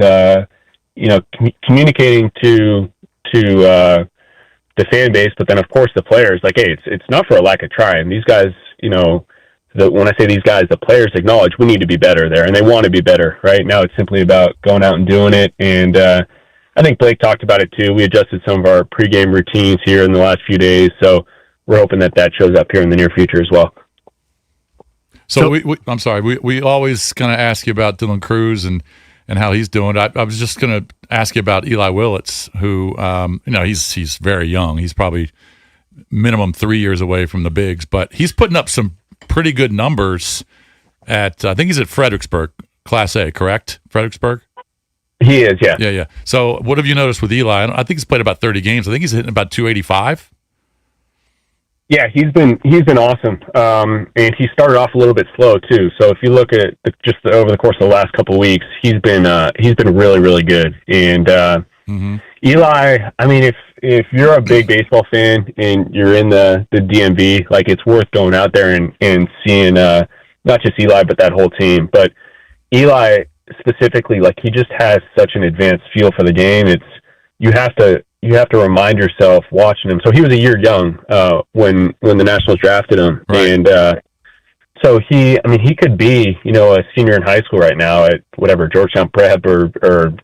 Speaker 15: communicating to the fan base, but then of course the players. Like, hey, it's not for a lack of trying. These guys, when I say these guys, the players acknowledge we need to be better there, and they want to be better. Right now, it's simply about going out and doing it. And I think Blake talked about it too. We adjusted some of our pregame routines here in the last few days, so we're hoping that shows up here in the near future as well.
Speaker 2: So I'm sorry. We always kind of ask you about Dylan Cruz and how he's doing. I was just going to ask you about Eli Willits, who he's very young. He's probably minimum 3 years away from the bigs, but he's putting up some pretty good numbers at. I think he's at Fredericksburg, Class A, correct? Fredericksburg.
Speaker 15: He is, yeah.
Speaker 2: Yeah. So what have you noticed with Eli? I think he's played about 30 games. I think he's hitting about 285.
Speaker 15: Yeah, he's been awesome, and he started off a little bit slow too. So if you look at over the course of the last couple of weeks, he's been really, really good. And Eli, I mean, if you're a big baseball fan and you're in the DMV, like, it's worth going out there and seeing not just Eli but that whole team. But Eli specifically, like, he just has such an advanced feel for the game. You have to remind yourself watching him. So he was a year young when the Nationals drafted him, right. And so he could be a senior in high school right now at whatever Georgetown Prep or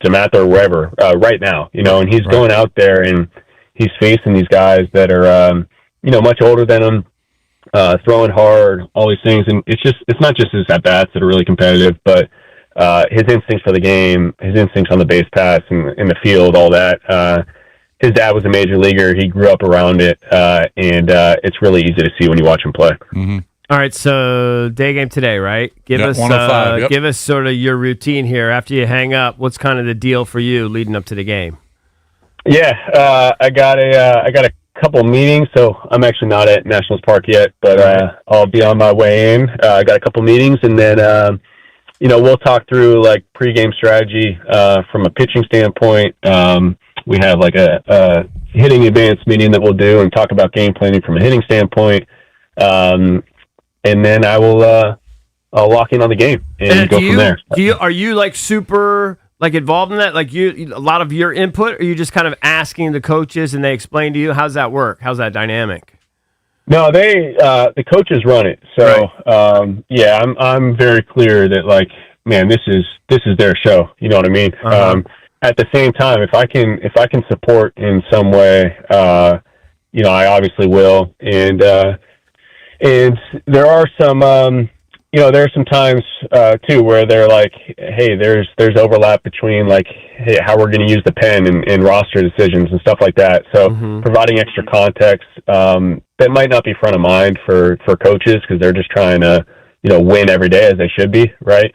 Speaker 15: DeMatha or wherever right now. And he's going out there and he's facing these guys that are much older than him, throwing hard, all these things, and it's not just his at bats that are really competitive, but his instincts for the game, his instincts on the base pass and in the field, all that. His dad was a major leaguer. He grew up around it, and it's really easy to see when you watch him play.
Speaker 2: Mm-hmm.
Speaker 4: All right, so day game today, right? Give us sort of your routine here after you hang up. What's kind of the deal for you leading up to the game?
Speaker 15: Yeah, I got a couple meetings, so I'm actually not at Nationals Park yet, but I'll be on my way in. I got a couple meetings, and then we'll talk through like pregame strategy from a pitching standpoint. We have like a hitting advance meeting that we'll do and talk about game planning from a hitting standpoint. And then I'll lock in on the game and go from there.
Speaker 4: Are you like super like involved in that? Like a lot of your input, or are you just kind of asking the coaches and they explain to you? How's that work? How's that dynamic?
Speaker 15: No, the coaches run it. So right. I'm very clear that, like, man, this is their show. You know what I mean? Uh-huh. At the same time, if I can support in some way, I obviously will. And there are some, there are some times too where they're like, hey, there's overlap between like, hey, how we're going to use the pen and roster decisions and stuff like that. So providing extra context that might not be front of mind for coaches because they're just trying to win every day as they should be, right?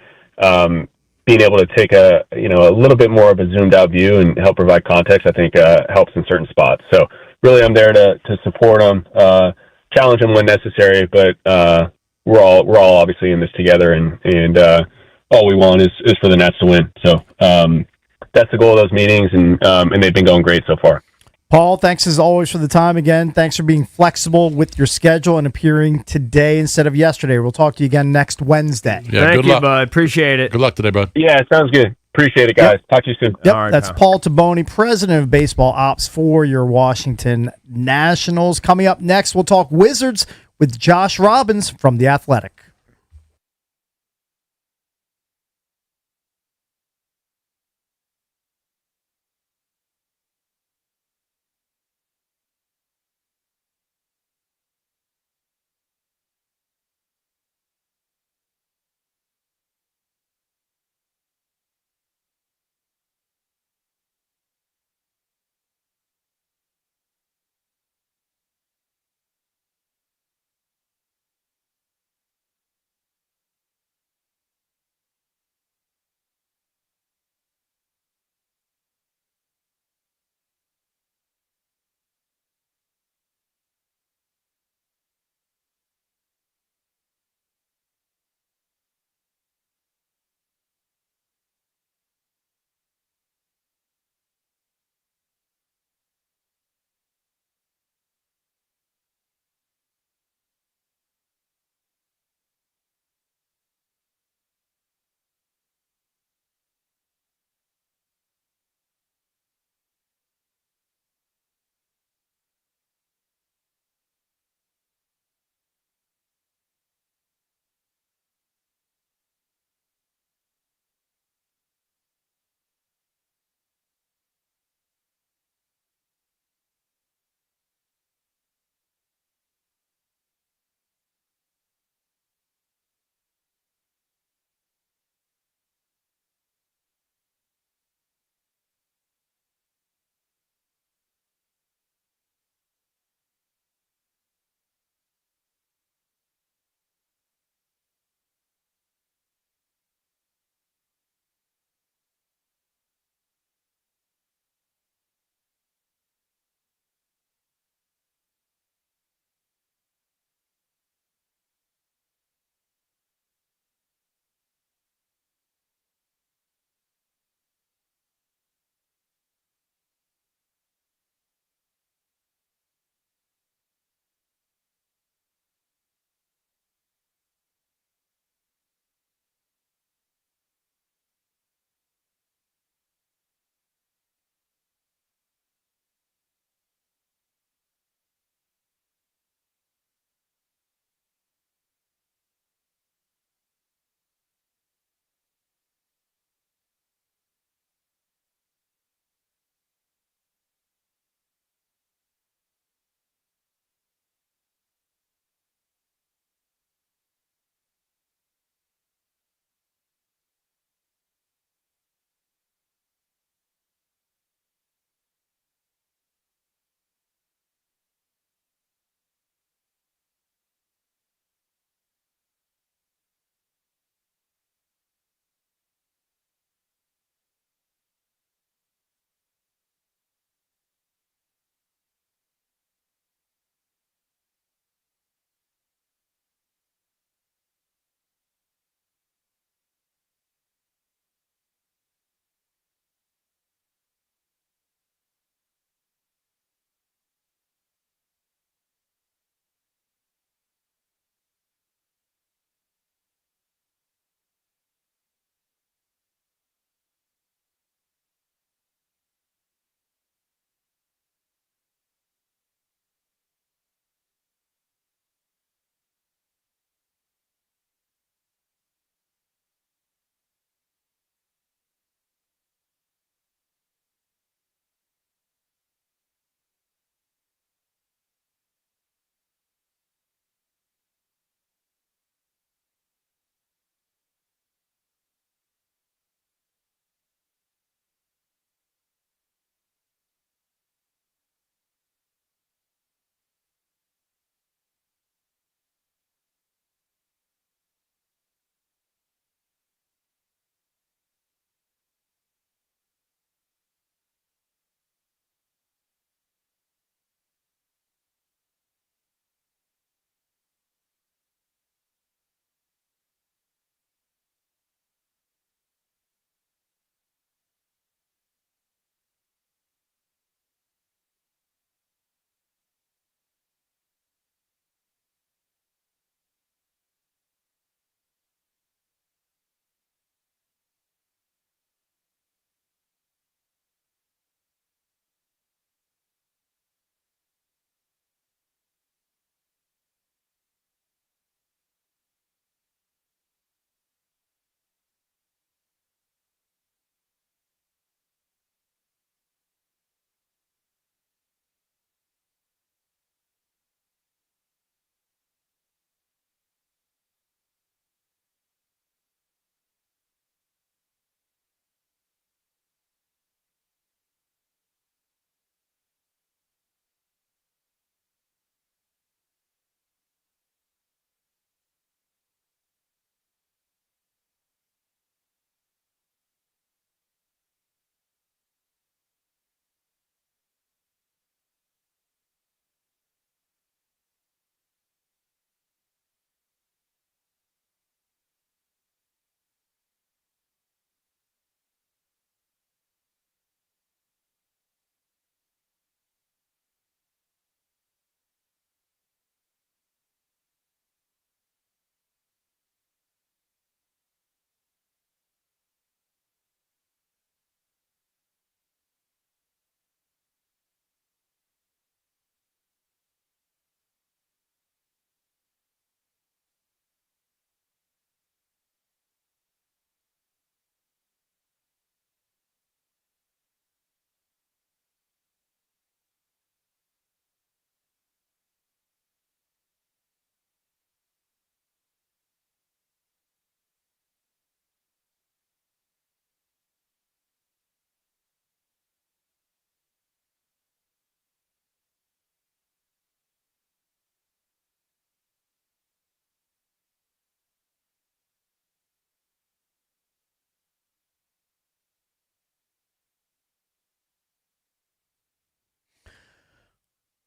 Speaker 15: Being able to take a little bit more of a zoomed out view and help provide context, I think helps in certain spots. So really, I'm there to support them, challenge them when necessary. But we're all obviously in this together, and all we want is for the Nats to win. So that's the goal of those meetings, and they've been going great so far.
Speaker 1: Paul, thanks as always for the time again. Thanks for being flexible with your schedule and appearing today instead of yesterday. We'll talk to you again next Wednesday.
Speaker 4: Yeah, Thank you, bud. Appreciate it.
Speaker 2: Good luck today, bud.
Speaker 15: Yeah, sounds good. Appreciate it, guys. Yep. Talk to you soon.
Speaker 1: Yep, right, that's Paul Tabone, president of baseball ops for your Washington Nationals. Coming up next, we'll talk Wizards with Josh Robbins from The Athletic.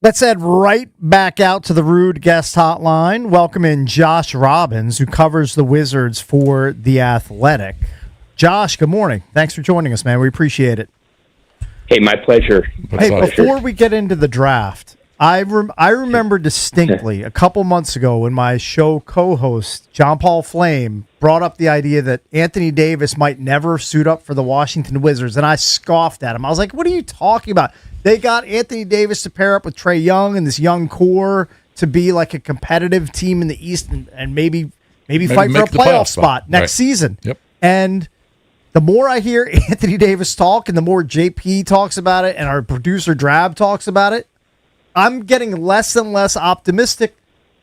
Speaker 1: Let's head right back out to the Rude Guest Hotline. Welcome in Josh Robbins, who covers the Wizards for The Athletic. Josh, good morning. Thanks for joining us, man. We appreciate it.
Speaker 16: Hey, my pleasure.
Speaker 1: Before we get into the draft, I remember distinctly a couple months ago when my show co-host, John Paul Flame, brought up the idea that Anthony Davis might never suit up for the Washington Wizards, and I scoffed at him. I was like, what are you talking about? They got Anthony Davis to pair up with Trae Young and this young core to be like a competitive team in the East and maybe fight for a playoff spot next season.
Speaker 2: Yep.
Speaker 1: And the more I hear Anthony Davis talk and the more JP talks about it and our producer Drab talks about it, I'm getting less and less optimistic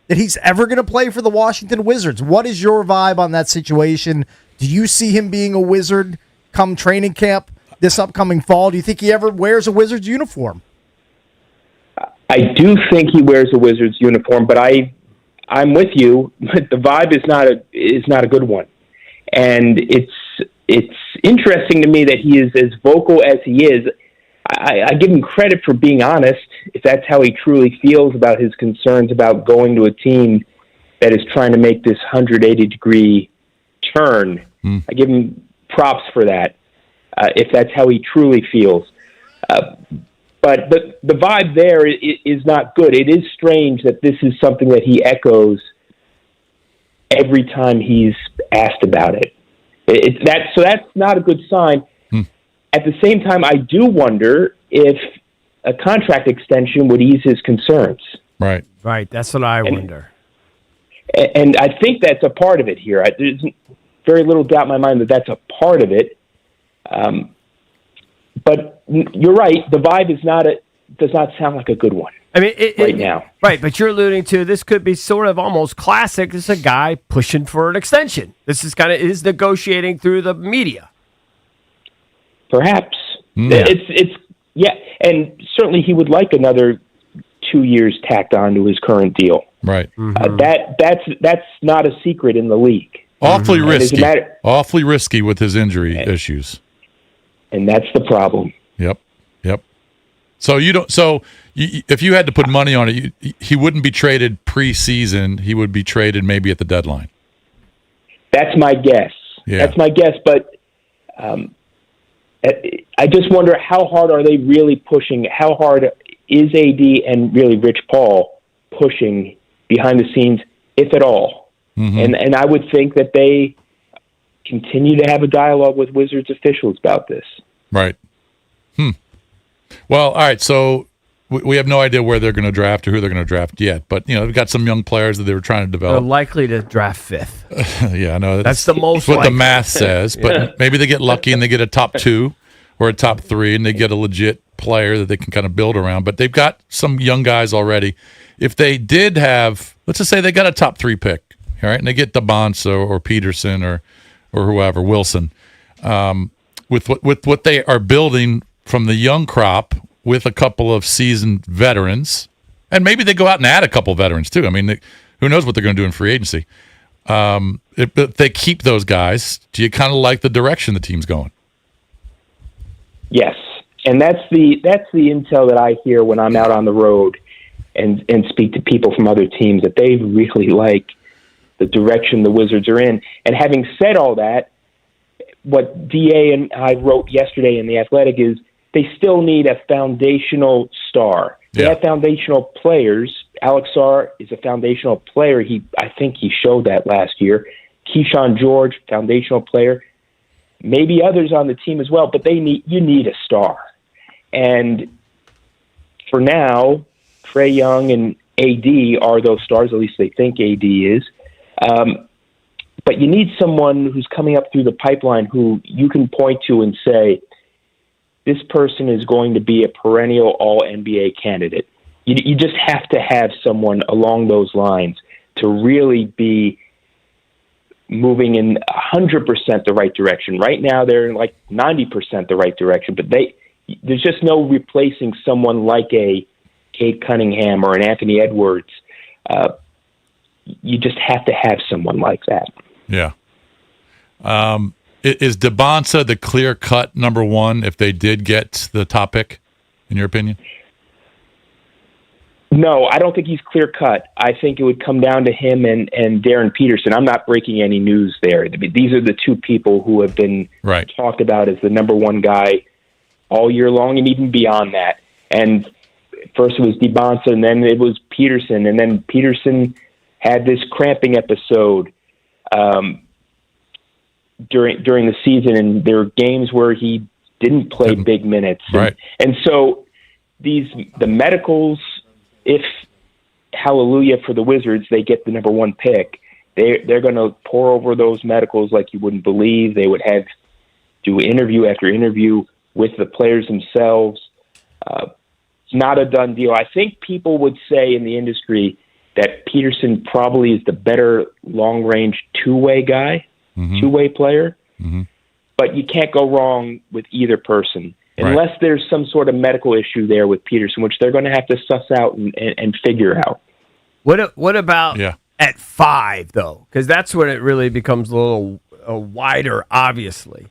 Speaker 1: that he's ever going to play for the Washington Wizards. What is your vibe on that situation? Do you see him being a Wizard come training camp this upcoming fall? Do you think he ever wears a Wizards uniform?
Speaker 16: I do think he wears a Wizards uniform, but I'm with you. But the vibe is not a good one, and it's interesting to me that he is as vocal as he is. I give him credit for being honest, if that's how he truly feels about his concerns about going to a team that is trying to make this 180-degree turn. I give him props for that, if that's how he truly feels. But the vibe there is not good. It is strange that this is something that he echoes every time he's asked about it. So that's not a good sign. At the same time, I do wonder if a contract extension would ease his concerns.
Speaker 2: Right.
Speaker 4: Right. That's what I wonder.
Speaker 16: And I think that's a part of it here. There's very little doubt in my mind that that's a part of it. But you're right. The vibe does not sound like a good one.
Speaker 4: I mean,
Speaker 16: now.
Speaker 4: Right, but you're alluding to this could be sort of almost classic. This is a guy pushing for an extension. This is kind of is negotiating through the media.
Speaker 16: Perhaps.
Speaker 2: Yeah.
Speaker 16: It's and certainly he would like another 2 years tacked on to his current deal.
Speaker 2: Right.
Speaker 16: That's not a secret in the league.
Speaker 2: Awfully risky. Awfully risky with his injury issues.
Speaker 16: And that's the problem.
Speaker 2: Yep. So if you had to put money on it, he wouldn't be traded preseason. He would be traded maybe at the deadline.
Speaker 16: That's my guess.
Speaker 2: Yeah.
Speaker 16: That's my guess, but I just wonder how hard are they really pushing? How hard is AD and really Rich Paul pushing behind the scenes, if at all? And I would think that they continue to have a dialogue with Wizards officials about this.
Speaker 2: Right. Well, all right. So we have no idea where they're going to draft or who they're going to draft yet. But, they've got some young players that they were trying to develop.
Speaker 4: They're likely to draft fifth.
Speaker 2: Yeah, I know.
Speaker 4: That's the most
Speaker 2: what
Speaker 4: likely.
Speaker 2: the math says. But maybe they get lucky and they get a top 2 or a top 3 and they get a legit player that they can kind of build around. But they've got some young guys already. If they did have, let's just say they got a top 3 pick, all right, and they get DeBonsa or Peterson or whoever, Wilson, with what they are building from the young crop with a couple of seasoned veterans, and maybe they go out and add a couple veterans too. I mean, who knows what they're going to do in free agency? If they keep those guys, do you kind of like the direction the team's going?
Speaker 16: Yes, and that's the intel that I hear when I'm out on the road and speak to people from other teams, that they really like the direction the Wizards are in. And having said all that, what DA and I wrote yesterday in The Athletic is they still need a foundational star. They have foundational players. Alex Sarr is a foundational player. I think he showed that last year. Keyshawn George, foundational player. Maybe others on the team as well, but you need a star. And for now, Trae Young and AD are those stars. At least they think AD is. But you need someone who's coming up through the pipeline who you can point to and say, this person is going to be a perennial All-NBA candidate. You just have to have someone along those lines to really be moving in 100% the right direction. Right now, they're in like 90% the right direction, but there's just no replacing someone like a Cade Cunningham or an Anthony Edwards. You just have to have someone like that.
Speaker 2: Yeah. Is DeBonsa the clear-cut number one if they did get the top pick, in your opinion?
Speaker 16: No, I don't think he's clear cut. I think it would come down to him and Darren Peterson. I'm not breaking any news there. These are the two people who have been talked about as the number one guy all year long and even beyond that. And first it was DeBonsa, and then it was Peterson, and then Peterson had this cramping episode during the season, and there were games where he didn't play big minutes. And so the medicals, if hallelujah for the Wizards, they get the number one pick, they're going to pour over those medicals like you wouldn't believe. They would do interview after interview with the players themselves. It's not a done deal. I think people would say in the industry that Peterson probably is the better long-range two-way guy, two-way player. But you can't go wrong with either person unless there's some sort of medical issue there with Peterson, which they're going to have to suss out and figure out.
Speaker 4: What about at 5, though? Because that's when it really becomes a little wider, obviously.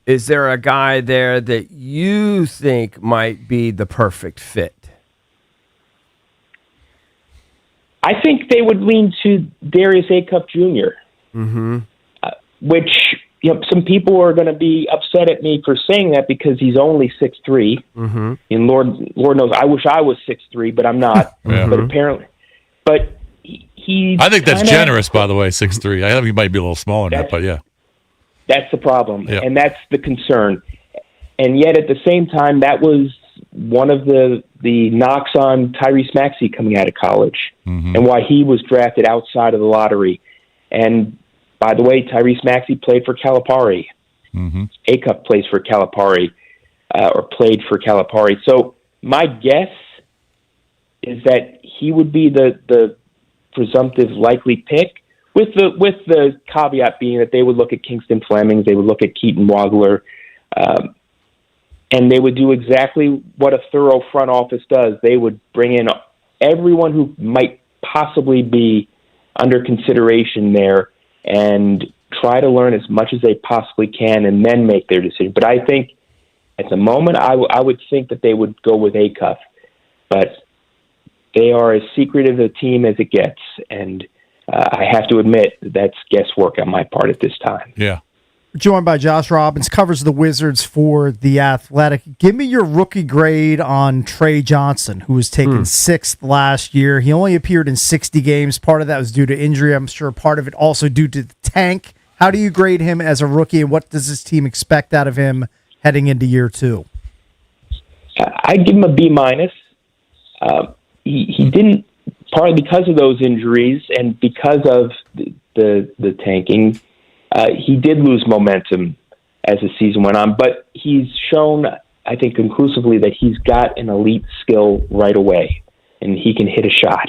Speaker 4: Is there a guy there that you think might be the perfect fit?
Speaker 16: I think they would lean to Darius Acuff Jr., which some people are going to be upset at me for saying that because he's only 6'3", and Lord knows I wish I was 6'3", but I'm not. But apparently, he.
Speaker 2: I think that's generous, by the way. 6'3". I think he might be a little smaller than that, but yeah.
Speaker 16: That's the problem, and that's the concern. And yet, at the same time, that was one of the knocks on Tyrese Maxey coming out of college and why he was drafted outside of the lottery. And by the way, Tyrese Maxey played for Calipari. Acuff plays for Calipari, or played for Calipari. So my guess is that he would be the presumptive likely pick, with the caveat being that they would look at Kingston Flemings, they would look at Keaton Wagler, and they would do exactly what a thorough front office does. They would bring in everyone who might possibly be under consideration there and try to learn as much as they possibly can and then make their decision. But I think at the moment, I would think that they would go with Acuff. But they are as secretive a team as it gets, and I have to admit that's guesswork on my part at this time.
Speaker 2: Yeah.
Speaker 1: Joined by Josh Robbins, covers the Wizards for The Athletic. Give me your rookie grade on Trey Johnson, who was taken 6th last year. He only appeared in 60 games. Part of that was due to injury. I'm sure part of it also due to the tank. How do you grade him as a rookie, and what does this team expect out of him heading into year 2?
Speaker 16: I'd give him a B-. He didn't, partly because of those injuries and because of the tanking, he did lose momentum as the season went on, but he's shown, I think, conclusively that he's got an elite skill right away, and he can hit a shot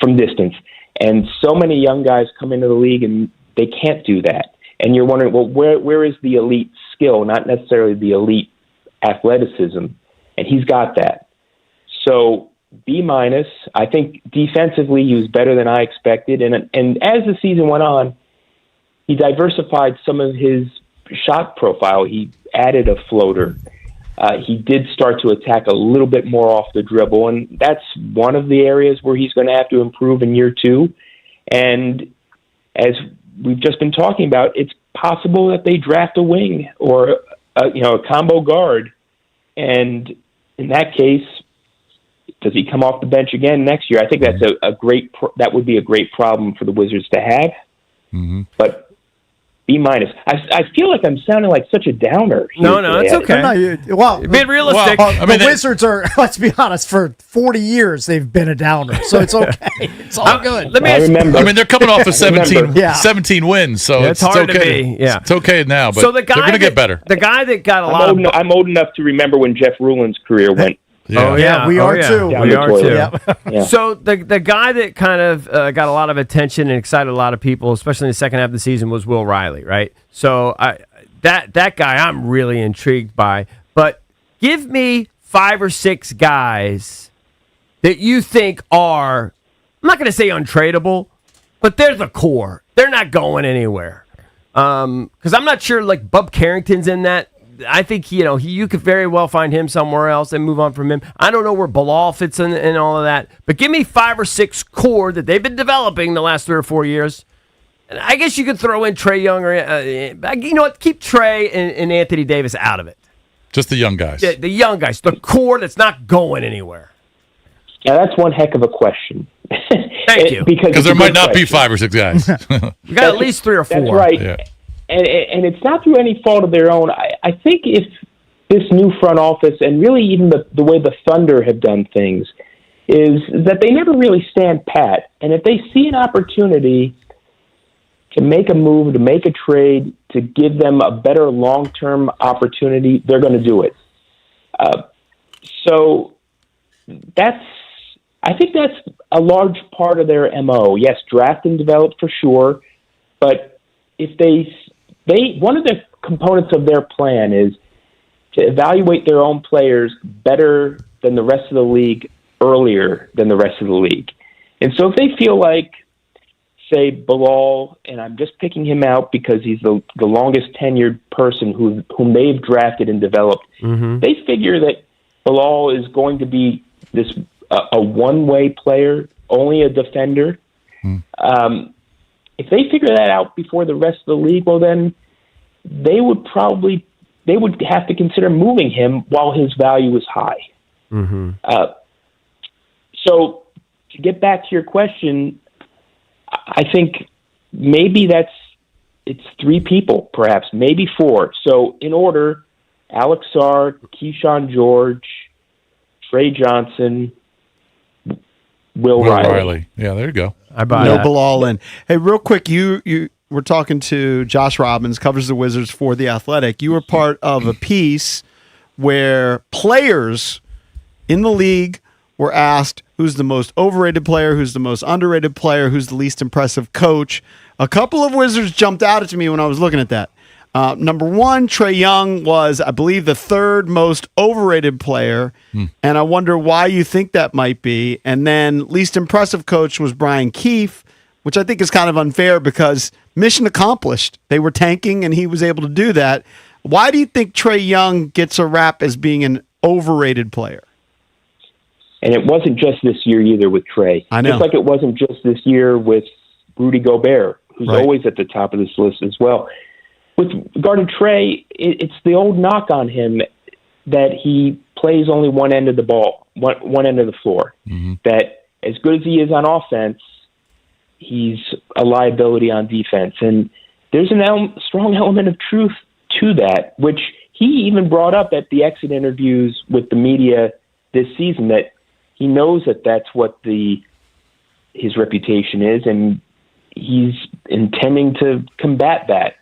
Speaker 16: from distance. And so many young guys come into the league and they can't do that. And you're wondering, well, where is the elite skill, not necessarily the elite athleticism? And he's got that. So B-. I think defensively he was better than I expected. And as the season went on, he diversified some of his shot profile. He added a floater. He did start to attack a little bit more off the dribble, and that's one of the areas where he's going to have to improve in year 2. And as we've just been talking about, it's possible that they draft a wing or a combo guard. And in that case, does he come off the bench again next year? I think that's that would be a great problem for the Wizards to have. But B-. I feel like I'm sounding like such a downer.
Speaker 4: No, it's okay.
Speaker 1: Well,
Speaker 4: being realistic.
Speaker 1: The Wizards are, let's be honest, for 40 years they've been a downer, so it's okay. It's all good.
Speaker 2: I mean, they're coming off of 17 wins, so
Speaker 4: it's hard
Speaker 2: okay.
Speaker 4: to be. Yeah.
Speaker 2: It's okay now, but
Speaker 4: so
Speaker 2: they're going to get better.
Speaker 4: The guy that got
Speaker 16: I'm old enough to remember when Jeff Rulin's career went.
Speaker 1: We are too.
Speaker 4: We are too. So the guy that kind of got a lot of attention and excited a lot of people, especially in the second half of the season, was Will Riley, right? So that guy I'm really intrigued by. But give me 5 or 6 guys that you think are, I'm not going to say untradeable, but they're the core. They're not going anywhere. Because I'm not sure, like, Bub Carrington's in that I think you could very well find him somewhere else and move on from him. I don't know where Bilal fits in all of that, but give me 5 or 6 core that they've been developing the last 3 or 4 years. And I guess you could throw in Trae Young or you know what? Keep Trae and Anthony Davis out of it.
Speaker 2: Just the young guys.
Speaker 4: The young guys, the core that's not going anywhere.
Speaker 16: Now that's one heck of a question.
Speaker 4: Thank you.
Speaker 2: Because there might not be 5 or 6 guys.
Speaker 4: We got at least 3 or 4.
Speaker 16: That's right.
Speaker 2: Yeah.
Speaker 16: And it's not through any fault of their own. I think if this new front office and really even the way the Thunder have done things is that they never really stand pat. And if they see an opportunity to make a move, to make a trade, to give them a better long-term opportunity, they're going to do it. So I think that's a large part of their MO. Yes, draft and develop for sure, but if they one of the components of their plan is to evaluate their own players better than the rest of the league earlier than the rest of the league. And so if they feel like, say, Bilal, and I'm just picking him out because he's the longest tenured person whom they've drafted and developed, they figure that Bilal is going to be this a one-way player, only a defender. If they figure that out before the rest of the league, well, then they would have to consider moving him while his value is high. So to get back to your question, I think maybe it's 3 people, perhaps, maybe 4. So in order, Alex Sarr, Keyshawn George, Trey Johnson, Will Riley.
Speaker 2: Yeah, there you go.
Speaker 3: I buy no Bilal in. Hey, real quick, you were talking to Josh Robbins, covers the Wizards for The Athletic. You were part of a piece where players in the league were asked who's the most overrated player, who's the most underrated player, who's the least impressive coach. A couple of Wizards jumped out at me when I was looking at that. Number 1, Trae Young was, I believe, the 3rd most overrated player, and I wonder why you think that might be. And then least impressive coach was Brian Keefe, which I think is kind of unfair because mission accomplished. They were tanking, and he was able to do that. Why do you think Trae Young gets a rap as being an overrated player?
Speaker 16: And it wasn't just this year either with Trae.
Speaker 3: I know.
Speaker 16: Just like it wasn't just this year with Rudy Gobert, who's always at the top of this list as well. With regard to Trae, it's the old knock on him that he plays only one end of the ball, one end of the floor. That as good as he is on offense, he's a liability on defense. And there's a strong element of truth to that, which he even brought up at the exit interviews with the media this season, that he knows that that's what his reputation is, and he's intending to combat that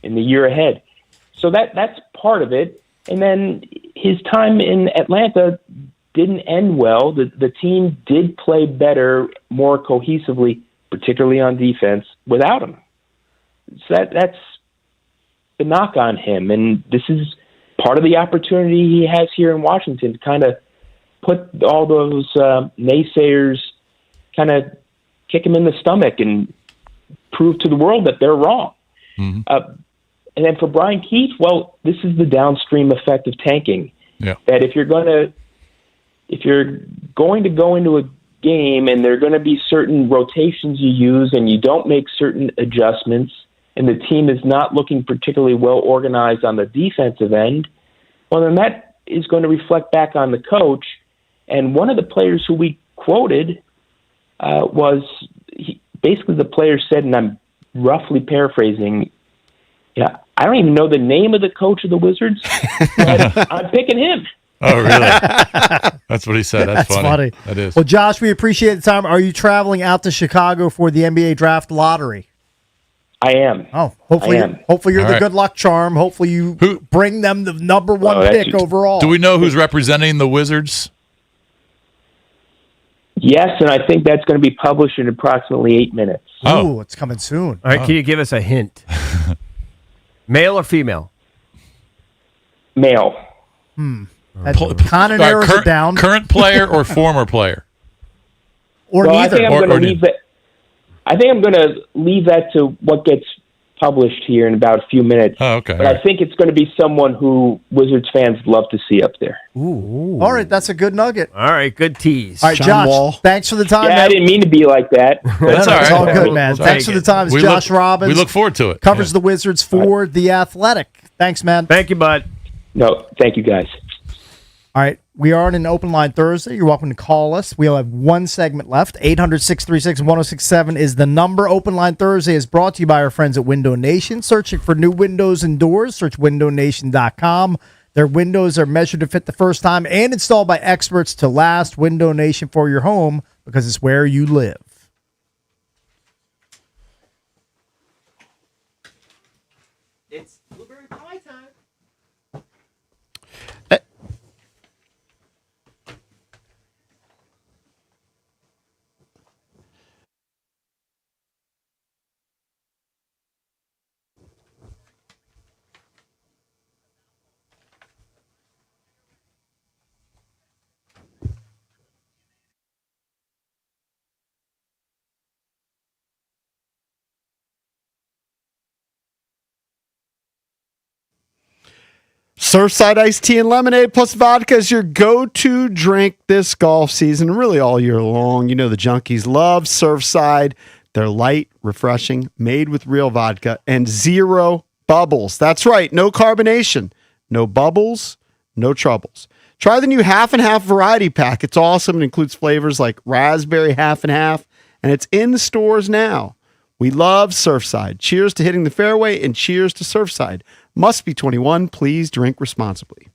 Speaker 16: in the year ahead. So that's part of it. And then his time in Atlanta didn't end well. The team did play better, more cohesively, particularly on defense, without him. So that's the knock on him. And this is part of the opportunity he has here in Washington to kind of put all those naysayers, kind of kick him in the stomach and prove to the world that they're wrong. And then for Brian Keefe, well, this is the downstream effect of tanking.
Speaker 2: Yeah.
Speaker 16: That if you're going to go into a game and there are going to be certain rotations you use and you don't make certain adjustments and the team is not looking particularly well organized on the defensive end, well, then that is going to reflect back on the coach. And one of the players who we quoted basically the player said, and I'm roughly paraphrasing, yeah, I don't even know the name of the coach of the Wizards, but I'm picking him.
Speaker 2: Oh, really? That's what he said. That's funny. That is.
Speaker 1: Well, Josh, we appreciate the time. Are you traveling out to Chicago for the NBA draft lottery?
Speaker 16: I am.
Speaker 1: Oh, hopefully you're the good luck charm. Hopefully you bring them the number 1 pick overall.
Speaker 2: Do we know who's representing the Wizards?
Speaker 16: Yes, and I think that's going to be published in approximately 8 minutes.
Speaker 1: Oh, it's coming soon.
Speaker 4: All right, can you give us a hint? Male or female?
Speaker 16: Male.
Speaker 1: That kind of narrows it down.
Speaker 2: Current player or former player?
Speaker 1: Or neither.
Speaker 16: I think I'm going to leave that to what gets published here in about a few minutes.
Speaker 2: Oh, okay.
Speaker 16: But I think it's going to be someone who Wizards fans love to see up there.
Speaker 1: Ooh. All right, that's a good nugget.
Speaker 4: All right, good tease.
Speaker 1: All right, Josh, thanks for the time,
Speaker 16: Yeah,
Speaker 1: man.
Speaker 16: I didn't mean to be like that.
Speaker 2: That's all right.
Speaker 1: It's all good, man. Thanks for the time. It's Josh Robbins.
Speaker 2: We look forward to it.
Speaker 1: Covers the Wizards for The Athletic. Thanks, man.
Speaker 4: Thank you, bud.
Speaker 16: No, thank you, guys.
Speaker 1: All right, we are on an open line Thursday. You're welcome to call us. We'll have one segment left. 800-636-1067 is the number. Open line Thursday is brought to you by our friends at Window Nation. Searching for new windows and doors, search windownation.com. Their windows are measured to fit the first time and installed by experts to last. Window Nation for your home because it's where you live.
Speaker 4: It's blueberry pie time.
Speaker 3: Surfside iced tea and lemonade plus vodka is your go-to drink this golf season, really all year long. You know the junkies love Surfside. They're light, refreshing, made with real vodka and zero bubbles. That's right, no carbonation, no bubbles, no troubles. Try the new half and half variety pack. It's awesome. It includes flavors like raspberry half and half, and it's in the stores now. We love Surfside. Cheers to hitting the fairway and cheers to Surfside. Must be 21. Please drink responsibly.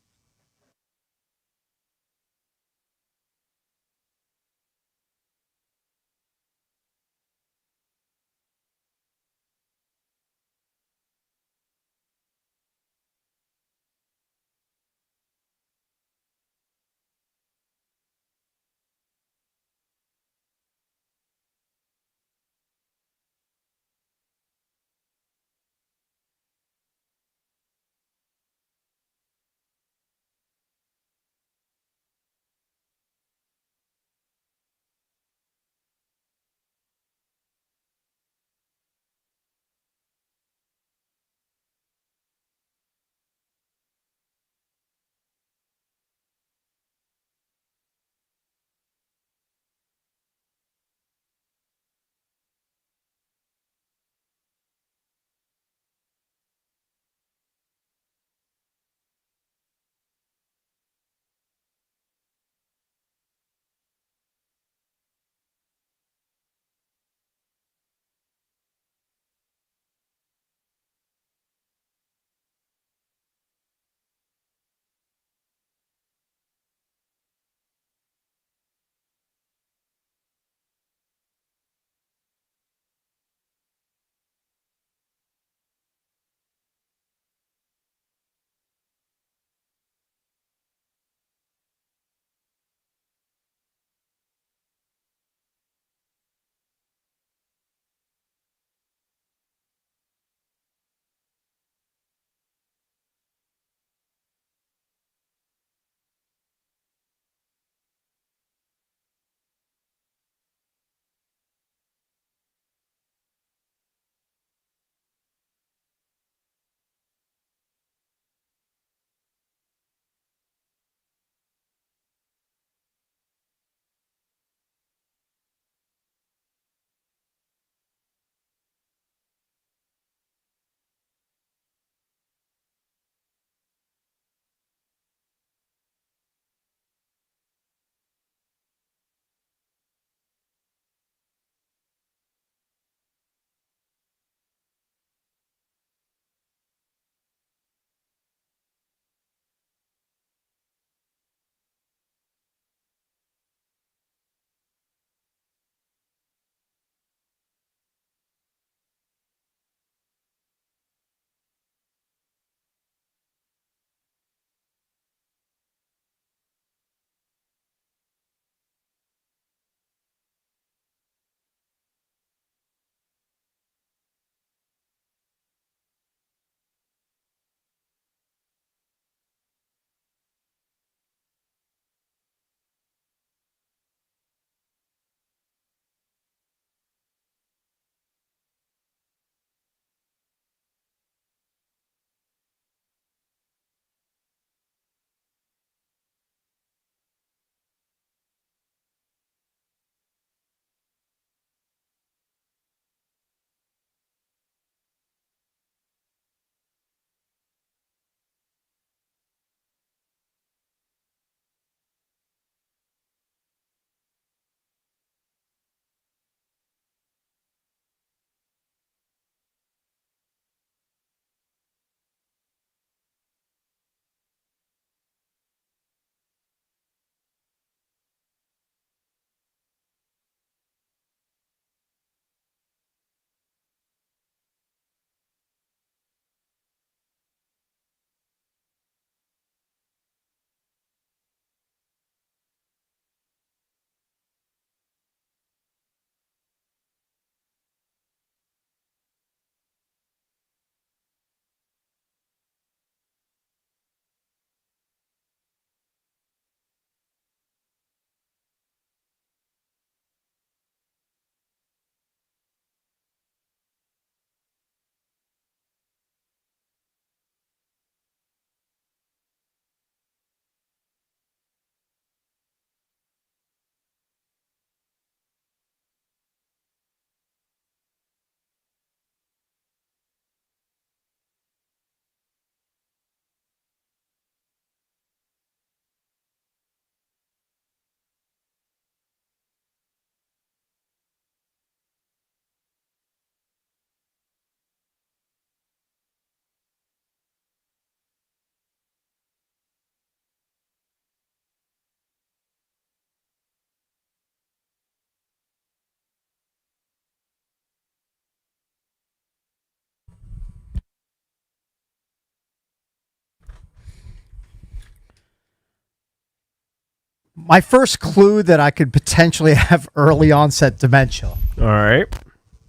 Speaker 1: my first clue that I could potentially have early onset dementia.
Speaker 4: All right.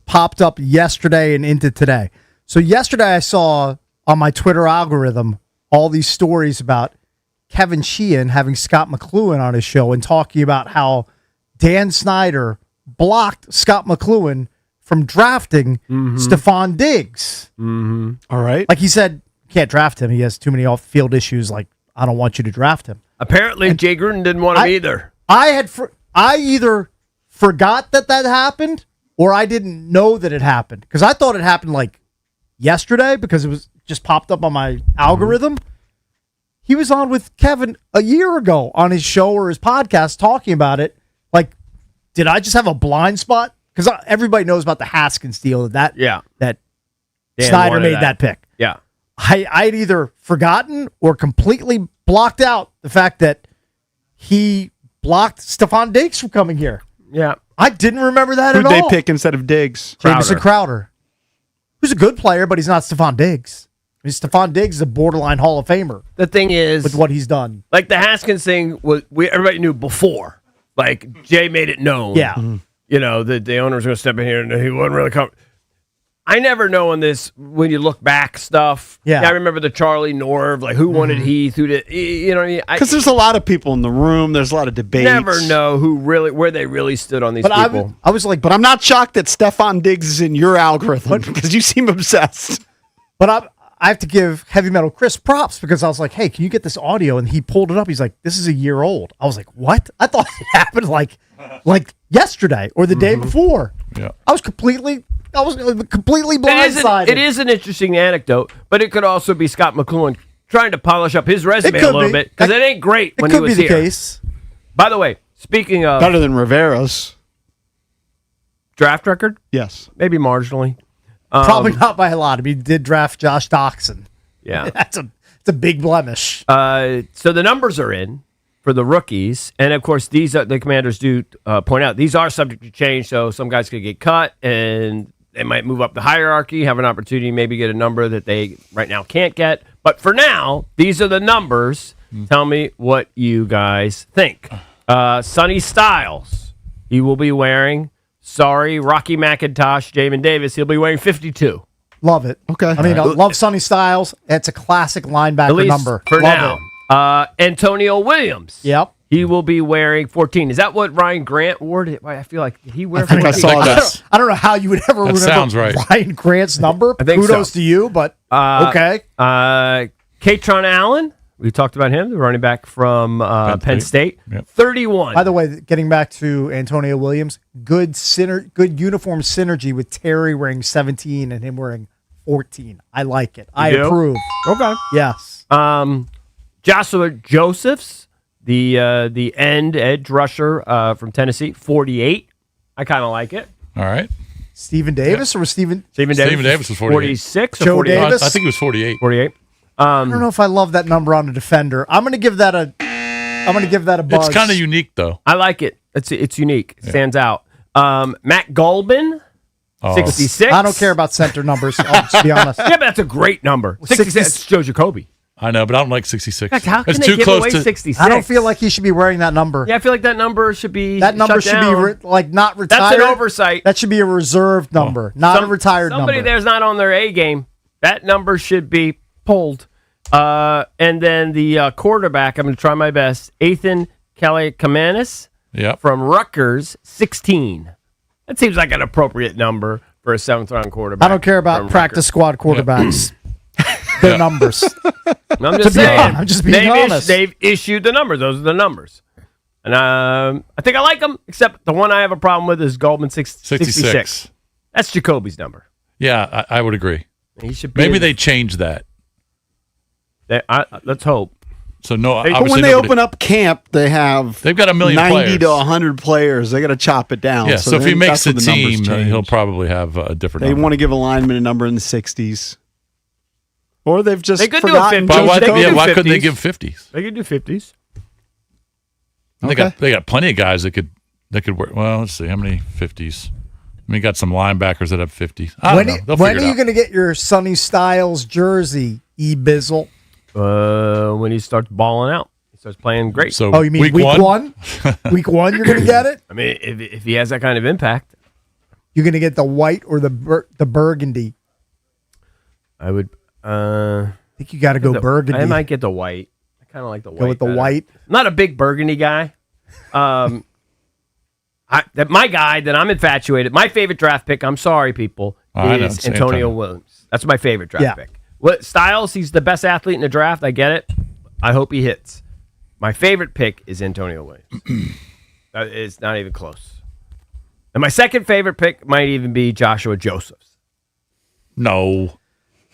Speaker 1: Popped up yesterday and into today. So yesterday I saw on my Twitter algorithm all these stories about Kevin Sheehan having Scott McLuhan on his show and talking about how Dan Snyder blocked Scott McLuhan from drafting Stephon Diggs.
Speaker 3: All right.
Speaker 1: Like he said, can't draft him. He has too many off-field issues. Like, I don't want you to draft him.
Speaker 4: Apparently, Jay Gruden didn't want him either.
Speaker 1: I either forgot that happened or I didn't know that it happened because I thought it happened like yesterday because it was just popped up on my algorithm. He was on with Kevin a year ago on his show or his podcast talking about it. Like, did I just have a blind spot? Because everybody knows about the Haskins deal that Snyder made that pick.
Speaker 4: Yeah.
Speaker 1: I'd either forgotten or completely blocked out the fact that he blocked Stephon Diggs from coming here.
Speaker 4: Yeah.
Speaker 1: I didn't remember that
Speaker 3: Who'd
Speaker 1: at all.
Speaker 3: they pick instead of Diggs?
Speaker 1: Jamison Crowder. Who's a good player, but he's not Stephon Diggs. I mean, Stephon Diggs is a borderline Hall of Famer.
Speaker 4: The thing is,
Speaker 1: with what he's done.
Speaker 4: Like the Haskins thing, everybody knew before. Like, Jay made it known.
Speaker 1: Yeah.
Speaker 4: You know, that the owner was going to step in here and he wasn't really coming. I never know on this when you look back stuff.
Speaker 1: Yeah.
Speaker 4: I remember the Charlie Norv, like who wanted Heath, who did, you know what I mean?
Speaker 3: Because there's a lot of people in the room. There's a lot of debates.
Speaker 4: Never know where they really stood on these
Speaker 3: But
Speaker 4: people.
Speaker 3: I was like, but I'm not shocked that Stephon Diggs is in your algorithm because you seem obsessed.
Speaker 1: But I have to give Heavy Metal Chris props because I was like, hey, can you get this audio? And he pulled it up. He's like, this is a year old. I was like, what? I thought it happened like yesterday or the day before.
Speaker 2: Yeah.
Speaker 1: I was completely blindsided.
Speaker 4: It is an interesting anecdote, but it could also be Scott McLuhan trying to polish up his resume a little bit because it ain't great when he was here.
Speaker 1: It could be the case.
Speaker 4: By the way, speaking of
Speaker 3: better than Rivera's
Speaker 4: draft record,
Speaker 3: yes,
Speaker 4: maybe marginally.
Speaker 1: Probably not by a lot. I mean, he did draft Josh Doxson.
Speaker 4: Yeah,
Speaker 1: it's a big blemish.
Speaker 4: So the numbers are in for the rookies, and of course, these the Commanders do point out these are subject to change. So some guys could get cut, and they might move up the hierarchy, have an opportunity, maybe get a number that they right now can't get. But for now, these are the numbers. Tell me what you guys think. Sonny Styles, he will be wearing. Sorry, Rocky McIntosh, Jamin Davis, he'll be wearing 52.
Speaker 1: Love it.
Speaker 3: Okay.
Speaker 1: I mean, I love Sonny Styles. It's a classic linebacker
Speaker 4: At least
Speaker 1: number.
Speaker 4: for
Speaker 1: Love
Speaker 4: now. Antonio Williams.
Speaker 1: Yep.
Speaker 4: He will be wearing 14. Is that what Ryan Grant wore? I feel like did he wear 14?
Speaker 3: I saw that.
Speaker 1: I don't know how you would ever remember
Speaker 2: sounds right.
Speaker 1: Ryan Grant's number.
Speaker 4: I think
Speaker 1: Kudos
Speaker 4: so.
Speaker 1: to you, but okay.
Speaker 4: Katron Allen. We talked about him, the running back from Penn State.
Speaker 2: Yep.
Speaker 4: 31.
Speaker 1: By the way, getting back to Antonio Williams, good uniform synergy with Terry wearing 17 and him wearing 14. I like it. I approve.
Speaker 4: Okay.
Speaker 1: Yes.
Speaker 4: Joshua Josephs, the edge rusher from Tennessee, 48. I kind of like it.
Speaker 2: All right.
Speaker 1: Stephen Davis or was Stephen
Speaker 2: Davis was 48.
Speaker 4: 46 or
Speaker 1: Joe
Speaker 4: 48?
Speaker 1: Davis?
Speaker 2: I think it was 48.
Speaker 4: 48.
Speaker 1: I don't know if I love that number on a defender. I'm going to give that a buzz.
Speaker 2: It's kind of unique, though.
Speaker 4: I like it. It's unique. It stands out. Matt Golbin, 66.
Speaker 1: I don't care about center numbers, I'll just be honest.
Speaker 4: Yeah, but that's a great number. 66. That's Joe Jacoby.
Speaker 2: I know, but I don't like 66.
Speaker 4: Fact, how can
Speaker 2: it's
Speaker 4: they
Speaker 2: too
Speaker 4: give
Speaker 2: close
Speaker 4: away
Speaker 2: to
Speaker 4: 66?
Speaker 1: I don't feel like he should be wearing that number.
Speaker 4: Yeah, I feel like that number should be
Speaker 1: That number
Speaker 4: shut
Speaker 1: should
Speaker 4: down.
Speaker 1: be not retired.
Speaker 4: That's an oversight.
Speaker 1: That should be a reserved number, not a retired
Speaker 4: Somebody
Speaker 1: number.
Speaker 4: there's not on their A game. That number should be pulled. And then the quarterback, I'm going to try my best, Ethan Kaliakamanis from Rutgers, 16. That seems like an appropriate number for a seventh-round quarterback.
Speaker 1: I don't care about practice squad quarterbacks. Their numbers.
Speaker 4: I'm just saying.
Speaker 1: I'm just being honest.
Speaker 4: They've issued the numbers. Those are the numbers. And I think I like them, except the one I have a problem with is Goldman 66. That's Jacoby's number.
Speaker 2: Yeah, I would agree.
Speaker 4: He should be
Speaker 2: Maybe they change that.
Speaker 4: Let's hope.
Speaker 2: So no,
Speaker 3: but when they open up camp, they've
Speaker 2: got a million
Speaker 3: 90
Speaker 2: players.
Speaker 3: to 100 players. They got to chop it down.
Speaker 2: Yeah, so if he
Speaker 3: then
Speaker 2: makes
Speaker 3: that's
Speaker 2: a
Speaker 3: when the numbers
Speaker 2: team,
Speaker 3: change.
Speaker 2: he'll probably have a different
Speaker 3: They
Speaker 2: number.
Speaker 3: want to give a lineman a number in the 60s. Or they've just
Speaker 4: They could
Speaker 3: forgotten.
Speaker 4: do a 50s.
Speaker 2: Why couldn't they give 50s?
Speaker 4: They could do 50s.
Speaker 2: They got plenty of guys that could work. Well, let's see how many 50s. I mean, you got some linebackers that have 50s. I don't know. They'll
Speaker 1: when
Speaker 2: figure
Speaker 1: are
Speaker 2: it
Speaker 1: you
Speaker 2: out.
Speaker 1: going to get your Sonny Styles jersey, E-Bizzle?
Speaker 4: When he starts balling out. starts playing great.
Speaker 2: So,
Speaker 1: you mean week one? Week one, you're going to get it?
Speaker 4: I mean, if he has that kind of impact.
Speaker 1: You're going to get the white or the burgundy?
Speaker 4: I would.
Speaker 1: I think you got to go burgundy.
Speaker 4: I might get the white. I kind of like the white.
Speaker 1: Go with the white.
Speaker 4: I'm not a big burgundy guy. My guy that I'm infatuated. My favorite draft pick. I'm sorry, people. Is Antonio Williams. That's my favorite draft pick. What Styles? He's the best athlete in the draft. I get it. I hope he hits. My favorite pick is Antonio Williams. It's not even close. And my second favorite pick might even be Joshua Josephs.
Speaker 2: No.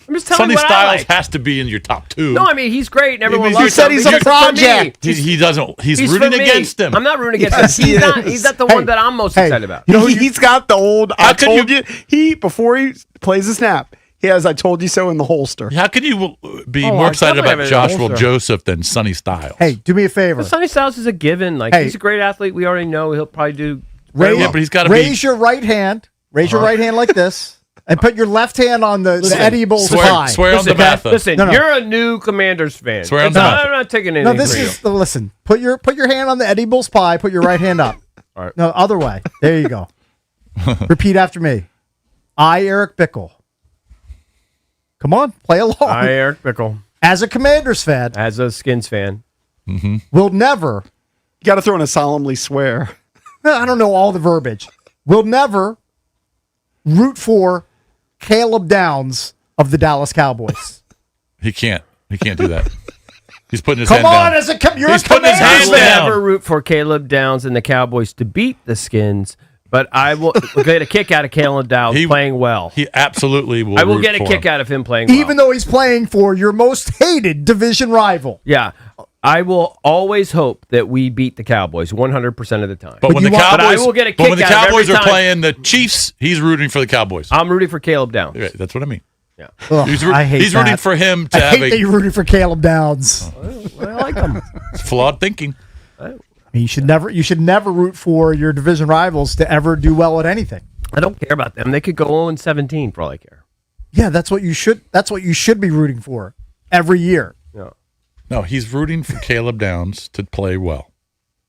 Speaker 4: I'm just telling you what
Speaker 2: Styles
Speaker 4: I like.
Speaker 2: has to be in your top 2.
Speaker 4: No, I mean he's great and everyone loves him.
Speaker 1: He said he's a project.
Speaker 2: He doesn't. He's rooting against him.
Speaker 4: I'm not rooting against him. He's not the one that I'm most excited about.
Speaker 3: You know, he's got the old I told you. He before he plays the snap, he has I told you so in the holster.
Speaker 2: How can you be more excited about Joshua Joseph than Sonny Styles?
Speaker 1: Hey, do me a favor.
Speaker 4: Sonny Styles is a given. Like he's a great athlete. We already know he'll probably do.
Speaker 2: But he's got to
Speaker 1: raise your right hand. Raise your right hand like this, and put your left hand on the edibles pie.
Speaker 2: Swear on the Matha.
Speaker 4: Listen, you're a new Commanders fan.
Speaker 2: Swear on the Matha.
Speaker 4: I'm not taking anything.
Speaker 1: No, this is listen. Put your hand on the edibles pie. Put your right hand up.
Speaker 4: All right.
Speaker 1: No, other way. There you go. Repeat after me. I, Eric Bickle. Come on, play along.
Speaker 4: I, Eric Bickle.
Speaker 1: As a Commanders fan.
Speaker 4: As a Skins fan.
Speaker 1: Will never.
Speaker 3: You got to throw in a solemnly swear.
Speaker 1: I don't know all the verbiage. Will never root for Caleb Downs of the Dallas Cowboys.
Speaker 2: He can't do that. He's putting his
Speaker 1: Come
Speaker 2: hand
Speaker 1: on,
Speaker 2: down.
Speaker 1: as a you're
Speaker 2: He's
Speaker 1: a
Speaker 2: putting his hand
Speaker 4: I will
Speaker 2: down.
Speaker 4: never root for Caleb Downs and the Cowboys to beat the Skins, but I will get a kick out of Caleb Downs playing well.
Speaker 2: He absolutely will.
Speaker 4: I will
Speaker 2: root
Speaker 4: get a
Speaker 2: for
Speaker 4: kick
Speaker 2: him.
Speaker 4: out of him playing well.
Speaker 1: Even though he's playing for your most hated division rival.
Speaker 4: Yeah. I will always hope that we beat the Cowboys 100% of the time.
Speaker 2: But when the Cowboys,
Speaker 4: I will get a kick
Speaker 2: but when the
Speaker 4: out of every
Speaker 2: Cowboys are
Speaker 4: time.
Speaker 2: playing the Chiefs, he's rooting for the Cowboys.
Speaker 4: I'm rooting for Caleb Downs.
Speaker 2: Yeah, that's what I mean.
Speaker 4: Yeah.
Speaker 1: Ugh,
Speaker 2: He's
Speaker 1: I hate
Speaker 2: rooting
Speaker 1: that.
Speaker 2: for him to
Speaker 1: I
Speaker 2: have
Speaker 1: hate that you're rooting for Caleb Downs.
Speaker 4: I like him.
Speaker 2: It's flawed thinking.
Speaker 1: I mean, you should never root for your division rivals to ever do well at anything.
Speaker 4: I don't care about them. They could go 0-17 for all I care.
Speaker 1: Yeah, that's what you should be rooting for every year.
Speaker 4: Yeah.
Speaker 2: No, he's rooting for Caleb Downs to play well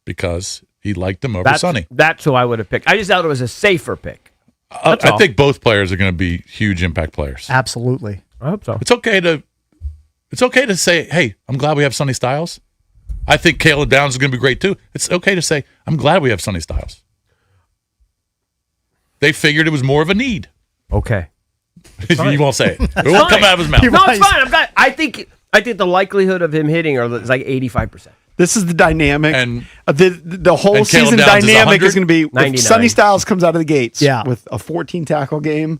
Speaker 2: because he liked him over Sonny.
Speaker 4: That's who I would have picked. I just thought it was a safer pick.
Speaker 2: I think both players are going to be huge impact players.
Speaker 1: Absolutely.
Speaker 4: I hope so.
Speaker 2: It's okay to say, hey, I'm glad we have Sonny Styles. I think Caleb Downs is going to be great too. It's okay to say, I'm glad we have Sonny Styles. They figured it was more of a need.
Speaker 4: Okay.
Speaker 2: You won't say it. It won't come out of his mouth.
Speaker 4: No, it's fine. I think the likelihood of him hitting is like 85%.
Speaker 3: This is the dynamic.
Speaker 2: And
Speaker 3: the whole
Speaker 2: and
Speaker 3: season
Speaker 2: Caleb Downs
Speaker 3: dynamic is going to be if
Speaker 4: 99.
Speaker 3: Sonny Styles comes out of the gates
Speaker 1: Yeah.
Speaker 3: with a 14 tackle game.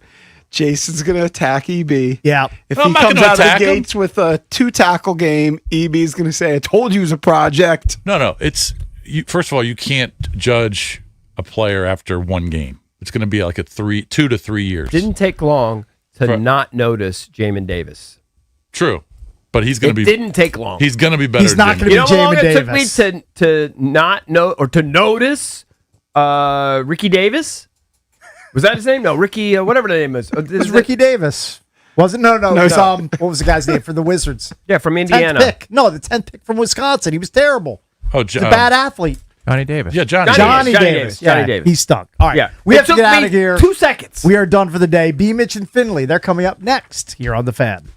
Speaker 3: Jason's going to attack EB.
Speaker 1: Yeah.
Speaker 3: If
Speaker 2: I'm
Speaker 3: he
Speaker 2: not
Speaker 3: comes
Speaker 2: gonna
Speaker 3: out of the
Speaker 2: attack him.
Speaker 3: gates with a 2 tackle game, EB is going to say, I told you it was a project.
Speaker 2: No. It's first of all, you can't judge a player after one game. It's going to be like 2 to 3 years.
Speaker 4: Didn't take long to not notice Jamin Davis.
Speaker 2: True, but he's going to be.
Speaker 4: Didn't take long.
Speaker 2: He's going to be better.
Speaker 1: He's not
Speaker 2: than
Speaker 1: going to
Speaker 2: Jamin.
Speaker 1: be
Speaker 4: You know how long
Speaker 1: Jamin
Speaker 4: it took
Speaker 1: Davis.
Speaker 4: me to not know or to notice Ricky Davis? Was that his name? No, Ricky, whatever the name is.
Speaker 1: It was Ricky Davis. Wasn't? No. It was, what was the guy's name for the Wizards?
Speaker 4: Yeah, from Indiana.
Speaker 1: 10th pick. No, the 10th pick from Wisconsin. He was terrible.
Speaker 2: Oh,
Speaker 1: He's a bad athlete.
Speaker 7: Johnny Davis.
Speaker 2: Yeah, Johnny
Speaker 1: Davis.
Speaker 4: Johnny
Speaker 1: Yeah,
Speaker 4: Davis.
Speaker 1: He stunk. All right.
Speaker 4: Yeah.
Speaker 1: We
Speaker 4: It
Speaker 1: have to
Speaker 4: took
Speaker 1: get out
Speaker 4: me
Speaker 1: of here.
Speaker 4: 2 seconds.
Speaker 1: We are done for the day. BMitch and Finlay, they're coming up next here on The Fan.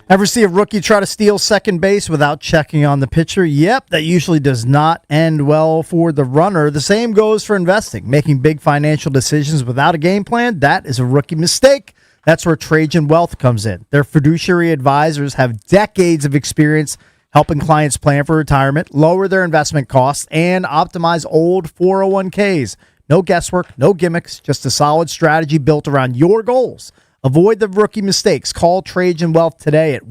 Speaker 1: Ever see a rookie try to steal second base without checking on the pitcher? Yep, that usually does not end well for the runner. The same goes for investing. Making big financial decisions without a game plan, that is a rookie mistake. That's where Trajan Wealth comes in. Their fiduciary advisors have decades of experience helping clients plan for retirement, lower their investment costs, and optimize old 401ks. No guesswork, no gimmicks, just a solid strategy built around your goals. Avoid the rookie mistakes. Call Trajan Wealth today at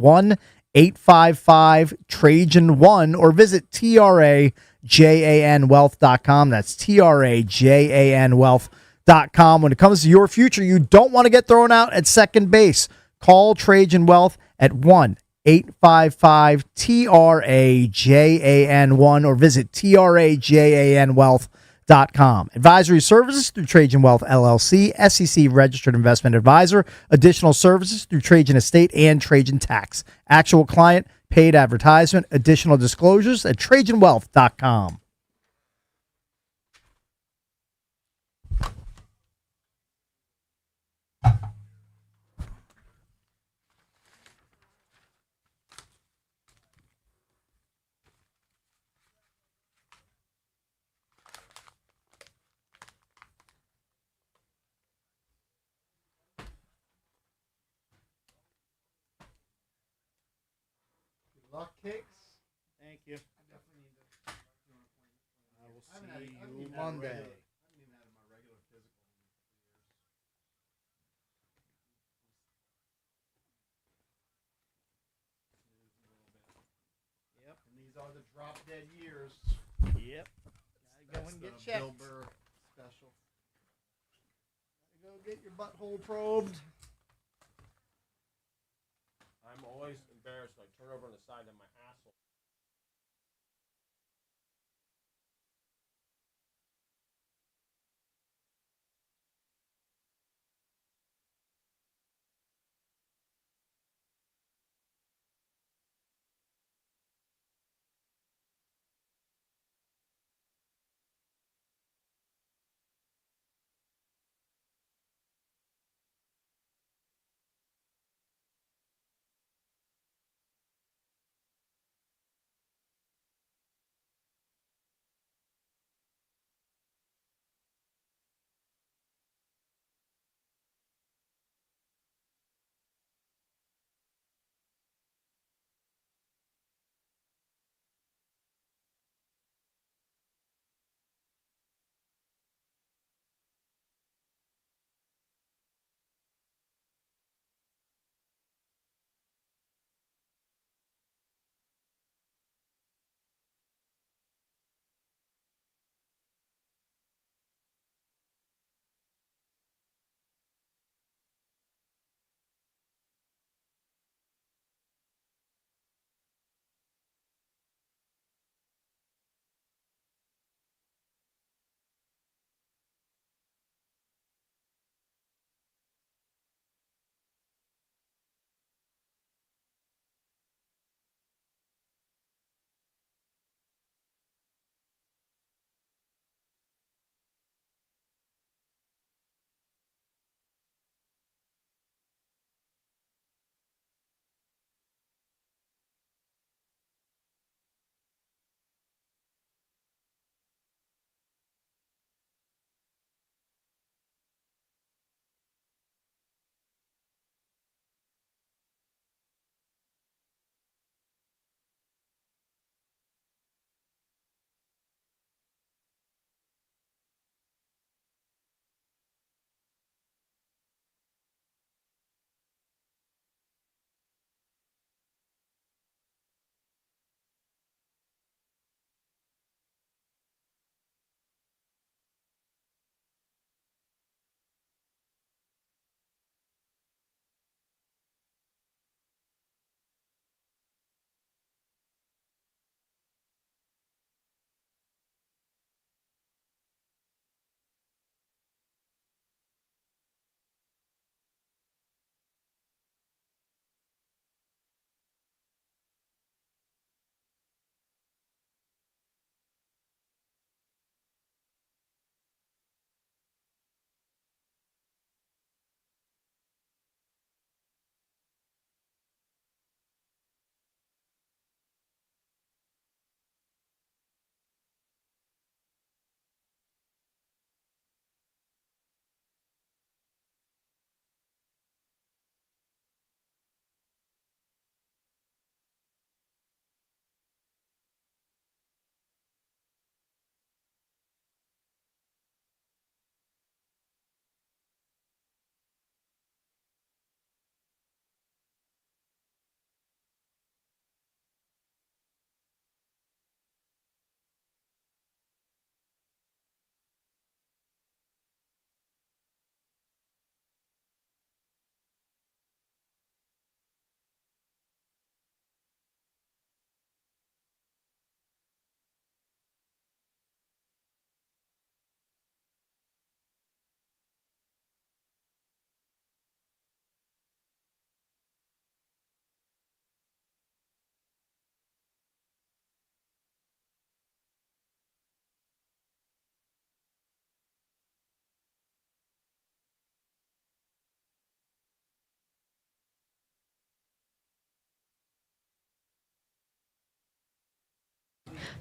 Speaker 1: 1-855-TRAJAN1 or visit TRAJANwealth.com. That's TRAJANwealth.com. When it comes to your future, you don't want to get thrown out at second base. Call Trajan Wealth at 1-855-TRAJAN1 or visit TRAJANwealth.com. Advisory services through Trajan Wealth LLC, SEC registered investment advisor. Additional services through Trajan Estate and Trajan Tax. Actual client paid advertisement. Additional disclosures at TrajanWealth.com. Luck cakes. Thank you. I will see you Monday. Yep, and these are the drop dead years. Yep. Gotta go and get checked. Bill Burr special. Gotta go get your butthole probed.
Speaker 4: I'm always embarrassed when I turn over on the side of my asshole.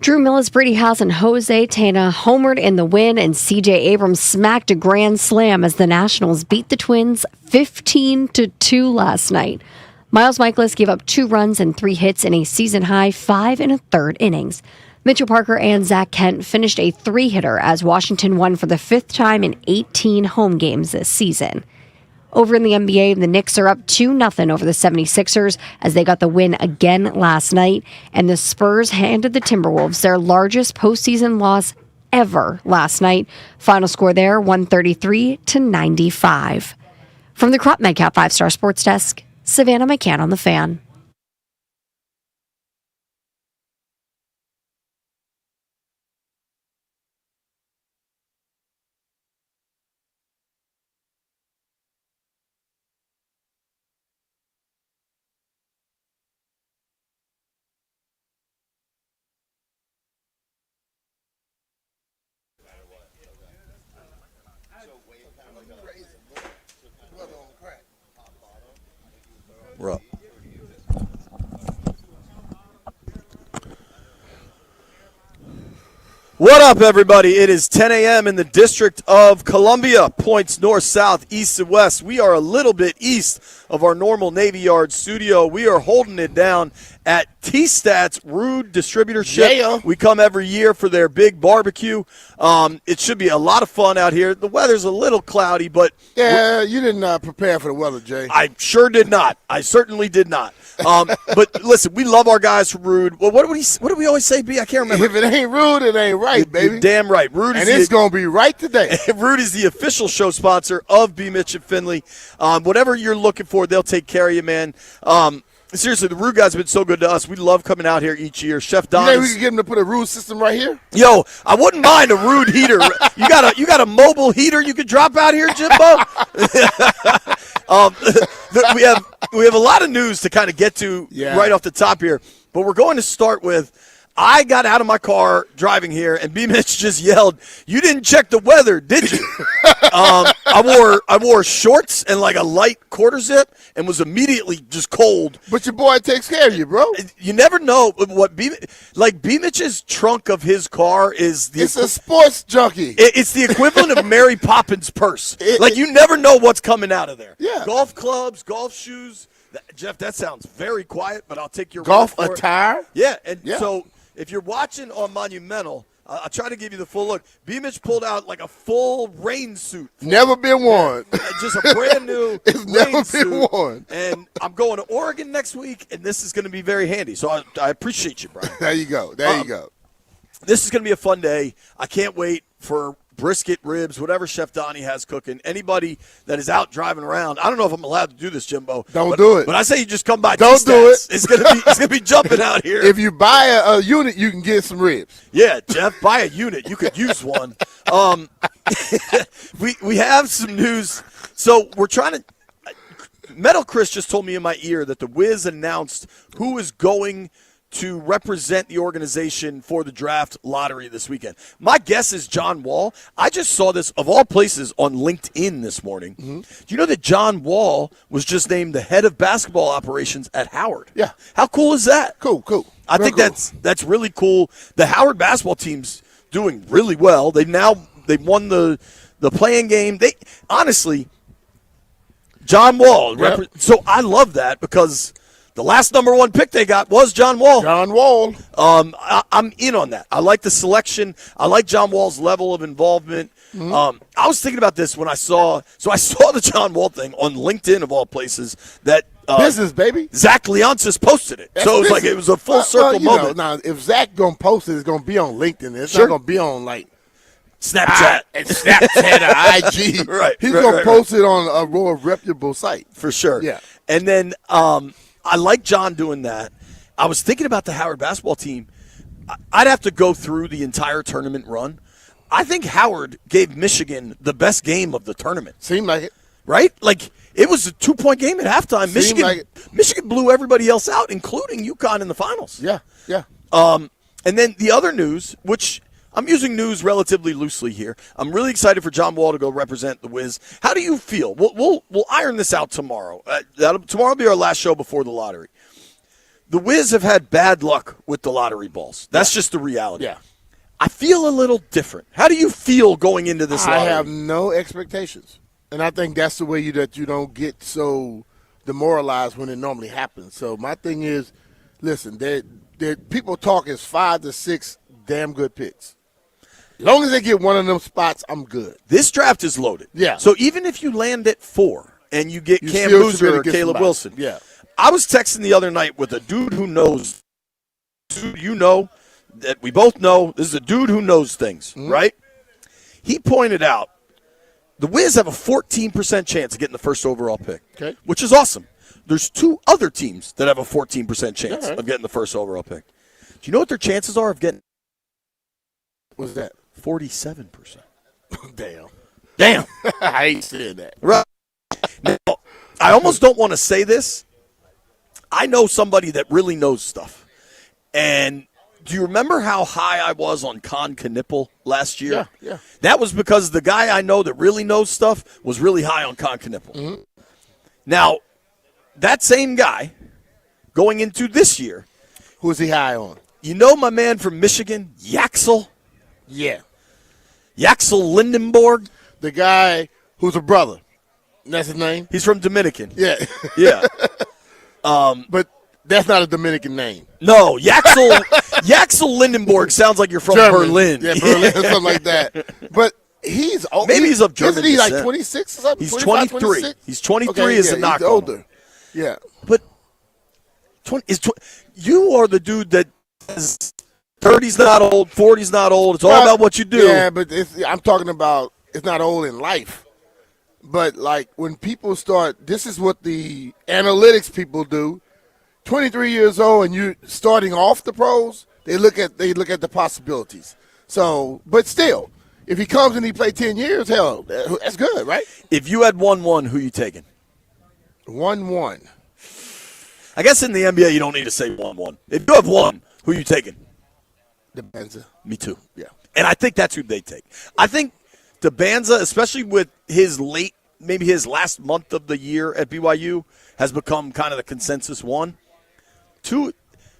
Speaker 8: Drew Millis, Brady House, and Jose Tena homered in the win, and C.J. Abrams smacked a grand slam as the Nationals beat the Twins 15-2 last night. Miles Michaelis gave up 2 runs and 3 hits in a season-high 5 1/3 innings. Mitchell Parker and Zach Kent finished a 3-hitter as Washington won for the 5th time in 18 home games this season. Over in the NBA, the Knicks are up 2-0 over the 76ers as they got the win again last night, and the Spurs handed the Timberwolves their largest postseason loss ever last night. Final score there, 133-95. From the Crop Medcap 5-Star Sports Desk, Savannah McCann on the Fan.
Speaker 17: We're up. What up, everybody? It is 10 a.m. in the District of Columbia. Points north, south, east, and west. We are a little bit east of our normal Navy Yard studio. We are holding it down at T-Stats Rude Distributorship.
Speaker 18: Yeah.
Speaker 17: We come every year for their big barbecue. It should be a lot of fun out here. The weather's a little cloudy, but
Speaker 18: yeah, you didn't prepare for the weather, Jay.
Speaker 17: I sure did not. I certainly did not. But listen, we love our guys from Rude. Well, what do we always say, B? I can't remember.
Speaker 18: If it ain't Rude, it ain't right, baby.
Speaker 17: You're damn right. Rude is
Speaker 18: and it's going to be right today.
Speaker 17: Rude is the official show sponsor of BMitch Finlay. Whatever you're looking for, they'll take care of you, man. Seriously, the Rude guys have been so good to us. We love coming out here each year. Chef Don.
Speaker 18: You think we could get them to put a Rude system right here?
Speaker 17: Yo, I wouldn't mind a Rude heater. You got a mobile heater you could drop out here, Jimbo? We have a lot of news to kind of get to right off the top here, but we're going to start with, I got out of my car driving here, and B-Mitch just yelled, "You didn't check the weather, did you?" I wore shorts and like a light quarter zip and was immediately just cold.
Speaker 18: But your boy takes care of you, bro.
Speaker 17: You never know what B-Mitch's trunk of his car is.
Speaker 18: It's a sports junkie.
Speaker 17: It's the equivalent of Mary Poppins' purse. You never know what's coming out of there.
Speaker 18: Yeah.
Speaker 17: Golf clubs, golf shoes. Jeff, that sounds very quiet, but I'll take your
Speaker 18: golf
Speaker 17: word for
Speaker 18: attire.
Speaker 17: It. Yeah, so if you're watching on Monumental, I'll try to give you the full look. B-Mitch pulled out like a full rain suit.
Speaker 18: Never been worn.
Speaker 17: Just a brand new
Speaker 18: it's
Speaker 17: rain
Speaker 18: never
Speaker 17: suit.
Speaker 18: been worn.
Speaker 17: And I'm going to Oregon next week, and this is going to be very handy. So I appreciate you, Brian.
Speaker 18: There you go. There you go.
Speaker 17: This is going to be a fun day. I can't wait for brisket, ribs, whatever Chef Donnie has cooking. Anybody that is out driving around, I don't know if I'm allowed to do this, Jimbo.
Speaker 18: Don't do it.
Speaker 17: But I say you just come by.
Speaker 18: Don't do it.
Speaker 17: It's gonna be jumping out here.
Speaker 18: If you buy a unit, you can get some ribs.
Speaker 17: Yeah, Jeff, buy a unit. You could use one. We have some news. So we're trying to. Metal Chris just told me in my ear that the Wiz announced who is going to represent the organization for the draft lottery this weekend. My guess is John Wall. I just saw this, of all places, on LinkedIn this morning. Mm-hmm. Do you know that John Wall was just named the head of basketball operations at Howard?
Speaker 18: Yeah.
Speaker 17: How cool is that?
Speaker 18: Cool.
Speaker 17: I think that's really cool. The Howard basketball team's doing really well. They've won the playing game. They honestly, John Wall.
Speaker 18: Yep.
Speaker 17: So I love that because the last number 1 pick they got was John Wall.
Speaker 18: John Wall.
Speaker 17: I'm in on that. I like the selection. I like John Wall's level of involvement. Mm-hmm. I was thinking about this when I saw the John Wall thing on LinkedIn of all places that
Speaker 18: business, baby.
Speaker 17: Zach Leonsis posted it. So it was it was a full circle moment.
Speaker 18: Now, if Zach gonna post it, it's gonna be on LinkedIn. It's not gonna be on like
Speaker 17: Snapchat
Speaker 18: or IG.
Speaker 17: Right.
Speaker 18: He's gonna post it on a real reputable site
Speaker 17: for sure.
Speaker 18: Yeah.
Speaker 17: And then I like John doing that. I was thinking about the Howard basketball team. I'd have to go through the entire tournament run. I think Howard gave Michigan the best game of the tournament.
Speaker 18: Seemed like it.
Speaker 17: Right? Like, it was a 2-point game at halftime. Michigan blew everybody else out, including UConn in the finals.
Speaker 18: Yeah.
Speaker 17: And then the other news, which I'm using news relatively loosely here. I'm really excited for John Wall to go represent the Wiz. How do you feel? We'll iron this out tomorrow. Tomorrow will be our last show before the lottery. the Wiz have had bad luck with the lottery balls. That's just the reality.
Speaker 18: Yeah.
Speaker 17: I feel a little different. How do you feel going into this lottery?
Speaker 18: I have no expectations. And I think that's the way that you don't get so demoralized when it normally happens. So my thing is, listen, people talk is 5 to 6 damn good picks. As long as they get one of them spots, I'm good.
Speaker 17: This draft is loaded.
Speaker 18: Yeah.
Speaker 17: So even if you land at 4 and you get Cam Boozer or Caleb
Speaker 18: somebody.
Speaker 17: Wilson,
Speaker 18: yeah.
Speaker 17: I was texting the other night with a dude who knows, you know, that we both know. This is a dude who knows things, right? He pointed out the Wiz have a 14% chance of getting the first overall pick, which is awesome. There's 2 other teams that have a 14% chance of getting the first overall pick. Do you know what their chances are of getting?
Speaker 18: What's that?
Speaker 17: 47%.
Speaker 18: Damn. I ain't saying that.
Speaker 17: Right. Now, I almost don't want to say this. I know somebody that really knows stuff. And do you remember how high I was on Con Knipple last year?
Speaker 18: Yeah.
Speaker 17: That was because the guy I know that really knows stuff was really high on Con Knipple. Now, that same guy going into this year.
Speaker 18: Who is he high on?
Speaker 17: You know my man from Michigan, Yaxel?
Speaker 18: Yeah.
Speaker 17: Yaxel Lindenborg?
Speaker 18: The guy who's a brother. That's his name?
Speaker 17: He's from Dominican.
Speaker 18: Yeah.
Speaker 17: Yeah.
Speaker 18: But that's not a Dominican name.
Speaker 17: No, Yaxel Lindenborg sounds like you're from
Speaker 18: German.
Speaker 17: Berlin.
Speaker 18: Yeah, Berlin, something like that. But he's old.
Speaker 17: Maybe he's of German
Speaker 18: Isn't he like
Speaker 17: descent.
Speaker 18: 26 or something?
Speaker 17: He's
Speaker 18: 25,
Speaker 17: 23.
Speaker 18: 26?
Speaker 17: He's 23
Speaker 18: Okay,
Speaker 17: is
Speaker 18: yeah,
Speaker 17: a knock
Speaker 18: he's
Speaker 17: on
Speaker 18: older.
Speaker 17: him.
Speaker 18: Yeah.
Speaker 17: But you are the dude that says 30's not old, 40's not old. It's all about what you do.
Speaker 18: Yeah, but I'm talking about it's not old in life. But, like, when people start, this is what the analytics people do. 23 years old and you're starting off the pros, they look at the possibilities. So, but still, if he comes and he played 10 years, hell, that's good, right?
Speaker 17: If you had 1-1, who you taking?
Speaker 18: 1-1.
Speaker 17: I guess in the NBA you don't need to say 1-1. If you have 1, who you taking?
Speaker 18: Debanza.
Speaker 17: Me too.
Speaker 18: Yeah.
Speaker 17: And I think that's who they take. I think Debanza, especially with his maybe his last month of the year at BYU, has become kind of the consensus 1. 2,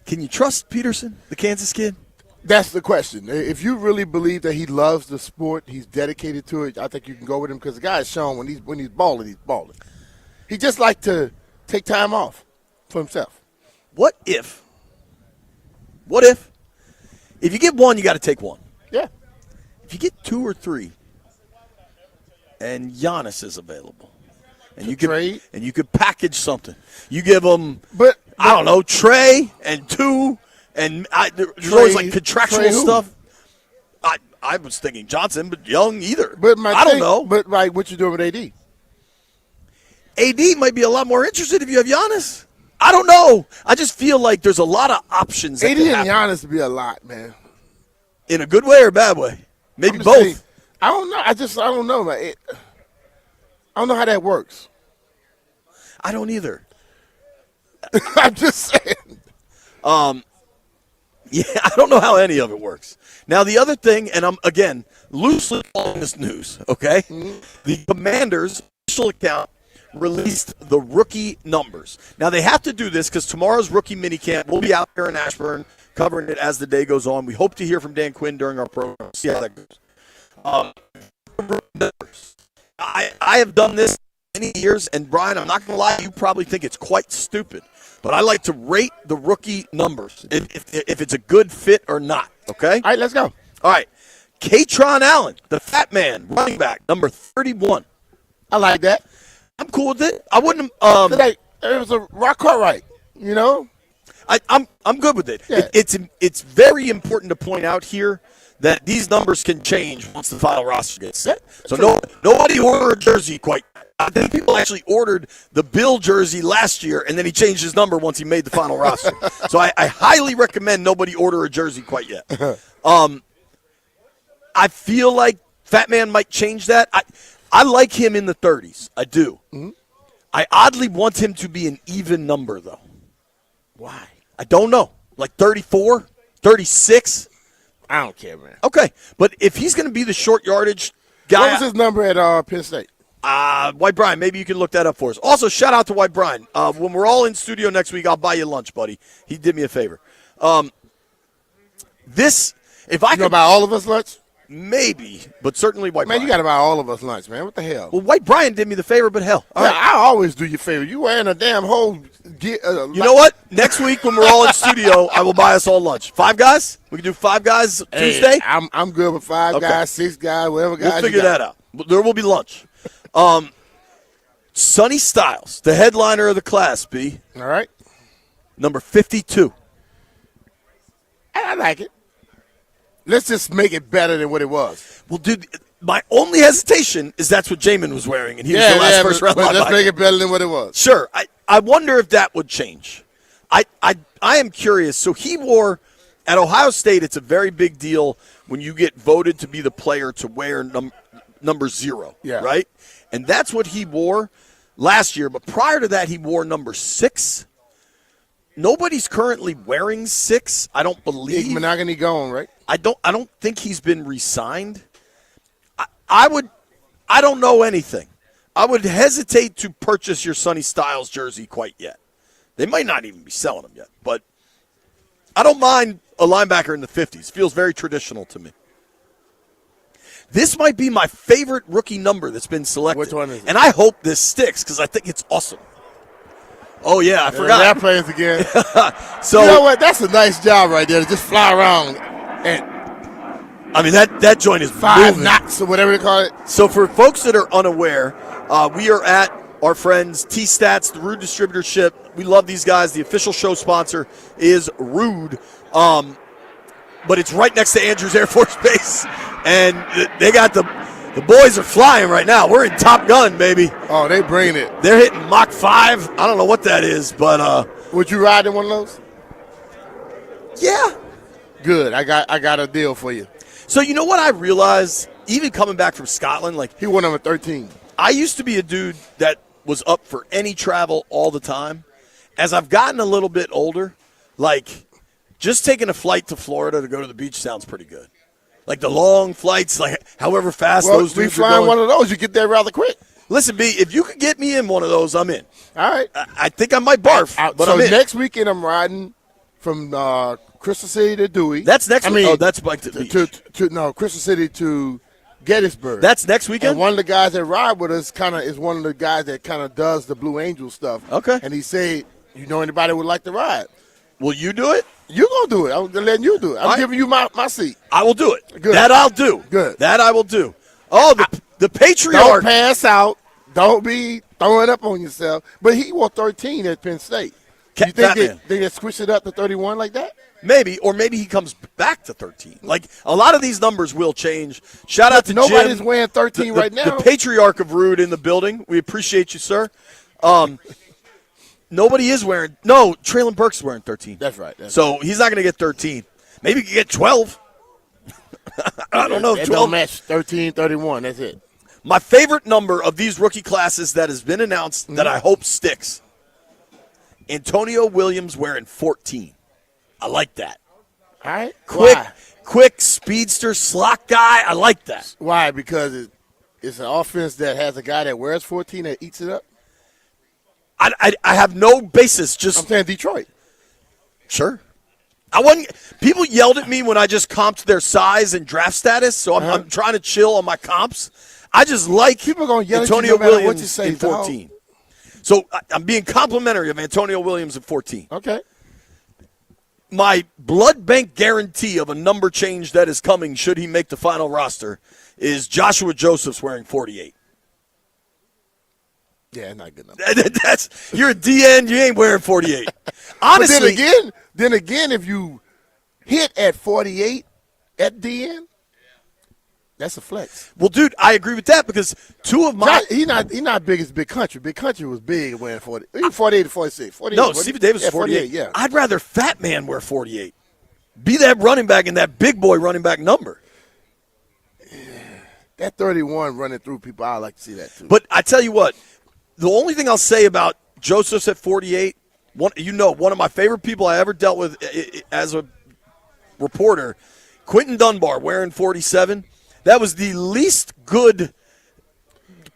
Speaker 17: can you trust Peterson, the Kansas kid?
Speaker 18: That's the question. If you really believe that he loves the sport, he's dedicated to it, I think you can go with him because the guy has shown when he's balling, he's balling. He just like to take time off for himself.
Speaker 17: What if you get 1, you got to take 1?
Speaker 18: Yeah.
Speaker 17: If you get 2 or 3, and Giannis is available, and you could package something, you give them, I don't know, Trey and 2, and there's always like contractual stuff. I was thinking Johnson, but Young either.
Speaker 18: But
Speaker 17: I don't know.
Speaker 18: But like, what you doing with AD?
Speaker 17: AD might be a lot more interested if you have Giannis. I don't know. I just feel like there's a lot of options.
Speaker 18: AD and Giannis would be a lot, man.
Speaker 17: In a good way or a bad way? Maybe both.
Speaker 18: Saying, I don't know. I don't know, man. I don't know how that works.
Speaker 17: I don't either.
Speaker 18: I'm just saying.
Speaker 17: Yeah, I don't know how any of it works. Now, the other thing, and I'm, again, loosely following this news, okay? The Commanders' official account released the rookie numbers. Now, they have to do this because tomorrow's rookie minicamp will be out there in Ashburn covering it as the day goes on. We hope to hear from Dan Quinn during our program. See how that goes. I have done this many years, and Brian, I'm not going to lie, you probably think it's quite stupid, but I like to rate the rookie numbers, if it's a good fit or not, okay?
Speaker 18: All right, let's go.
Speaker 17: All right. Katron Allen, the fat man, running back, number 31.
Speaker 18: I like that.
Speaker 17: I'm cool with it. I wouldn't.
Speaker 18: It was a rock right, you know.
Speaker 17: I'm good with it. Yeah. It's very important to point out here that these numbers can change once the final roster gets set. So nobody ordered a jersey quite. I think people actually ordered the Bill jersey last year, and then he changed his number once he made the final roster. So I highly recommend nobody order a jersey quite yet. I feel like Fat Man might change that. I like him in the 30s. I do. Mm-hmm. I oddly want him to be an even number, though.
Speaker 18: Why?
Speaker 17: I don't know. Like 34, 36?
Speaker 18: I don't care, man.
Speaker 17: Okay. But if he's going to be the short yardage guy.
Speaker 18: What was his number at Penn State?
Speaker 17: White Brian, maybe you can look that up for us. Also, shout out to White Brian. When we're all in studio next week, I'll buy you lunch, buddy. He did me a favor. If I could
Speaker 18: buy all of us lunch?
Speaker 17: Maybe, but certainly White Brian.
Speaker 18: Man, you got to buy all of us lunch, man. What the hell?
Speaker 17: Well, White Brian did me the favor, but hell.
Speaker 18: Yeah, I always do you a favor. You wearing a damn whole
Speaker 17: you know what? Next week when we're all in studio, I will buy us all lunch. 5 guys? We can do 5 guys Tuesday?
Speaker 18: I'm good with 5 guys, 6 guys, whatever guys.
Speaker 17: We'll figure that out. There will be lunch. Sonny Styles, the headliner of the class, B.
Speaker 18: All right.
Speaker 17: Number 52.
Speaker 18: I like it. Let's just make it better than what it was.
Speaker 17: Well, dude, my only hesitation is that's what Jamin was wearing, and he was the last first round linebacker.
Speaker 18: Let's make it better than what it was.
Speaker 17: Sure. I wonder if that would change. I am curious. So he wore, at Ohio State, it's a very big deal when you get voted to be the player to wear number 0, right? And that's what he wore last year. But prior to that, he wore number 6. Nobody's currently wearing 6, I don't believe.
Speaker 18: Big monogamy gone, right?
Speaker 17: I don't think he's been re-signed. I don't know anything. I would hesitate to purchase your Sonny Styles jersey quite yet. They might not even be selling them yet, but I don't mind a linebacker in the 50s. Feels very traditional to me. This might be my favorite rookie number that's been selected.
Speaker 18: Which one is it?
Speaker 17: And I hope this sticks because I think it's awesome. Oh, yeah, I forgot.
Speaker 18: That plays again.
Speaker 17: So,
Speaker 18: you know what? That's a nice job right there to just fly around. And
Speaker 17: I mean, that joint is
Speaker 18: 5
Speaker 17: moving.
Speaker 18: knots or whatever they call it.
Speaker 17: So for folks that are unaware, we are at our friends T-Stats, the Rude Distributorship. We love these guys. The official show sponsor is Rude. But it's right next to Andrews Air Force Base. And they got the boys are flying right now. We're in Top Gun, baby.
Speaker 18: Oh, they bringing it.
Speaker 17: They're hitting Mach 5. I don't know what that is, but
Speaker 18: would you ride in one of those?
Speaker 17: Yeah.
Speaker 18: Good. I got a deal for you.
Speaker 17: So you know what I realized, even coming back from Scotland, like
Speaker 18: he won number 13.
Speaker 17: I used to be a dude that was up for any travel all the time. As I've gotten a little bit older, like just taking a flight to Florida to go to the beach sounds pretty good. Like the long flights, like however fast those dudes are going.
Speaker 18: We flying one of those, you get there rather quick.
Speaker 17: Listen, B, if you could get me in one of those, I'm in.
Speaker 18: All right.
Speaker 17: I think I might barf, but
Speaker 18: so
Speaker 17: I'm in.
Speaker 18: Next weekend I'm riding from Crystal City to Dewey.
Speaker 17: That's next weekend? Oh, that's like the beach.
Speaker 18: No, Crystal City to Gettysburg.
Speaker 17: That's next weekend?
Speaker 18: And one of the guys that ride with us is one of the guys that kind of does the Blue Angel stuff.
Speaker 17: Okay.
Speaker 18: And he said, you know anybody would like to ride?
Speaker 17: Will you do it?
Speaker 18: You're going to do it. I'm letting you do it. I'm giving you my seat.
Speaker 17: I will do it.
Speaker 18: Good.
Speaker 17: That I'll do.
Speaker 18: Good.
Speaker 17: That I will do. Oh, the patriarch.
Speaker 18: Don't pass out. Don't be throwing up on yourself. But he wore 13 at Penn State. You think they switch it up to 31 like that?
Speaker 17: Maybe, or maybe he comes back to 13. Like, a lot of these numbers will change. Shout out to
Speaker 18: nobody's
Speaker 17: Jim,
Speaker 18: wearing 13 right now.
Speaker 17: The patriarch of Rude in the building. We appreciate you, sir. Nobody is wearing – no, Traylon Burks is wearing 13.
Speaker 18: That's right.
Speaker 17: So he's not going to get 13. Maybe he can get 12. I don't know.
Speaker 18: That
Speaker 17: 12.
Speaker 18: don't match 13, 31. That's it.
Speaker 17: My favorite number of these rookie classes that has been announced that I hope sticks, Antonio Williams wearing 14. I like that.
Speaker 18: All right.
Speaker 17: Quick speedster slot guy. I like that.
Speaker 18: Why? Because it's an offense that has a guy that wears 14 that eats it up?
Speaker 17: I have no basis. Just
Speaker 18: I'm saying Detroit.
Speaker 17: Sure. People yelled at me when I just comped their size and draft status, so I'm trying to chill on my comps. I just like
Speaker 18: people gonna yell
Speaker 17: Antonio
Speaker 18: at you no matter what
Speaker 17: Williams
Speaker 18: you say,
Speaker 17: in 14. So I'm being complimentary of Antonio Williams at 14.
Speaker 18: Okay.
Speaker 17: My blood bank guarantee of a number change that is coming should he make the final roster is Joshua Joseph's wearing 48.
Speaker 18: Yeah, not good enough.
Speaker 17: You're a DN. You ain't wearing 48. Honestly,
Speaker 18: but then again, if you hit at 48 at DN, that's a flex.
Speaker 17: Well, dude, I agree with that because two of my
Speaker 18: he's not big as Big Country. Big Country was big wearing 40. He was 48 to 46. 48,
Speaker 17: no, Stephen Davis is 48.
Speaker 18: Yeah,
Speaker 17: I'd rather Fat Man wear 48. Be that running back and that big boy running back number.
Speaker 18: That 31 running through people, I like to see that too.
Speaker 17: But I tell you what. The only thing I'll say about Joseph's at 48, one of my favorite people I ever dealt with as a reporter, Quentin Dunbar wearing 47. That was the least good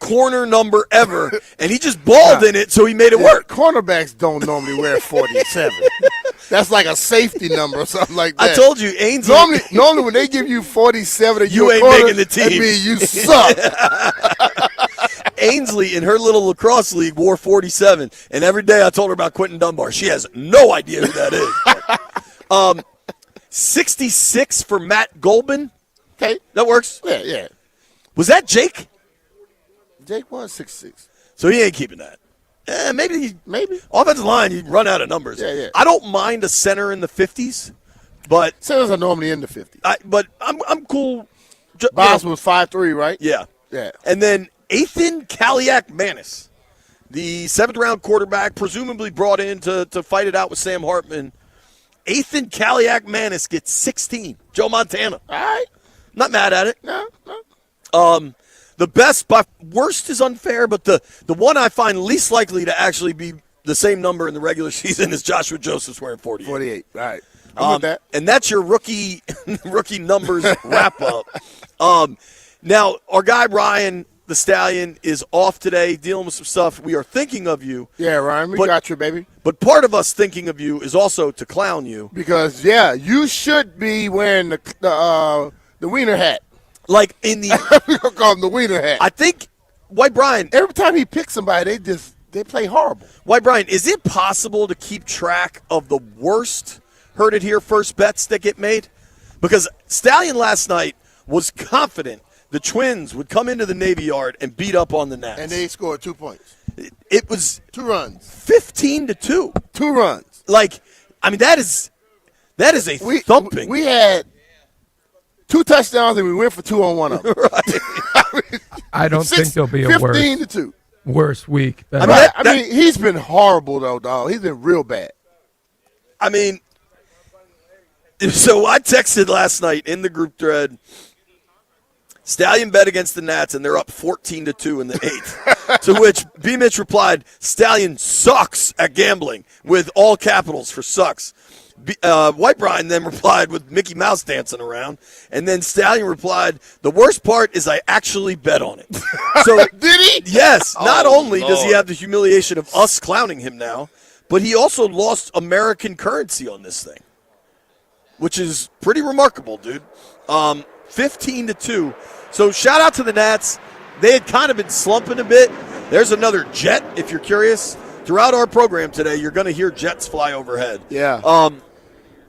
Speaker 17: corner number ever, and he just balled in it, so he made it work.
Speaker 18: Cornerbacks don't normally wear 47. That's like a safety number or something like that.
Speaker 17: I told you, Ainsley.
Speaker 18: Normally when they give you 47,
Speaker 17: you ain't making the team.
Speaker 18: That means you suck.
Speaker 17: Ainsley, in her little lacrosse league, wore 47, and every day I told her about Quentin Dunbar. She has no idea who that is. 66 for Matt Golban.
Speaker 18: Okay.
Speaker 17: That works.
Speaker 18: Yeah.
Speaker 17: Was that Jake?
Speaker 18: Jake was 66.
Speaker 17: So he ain't keeping that. Maybe. Offensive line, you run out of numbers.
Speaker 18: Yeah.
Speaker 17: I don't mind a center in the 50s, but
Speaker 18: centers are normally in the 50s.
Speaker 17: But I'm cool.
Speaker 18: Boss was 5'3", right?
Speaker 17: Yeah.
Speaker 18: Yeah.
Speaker 17: And then Ethan Kaliak-Manis, the 7th-round quarterback, presumably brought in to fight it out with Sam Hartman. Ethan Kaliak-Manis gets 16. Joe Montana.
Speaker 18: All right.
Speaker 17: Not mad at it.
Speaker 18: No.
Speaker 17: The best, by worst is unfair, but the one I find least likely to actually be the same number in the regular season is Joshua Joseph's wearing 48.
Speaker 18: 48, all right. I'm with that.
Speaker 17: And that's your rookie numbers wrap-up. Now, our guy Ryan the Stallion is off today, dealing with some stuff. We are thinking of you.
Speaker 18: Yeah, Ryan, we got you, baby.
Speaker 17: But part of us thinking of you is also to clown you.
Speaker 18: Because, you should be wearing the wiener hat.
Speaker 17: Like in the –
Speaker 18: we're going to call him the wiener hat.
Speaker 17: I think White Brian –
Speaker 18: every time he picks somebody, they play horrible.
Speaker 17: White Brian, is it possible to keep track of the worst Heard It Here first bets that get made? Because Stallion last night was confident the Twins would come into the Navy Yard and beat up on the Nats.
Speaker 18: And they scored 2 points.
Speaker 17: It was
Speaker 18: 2 runs.
Speaker 17: 15-2.
Speaker 18: 2 runs.
Speaker 17: Like, I mean, that is a thumping.
Speaker 18: We had 2 touchdowns and we went for 2 on one of them.
Speaker 17: Right.
Speaker 19: I don't think there'll be a
Speaker 18: 15-2.
Speaker 19: Worse week.
Speaker 18: I mean, he's been horrible though, dog. He's been real bad.
Speaker 17: I mean, so I texted last night in the group thread. Stallion bet against the Nats, and they're up 14-2 in the 8th. To which BMitch replied, Stallion sucks at gambling, with all capitals for sucks. White Brian then replied with Mickey Mouse dancing around, and then Stallion replied, the worst part is I actually bet on it. So
Speaker 18: did he?
Speaker 17: Yes. Not only
Speaker 18: Lord.
Speaker 17: does he have the humiliation of us clowning him now, but he also lost American currency on this thing, which is pretty remarkable, dude. 15-2. So shout out to the Nats. They had kind of been slumping a bit. There's another jet, if you're curious. Throughout our program today, you're going to hear jets fly overhead.
Speaker 18: Yeah.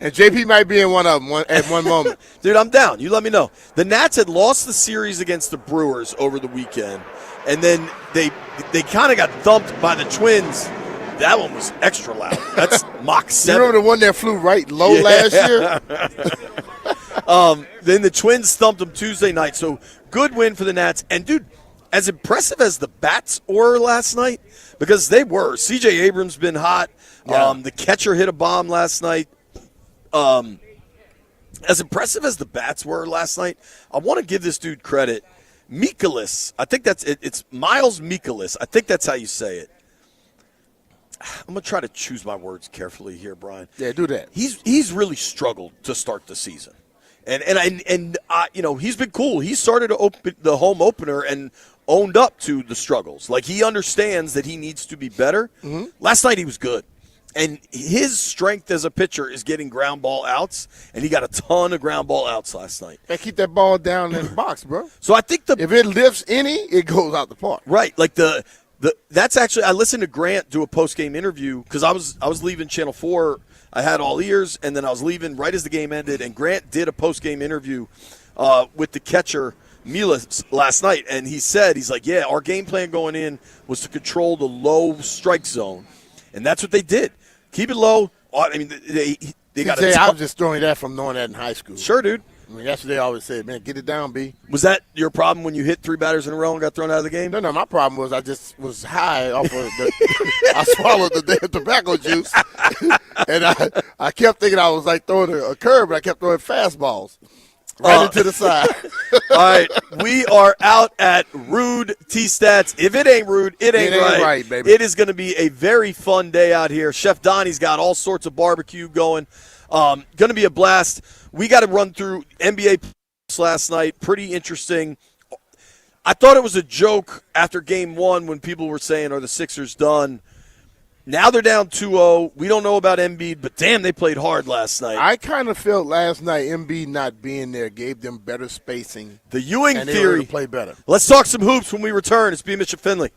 Speaker 18: And JP might be in one of them at one moment.
Speaker 17: Dude, I'm down. You let me know. The Nats had lost the series against the Brewers over the weekend, and then they kind of got thumped by the Twins. That one was extra loud. That's Mach 7.
Speaker 18: You remember the one that flew right low last year?
Speaker 17: Then the Twins thumped them Tuesday night. So good win for the Nats. And, dude, as impressive as the Bats were last night, because they were. C.J. Abrams been hot.
Speaker 18: Yeah.
Speaker 17: The catcher hit a bomb last night. As impressive as the Bats were last night, I want to give this dude credit. Mikolas, I think that's it. It's Miles Mikolas. I think that's how you say it. I'm going to try to choose my words carefully here, Brian.
Speaker 18: Yeah, do that.
Speaker 17: He's really struggled to start the season. And you know, he's been cool. He started to open the home opener and owned up to the struggles. Like, he understands that he needs to be better. Mm-hmm. Last night he was good. And his strength as a pitcher is getting ground ball outs, and he got a ton of ground ball outs last night.
Speaker 18: Hey, keep that ball down in the box, bro.
Speaker 17: So I think
Speaker 18: if it lifts any, it goes out the park.
Speaker 17: Right. Like that's actually, I listened to Grant do a post-game interview because I was leaving Channel 4. I had all ears, and then I was leaving right as the game ended, and Grant did a post-game interview with the catcher, Milas, last night, and he's like, yeah, our game plan going in was to control the low strike zone, and that's what they did. Keep it low. I mean, they got to.
Speaker 18: I was just throwing that from knowing that in high school.
Speaker 17: Sure, dude.
Speaker 18: I mean, that's what they always said, man, get it down, B.
Speaker 17: Was that your problem when you hit 3 batters in a row and got thrown out of the game?
Speaker 18: No, my problem was I just was high off of I swallowed the damn tobacco juice, and I kept thinking I was like throwing a curve, but I kept throwing fastballs right into the side.
Speaker 17: All right, we are out at Rude T-Stats. If it ain't rude, it ain't right,
Speaker 18: baby.
Speaker 17: It is going to be a very fun day out here. Chef Donnie's got all sorts of barbecue going. Going to be a blast. We got to run through NBA last night. Pretty interesting. I thought it was a joke after game one when people were saying, are the Sixers done? Now they're down 2-0. We don't know about Embiid, but damn, they played hard last night.
Speaker 18: I kind of felt last night Embiid not being there gave them better spacing.
Speaker 17: The Ewing
Speaker 18: and they
Speaker 17: theory.
Speaker 18: were able to play better.
Speaker 17: Let's talk some hoops when we return. It's BMitch Finlay.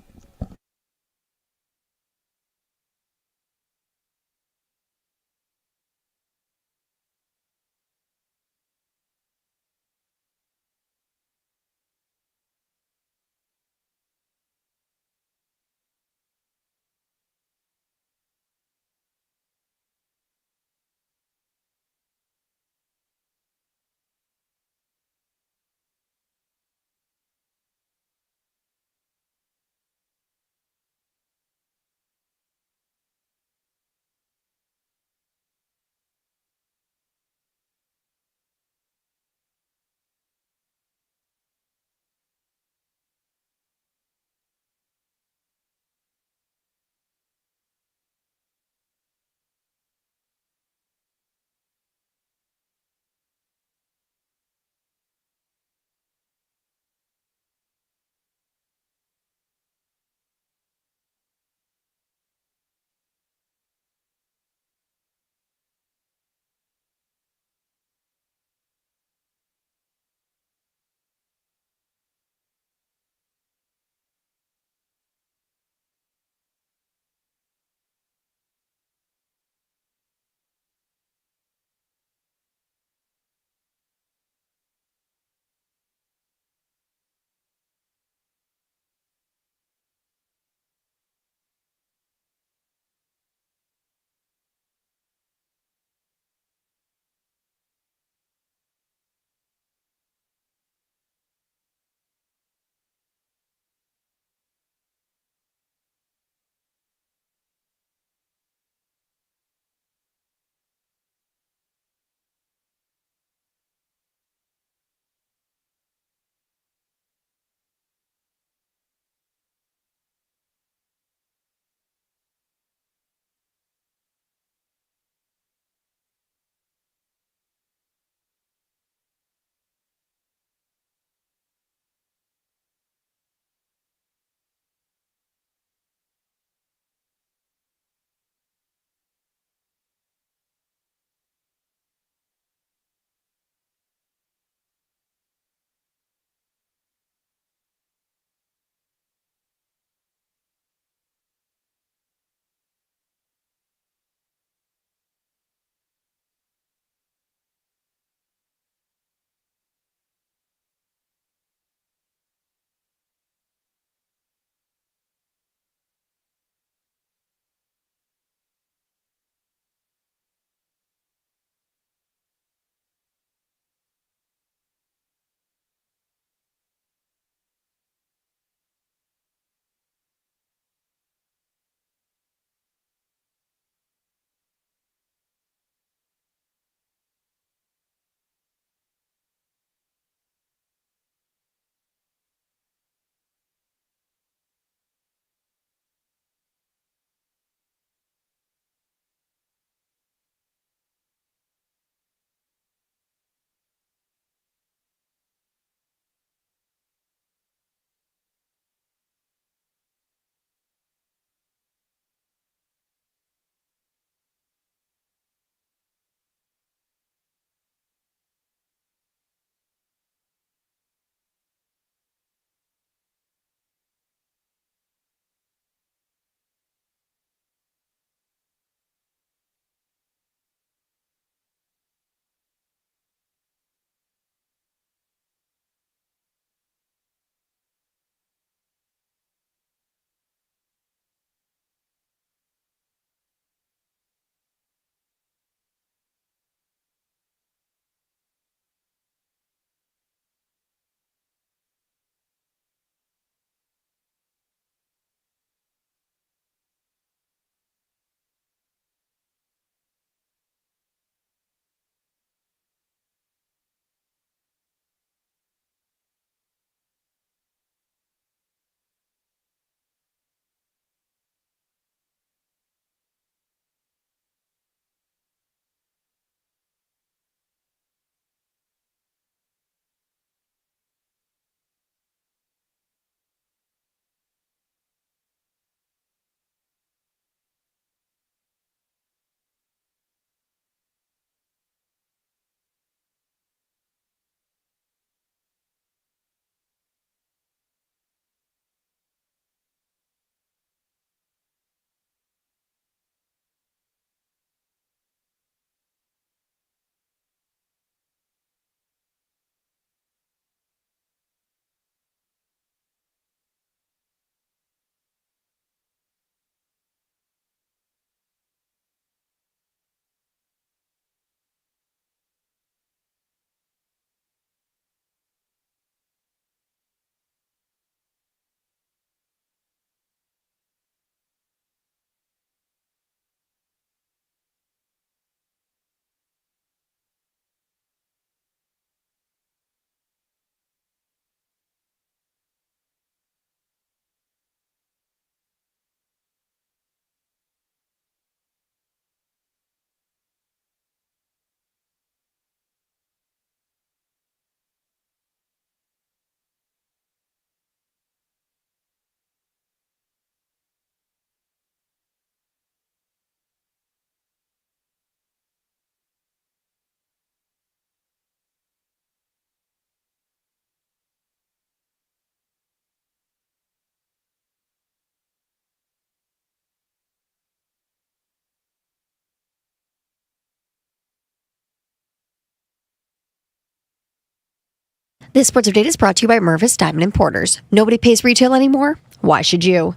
Speaker 8: This sports update is brought to you by Mervis Diamond Importers. Nobody pays retail anymore. Why should you?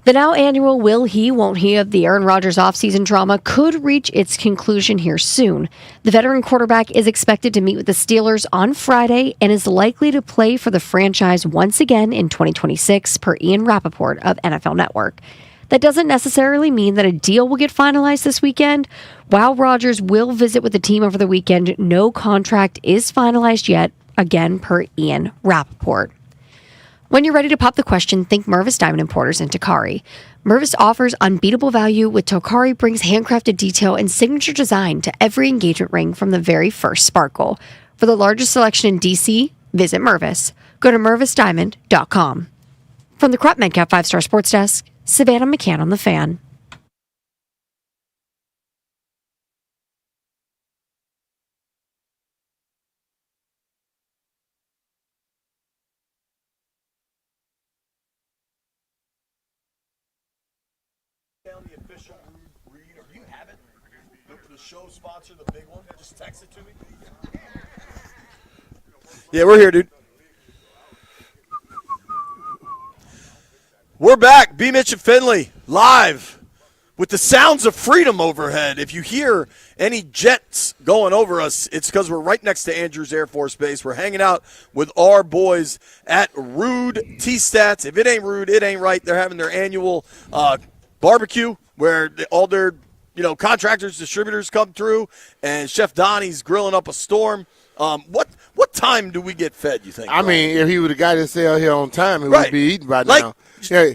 Speaker 8: The now annual will he, won't he of the Aaron Rodgers offseason drama could reach its conclusion here soon. The veteran quarterback is expected to meet with the Steelers on Friday and is likely to play for the franchise once again in 2026, per Ian Rappaport of NFL Network. That doesn't necessarily mean that a deal will get finalized this weekend. While Rodgers will visit with the team over the weekend, no contract is finalized yet, again per Ian Rappaport. When you're ready to pop the question, think Mervis Diamond Importers and Takari. Mervis offers unbeatable value, with Takari brings handcrafted detail and signature design to every engagement ring from the very first sparkle. For the largest selection in DC, visit Mervis. Go to mervisdiamond.com. From the Crop Medcap 5-Star Sports Desk, Savannah McCann on the Fan.
Speaker 17: The official read, or do you have it? The show sponsor, the big one. Just text it to me. Yeah, we're here, dude. We're back. BMitch Finlay live with the sounds of freedom overhead. If you hear any jets going over us, it's because we're right next to Andrews Air Force Base. We're hanging out with our boys at Rude T-Stats. If it ain't rude, it ain't right. They're having their annual barbecue where all their contractors, distributors come through, and Chef Donnie's grilling up a storm. What time do we get fed, you think?
Speaker 18: I mean, if he would have got his sale here on time, it would be eaten by now. Yeah,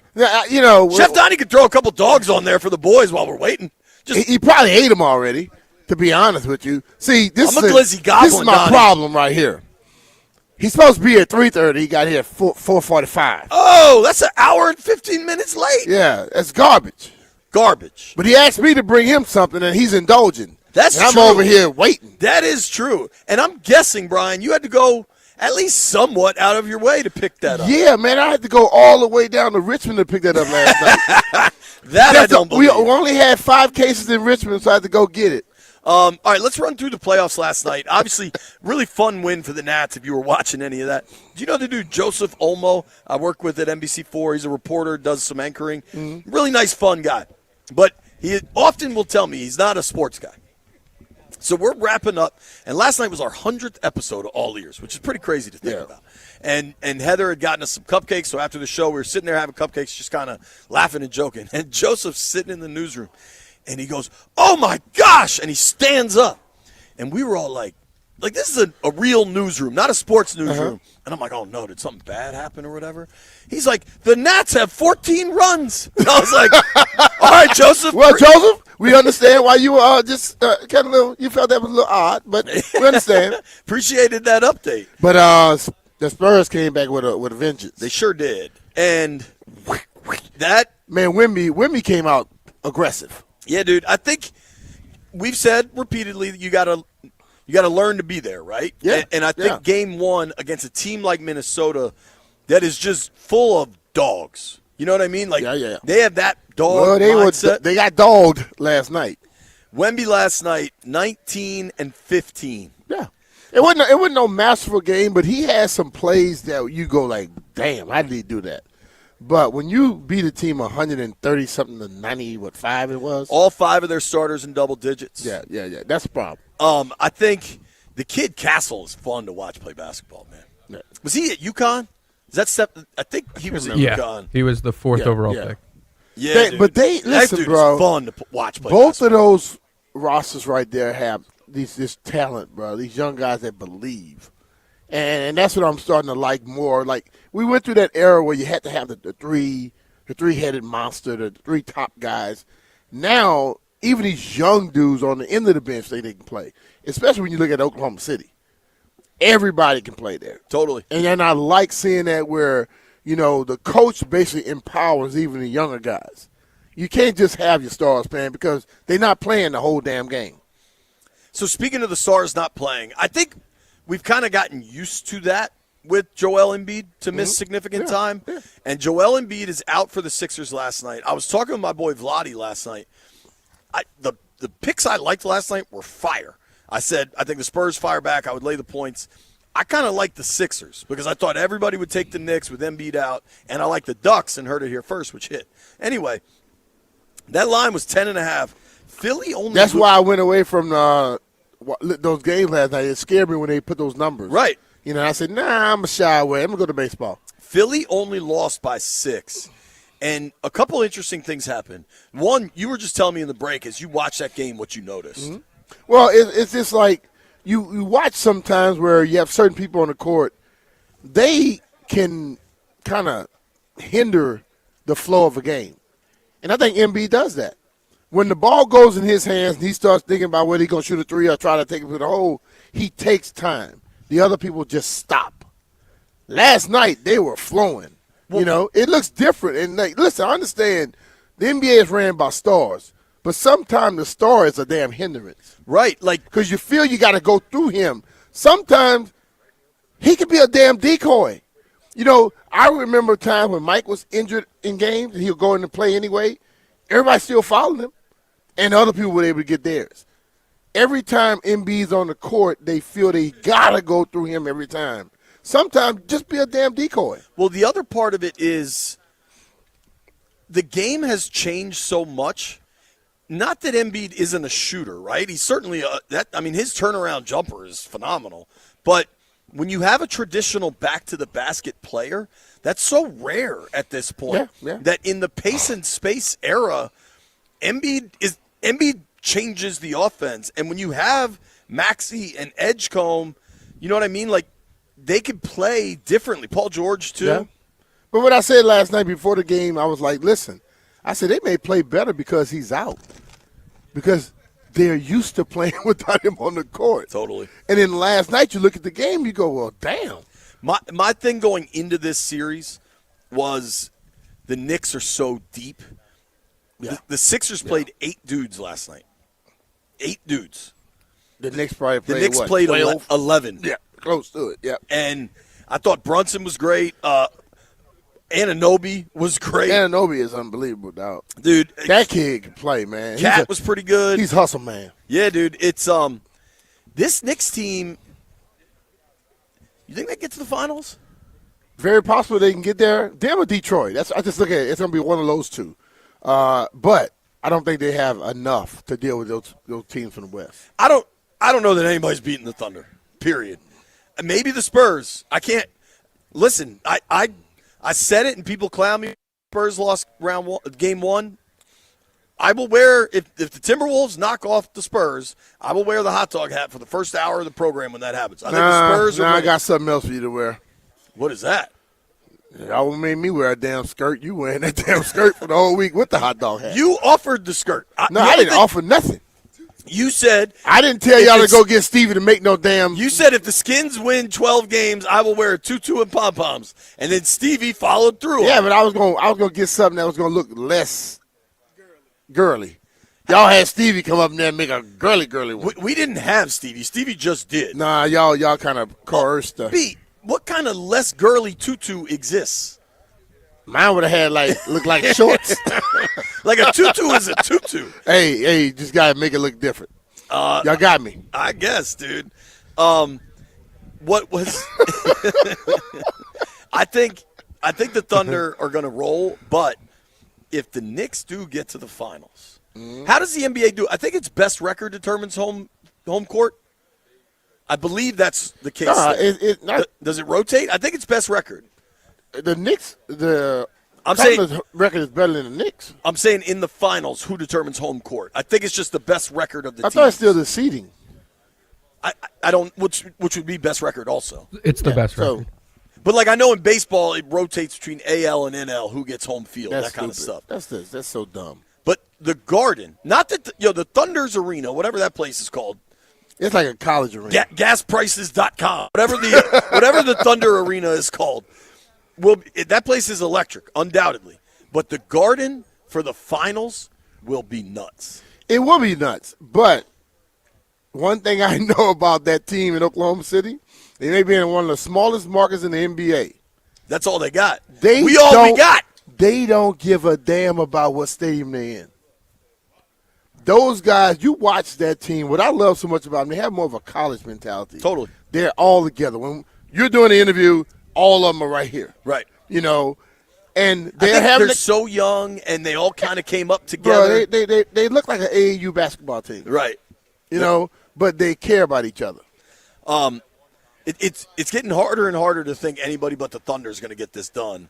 Speaker 17: Chef Donnie could throw a couple dogs on there for the boys while we're waiting.
Speaker 18: He probably ate them already, to be honest with you. See, this
Speaker 17: I'm a glizzy goblin,
Speaker 18: this is my
Speaker 17: Donnie.
Speaker 18: problem right here. He's supposed to be at 3:30. He got here at 4:45.
Speaker 17: Oh, that's an hour and 15 minutes late.
Speaker 18: Yeah, that's garbage.
Speaker 17: Garbage.
Speaker 18: But he asked me to bring him something, and he's indulging.
Speaker 17: That's
Speaker 18: and
Speaker 17: true.
Speaker 18: I'm over here waiting.
Speaker 17: That is true. And I'm guessing, Brian, you had to go at least somewhat out of your way to pick that up.
Speaker 18: Yeah, man, I had to go all the way down to Richmond to pick that up last night.
Speaker 17: I don't believe.
Speaker 18: We only had 5 cases in Richmond, so I had to go get it.
Speaker 17: All right, let's run through the playoffs last night. Obviously, really fun win for the Nats if you were watching any of that. Do you know the dude Joseph Olmo I work with at NBC4? He's a reporter, does some anchoring. Mm-hmm. Really nice, fun guy. But he often will tell me he's not a sports guy. So we're wrapping up, and last night was our 100th episode of All Ears, which is pretty crazy to think about. And Heather had gotten us some cupcakes, so after the show, we were sitting there having cupcakes, just kind of laughing and joking. And Joseph's sitting in the newsroom, and he goes, "Oh, my gosh!" And he stands up. And we were all like this is a real newsroom, not a sports newsroom. And I'm like, oh, no, did something bad happen or whatever? He's like, the Nats have 14 runs. And I was like, all right, Joseph.
Speaker 18: Well, Joseph, we understand why you were just kind of little, you felt that was a little odd, but we understand.
Speaker 17: Appreciated that update.
Speaker 18: But the Spurs came back with a vengeance.
Speaker 17: They sure did. And that.
Speaker 18: Man, Wemby came out aggressive.
Speaker 17: Yeah, dude. I think we've said repeatedly that you got to learn to be there, right?
Speaker 18: Yeah.
Speaker 17: And I think game 1 against a team like Minnesota that is just full of dogs. You know what I mean? Like they have that dog mindset.
Speaker 18: They got dogged last night.
Speaker 17: Wemby last night, 19 and 15.
Speaker 18: Yeah. It wasn't no masterful game, but he had some plays that you go like, damn, how did he do that? But when you beat a team 130-something to 95 it was?
Speaker 17: All 5 of their starters in double digits.
Speaker 18: Yeah. That's the problem.
Speaker 17: I think the kid Castle is fun to watch play basketball, man. Yeah. Was he at UConn? I think he was at UConn.
Speaker 19: He was the 4th overall pick.
Speaker 17: Yeah,
Speaker 18: but listen,
Speaker 17: that
Speaker 18: bro.
Speaker 17: Is fun to watch play
Speaker 18: both
Speaker 17: basketball.
Speaker 18: of those rosters right there have this talent, bro. These young guys that believe. And that's what I'm starting to like more. Like, we went through that era where you had to have the three-headed monster, the 3 top guys. Now, even these young dudes on the end of the bench, they can play. Especially when you look at Oklahoma City. Everybody can play there.
Speaker 17: Totally.
Speaker 18: And then I like seeing that where, the coach basically empowers even the younger guys. You can't just have your stars playing because they're not playing the whole damn game.
Speaker 17: So speaking of the stars not playing, I think we've kind of gotten used to that with Joel Embiid to miss significant time. Yeah. And Joel Embiid is out for the Sixers last night. I was talking with my boy Vladi last night. The picks I liked last night were fire. I said I think the Spurs fire back. I would lay the points. I kind of like the Sixers because I thought everybody would take the Knicks with Embiid out, and I like the Ducks and heard it here first, which hit. Anyway, that line was 10.5. Philly only.
Speaker 18: That's why I went away from those games last night. It scared me when they put those numbers.
Speaker 17: Right.
Speaker 18: I said, nah, I'm going to shy away. I'm going to go to baseball.
Speaker 17: Philly only lost by 6. And a couple interesting things happened. One, you were just telling me in the break as you watched that game what you noticed.
Speaker 18: Mm-hmm. Well, it's just like you watch sometimes where you have certain people on the court. They can kind of hinder the flow of a game. And I think Embiid does that. When the ball goes in his hands and he starts thinking about whether he's going to shoot a three or try to take it to the hole, he takes time. The other people just stop. Last night, they were flowing. It looks different. And listen, I understand the NBA is ran by stars, but sometimes the star is a damn hindrance.
Speaker 17: Right.
Speaker 18: Because you feel you got to go through him. Sometimes he could be a damn decoy. I remember a time when Mike was injured in games and he would go in and play anyway. Everybody still followed him, and other people were able to get theirs. Every time Embiid's on the court, they feel they got to go through him every time. Sometimes just be a damn decoy.
Speaker 17: Well, the other part of it is the game has changed so much. Not that Embiid isn't a shooter, right? He's certainly his turnaround jumper is phenomenal. But when you have a traditional back-to-the-basket player, that's so rare at this point that in the pace and space era, Embiid changes the offense. And when you have Maxey and Edgecombe, you know what I mean? They could play differently. Paul George, too.
Speaker 18: Yeah. But what I said last night before the game, I was like, listen, I said they may play better because he's out. Because they're used to playing without him on the court.
Speaker 17: Totally.
Speaker 18: And then last night you look at the game, you go, well, damn.
Speaker 17: My thing going into this series was the Knicks are so deep.
Speaker 18: Yeah.
Speaker 17: The Sixers played 8 dudes last night. 8 dudes.
Speaker 18: The Knicks probably played
Speaker 17: The Knicks
Speaker 18: what,
Speaker 17: played
Speaker 18: 12?
Speaker 17: 11.
Speaker 18: Yeah, close to it, yeah.
Speaker 17: And I thought Brunson was great. Anunoby was great.
Speaker 18: Anunoby is unbelievable, dog.
Speaker 17: Dude.
Speaker 18: That kid can play, man.
Speaker 17: Cat was pretty good.
Speaker 18: He's hustle, man.
Speaker 17: Yeah, dude. It's this Knicks team, you think they get to the finals?
Speaker 18: Very possible they can get there. Them or Detroit. I just look at it. It's going to be one of those two. But I don't think they have enough to deal with those teams from the West.
Speaker 17: I don't know that anybody's beating the Thunder, period. Maybe the Spurs. I can't. Listen, I said it and people clown me. Spurs lost game 1. I will wear, if the Timberwolves knock off the Spurs, I will wear the hot dog hat for the first hour of the program when that happens. I think the Spurs are
Speaker 18: I got something else for you to wear.
Speaker 17: What is that?
Speaker 18: Y'all made me wear a damn skirt. You wearing that damn skirt for the whole week with the hot dog hat.
Speaker 17: You offered the skirt.
Speaker 18: I didn't offer nothing.
Speaker 17: You said
Speaker 18: I didn't tell y'all to go get Stevie to make no damn.
Speaker 17: You said if the Skins win 12 games, I will wear a tutu and pom poms, and then Stevie followed through.
Speaker 18: Yeah, but I was gonna get something that was gonna look less girly. Y'all had Stevie come up there and make a girly one.
Speaker 17: We didn't have Stevie. Stevie just did.
Speaker 18: Nah, y'all kind of coerced.
Speaker 17: B, what kind of less girly tutu exists?
Speaker 18: Mine would have had look like shorts.
Speaker 17: Like a tutu is a tutu.
Speaker 18: Hey, just gotta make it look different. Y'all got me.
Speaker 17: I guess, dude. What was? I think the Thunder are going to roll, but if the Knicks do get to the finals, how does the NBA do? I think it's best record determines home court. I believe that's the case. Does it rotate? I think it's best record.
Speaker 18: The Knicks,
Speaker 17: I'm saying
Speaker 18: the record is better than the Knicks.
Speaker 17: I'm saying in the finals, who determines home court? I think it's just the best record of the team.
Speaker 18: I thought it's still the seeding.
Speaker 17: I don't, which would be best record also.
Speaker 19: It's the best record.
Speaker 17: But I know in baseball it rotates between AL and NL who gets home field,
Speaker 18: That's
Speaker 17: that kind of
Speaker 18: stupid.
Speaker 17: stuff.
Speaker 18: That's so dumb.
Speaker 17: But the Garden, not that the Thunder's Arena, whatever that place is called.
Speaker 18: It's like a college arena.
Speaker 17: Gasprices.com, whatever the Thunder Arena is called. That place is electric, undoubtedly. But the Garden for the finals will be nuts.
Speaker 18: It will be nuts. But one thing I know about that team in Oklahoma City, they may be in one of the smallest markets in the NBA.
Speaker 17: That's all they got.
Speaker 18: We got. They don't give a damn about what stadium they're in. those guys, you watch that team. What I love so much about them, they have more of a college mentality.
Speaker 17: Totally.
Speaker 18: They're all together. When you're doing the interview, all of them are right here.
Speaker 17: Right.
Speaker 18: You know, and
Speaker 17: they're so young, and they all kind of came up together.
Speaker 18: Bro, they look like an AAU basketball team.
Speaker 17: Right.
Speaker 18: You know, but they care about each other.
Speaker 17: It's getting harder and harder to think anybody but the Thunder is going to get this done.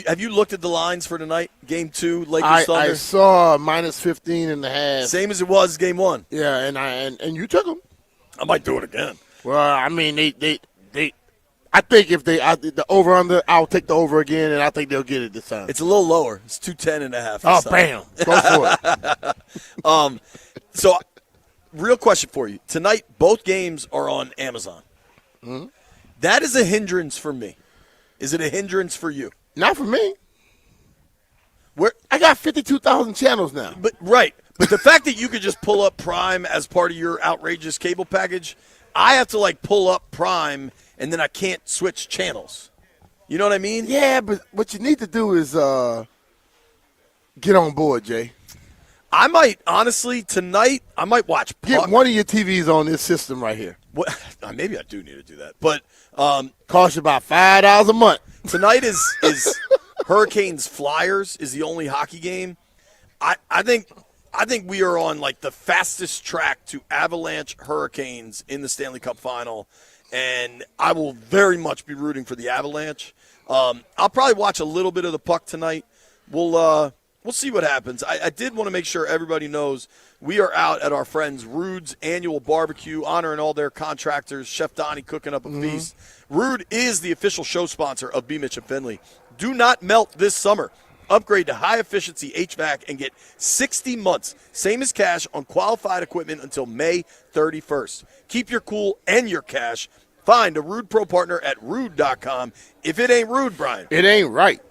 Speaker 17: Have you looked at the lines for tonight? Game 2, Lakers Thunder.
Speaker 18: I saw minus 15 and a half.
Speaker 17: Same as it was Game 1.
Speaker 18: Yeah, and you took them.
Speaker 17: I might do it again.
Speaker 18: Well, I mean, they I think if the over under, I'll take the over again, and I think they'll get it this time.
Speaker 17: It's a little lower. It's 210 and a half.
Speaker 18: Oh, bam! Go for
Speaker 17: it. So, real question for you: tonight, both games are on Amazon.
Speaker 18: Mm-hmm.
Speaker 17: That is a hindrance for me. Is it a hindrance for you?
Speaker 18: Not for me. I got 52,000 channels now.
Speaker 17: But the fact that you could just pull up Prime as part of your outrageous cable package, I have to pull up Prime and then I can't switch channels. You know what I mean?
Speaker 18: Yeah, but what you need to do is get on board, Jay.
Speaker 17: I might, honestly, tonight, I might watch Puck.
Speaker 18: Get one of your TVs on this system right here.
Speaker 17: Maybe I do need to do that. But
Speaker 18: costs you about $5 a month.
Speaker 17: Tonight is Hurricanes Flyers is the only hockey game. I think we are on the fastest track to Avalanche Hurricanes in the Stanley Cup Final, and I will very much be rooting for the Avalanche. I'll probably watch a little bit of the Puck tonight. We'll see what happens. I did want to make sure everybody knows we are out at our friends Rude's annual barbecue, honoring all their contractors. Chef Donnie cooking up a feast. Rude is the official show sponsor of BMitch Finlay. Do not melt this summer. Upgrade to high-efficiency HVAC and get 60 months, same as cash, on qualified equipment until May 31st. Keep your cool and your cash. Find a Rude Pro partner at rude.com. If it ain't Rude, Brian.
Speaker 18: It ain't right.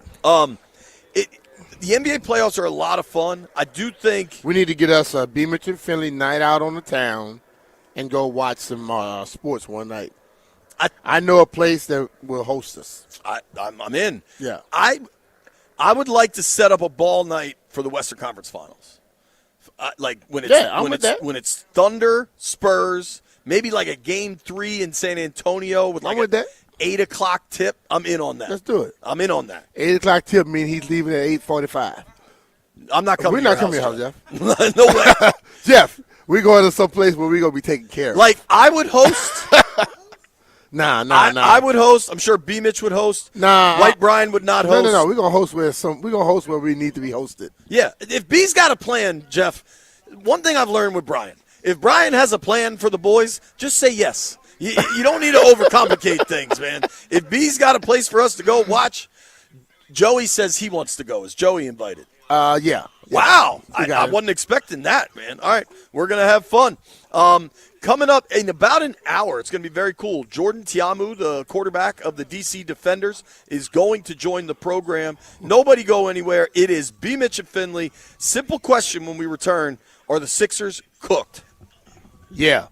Speaker 17: The NBA playoffs are a lot of fun. I do think
Speaker 18: we need to get us a BMitch and Finlay night out on the town and go watch some sports one night. I know a place that will host us.
Speaker 17: I'm in.
Speaker 18: Yeah.
Speaker 17: I would like to set up a ball night for the Western Conference Finals. When it's Thunder, Spurs, maybe a Game 3 in San Antonio with
Speaker 18: that.
Speaker 17: 8 o'clock tip. I'm in on that.
Speaker 18: Let's do it.
Speaker 17: I'm in on that.
Speaker 18: 8 o'clock tip means he's leaving at 8:45.
Speaker 17: I'm not coming.
Speaker 18: We're not coming to your house,
Speaker 17: Jeff. No way.
Speaker 18: Jeff, we're going to some place where we're going to be taken care of.
Speaker 17: I would host.
Speaker 18: Nah.
Speaker 17: I would host. I'm sure B-Mitch would host.
Speaker 18: Nah.
Speaker 17: White Brian would not host.
Speaker 18: No. We're gonna host where we need to be hosted.
Speaker 17: Yeah. If B's got a plan, Jeff. One thing I've learned with Brian: if Brian has a plan for the boys, just say yes. You don't need to overcomplicate things, man. If B's got a place for us to go watch, Joey says he wants to go. Is Joey invited?
Speaker 18: Yeah.
Speaker 17: Wow. I wasn't expecting that, man. All right. We're going to have fun. Coming up in about an hour, it's going to be very cool. Jordan Tiamu, the quarterback of the DC Defenders, is going to join the program. Nobody go anywhere. It is BMitch and Finlay. Simple question when we return. Are the Sixers cooked?
Speaker 18: Yeah.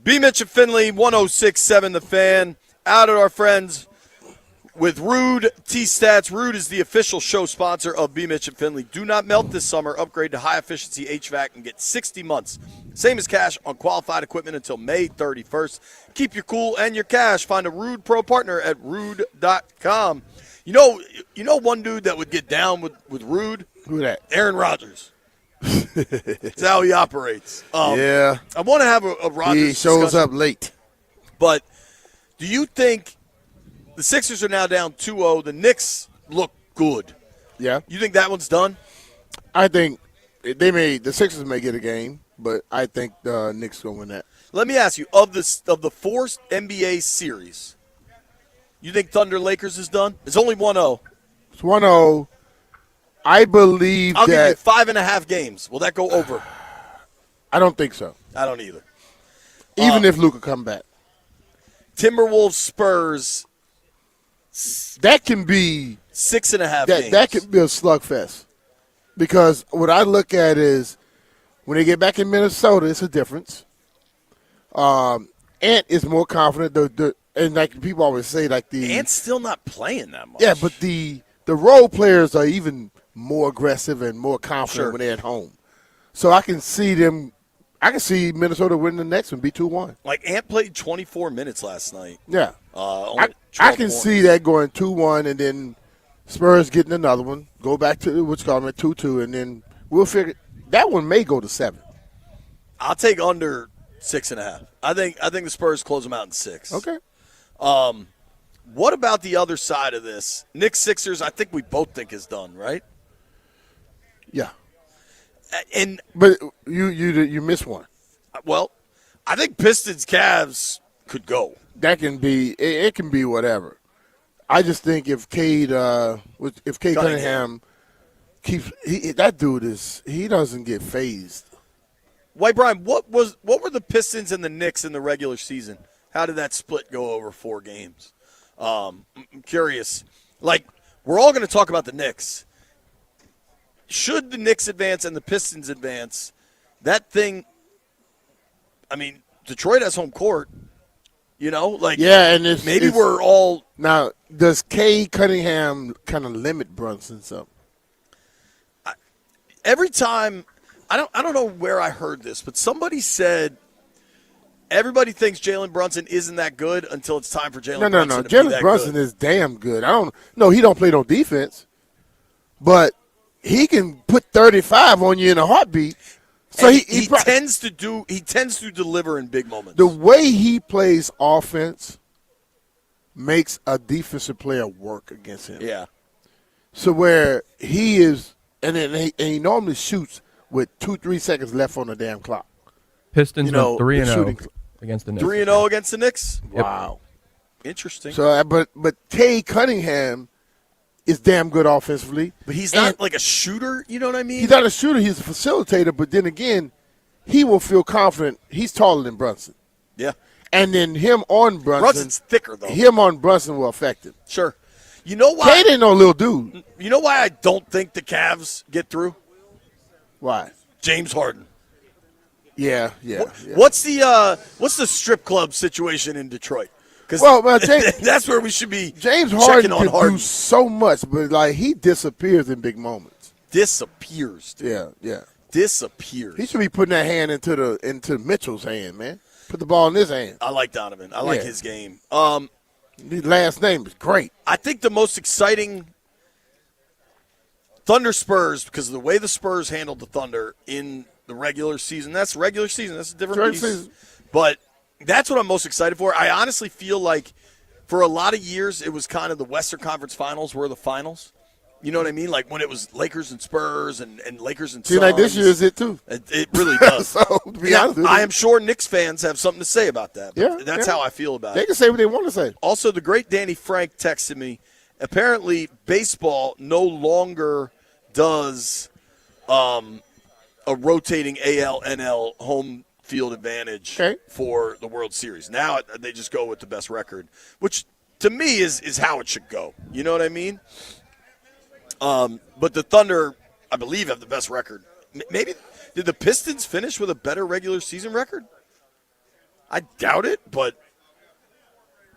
Speaker 17: BMitch and Finlay, 106.7 The Fan. Out at our friends with Rude T-Stats. Rude is the official show sponsor of BMitch and Finlay. Do not melt this summer. Upgrade to high-efficiency HVAC and get 60 months. Same as cash on qualified equipment until May 31st. Keep your cool and your cash. Find a Rude Pro partner at rude.com. You know one dude that would get down with Rude?
Speaker 18: Who that?
Speaker 17: Aaron Rodgers. That's how he operates.
Speaker 18: Yeah.
Speaker 17: I want to have a Rodgers
Speaker 18: He shows
Speaker 17: discussion.
Speaker 18: up late.
Speaker 17: But do you think the Sixers are now down 2-0? The Knicks look good.
Speaker 18: Yeah.
Speaker 17: You think that one's done?
Speaker 18: I think the Sixers may get a game, but I think the Knicks going to win that.
Speaker 17: Let me ask you, of the four NBA series, you think Thunder Lakers is done? It's only 1-0.
Speaker 18: It's 1-0. I believe
Speaker 17: I'll
Speaker 18: that.
Speaker 17: give you 5.5 games. Will that go over?
Speaker 18: I don't think so.
Speaker 17: I don't either.
Speaker 18: Even if Luka come back.
Speaker 17: Timberwolves Spurs.
Speaker 18: That can be
Speaker 17: 6.5 games.
Speaker 18: That could be a slugfest. Because what I look at is when they get back in Minnesota, it's a difference. Ant is more confident. And like people always say, like
Speaker 17: Ant's still not playing that much.
Speaker 18: Yeah, but the role players are even more aggressive and more confident when they're at home. So I can see them. I can see Minnesota winning the next one, be 2-1.
Speaker 17: Like Ant played 24 minutes last night.
Speaker 18: Yeah,
Speaker 17: only
Speaker 18: I
Speaker 17: 12
Speaker 18: can
Speaker 17: points.
Speaker 18: see that going 2-1, and then Spurs getting another one. Go back to what's called at 2-2, and then we'll figure that one may go to 7.
Speaker 17: I'll take under 6.5. I think the Spurs close them out in 6.
Speaker 18: Okay.
Speaker 17: What about the other side of this? Knicks Sixers, I think we both think is done, right?
Speaker 18: Yeah.
Speaker 17: And
Speaker 18: but you miss one.
Speaker 17: Well, I think Pistons Cavs could go.
Speaker 18: That can be it can be whatever. I just think if Cade Cunningham keeps that dude he doesn't get phased.
Speaker 17: White Brian, what were the Pistons and the Knicks in the regular season? How did that split go over 4 games? I'm curious. Like, we're all going to talk about the Knicks. Should the Knicks advance and the Pistons advance, that thing, I mean, Detroit has home court. You know, like
Speaker 18: and
Speaker 17: maybe we're all
Speaker 18: now. Does Cade Cunningham kind of limit Brunson some?
Speaker 17: Every time, I don't know where I heard this, but somebody said everybody thinks Jalen Brunson isn't that good until it's time for Jalen Brunson.
Speaker 18: No.
Speaker 17: To be
Speaker 18: Jalen
Speaker 17: that
Speaker 18: Brunson
Speaker 17: good.
Speaker 18: is damn good. He don't play no defense, but he can put 35 on you in a heartbeat. So he
Speaker 17: tends to deliver in big moments.
Speaker 18: The way he plays offense makes a defensive player work against him.
Speaker 17: Yeah.
Speaker 18: So where he is, and he normally shoots with 2-3 seconds left on the damn clock.
Speaker 19: Pistons went 3-0 against the Knicks.
Speaker 17: 3-0 against the Knicks.
Speaker 18: Wow.
Speaker 17: Interesting.
Speaker 18: So, but Cade Cunningham is damn good offensively.
Speaker 17: But he's not like a shooter, you know what I mean?
Speaker 18: He's not a shooter. He's a facilitator. But then again, he will feel confident. He's taller than Brunson.
Speaker 17: Yeah.
Speaker 18: And then him on Brunson.
Speaker 17: Brunson's thicker, though.
Speaker 18: Him on Brunson will affect him.
Speaker 17: Sure. You know why?
Speaker 18: Cade ain't no little dude.
Speaker 17: You know why I don't think the Cavs get through?
Speaker 18: Why?
Speaker 17: James Harden.
Speaker 18: Yeah.
Speaker 17: What's the strip club situation in Detroit? Because that's where we should be.
Speaker 18: James
Speaker 17: checking
Speaker 18: Harden
Speaker 17: on
Speaker 18: can
Speaker 17: Harden.
Speaker 18: do so much, but like he disappears in big moments.
Speaker 17: Disappears. Dude.
Speaker 18: Yeah.
Speaker 17: Disappears.
Speaker 18: He should be putting that hand into Mitchell's hand, man. Put the ball in his hand.
Speaker 17: I like Donovan. I like his game.
Speaker 18: His last name is great.
Speaker 17: I think the most exciting Thunder Spurs, because of the way the Spurs handled the Thunder in the regular season. That's regular season. That's a different piece. But that's what I'm most excited for. I honestly feel like for a lot of years it was kind of the Western Conference Finals were the finals. You know what I mean? Like when it was Lakers and Spurs and Lakers and Suns.
Speaker 18: See, like this year is it too.
Speaker 17: It really does.
Speaker 18: So, to be honest with you.
Speaker 17: I am sure Knicks fans have something to say about that. But that's
Speaker 18: Yeah.
Speaker 17: how I feel about
Speaker 18: They
Speaker 17: it.
Speaker 18: can say what they want to say.
Speaker 17: Also, the great Danny Frank texted me. Apparently, baseball no longer does a rotating AL-NL home field advantage for the World Series. Now they just go with the best record, which to me is how it should go. You know what I mean? But the Thunder, I believe, have the best record. Maybe did the Pistons finish with a better regular season record? I doubt it, but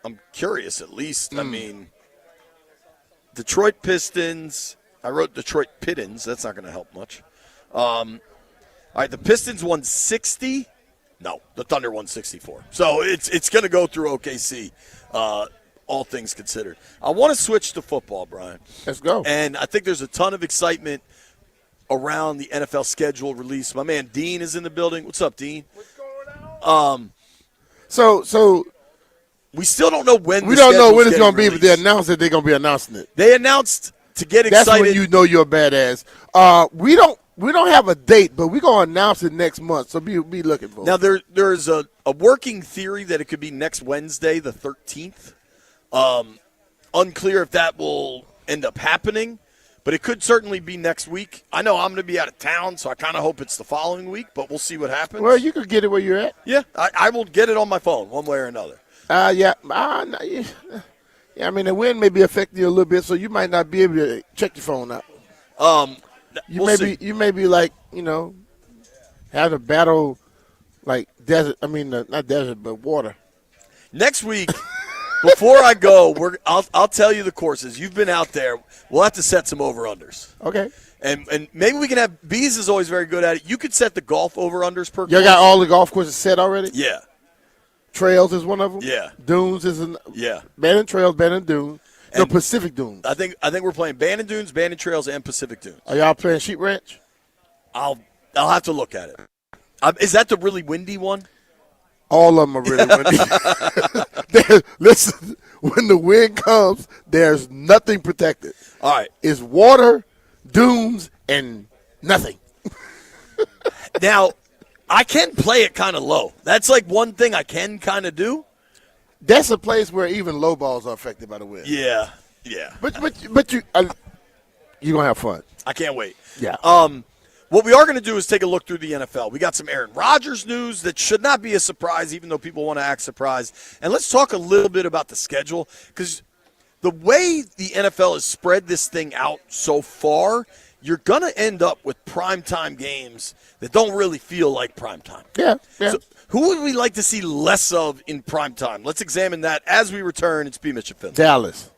Speaker 17: I'm curious at least. I mean, Detroit Pistons. I wrote Detroit Pittons. That's not going to help much. All right, the Pistons won 60. No, the Thunder won 64. So it's going to go through OKC, all things considered. I want to switch to football, Brian.
Speaker 18: Let's go.
Speaker 17: And I think there's a ton of excitement around the NFL schedule release. My man Dean is in the building. What's up, Dean? What's going on?
Speaker 18: So
Speaker 17: we still don't know when.
Speaker 18: We don't know when it's going to be, but they announced that they're going to be announcing it.
Speaker 17: They announced to get excited.
Speaker 18: That's when you know you're a badass. We don't have a date, but we're going to announce it next month, so be looking for it.
Speaker 17: Now, there's a working theory that it could be next Wednesday, the 13th. Unclear if that will end up happening, but it could certainly be next week. I know I'm going to be out of town, so I kind of hope it's the following week, but we'll see what happens.
Speaker 18: Well, you could get it where you're at.
Speaker 17: Yeah, I will get it on my phone one way or another.
Speaker 18: Yeah. I mean, the wind may be affecting you a little bit, so you might not be able to check your phone out. You may be like, have a battle like desert. I mean, not desert, but water.
Speaker 17: Next week, before I go, I'll tell you the courses. You've been out there. We'll have to set some over-unders.
Speaker 18: Okay.
Speaker 17: And maybe we can have – Bees is always very good at it. You could set the golf over-unders per course.
Speaker 18: You got all the golf courses set already?
Speaker 17: Yeah.
Speaker 18: Trails is one of them?
Speaker 17: Yeah.
Speaker 18: Dunes is Bandon Trails, Bandon Dunes. No, Pacific Dunes.
Speaker 17: I think we're playing Bandon Dunes, Bandon Trails, and Pacific Dunes.
Speaker 18: Are y'all playing Sheep Ranch?
Speaker 17: I'll have to look at it. Is that the really windy one?
Speaker 18: All of them are really windy. Listen, when the wind comes, there's nothing protected.
Speaker 17: All right.
Speaker 18: It's water, dunes, and nothing.
Speaker 17: Now, I can play it kind of low. That's like one thing I can kind of do.
Speaker 18: That's a place where even low balls are affected by the wind.
Speaker 17: Yeah.
Speaker 18: But you're gonna have fun.
Speaker 17: I can't wait.
Speaker 18: Yeah.
Speaker 17: What we are going to do is take a look through the NFL. We got some Aaron Rodgers news that should not be a surprise, even though people want to act surprised. And let's talk a little bit about the schedule, because the way the NFL has spread this thing out so far, you're going to end up with primetime games that don't really feel like primetime.
Speaker 18: Yeah.
Speaker 17: So who would we like to see less of in primetime? Let's examine that as we return. It's BMitch Finlay.
Speaker 18: Dallas.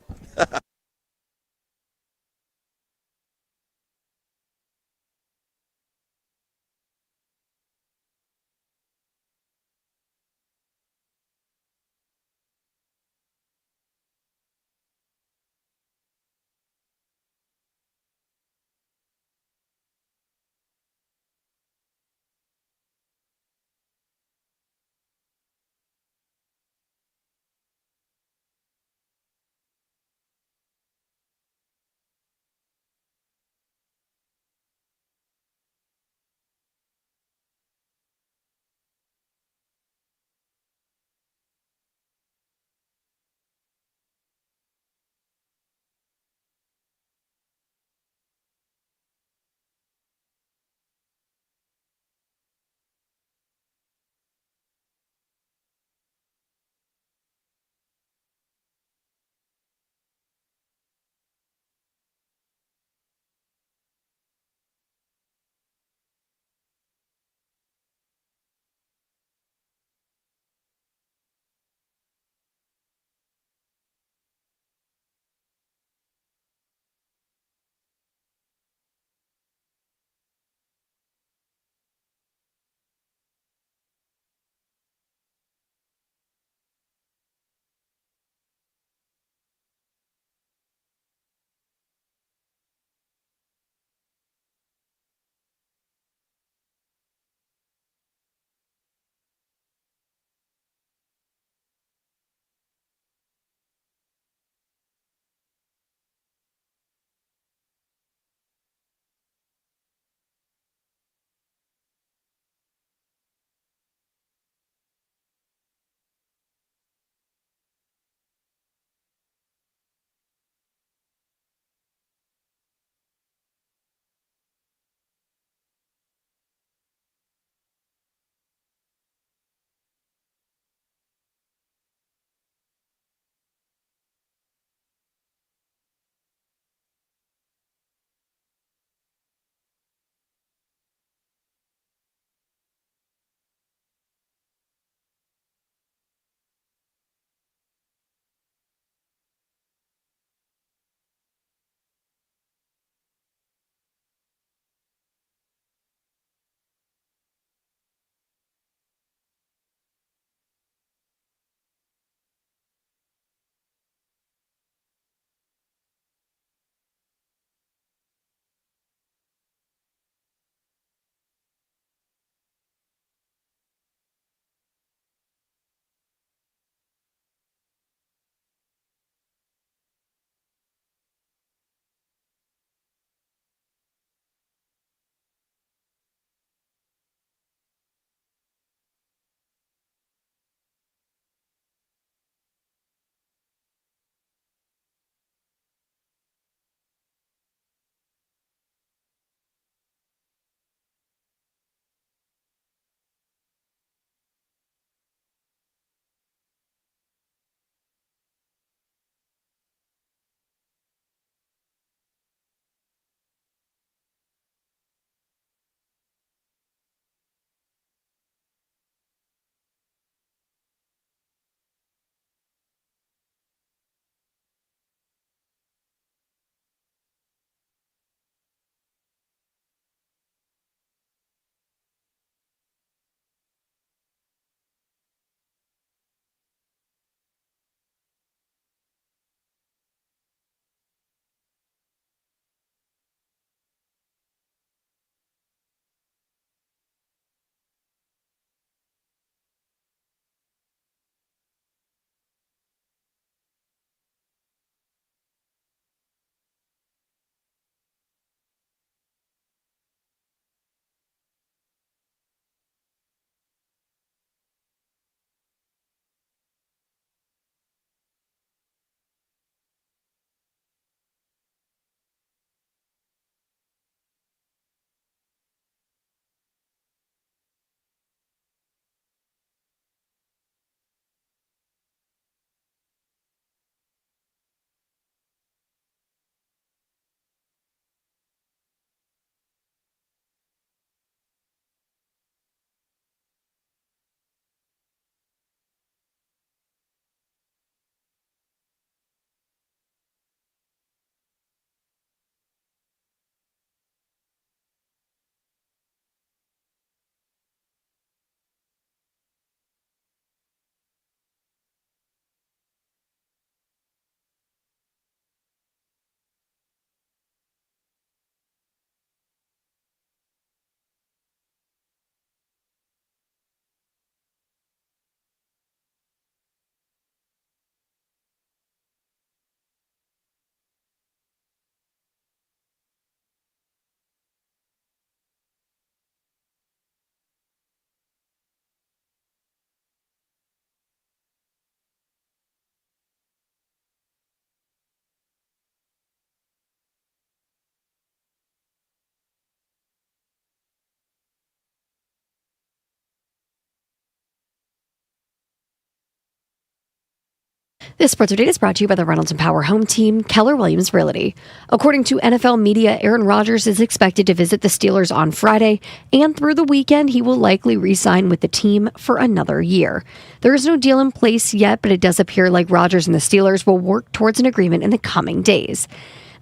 Speaker 8: This sports update is brought to you by the Reynolds and Power Home Team, Keller Williams Realty. According to NFL media, Aaron Rodgers is expected to visit the Steelers on Friday, and through the weekend, he will likely re-sign with the team for another year. There is no deal in place yet, but it does appear like Rodgers and the Steelers will work towards an agreement in the coming days.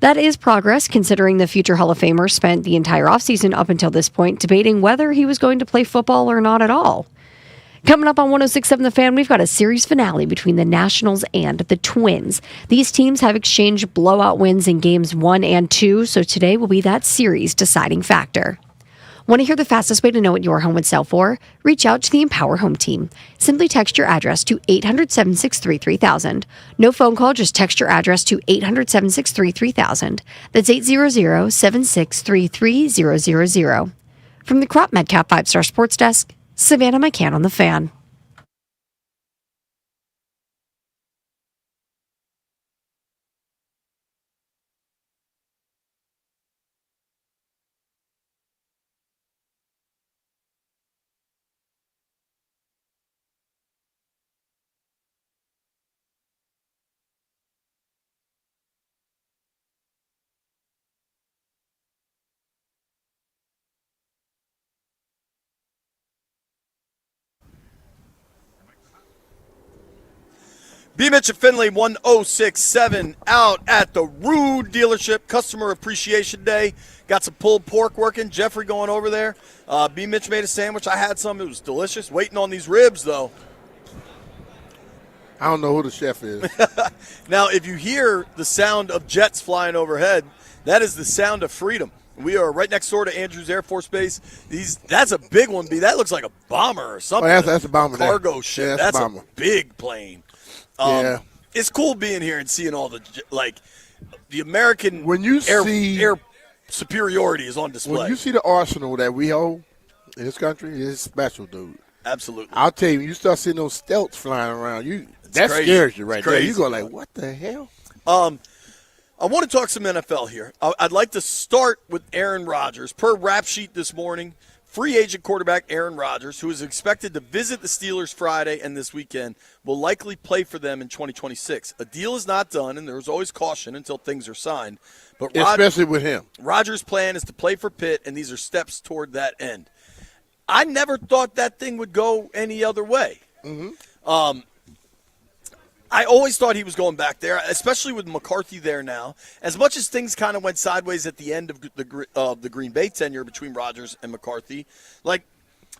Speaker 8: That is progress, considering the future Hall of Famer spent the entire offseason up until this point debating whether he was going to play football or not at all. Coming up on 106.7 The Fan, we've got a series finale between the Nationals and the Twins. These teams have exchanged blowout wins in games 1 and 2, so today will be that series deciding factor. Want to hear the fastest way to know what your home would sell for? Reach out to the Empower Home Team. Simply text your address to 800-763-3000. No phone call, just text your address to 800-763-3000. That's 800-763-3000. From the Crop Medcap 5-Star Sports Desk, Savannah McCann on The Fan.
Speaker 17: BMitch Finlay 1067 out at the Rude dealership. Customer Appreciation Day. Got some pulled pork working. Jeffrey going over there. BMitch made a sandwich. I had some. It was delicious. Waiting on these ribs, though.
Speaker 18: I don't know who the chef is.
Speaker 17: Now, if you hear the sound of jets flying overhead, that is the sound of freedom. We are right next door to Andrews Air Force Base. That's a big one, B. That looks like a bomber or something.
Speaker 18: Oh, that's a bomber.
Speaker 17: Cargo ship.
Speaker 18: Yeah,
Speaker 17: that's
Speaker 18: a bomber.
Speaker 17: Big plane.
Speaker 18: Yeah.
Speaker 17: It's cool being here and seeing all the American
Speaker 18: see
Speaker 17: air superiority is on display.
Speaker 18: When you see the arsenal that we hold in this country, it's special, dude.
Speaker 17: Absolutely.
Speaker 18: I'll tell you, you start seeing those stelts flying around, that
Speaker 17: crazy.
Speaker 18: scares you right
Speaker 17: It's
Speaker 18: there.
Speaker 17: crazy.
Speaker 18: You go like, what the hell?
Speaker 17: I want to talk some NFL here. I'd like to start with Aaron Rodgers. Per Rap Sheet this morning, free agent quarterback Aaron Rodgers, who is expected to visit the Steelers Friday and this weekend, will likely play for them in 2026. A deal is not done, and there's always caution until things are signed. But
Speaker 18: Especially with him.
Speaker 17: Rodgers' plan is to play for Pitt, and these are steps toward that end. I never thought that thing would go any other way.
Speaker 18: Mm-hmm.
Speaker 17: I always thought he was going back there, especially with McCarthy there now. As much as things kind of went sideways at the end of the Green Bay tenure between Rodgers and McCarthy,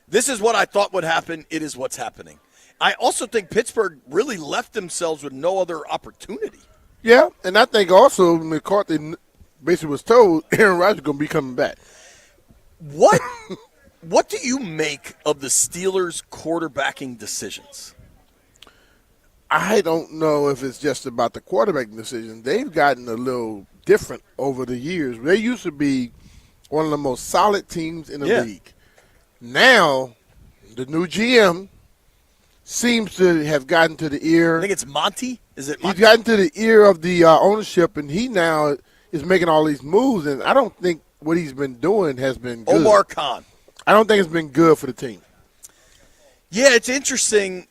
Speaker 17: this is what I thought would happen. It is what's happening. I also think Pittsburgh really left themselves with no other opportunity.
Speaker 18: Yeah, and I think also McCarthy basically was told Aaron Rodgers is going to be coming back.
Speaker 17: What do you make of the Steelers' quarterbacking decisions?
Speaker 18: I don't know if it's just about the quarterback decision. They've gotten a little different over the years. They used to be one of the most solid teams in the league. Now, the new GM seems to have gotten to the ear.
Speaker 17: I think it's Monty. Is it Monty?
Speaker 18: He's gotten to the ear of the ownership, and he now is making all these moves, and I don't think what he's been doing has been good.
Speaker 17: Omar Khan.
Speaker 18: I don't think it's been good for the team.
Speaker 17: Yeah, it's interesting.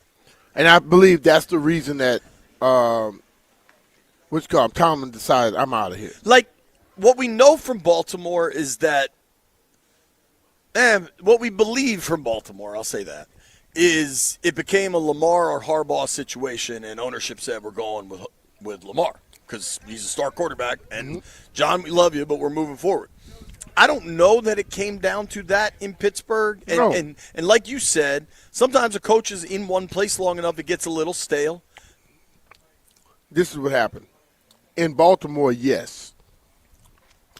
Speaker 18: And I believe that's the reason that Tomlin decided I'm out of here.
Speaker 17: What we know from Baltimore is that what we believe from Baltimore, I'll say that, is it became a Lamar or Harbaugh situation, and ownership said we're going with Lamar because he's a star quarterback. And, John, we love you, but we're moving forward. I don't know that it came down to that in Pittsburgh. And like you said, sometimes a coach is in one place long enough, it gets a little stale.
Speaker 18: This is what happened. In Baltimore, yes.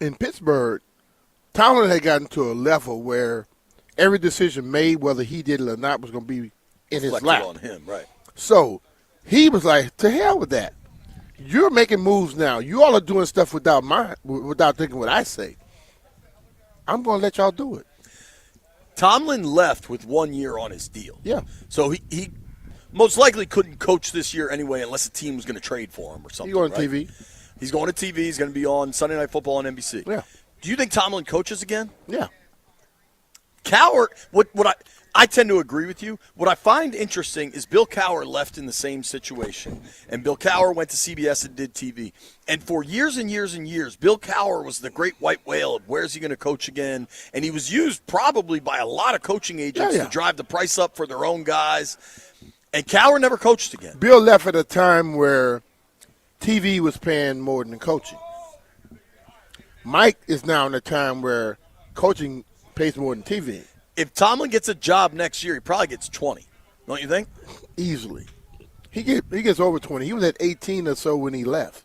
Speaker 18: In Pittsburgh, Tomlin had gotten to a level where every decision made, whether he did it or not, was going to be in his lap.
Speaker 17: on him, right.
Speaker 18: So he was like, to hell with that. You're making moves now. You all are doing stuff without thinking what I say. I'm going to let y'all do it.
Speaker 17: Tomlin left with 1 year on his deal.
Speaker 18: Yeah.
Speaker 17: So he most likely couldn't coach this year anyway unless the team was going to trade for him or something.
Speaker 18: He's going to TV.
Speaker 17: He's going to TV. He's going to be on Sunday Night Football on NBC.
Speaker 18: Yeah.
Speaker 17: Do you think Tomlin coaches again?
Speaker 18: Yeah.
Speaker 17: Cowher, I tend to agree with you. What I find interesting is Bill Cowher left in the same situation. And Bill Cowher went to CBS and did TV. And for years and years and years, Bill Cowher was the great white whale of where's he going to coach again. And he was used probably by a lot of coaching agents to drive the price up for their own guys. And Cowher never coached again.
Speaker 18: Bill left at a time where TV was paying more than coaching. Mike is now in a time where coaching pays more than TV.
Speaker 17: If Tomlin gets a job next year, he probably gets 20. Don't you think?
Speaker 18: Easily. He gets over 20. He was at 18 or so when he left.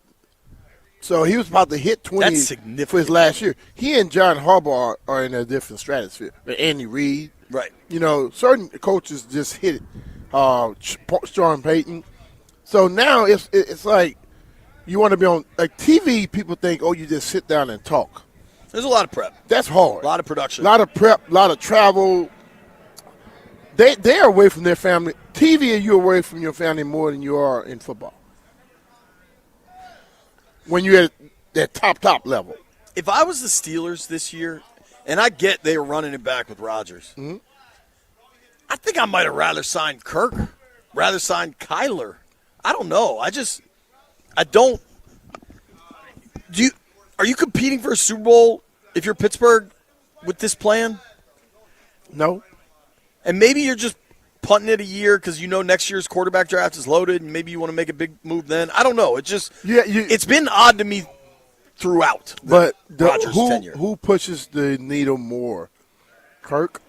Speaker 18: So he was about to hit 20
Speaker 17: That's significant.
Speaker 18: for his last year. He and John Harbaugh are in a different stratosphere. Andy Reid.
Speaker 17: Right.
Speaker 18: You know, certain coaches just hit it. Sean Payton. So now it's like you want to be on – like TV, people think, oh, you just sit down and talk.
Speaker 17: There's a lot of prep.
Speaker 18: That's hard.
Speaker 17: A lot of production.
Speaker 18: A lot of prep, a lot of travel. They're away from their family. TV, you're away from your family more than you are in football. When you're at that top level.
Speaker 17: If I was the Steelers this year, and I get they were running it back with Rodgers, I think I might have rather signed Kirk, rather signed Kyler. I don't know. Are you competing for a Super Bowl if you're Pittsburgh with this plan?
Speaker 18: No.
Speaker 17: And maybe you're just punting it a year because you know next year's quarterback draft is loaded and maybe you want to make a big move then. I don't know. It just it's been odd to me throughout Rodgers' tenure.
Speaker 18: Who pushes the needle more, Kirk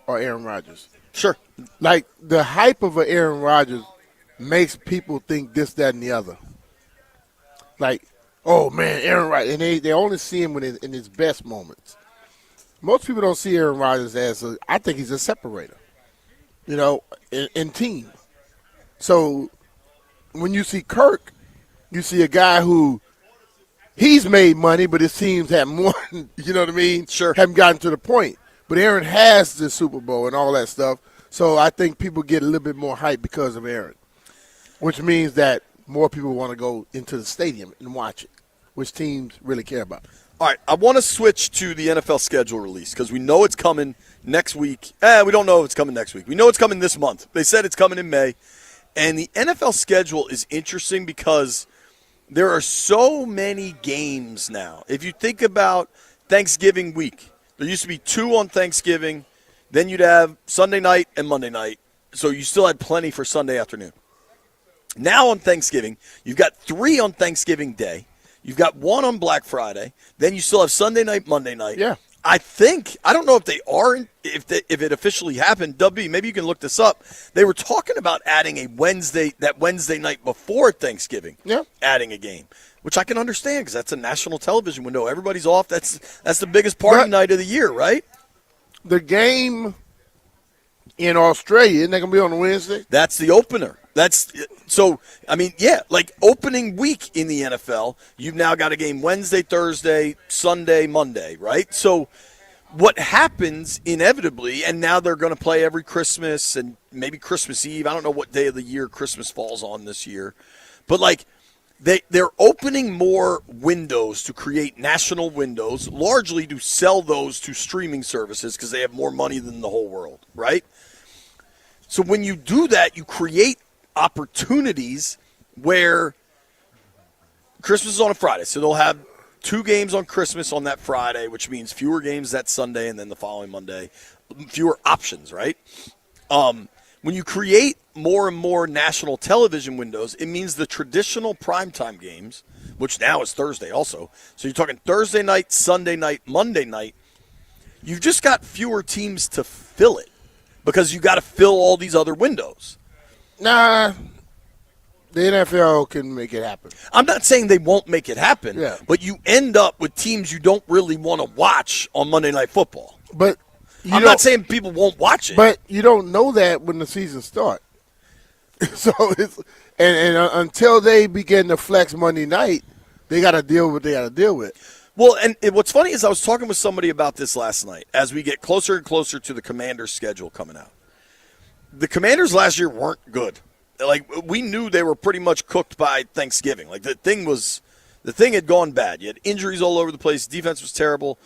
Speaker 18: or Aaron Rodgers?
Speaker 17: Sure.
Speaker 18: Like the hype of an Aaron Rodgers makes people think this, that, and the other. Like, oh, man, Aaron Rodgers. And they only see him in his best moments. Most people don't see Aaron Rodgers I think he's a separator, you know, in team. So when you see Kirk, you see a guy who he's made money, but his teams haven't won, you know what I mean?
Speaker 17: Sure.
Speaker 18: Haven't gotten to the point. But Aaron has the Super Bowl and all that stuff. So I think people get a little bit more hype because of Aaron, which means that more people want to go into the stadium and watch it, which teams really care about.
Speaker 17: All right, I want to switch to the NFL schedule release because we know it's coming next week. We don't know if it's coming next week. We know it's coming this month. They said it's coming in May. And the NFL schedule is interesting because there are so many games now. If you think about Thanksgiving week, there used to be 2 on Thanksgiving. Then you'd have Sunday night and Monday night. So you still had plenty for Sunday afternoon. Now on Thanksgiving, you've got 3 on Thanksgiving Day. You've got 1 on Black Friday. Then you still have Sunday night, Monday night.
Speaker 18: Yeah.
Speaker 17: I don't know if they are, if it officially happened. W, maybe you can look this up. They were talking about adding that Wednesday night before Thanksgiving.
Speaker 18: Yeah.
Speaker 17: Adding a game, which I can understand because that's a national television window. Everybody's off. That's the biggest party night of the year, right?
Speaker 18: The game in Australia, isn't that going to be on Wednesday?
Speaker 17: That's the opener. Like opening week in the NFL, you've now got a game Wednesday, Thursday, Sunday, Monday, right? So what happens inevitably, and now they're going to play every Christmas and maybe Christmas Eve. I don't know what day of the year Christmas falls on this year. But, like, they're opening more windows to create national windows, largely to sell those to streaming services because they have more money than the whole world, right? So when you do that, you create opportunities where Christmas is on a Friday. So they'll have 2 games on Christmas on that Friday, which means fewer games that Sunday and then the following Monday. Fewer options, right? When you create more and more national television windows, it means the traditional primetime games, which now is Thursday also. So you're talking Thursday night, Sunday night, Monday night. You've just got fewer teams to fill it because you got to fill all these other windows.
Speaker 18: Nah, the NFL can make it happen.
Speaker 17: I'm not saying they won't make it happen, but you end up with teams you don't really want to watch on Monday Night Football.
Speaker 18: But
Speaker 17: I'm not saying people won't watch it.
Speaker 18: But you don't know that when the season starts. So it's and until they begin to flex Monday night, they got to deal with what they got to deal with.
Speaker 17: Well, and what's funny is I was talking with somebody about this last night as we get closer and closer to the Commanders' schedule coming out. The Commanders last year weren't good. Like, we knew they were pretty much cooked by Thanksgiving. Like, the thing had gone bad. You had injuries all over the place. Defense was terrible.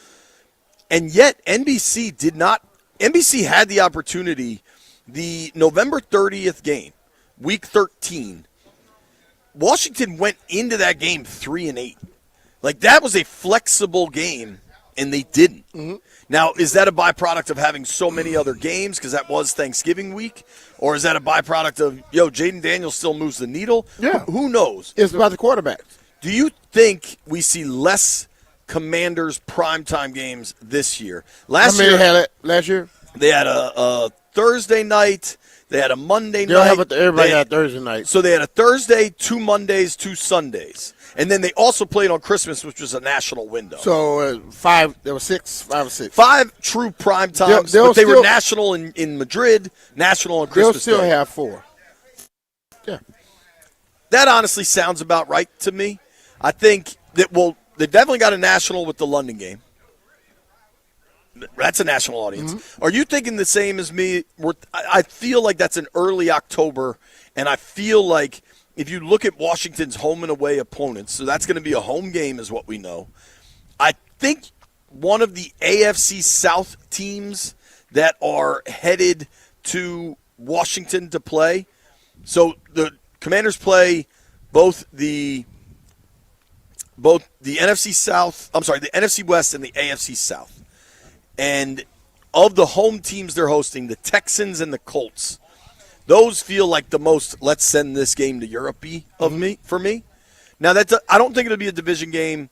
Speaker 17: And yet NBC did not NBC had the opportunity, the November 30th game, week 13. Washington went into that game 3-8. Like, that was a flexible game, and they didn't.
Speaker 18: Mm-hmm.
Speaker 17: Now, is that a byproduct of having so many other games because that was Thanksgiving week? Or is that a byproduct of, Jaden Daniels still moves the needle?
Speaker 18: Yeah.
Speaker 17: Who knows?
Speaker 18: It's about the quarterbacks.
Speaker 17: Do you think we see less Commanders primetime games this year?
Speaker 18: How many had it last year?
Speaker 17: They had a Thursday night. They had a Monday
Speaker 18: They'll
Speaker 17: night.
Speaker 18: have it, everybody had Thursday night.
Speaker 17: So they had a Thursday, 2 Mondays, 2 Sundays. And then they also played on Christmas, which was a national window.
Speaker 18: So 5 or 6.
Speaker 17: 5 true prime times, but they were national in Madrid, national on Christmas
Speaker 18: They'll still
Speaker 17: Day.
Speaker 18: have 4. Yeah.
Speaker 17: That honestly sounds about right to me. I think that, they definitely got a national with the London game. That's a national audience.
Speaker 18: Mm-hmm.
Speaker 17: Are you thinking the same as me? I feel like that's an early October, and I feel like if you look at Washington's home and away opponents, so that's going to be a home game is what we know. I think one of the AFC South teams that are headed to Washington to play, so the Commanders play both the NFC South, the NFC West and the AFC South. And of the home teams they're hosting, the Texans and the Colts, those feel like the most let's send this game to Europe for me. Now, I don't think it'll be a division game.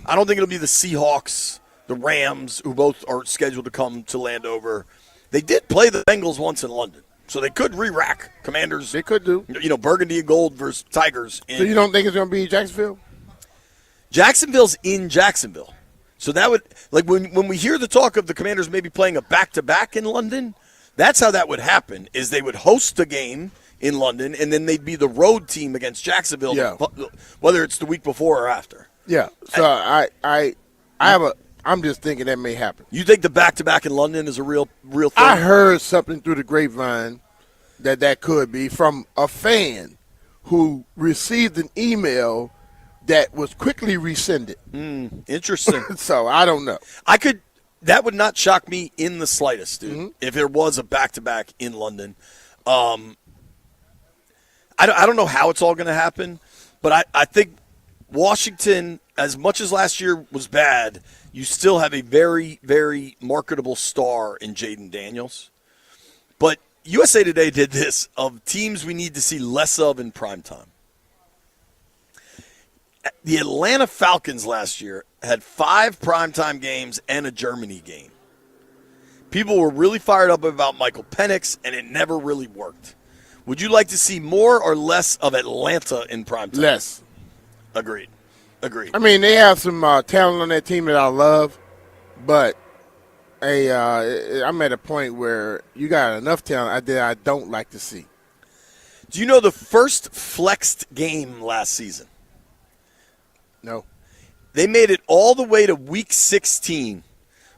Speaker 17: I don't think it'll be the Seahawks, the Rams, who both are scheduled to come to Landover. They did play the Bengals once in London, so they could re-rack Commanders.
Speaker 18: They could do.
Speaker 17: Burgundy and gold versus Tigers.
Speaker 18: So you don't think it's going to be Jacksonville?
Speaker 17: Jacksonville's in Jacksonville. So that would, like when we hear the talk of the Commanders maybe playing a back-to-back in London, that's how that would happen, is they would host a game in London, and then they'd be the road team against Jacksonville, whether it's the week before or after.
Speaker 18: Yeah. So I'm just thinking that may happen.
Speaker 17: You think the back-to-back in London is a real thing?
Speaker 18: I heard something through the grapevine that could be from a fan who received an email that was quickly rescinded.
Speaker 17: Interesting.
Speaker 18: So I don't know.
Speaker 17: That would not shock me in the slightest, dude, if there was a back-to-back in London. I don't know how it's all going to happen, but I think Washington, as much as last year was bad, you still have a very, very marketable star in Jaden Daniels. But USA Today did this of teams we need to see less of in primetime. The Atlanta Falcons last year had 5 primetime games and a Germany game. People were really fired up about Michael Penix, and it never really worked. Would you like to see more or less of Atlanta in primetime?
Speaker 18: Less.
Speaker 17: Agreed.
Speaker 18: I mean, they have some talent on that team that I love, but I'm at a point where you got enough talent that I don't like to see.
Speaker 17: Do you know the first flexed game last season?
Speaker 18: No.
Speaker 17: They made it all the way to week 16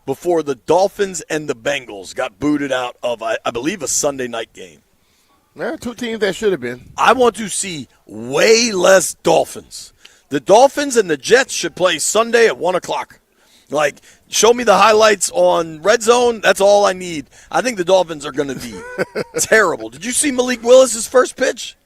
Speaker 17: before the Dolphins and the Bengals got booted out of, I believe, a Sunday night game.
Speaker 18: Yeah, 2 teams that should have been.
Speaker 17: I want to see way less Dolphins. The Dolphins and the Jets should play Sunday at 1 o'clock. Like, show me the highlights on Red Zone. That's all I need. I think the Dolphins are going to be terrible. Did you see Malik Willis' first pitch?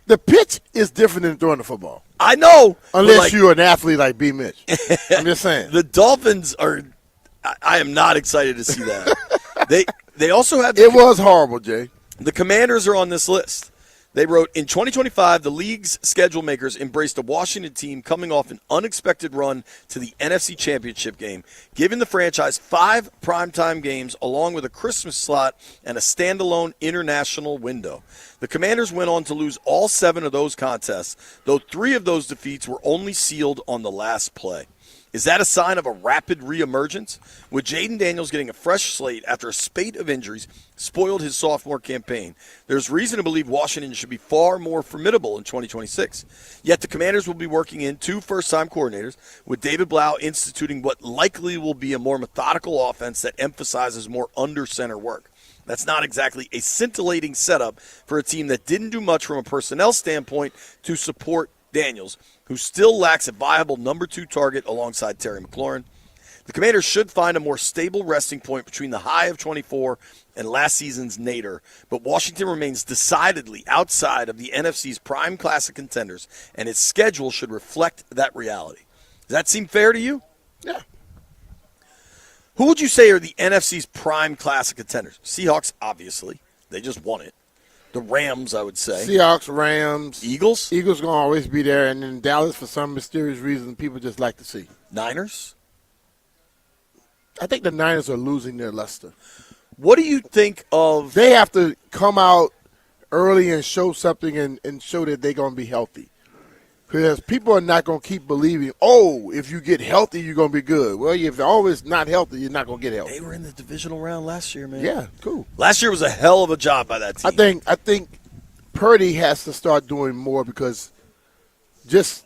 Speaker 18: The pitch is different than throwing the football.
Speaker 17: I know.
Speaker 18: Unless you're an athlete like BMitch. I'm just saying.
Speaker 17: The Dolphins are – I am not excited to see that. They also have –
Speaker 18: It was horrible, Jay.
Speaker 17: The Commanders are on this list. They wrote, in 2025, the league's schedule makers embraced a Washington team coming off an unexpected run to the NFC Championship game, giving the franchise 5 primetime games along with a Christmas slot and a standalone international window. The Commanders went on to lose all 7 of those contests, though 3 of those defeats were only sealed on the last play. Is that a sign of a rapid reemergence? With Jaden Daniels getting a fresh slate after a spate of injuries spoiled his sophomore campaign, there's reason to believe Washington should be far more formidable in 2026. Yet the Commanders will be working in 2 first-time coordinators, with David Blau instituting what likely will be a more methodical offense that emphasizes more under-center work. That's not exactly a scintillating setup for a team that didn't do much from a personnel standpoint to support Daniels, who still lacks a viable number 2 target alongside Terry McLaurin. The Commanders should find a more stable resting point between the high of 24 and last season's nadir, but Washington remains decidedly outside of the NFC's prime class of contenders, and its schedule should reflect that reality. Does that seem fair to you?
Speaker 18: Yeah.
Speaker 17: Who would you say are the NFC's prime class of contenders? Seahawks, obviously. They just won it. The Rams, I would say.
Speaker 18: Seahawks, Rams.
Speaker 17: Eagles?
Speaker 18: Eagles going to always be there. And then Dallas, for some mysterious reason, people just like to see.
Speaker 17: Niners?
Speaker 18: I think the Niners are losing their luster.
Speaker 17: What do you think of...
Speaker 18: They have to come out early and show something and show that they're going to be healthy. Because people are not going to keep believing, if you get healthy, you're going to be good. Well, if you're always not healthy, you're not going to get healthy.
Speaker 17: They were in the divisional round last year, man.
Speaker 18: Yeah, cool.
Speaker 17: Last year was a hell of a job by that team.
Speaker 18: I think Purdy has to start doing more because just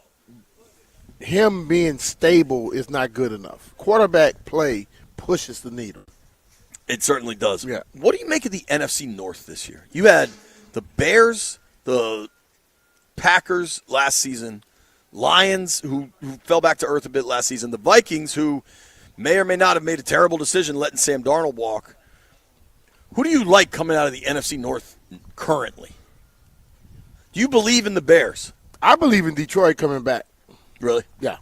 Speaker 18: him being stable is not good enough. Quarterback play pushes the needle.
Speaker 17: It certainly does.
Speaker 18: Yeah.
Speaker 17: What do you make of the NFC North this year? You had the Bears, the Packers last season, Lions, who fell back to earth a bit last season, the Vikings, who may or may not have made a terrible decision letting Sam Darnold walk. Who do you like coming out of the NFC North currently? Do you believe in the Bears?
Speaker 18: I believe in Detroit coming back.
Speaker 17: Really?
Speaker 18: Yeah.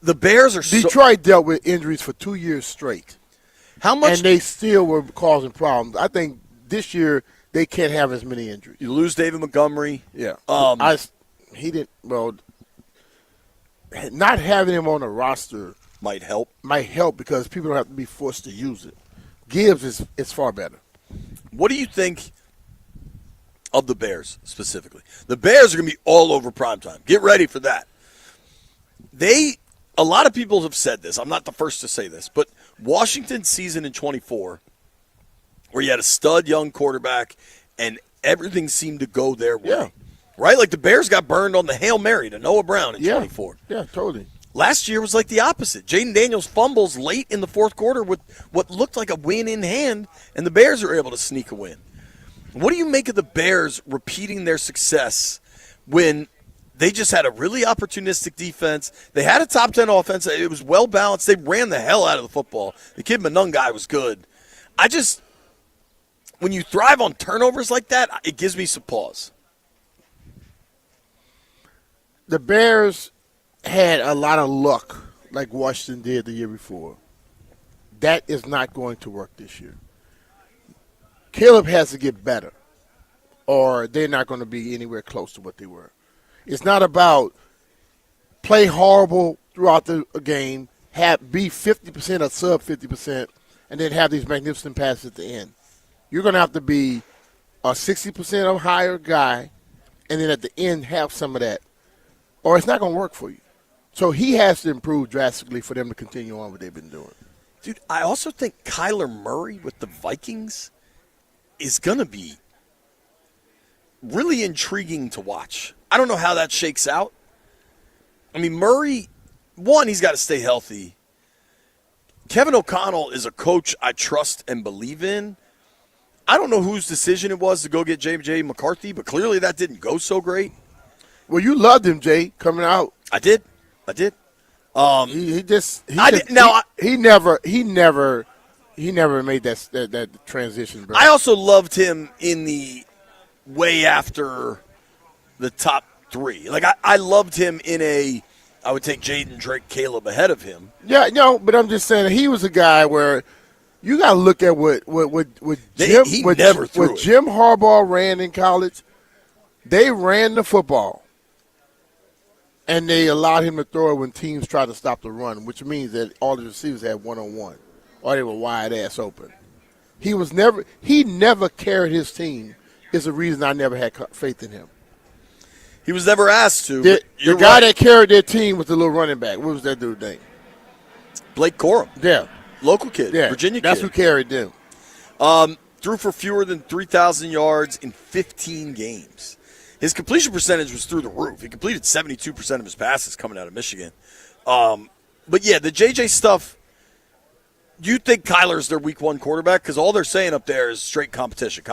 Speaker 17: The Bears are
Speaker 18: Detroit dealt with injuries for 2 years straight.
Speaker 17: How much?
Speaker 18: And they still were causing problems. I think this year they can't have as many injuries.
Speaker 17: You lose David Montgomery.
Speaker 18: Yeah. He didn't. Well, not having him on the roster
Speaker 17: might help.
Speaker 18: Might help because people don't have to be forced to use it. Gibbs is far better.
Speaker 17: What do you think of the Bears specifically? The Bears are going to be all over primetime. Get ready for that. A lot of people have said this. I'm not the first to say this, but Washington's season in 24, where you had a stud young quarterback and everything seemed to go their way.
Speaker 18: Yeah.
Speaker 17: Right? Like the Bears got burned on the Hail Mary to Noah Brown in 24.
Speaker 18: Yeah, totally.
Speaker 17: Last year was like the opposite. Jaden Daniels fumbles late in the fourth quarter with what looked like a win in hand, and the Bears are able to sneak a win. What do you make of the Bears repeating their success when they just had a really opportunistic defense? They had a top 10 offense. It was well balanced. They ran the hell out of the football. The Kid Manung guy was good. When you thrive on turnovers like that, it gives me some pause.
Speaker 18: The Bears had a lot of luck like Washington did the year before. That is not going to work this year. Caleb has to get better, or they're not going to be anywhere close to what they were. It's not about play horrible throughout the game, be 50% or sub 50%, and then have these magnificent passes at the end. You're going to have to be a 60% or higher guy, and then at the end have some of that, or it's not going to work for you. So he has to improve drastically for them to continue on what they've been doing.
Speaker 17: Dude, I also think Kyler Murray with the Vikings is going to be really intriguing to watch. I don't know how that shakes out. I mean, Murray, one, he's got to stay healthy. Kevin O'Connell is a coach I trust and believe in. I don't know whose decision it was to go get J.J. McCarthy, but clearly that didn't go so great.
Speaker 18: Well, you loved him, Jay, coming out.
Speaker 17: I did.
Speaker 18: He never made that transition, bro.
Speaker 17: I also loved him in the way after the top three. Like I loved him I would take Jaden, Drake, Caleb ahead of him.
Speaker 18: Yeah, no, but I'm just saying he was a guy where you got to look at what Jim Harbaugh ran in college. They ran the football. And they allowed him to throw it when teams tried to stop the run, which means that all the receivers had one-on-one, or they were wide-ass open. He never carried his team is the reason I never had faith in him.
Speaker 17: He was never asked to.
Speaker 18: The guy that carried their team was the little running back. What was that dude's name?
Speaker 17: Blake Corum.
Speaker 18: Yeah.
Speaker 17: Local kid,
Speaker 18: yeah.
Speaker 17: Virginia kid.
Speaker 18: That's who carried them.
Speaker 17: Threw for fewer than 3,000 yards in 15 games. His completion percentage was through the roof. He completed 72% of his passes coming out of Michigan. But, yeah, the JJ stuff, do you think Kyler's their week one quarterback? Because all they're saying up there is straight competition.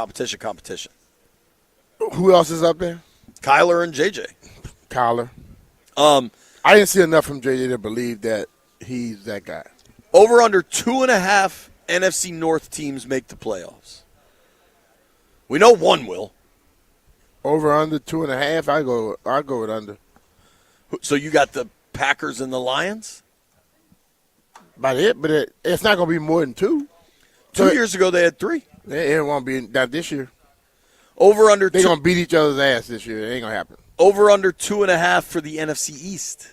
Speaker 18: Who else is up there?
Speaker 17: Kyler and JJ.
Speaker 18: Kyler. I didn't see enough from JJ to believe that he's that guy.
Speaker 17: Over under 2.5 NFC North teams make the playoffs. We know one will.
Speaker 18: Over under 2.5. I go with under.
Speaker 17: So you got the Packers and the Lions?
Speaker 18: But it's not going to be more than 2.
Speaker 17: 2 years ago they had 3.
Speaker 18: It won't be not this year.
Speaker 17: Over under.
Speaker 18: They're going to beat each other's ass this year. It ain't going to happen.
Speaker 17: Over under 2.5 for the NFC East.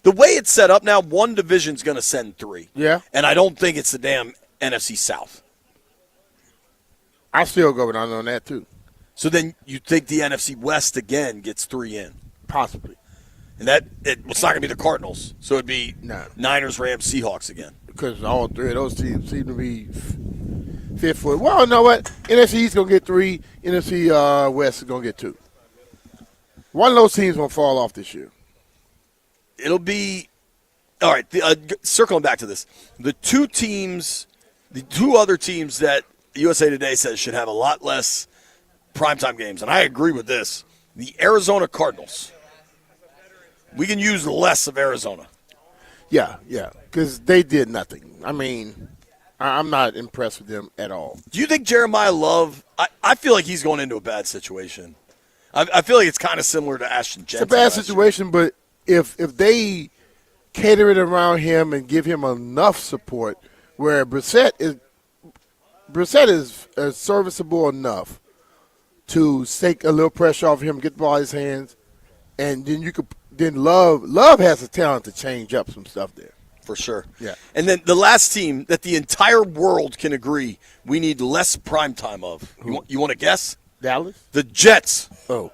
Speaker 17: The way it's set up now, one division's going to send 3.
Speaker 18: Yeah.
Speaker 17: And I don't think it's the damn NFC South.
Speaker 18: I still go with under on that, too.
Speaker 17: So then you think the NFC West again gets 3 in?
Speaker 18: Possibly.
Speaker 17: And it's not going to be the Cardinals. So it'd be Niners, Rams, Seahawks again.
Speaker 18: Because all 3 of those teams seem to be fit for it. Well, you know what? NFC East going to get 3. NFC West is going to get 2. One of those teams won't fall off this year.
Speaker 17: It'll be – all right, circling back to this. The 2 other teams that USA Today says should have a lot less primetime games, and I agree with this, the Arizona Cardinals. We can use less of Arizona.
Speaker 18: Yeah, because they did nothing. I mean, I'm not impressed with them at all.
Speaker 17: Do you think Jeremiah Love – I feel like he's going into a bad situation. I feel like it's kind of similar to Ashton Jensen.
Speaker 18: It's a bad situation, but if they cater it around him and give him enough support where Brissett is serviceable enough to take a little pressure off him, get the ball in his hands, and then Love has the talent to change up some stuff there.
Speaker 17: For sure.
Speaker 18: Yeah.
Speaker 17: And then the last team that the entire world can agree we need less primetime of. You want to guess?
Speaker 18: Dallas?
Speaker 17: The Jets.
Speaker 18: Oh.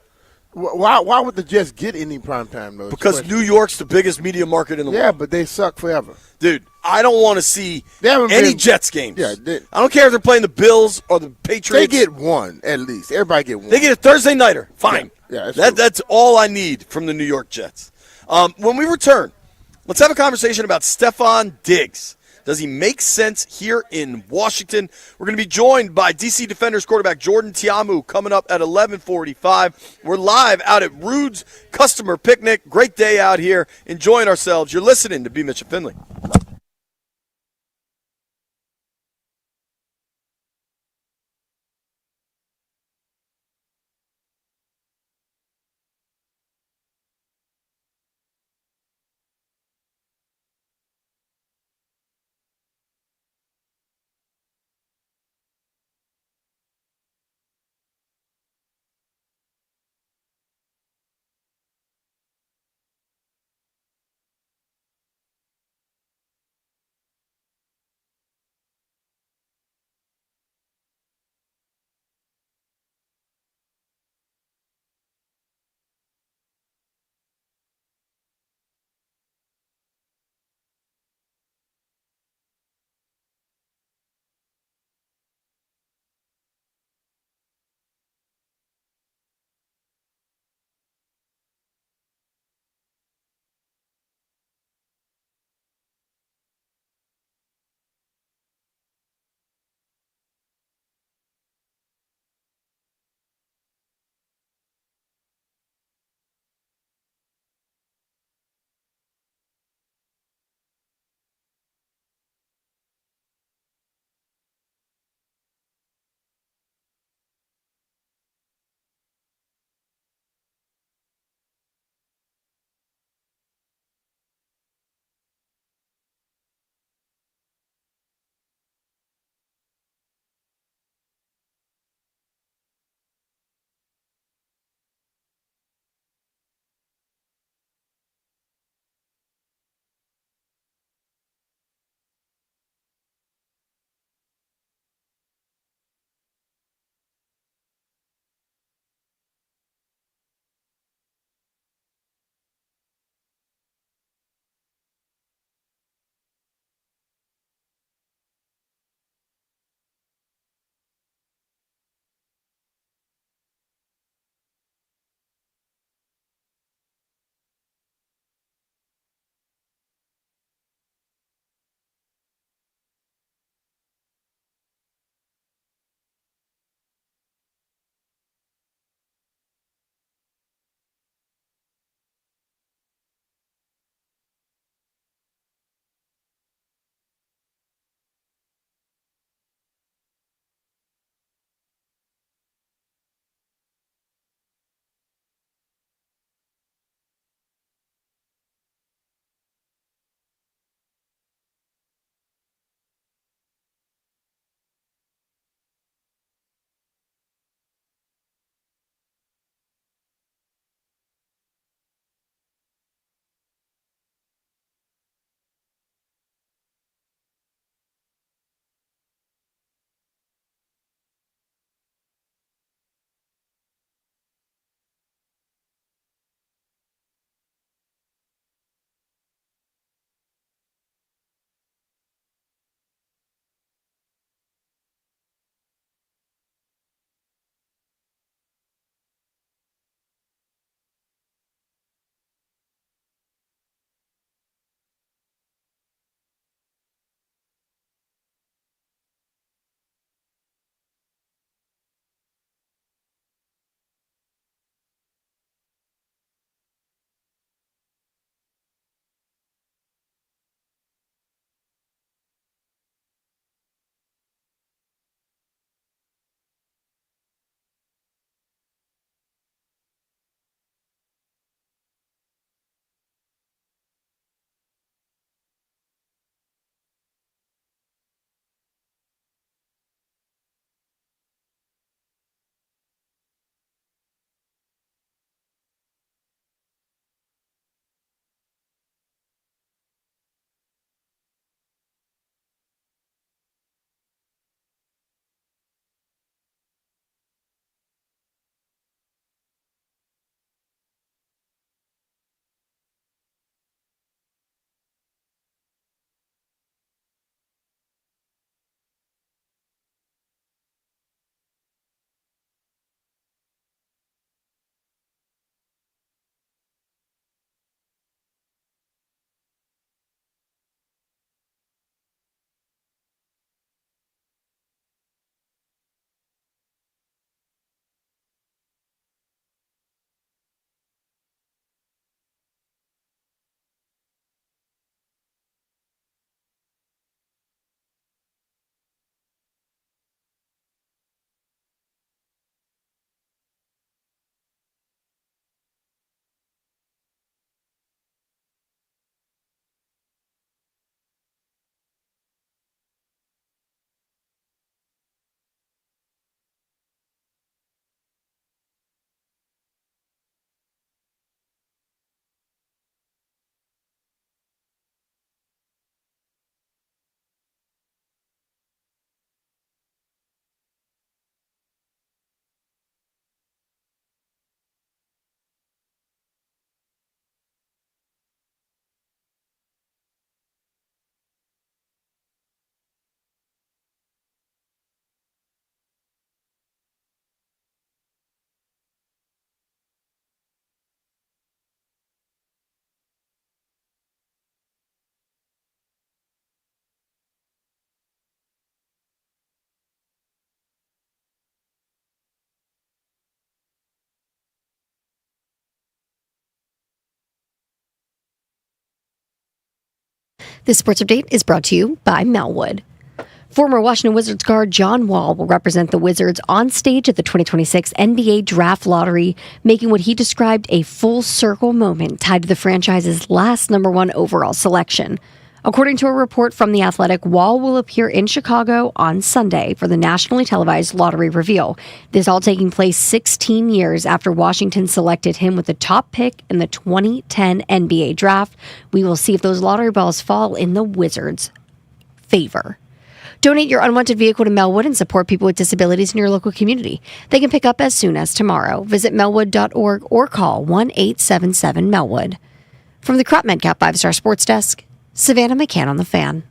Speaker 18: Why would the Jets get any primetime, though?
Speaker 17: Because New York's the biggest media market in the world.
Speaker 18: Yeah, but they suck forever.
Speaker 17: Dude, I don't want to see any Jets games.
Speaker 18: Yeah,
Speaker 17: I don't care if they're playing the Bills or the Patriots.
Speaker 18: They get one, at least. Everybody get one.
Speaker 17: They get a Thursday nighter. Fine.
Speaker 18: Yeah,
Speaker 17: that's all I need from the New York Jets. When we return, let's have a conversation about Stephon Diggs. Does he make sense here in Washington? We're going to be joined by DC Defenders quarterback Jordan Tiamu coming up at 11:45. We're live out at Rude's Customer Picnic. Great day out here. Enjoying ourselves. You're listening to BMitch Finlay.
Speaker 8: This sports update is brought to you by Melwood. Former Washington Wizards guard John Wall will represent the Wizards on stage at the 2026 NBA Draft Lottery, making what he described a full circle moment tied to the franchise's last number 1 overall selection. According to a report from The Athletic, Wall will appear in Chicago on Sunday for the nationally televised lottery reveal. This all taking place 16 years after Washington selected him with the top pick in the 2010 NBA Draft. We will see if those lottery balls fall in the Wizards' favor. Donate your unwanted vehicle to Melwood and support people with disabilities in your local community. They can pick up as soon as tomorrow. Visit melwood.org or call 1-877-MELWOOD. From the Crop Medcap 5-Star Sports Desk, Savannah McCann on the Fan.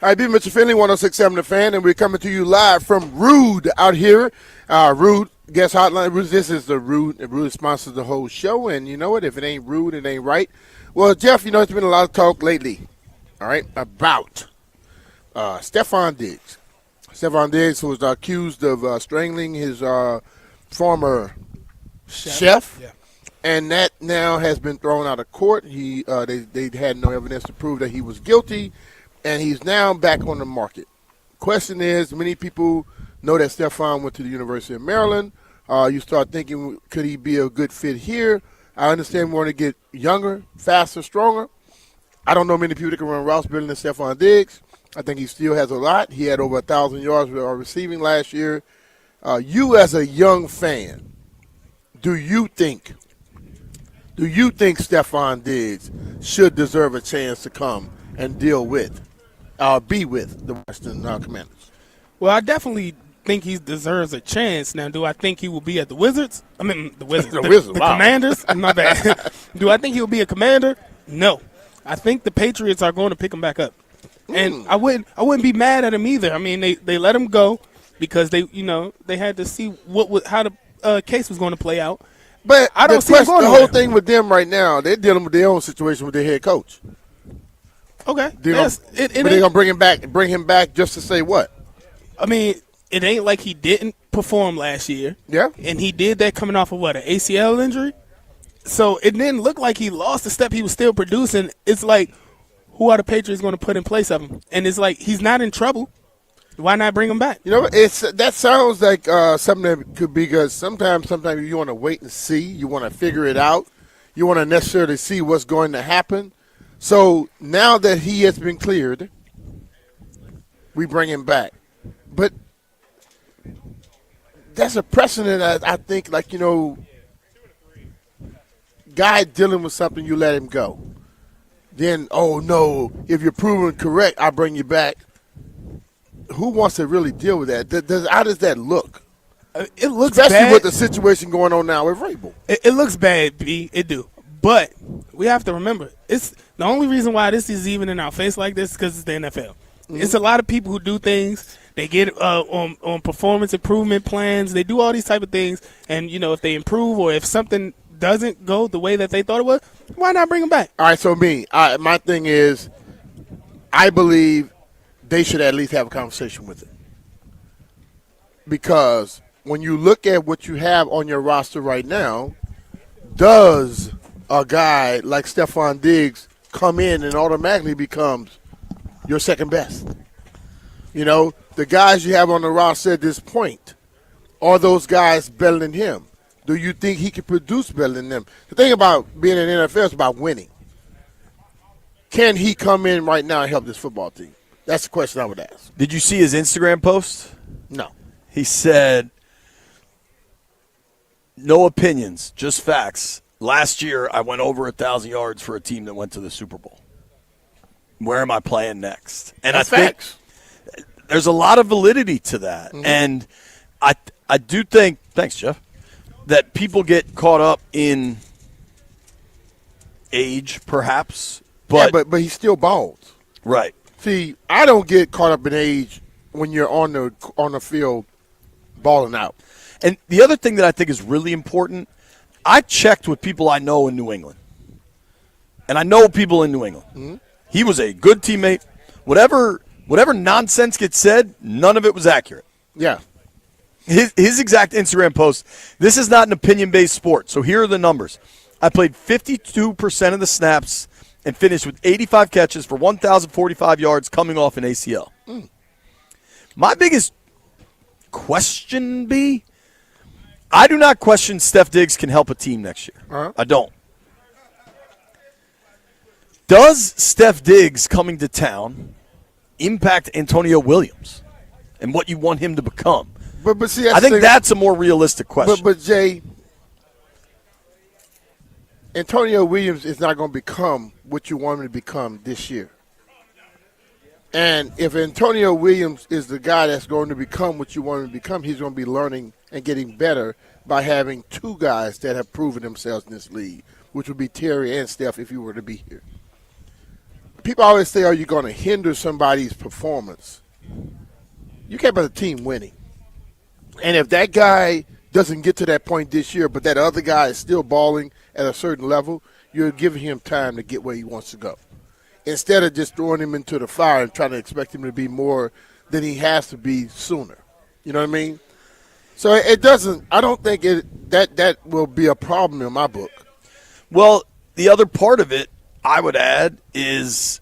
Speaker 18: All right, BMitch Finlay, 106.7 The Fan, and we're coming to you live from Rude out here. Rude guest hotline. This is the Rude. Rude sponsors the whole show, and you know what? If it ain't rude, it ain't right. Well, Jeff, you know, there's been a lot of talk lately, all right, about Stephon Diggs. Stephon Diggs, who was accused of strangling his former chef. Yeah. And that now has been thrown out of court. They had no evidence to prove that he was guilty. And he's now back on the market. Question is, many people know that Stephon went to the University of Maryland. You start thinking, could he be a good fit here? I understand we want to get younger, faster, stronger. I don't know many people that can run routes better than Stephon Diggs. I think he still has a lot. He had over 1,000 yards receiving last year. You as a young fan, do you think Stephon Diggs should deserve a chance to come and be with the Washington Commanders?
Speaker 20: Well, I definitely think he deserves a chance. Now, do I think he will be at the Wizards? I mean, the Wizards. the
Speaker 18: wow.
Speaker 20: Commanders? My bad. Do I think he'll be a Commander? No. I think the Patriots are going to pick him back up. And I wouldn't be mad at him either. I mean, they let him go because they had to see how the case was going to play out.
Speaker 18: But I don't see the whole thing with them right now. They're dealing with their own situation with their head coach.
Speaker 20: Okay.
Speaker 18: But they're going to bring him back just to say what?
Speaker 20: I mean, it ain't like he didn't perform last year.
Speaker 18: Yeah.
Speaker 20: And he did that coming off of an ACL injury? So it didn't look like he lost a step. He was still producing. It's like, who are the Patriots going to put in place of him? And it's like, he's not in trouble. Why not bring him back?
Speaker 18: You know, that sounds like something that could be good. Sometimes you want to wait and see. You want to figure it out. You want to necessarily see what's going to happen. So now that he has been cleared, we bring him back. But that's a precedent, I think, like, guy dealing with something, you let him go. Then, oh, no, if you're proven correct, I bring you back. Who wants to really deal with that? How does that look?
Speaker 20: It looks
Speaker 18: especially
Speaker 20: bad.
Speaker 18: with the situation going on now with Vrabel.
Speaker 20: It looks bad, B. It do. But we have to remember, it's the only reason why this is even in our face like this is because it's the NFL. Mm-hmm. It's a lot of people who do things. They get on performance improvement plans. They do all these type of things. And, if they improve or if something doesn't go the way that they thought it would, why not bring them back?
Speaker 18: All right, so my thing is I believe they should at least have a conversation with it. Because when you look at what you have on your roster right now, does a guy like Stephon Diggs come in and automatically becomes your second best? The guys you have on the roster at this point, are those guys better than him? Do you think he can produce better than them? The thing about being in the NFL is about winning. Can he come in right now and help this football team? That's the question I would ask.
Speaker 17: Did you see his Instagram post?
Speaker 18: No.
Speaker 17: He said, no opinions, just facts. Last year, I went over 1,000 yards for a team that went to the Super Bowl. Where am I playing next? And
Speaker 18: that's
Speaker 17: I think
Speaker 18: facts.
Speaker 17: There's a lot of validity to that. Mm-hmm. And I do think, thanks, Jeff, that people get caught up in age, perhaps. But,
Speaker 18: but he's still bald.
Speaker 17: Right.
Speaker 18: See, I don't get caught up in age when you're on the field balling out.
Speaker 17: And the other thing that I think is really important I checked with people I know in New England, and I know people in New England.
Speaker 18: Mhm.
Speaker 17: He was a good teammate. Whatever nonsense gets said, none of it was accurate.
Speaker 18: Yeah.
Speaker 17: His exact Instagram post, this is not an opinion-based sport, so here are the numbers. I played 52% of the snaps and finished with 85 catches for 1,045 yards coming off an ACL.
Speaker 18: Mm.
Speaker 17: My biggest question, B, I do not question Steph Diggs can help a team next year.
Speaker 18: Uh-huh.
Speaker 17: I don't. Does Steph Diggs coming to town impact Antonio Williams and what you want him to become?
Speaker 18: But see, that's
Speaker 17: I think
Speaker 18: the thing.
Speaker 17: that's a more realistic question.
Speaker 18: But Jay, Antonio Williams is not going to become what you want him to become this year. And if Antonio Williams is the guy that's going to become what you want him to become, he's going to be learning and getting better by having two guys that have proven themselves in this league, which would be Terry and Steph if you were to be here. People always say, are you going to hinder somebody's performance? You can't have a team winning. And if that guy doesn't get to that point this year, but that other guy is still balling at a certain level, you're giving him time to get where he wants to go. Instead of just throwing him into the fire and trying to expect him to be more than he has to be sooner. You know what I mean? So it doesn't – I don't think that will be a problem in my book.
Speaker 17: Well, the other part of it, I would add, is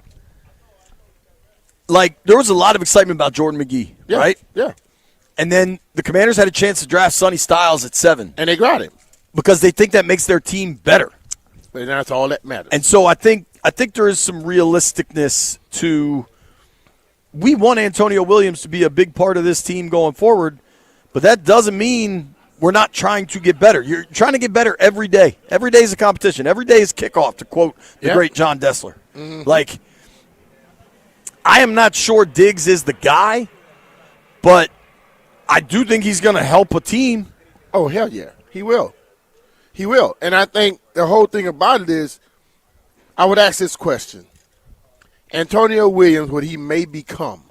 Speaker 17: like there was a lot of excitement about Jordan McGee, right?
Speaker 18: Yeah.
Speaker 17: And then the Commanders had a chance to draft Sonny Styles at 7.
Speaker 18: And they got him.
Speaker 17: Because they think that makes their team better.
Speaker 18: And that's all that matters.
Speaker 17: And so I think there is some realisticness to we want Antonio Williams to be a big part of this team going forward, but that doesn't mean we're not trying to get better. You're trying to get better every day. Every day is a competition. Every day is kickoff, to quote the great John Dessler.
Speaker 18: Mm-hmm.
Speaker 17: Like, I am not sure Diggs is the guy, but I do think he's going to help a team.
Speaker 18: Oh, hell yeah. He will. He will. And I think the whole thing about it is I would ask this question. Antonio Williams, what he may become,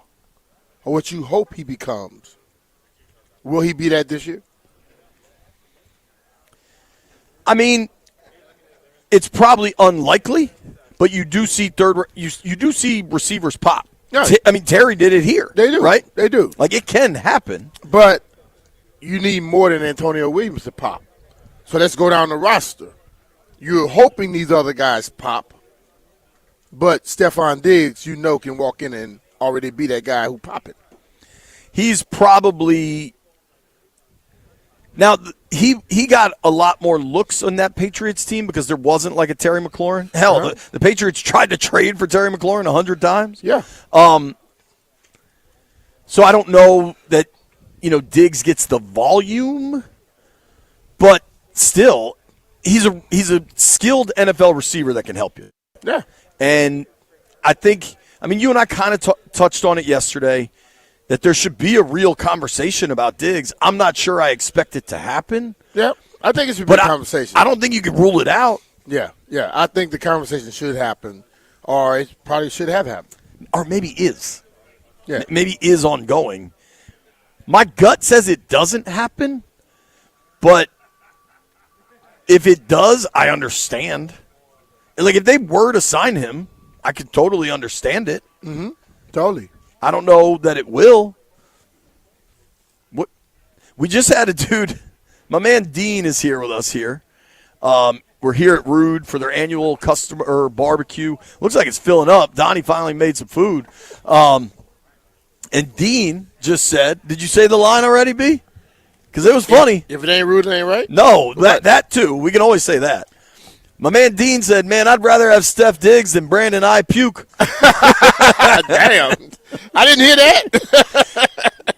Speaker 18: or what you hope he becomes, will he be that this year?
Speaker 17: I mean, it's probably unlikely, but you do see you do see receivers pop.
Speaker 18: Yeah.
Speaker 17: I mean, Terry did it here.
Speaker 18: They do.
Speaker 17: Right?
Speaker 18: They do.
Speaker 17: Like, it can happen.
Speaker 18: But you need more than Antonio Williams to pop. So let's go down the roster. You're hoping these other guys pop, but Stephon Diggs, can walk in and already be that guy who popping.
Speaker 17: He's probably now he got a lot more looks on that Patriots team because there wasn't like a Terry McLaurin. Hell, the Patriots tried to trade for Terry McLaurin 100 times.
Speaker 18: Yeah.
Speaker 17: So I don't know that Diggs gets the volume, but still, he's a skilled NFL receiver that can help you.
Speaker 18: Yeah.
Speaker 17: And I think, you and I kind of touched on it yesterday, that there should be a real conversation about Diggs. I'm not sure I expect it to happen.
Speaker 18: Yeah, I think it should be a conversation.
Speaker 17: I don't think you can rule it out.
Speaker 18: Yeah. I think the conversation should happen, or it probably should have happened.
Speaker 17: Or maybe is.
Speaker 18: Yeah.
Speaker 17: Maybe is ongoing. My gut says it doesn't happen, but if it does, I understand. Like, if they were to sign him, I could totally understand it.
Speaker 18: Mm-hmm. Totally.
Speaker 17: I don't know that it will. We just had a dude. My man Dean is here with us here. We're here at Rude for their annual customer barbecue. Looks like it's filling up. Donnie finally made some food. And Dean just said, did you say the line already, B? Because it was funny.
Speaker 18: If it ain't Rude, it ain't right?
Speaker 17: No, that too. We can always say that. My man Dean said, man, I'd rather have Steph Diggs than Brandon I. Puke.
Speaker 18: Damn. I didn't hear that.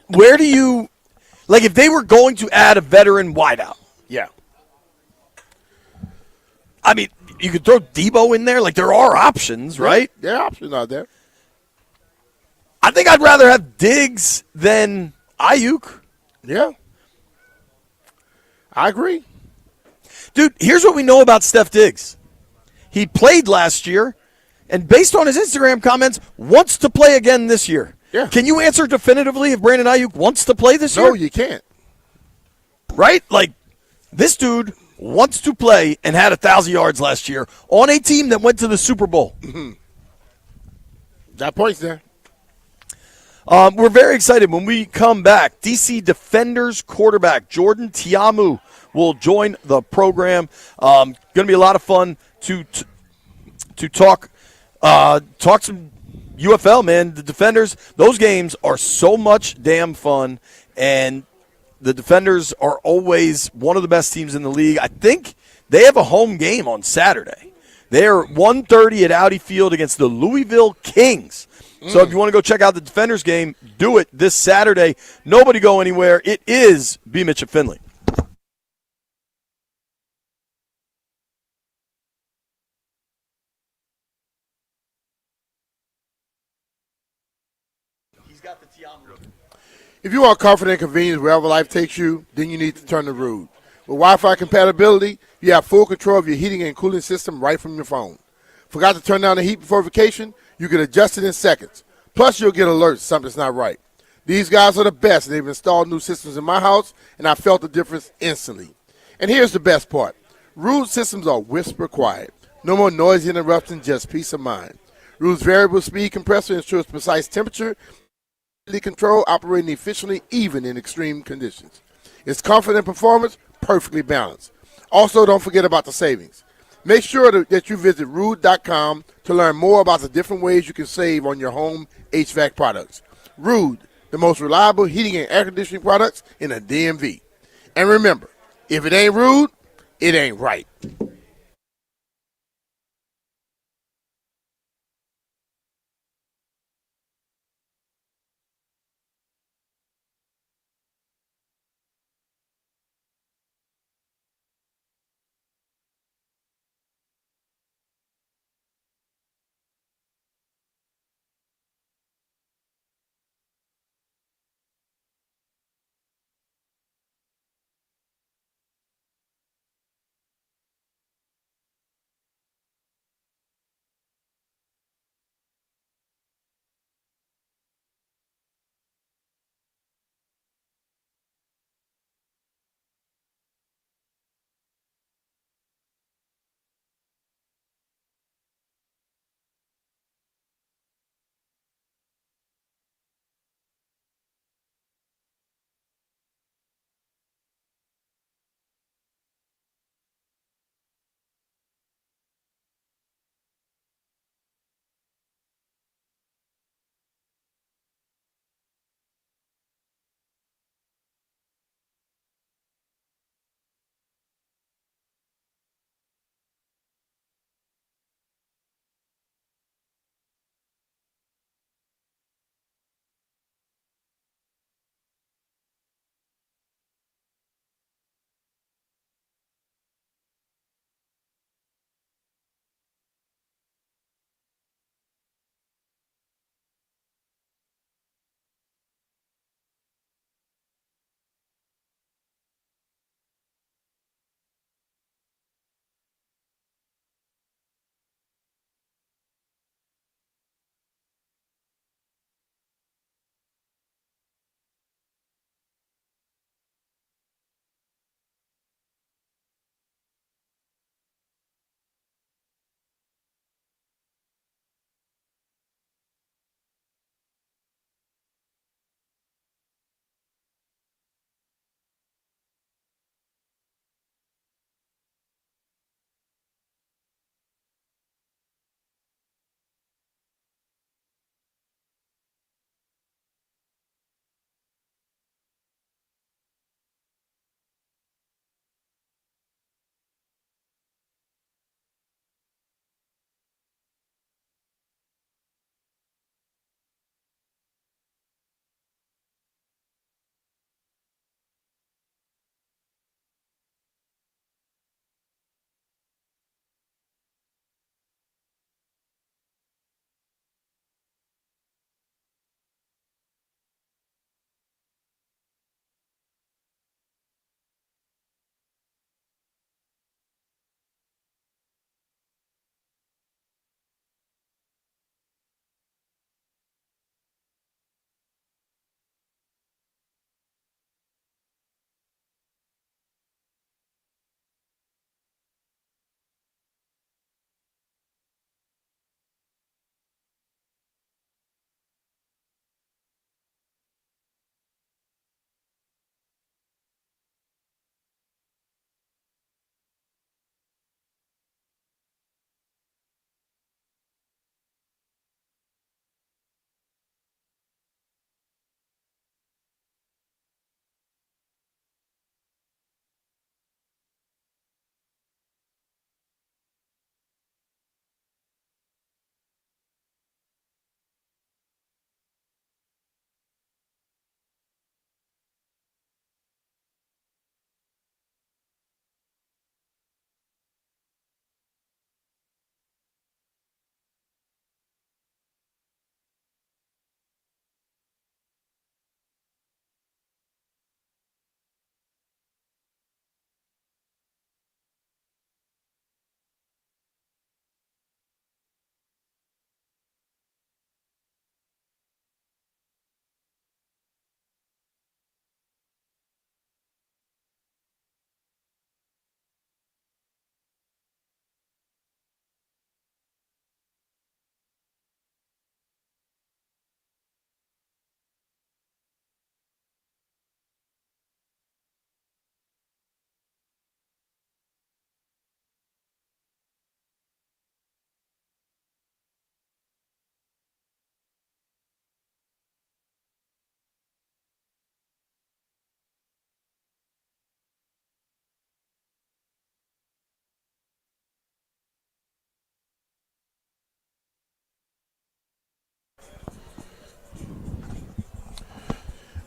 Speaker 17: Where do you – like, if they were going to add a veteran wideout.
Speaker 18: Yeah.
Speaker 17: I mean, you could throw Debo in there. Like, there are options, right?
Speaker 18: There are options out there.
Speaker 17: I think I'd rather have Diggs than Ayuk.
Speaker 18: Yeah. I agree.
Speaker 17: Dude, here's what we know about Steph Diggs. He played last year, and based on his Instagram comments, wants to play again this year.
Speaker 18: Yeah.
Speaker 17: Can you answer definitively if Brandon Ayuk wants to play this year?
Speaker 18: No, you can't.
Speaker 17: Right? Like, this dude wants to play and had 1,000 yards last year on a team that went to the Super Bowl.
Speaker 18: That point's there.
Speaker 17: We're very excited when we come back. DC Defenders quarterback Jordan Tiamu will join the program. Going to be a lot of fun to talk some UFL, man. The Defenders, those games are so much damn fun, and the Defenders are always one of the best teams in the league. I think they have a home game on Saturday. They're 1:30 at Audi Field against the Louisville Kings. So if you want to go check out the Defenders game, do it this Saturday. Nobody go anywhere. It is BMitch Finlay.
Speaker 18: If you want comfort and convenience wherever life takes you, then you need to turn to Rude. With Wi-Fi compatibility, you have full control of your heating and cooling system right from your phone. Forgot to turn down the heat before vacation? You can adjust it in seconds. Plus, you'll get alerts something's not right. These guys are the best. They've installed new systems in my house, and I felt the difference instantly. And here's the best part. Rude systems are whisper quiet. No more noisy interruptions, just peace of mind. Rude's variable speed compressor ensures precise temperature control, operating efficiently even in extreme conditions. Its comfort and performance, perfectly balanced. Also, don't forget about the savings. Make sure that you visit Rude.com to learn more about the different ways you can save on your home HVAC products. Rude, the most reliable heating and air conditioning products in the DMV. And remember, if it ain't Rude, it ain't right.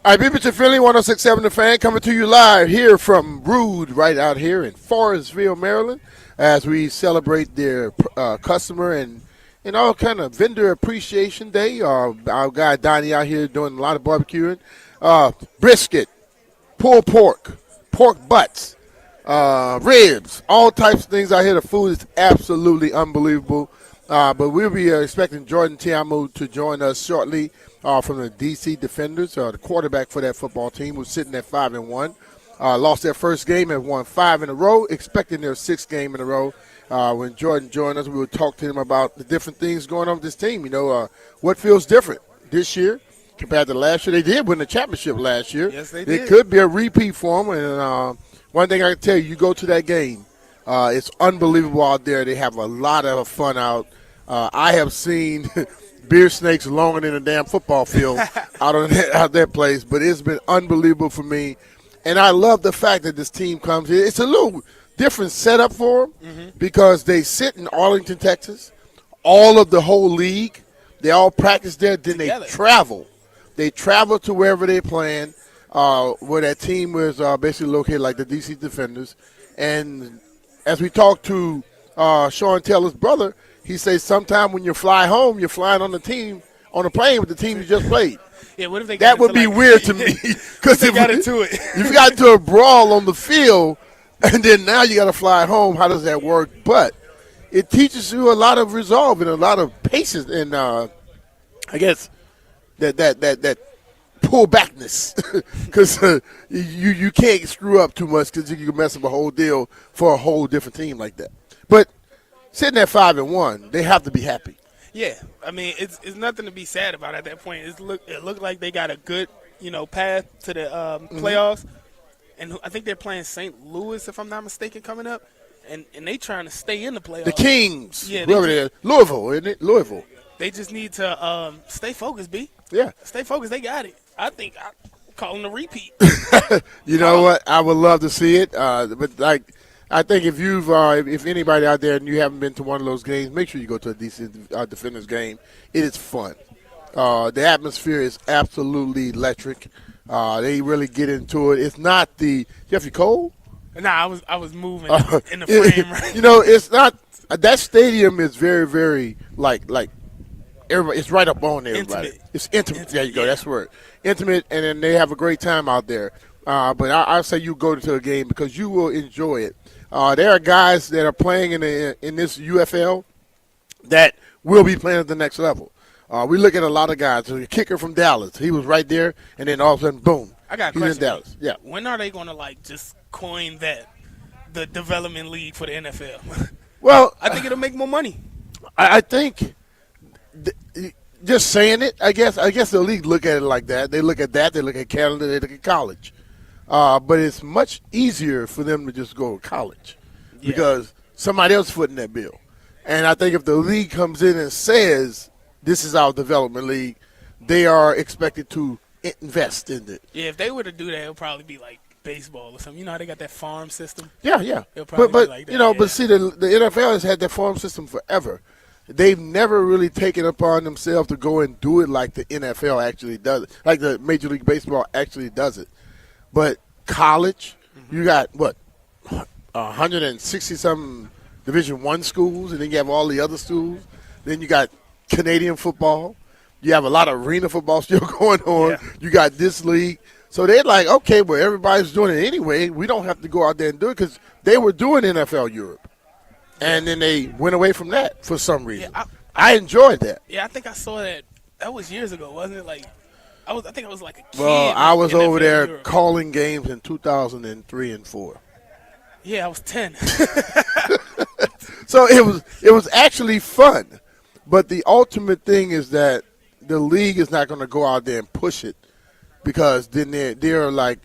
Speaker 18: All right, BMitch Finlay, 106.7 The Fan, coming to you live here from Rude, right out here in Forestville, Maryland, as we celebrate their customer and all kind of vendor appreciation day. Our guy Donnie out here doing a lot of barbecuing. Brisket, pulled pork, pork butts, ribs, all types of things out here. The food is absolutely unbelievable. But we'll be expecting Jordan Tiamo to join us shortly from the D.C. Defenders, the quarterback for that football team, who's sitting at 5-1. Lost their first game and won 5 in a row, expecting their 6th game in a row. When Jordan joined us, we would talk to him about the different things going on with this team. What feels different this year compared to last year. They did win the championship last year.
Speaker 20: Yes, they did.
Speaker 18: It could be a repeat for them. And one thing I can tell you go to that game, it's unbelievable out there. They have a lot of fun out. I have seen beer snakes longer than a damn football field out that place, but it's been unbelievable for me. And I love the fact that this team comes here. It's a little different setup for them because they sit in Arlington, Texas, all of the whole league. They all practice there, then they travel. They travel to wherever they're playing, where that team was basically located, like the D.C. Defenders. And as we talked to Sean Taylor's brother, he says sometime when you fly home, you're flying on a plane with the team you just played.
Speaker 20: Yeah, what if they
Speaker 18: that would be weird to me because
Speaker 20: they got into it.
Speaker 18: You've got into a brawl on the field, and then now you got to fly home. How does that work? But it teaches you a lot of resolve and a lot of patience, and I guess that pull backness because you can't screw up too much because you can mess up a whole deal for a whole different team like that. But sitting at 5-1, they have to be happy.
Speaker 20: Yeah, I mean it's nothing to be sad about at that point. It looked like they got a good path to the playoffs, and I think they're playing St. Louis if I'm not mistaken coming up, and they trying to stay in the playoffs.
Speaker 18: The Kings,
Speaker 20: yeah,
Speaker 18: Louisville, isn't it? Louisville.
Speaker 20: They just need to stay focused, B.
Speaker 18: Yeah,
Speaker 20: stay focused. They got it. I think I'm calling a repeat.
Speaker 18: You know what? I would love to see it, but I think if anybody out there and you haven't been to one of those games, make sure you go to a DC Defenders game. It is fun. The atmosphere is absolutely electric. They really get into it. It's not the Jeffrey Cole.
Speaker 20: Nah, I was moving in the frame. Right?
Speaker 18: It's not that stadium is very, very like everybody. It's right up on everybody.
Speaker 20: Intimate.
Speaker 18: It's intimate. There you go. That's the word. Intimate, and then they have a great time out there. But I say you go to a game because you will enjoy it. There are guys that are playing in this UFL that will be playing at the next level. We look at a lot of guys. The kicker from Dallas, he was right there, and then all of a sudden, boom,
Speaker 20: I got a
Speaker 18: he's
Speaker 20: question.
Speaker 18: in Dallas. Yeah.
Speaker 20: When are they going to just coin the development league for the NFL?
Speaker 18: Well,
Speaker 20: I think it'll make more money.
Speaker 18: I think just saying it. I guess the league look at it like that. They look at that. They look at Canada. They look at college. But it's much easier for them to just go to college because somebody else footing that bill. And I think if the league comes in and says this is our development league, they are expected to invest in it.
Speaker 20: Yeah, if they were to do that, it'll probably be like baseball or something. You know how they got that farm system?
Speaker 18: Yeah.
Speaker 20: It'll probably
Speaker 18: But
Speaker 20: be like that,
Speaker 18: but see, the NFL has had that farm system forever. They've never really taken upon themselves to go and do it like the NFL actually does it, like the Major League Baseball actually does it. But college, you got, 160-something Division I schools, and then you have all the other schools. Then you got Canadian football. You have a lot of arena football still going on. Yeah. You got this league. So they're like, okay, well, everybody's doing it anyway. We don't have to go out there and do it because they were doing NFL Europe. And then they went away from that for some reason. Yeah, I enjoyed that.
Speaker 20: Yeah, I think I saw that. That was years ago, wasn't it? I think I was like a kid.
Speaker 18: Well, I was over there calling games in 2003 and 4.
Speaker 20: Yeah, I was 10.
Speaker 18: So it was actually fun. But the ultimate thing is that the league is not going to go out there and push it because then they're like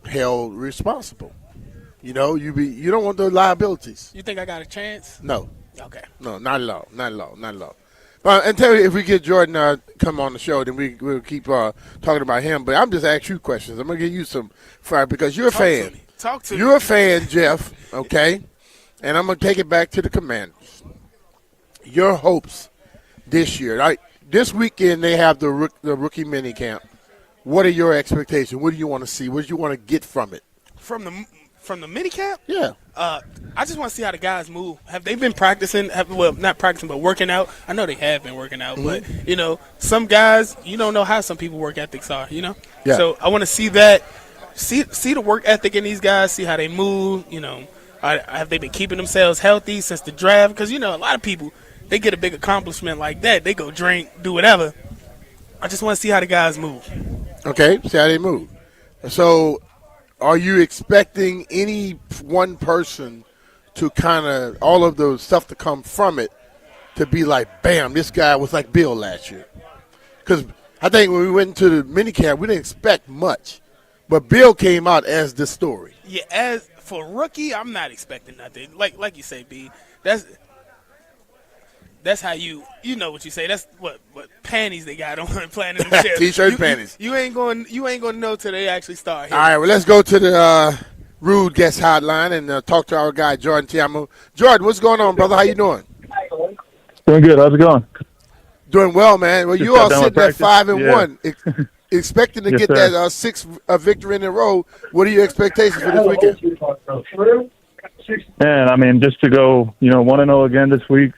Speaker 18: held responsible. You don't want the liabilities.
Speaker 20: You think I got a chance?
Speaker 18: No.
Speaker 20: Okay.
Speaker 18: No, not at all. And tell you, if we get Jordan come on the show, then we'll keep talking about him. But I'm just asking you questions. I'm going to give you some fire because you're a fan.
Speaker 20: Talk to me.
Speaker 18: You're a fan, Jeff, okay? And I'm going to take it back to the Commanders. Your hopes this year. Right? This weekend they have the rookie mini camp what are your expectations? What do you want to see? What do you want to get from it?
Speaker 20: From the minicamp?
Speaker 18: Yeah.
Speaker 20: I just want to see how the guys move. Have they been practicing? Well, not practicing, but working out. I know they have been working out, but some guys, you don't know how some people work ethics are. Yeah. So I want to see that, see the work ethic in these guys, see how they move. Have they been keeping themselves healthy since the draft? Because a lot of people, they get a big accomplishment like that, they go drink, do whatever. I just want to see how the guys move.
Speaker 18: Okay, see how they move. So, are you expecting any one person to kind of, all of the stuff to come from it, to be like, bam, this guy was like Bill last year? Because I think when we went into the minicamp, we didn't expect much. But Bill came out as the story.
Speaker 20: Yeah, as for rookie, I'm not expecting nothing. Like you say, B, that's how you know what you say. That's what panties they got on playing in the chair.
Speaker 18: T-shirt panties.
Speaker 20: You ain't going to know till they actually start.
Speaker 18: All right, well, let's go to the Rude Guest Hotline and talk to our guy, Jordan Tiamo. Jordan, what's going on, brother? How you doing?
Speaker 21: Doing good. How's it going?
Speaker 18: Doing well, man. Well, you all sitting at 5-1, expecting to get that sixth victory in a row. What are your expectations for this weekend?
Speaker 21: Man, I mean, just to go, 1-0 again this week.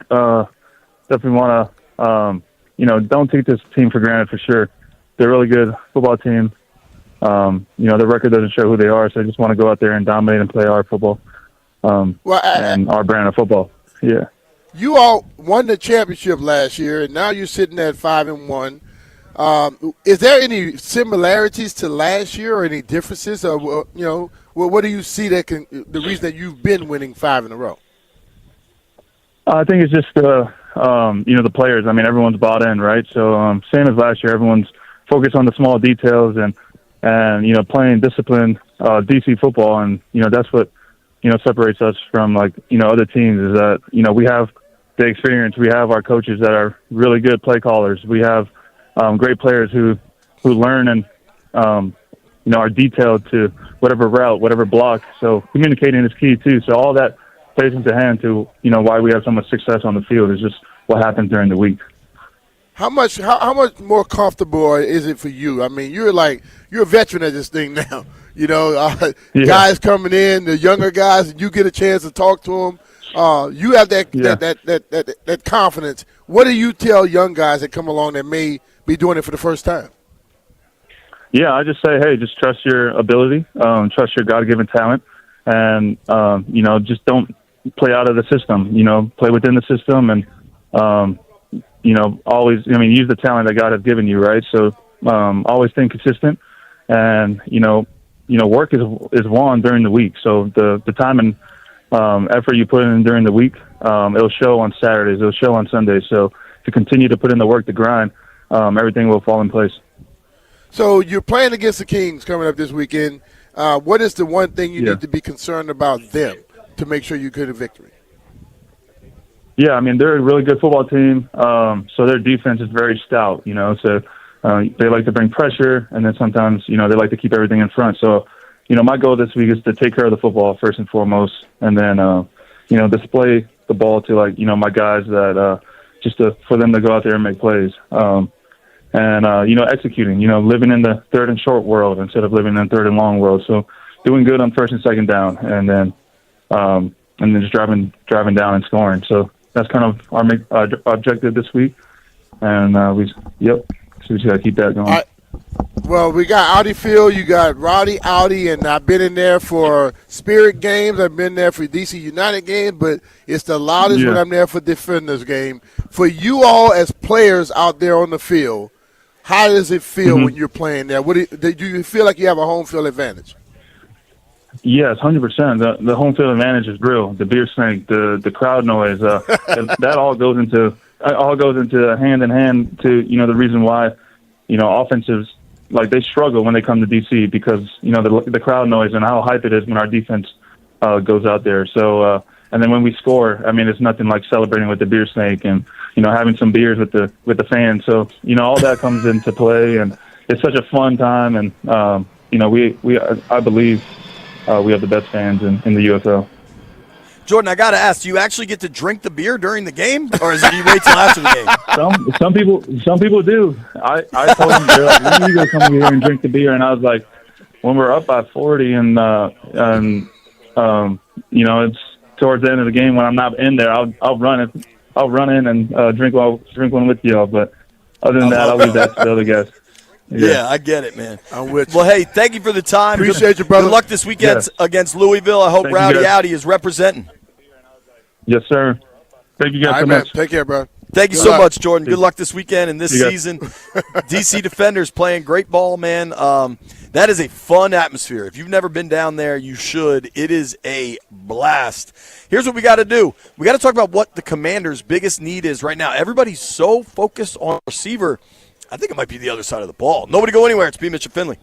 Speaker 21: Definitely want to, don't take this team for granted for sure. They're a really good football team. Their record doesn't show who they are, so I just want to go out there and dominate and play our football and our brand of football. Yeah.
Speaker 18: You all won the championship last year, and now you're sitting at 5-1. Is there any similarities to last year or any differences? Or, what do you see the reason that you've been winning 5 in a row?
Speaker 21: I think it's just the players. I mean, everyone's bought in, right? So same as last year, everyone's focused on the small details and playing disciplined DC football, and that's what separates us from other teams is that we have the experience. We have our coaches that are really good play callers. We have great players who learn and are detailed to whatever route, whatever block. So communicating is key too. So all that plays into hand to why we have so much success on the field is just what happens during the week.
Speaker 18: How much more comfortable is it for you? I mean, you're a veteran at this thing now. Guys coming in, the younger guys, and you get a chance to talk to them. You have that confidence. What do you tell young guys that come along that may be doing it for the first time?
Speaker 21: Yeah, I just say, hey, just trust your ability, trust your God-given talent, and just don't play out of the system. Play within the system, and always, use the talent that God has given you, right? So always stay consistent, and work is won during the week. So the time and effort you put in during the week, it'll show on Saturdays, it'll show on Sundays. So if you continue to put in the work, the grind, everything will fall in place.
Speaker 18: So you're playing against the Kings coming up this weekend. What is the one thing you need to be concerned about them to make sure you get a victory?
Speaker 21: Yeah, I mean, they're a really good football team. So their defense is very stout, so they like to bring pressure, and then sometimes, they like to keep everything in front. So, my goal this week is to take care of the football first and foremost, and then, display the ball to, my guys that for them to go out there and make plays. Executing, living in the third and short world instead of living in the third and long world. So doing good on first and second down, and then just driving down and scoring. So that's kind of our objective this week. And so we just got to keep that going.
Speaker 18: Well, we got Audi Field, you got Rowdy Audi, and I've been in there for Spirit games. I've been there for DC United games, but it's the loudest when I'm there for Defenders game. For you all as players out there on the field, how does it feel when you're playing there? Do you feel like you have a home field advantage?
Speaker 21: Yes, 100%. The home field advantage is real. The beer snake, the crowd noise, that all goes into hand in hand to the reason why offensives they struggle when they come to DC because the crowd noise and how hype it is when our defense goes out there. So and then when we score, I mean it's nothing like celebrating with the beer snake and having some beers with the fans. So all that comes into play, and it's such a fun time. And I believe we have the best fans in the UFL.
Speaker 17: Jordan, I got to ask, do you actually get to drink the beer during the game, or is it you wait till after the game?
Speaker 21: Some people do. I told them, they're like, when you go come here and drink the beer, and I was like, when we're up by 40 and it's towards the end of the game when I'm not in there, I'll run it. I'll run in and drink one with y'all. But other than that, I'll leave that to the other guys.
Speaker 17: Yeah, I get it, man.
Speaker 18: I'm with you.
Speaker 17: Well, hey, thank you for the time.
Speaker 18: Appreciate you, brother.
Speaker 17: Good luck this weekend against Louisville. I hope
Speaker 21: Thank you,
Speaker 17: Rowdy
Speaker 21: guys.
Speaker 17: Audi is representing.
Speaker 21: Yes, sir. Thank you guys
Speaker 18: All right,
Speaker 21: so
Speaker 18: man.
Speaker 21: much.
Speaker 18: Take care, bro.
Speaker 17: Thank you
Speaker 18: Good
Speaker 17: so
Speaker 18: luck.
Speaker 17: much, Jordan. Good luck this weekend and this
Speaker 21: You got-
Speaker 17: season. DC Defenders playing great ball, man. That is a fun atmosphere. If you've never been down there, you should. It is a blast. Here's what we got to do. We got to talk about what the Commanders' biggest need is right now. Everybody's so focused on receiver. I think it might be the other side of the ball. Nobody go anywhere. It's BMitch Finlay.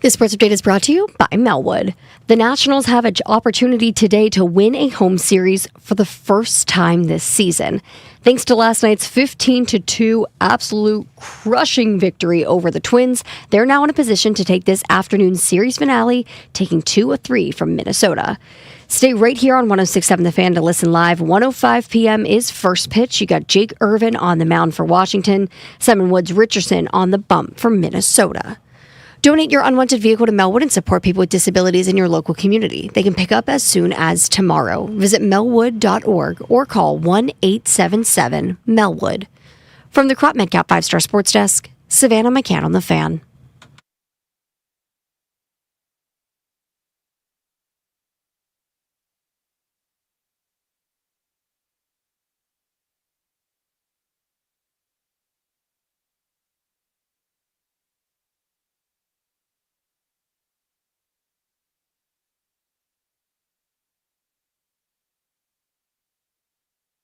Speaker 8: This sports update is brought to you by Melwood. The Nationals have an opportunity today to win a home series for the first time this season. Thanks to last night's 15-2 absolute crushing victory over the Twins, they're now in a position to take this afternoon's series finale, taking 2 of 3 from Minnesota. Stay right here on 106.7 The Fan to listen live. 1:05 p.m. is first pitch. You got Jake Irvin on the mound for Washington, Simon Woods Richardson on the bump for Minnesota. Donate your unwanted vehicle to Melwood and support people with disabilities in your local community. They can pick up as soon as tomorrow. Visit melwood.org or call 1-877-MELWOOD. From the Crop Metcalf 5-Star Sports Desk, Savannah McCann on The Fan.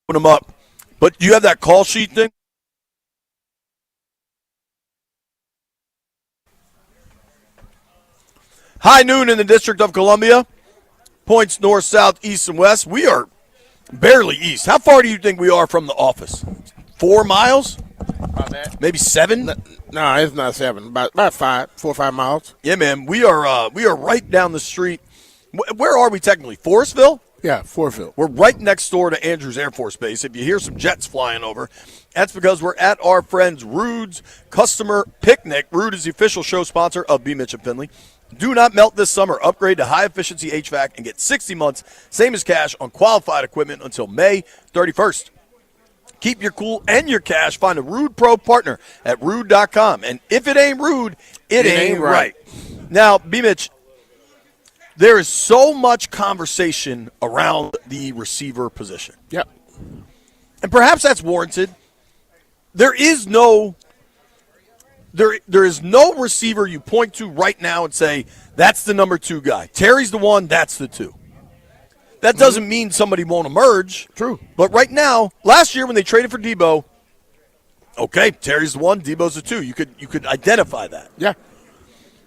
Speaker 17: Put them up. But you have that call sheet thing? High noon in the District of Columbia. Points north, south, east, and west. We are barely east. How far do you think we are from the office? 4 miles? Maybe 7?
Speaker 18: No, it's not 7. About 4 or 5 miles.
Speaker 17: Yeah, man. We are right down the street. Where are we technically? Forestville?
Speaker 18: Yeah, Forestville.
Speaker 17: We're right next door to Andrews Air Force Base. If you hear some jets flying over, that's because we're at our friends Rude's Customer Picnic. Rude is the official show sponsor of BMitch Finlay. Do not melt this summer. Upgrade to high-efficiency HVAC and get 60 months, same as cash, on qualified equipment until May 31st. Keep your cool and your cash. Find a Rude Pro partner at rude.com. And if it ain't Rude, it ain't right. Now, BMitch, there is so much conversation around the receiver position.
Speaker 18: Yep.
Speaker 17: And perhaps that's warranted. There is no receiver you point to right now and say, that's the number 2 guy. Terry's the one, that's the 2. That doesn't mean somebody won't emerge.
Speaker 18: True.
Speaker 17: But right now, last year when they traded for Debo, okay, Terry's the one, Debo's the 2. You could identify that.
Speaker 18: Yeah.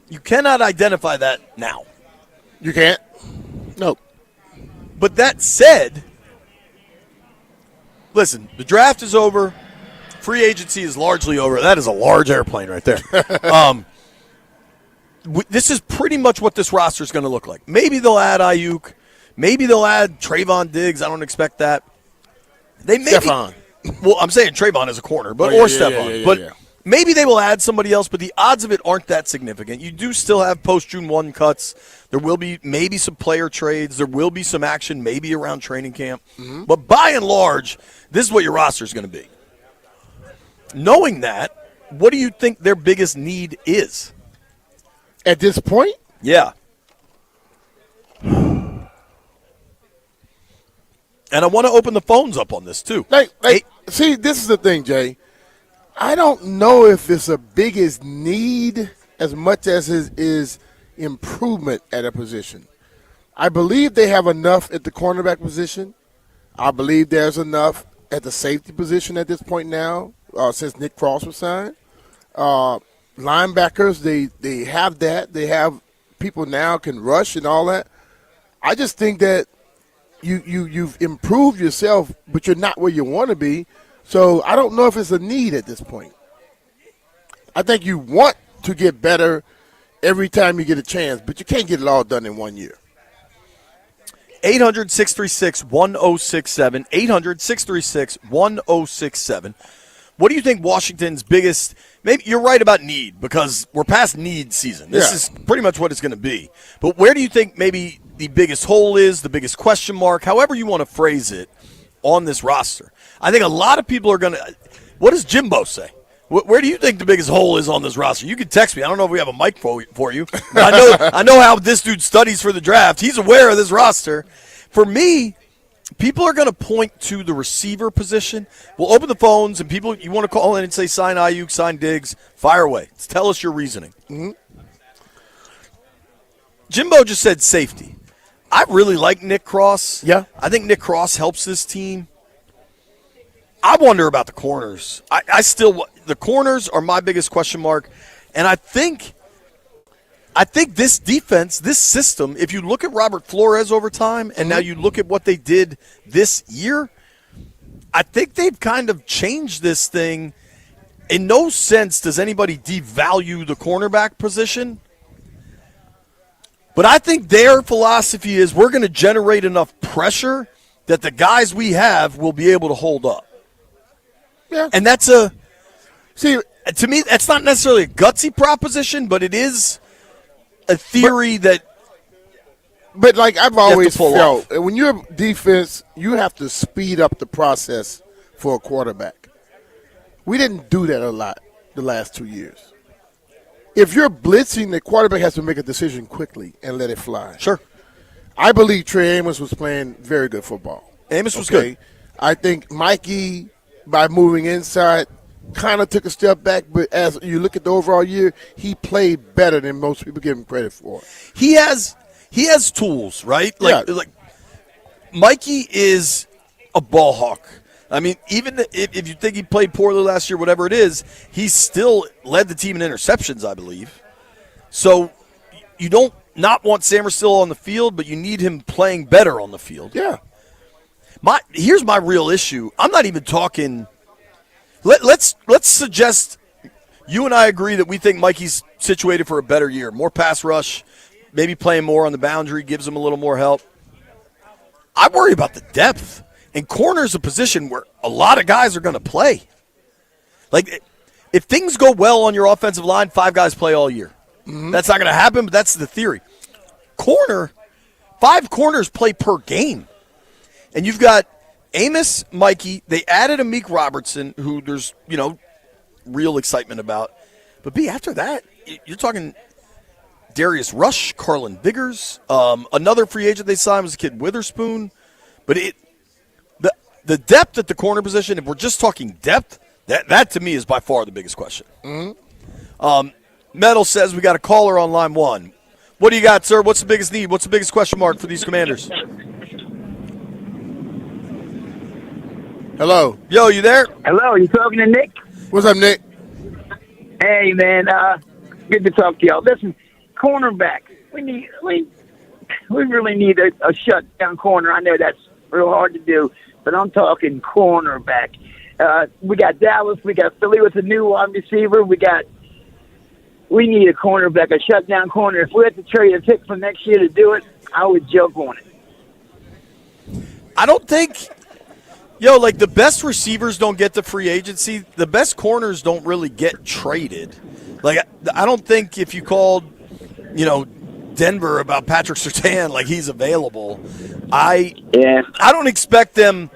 Speaker 17: You cannot identify that now.
Speaker 18: You can't? Nope.
Speaker 17: But that said, listen, the draft is over. Free agency is largely over. That is a large airplane right there. This is pretty much what this roster is going to look like. Maybe they'll add Ayuk. Maybe they'll add Trayvon Diggs. I don't expect that. They may
Speaker 18: Stephon.
Speaker 17: Well, I'm saying Trayvon as a corner, but Stephon. Maybe they will add somebody else, but the odds of it aren't that significant. You do still have post-June 1 cuts. There will be maybe some player trades. There will be some action maybe around training camp. Mm-hmm. But by and large, this is what your roster is going to be. Knowing that, what do you think their biggest need is?
Speaker 18: At this point?
Speaker 17: Yeah. And I want to open the phones up on this, too.
Speaker 18: See, this is the thing, Jay. I don't know if it's a biggest need as much as it is improvement at a position. I believe they have enough at the cornerback position. I believe there's enough at the safety position at this point now, since Nick Cross was signed. Linebackers, they have that. They have people now can rush and all that. I just think that you've improved yourself, but you're not where you want to be. So I don't know if it's a need at this point. I think you want to get better every time you get a chance, but you can't get it all done in 1 year.
Speaker 17: 800-636-1067, 800-636-1067. What do you think Washington's biggest – maybe you're right about need because we're past need season. This is pretty much what it's going to be. But where do you think maybe the biggest hole is, the biggest question mark, however you want to phrase it, on this roster? I think a lot of people are going to – what does Jimbo say? Where do you think the biggest hole is on this roster? You can text me. I don't know if we have a mic for you. But I know how this dude studies for the draft. He's aware of this roster. For me, people are going to point to the receiver position. We'll open the phones, and people, you want to call in and say sign Ayuk, sign Diggs, fire away. Tell us your reasoning. Mm-hmm. Jimbo just said safety. I really like Nick Cross.
Speaker 18: Yeah.
Speaker 17: I think Nick Cross helps this team. I wonder about the corners. The corners are my biggest question mark, and I think I think this defense, this system, if you look at Robert Flores over time and now you look at what they did this year, I think they've kind of changed this thing. In no sense does anybody devalue the cornerback position. But I think their philosophy is we're going to generate enough pressure that the guys we have will be able to hold up.
Speaker 18: Yeah.
Speaker 17: And to me, that's not necessarily a gutsy proposition, but it is a theory
Speaker 18: But like I've always
Speaker 17: pull
Speaker 18: felt, when you're defense, you have to speed up the process for a quarterback. We didn't do that a lot the last 2 years. If you're blitzing, the quarterback has to make a decision quickly and let it fly.
Speaker 17: Sure.
Speaker 18: I believe Trey Amos was playing very good football.
Speaker 17: Amos was good.
Speaker 18: I think Mikey, by moving inside, kind of took a step back, but as you look at the overall year, he played better than most people give him credit for.
Speaker 17: He has tools, right? Like Mikey is a ball hawk. I mean, even if you think he played poorly last year, whatever it is, he still led the team in interceptions, I believe. So you don't not want Samerstill on the field, but you need him playing better on the field.
Speaker 18: Yeah.
Speaker 17: Here's my real issue. I'm not even talking. Let's suggest you and I agree that we think Mikey's situated for a better year, more pass rush, maybe playing more on the boundary, gives him a little more help. I worry about the depth. And corner is a position where a lot of guys are going to play. Like, if things go well on your offensive line, 5 guys play all year. Mm-hmm. That's not going to happen, but that's the theory. 5 corners play per game. And you've got Amos, Mikey. They added Amik Robertson, who there's, real excitement about. But, after that, you're talking Darius Rush, Carlin Biggers. Another free agent they signed was a kid Witherspoon. But the depth at the corner position, if we're just talking depth, that to me is by far the biggest question.
Speaker 18: Mm-hmm.
Speaker 17: Metal says we got a caller on line 1. What do you got, sir? What's the biggest need? What's the biggest question mark for these Commanders?
Speaker 18: Hello.
Speaker 17: Yo, you there?
Speaker 12: Hello, you talking to Nick?
Speaker 18: What's up, Nick?
Speaker 12: Hey, man. Good to talk to y'all. Listen, cornerback. We really need a shutdown corner. I know that's real hard to do, but I'm talking cornerback. We got Dallas. We got Philly with a new wide receiver. We need a cornerback, a shutdown corner. If we had to trade a pick for next year to do it, I would jump on it.
Speaker 17: I don't think, the best receivers don't get the free agency. The best corners don't really get traded. Like, I don't think if you called, Denver about Patrick Surtain, he's available. I don't expect them.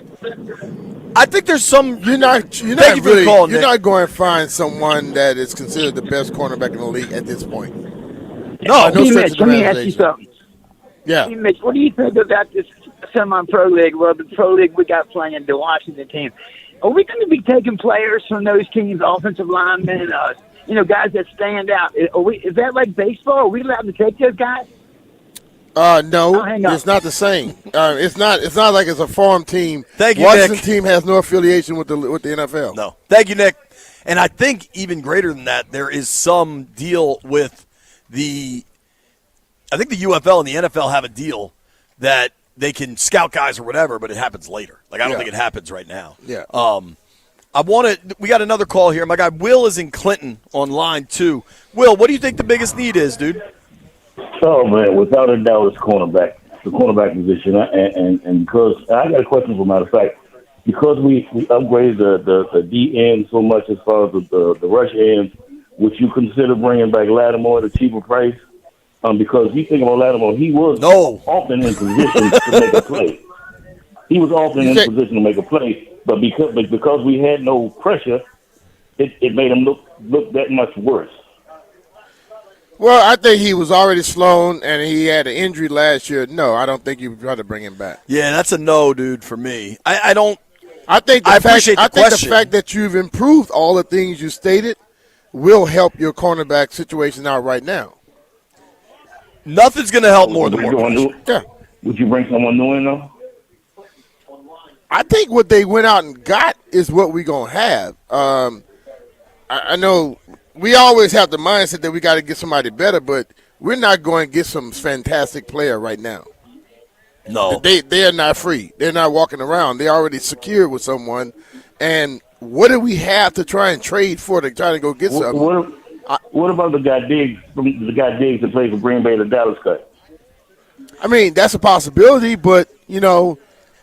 Speaker 17: I think there's some.
Speaker 18: You're not going to find someone that is considered the best cornerback in the league at this point.
Speaker 12: No, Mitch, let me ask you something.
Speaker 18: Yeah.
Speaker 12: Mitch, what do you think about this semi-pro league? Well, the pro league we got playing the Washington team. Are we going to be taking players from those teams, offensive linemen, guys that stand out? Is that like baseball? Are we allowed to take those guys?
Speaker 18: No, it's not the same. It's not like it's a farm team.
Speaker 17: Thank you,
Speaker 18: Washington
Speaker 17: Nick.
Speaker 18: team has no affiliation with the NFL.
Speaker 17: No. Thank you, Nick. And I think even greater than that, there is some deal with I think the UFL and the NFL have a deal that they can scout guys or whatever, but it happens later. I don't think it happens right now.
Speaker 18: Yeah.
Speaker 17: We got another call here. My guy Will is in Clinton on line 2. Will, what do you think the biggest need is, dude?
Speaker 5: Oh, man, without a doubt, it's cornerback, the cornerback position. And because I got a question, for matter of fact, because we upgraded the D end so much as far as the rush end, would you consider bringing back Lattimore at a cheaper price? Because you think about Lattimore, he was often in position to make a play. He was often in position to make a play, but because we had no pressure, it made him look that much worse.
Speaker 18: Well, I think he was already slow, and he had an injury last year. No, I don't think you would try to bring him back.
Speaker 17: Yeah, that's a no, dude, for me. I don't.
Speaker 18: I think the
Speaker 17: question.
Speaker 18: fact that you've improved all the things you stated will help your cornerback situation out right now.
Speaker 17: Nothing's going to help more than more pressure.
Speaker 18: Yeah.
Speaker 5: Would you bring someone new in, though?
Speaker 18: I think what they went out and got is what we're going to have. I know we always have the mindset that we got to get somebody better, but we're not going to get some fantastic player right now.
Speaker 17: No.
Speaker 18: They are not free. They're not walking around. They're already secured with someone. And what do we have to try and trade for to try to go get something?
Speaker 5: What about the guy Diggs that plays for Green Bay, the Dallas guy?
Speaker 18: I mean, that's a possibility, but,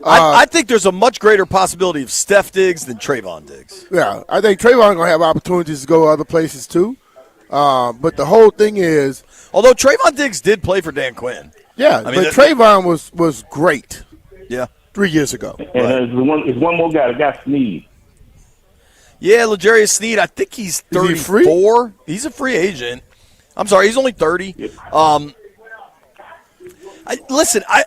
Speaker 17: I think there's a much greater possibility of Steph Diggs than Trayvon Diggs.
Speaker 18: Yeah, I think Trayvon going to have opportunities to go other places too. But the whole thing is,
Speaker 17: although Trayvon Diggs did play for Dan Quinn.
Speaker 18: Yeah, Trayvon was great.
Speaker 17: Yeah,
Speaker 18: 3 years ago.
Speaker 5: And there's one more guy, the guy Snead.
Speaker 17: Yeah, L'Jarius Sneed. I think he's 34. He's a free agent. I'm sorry, he's only 30. Listen, I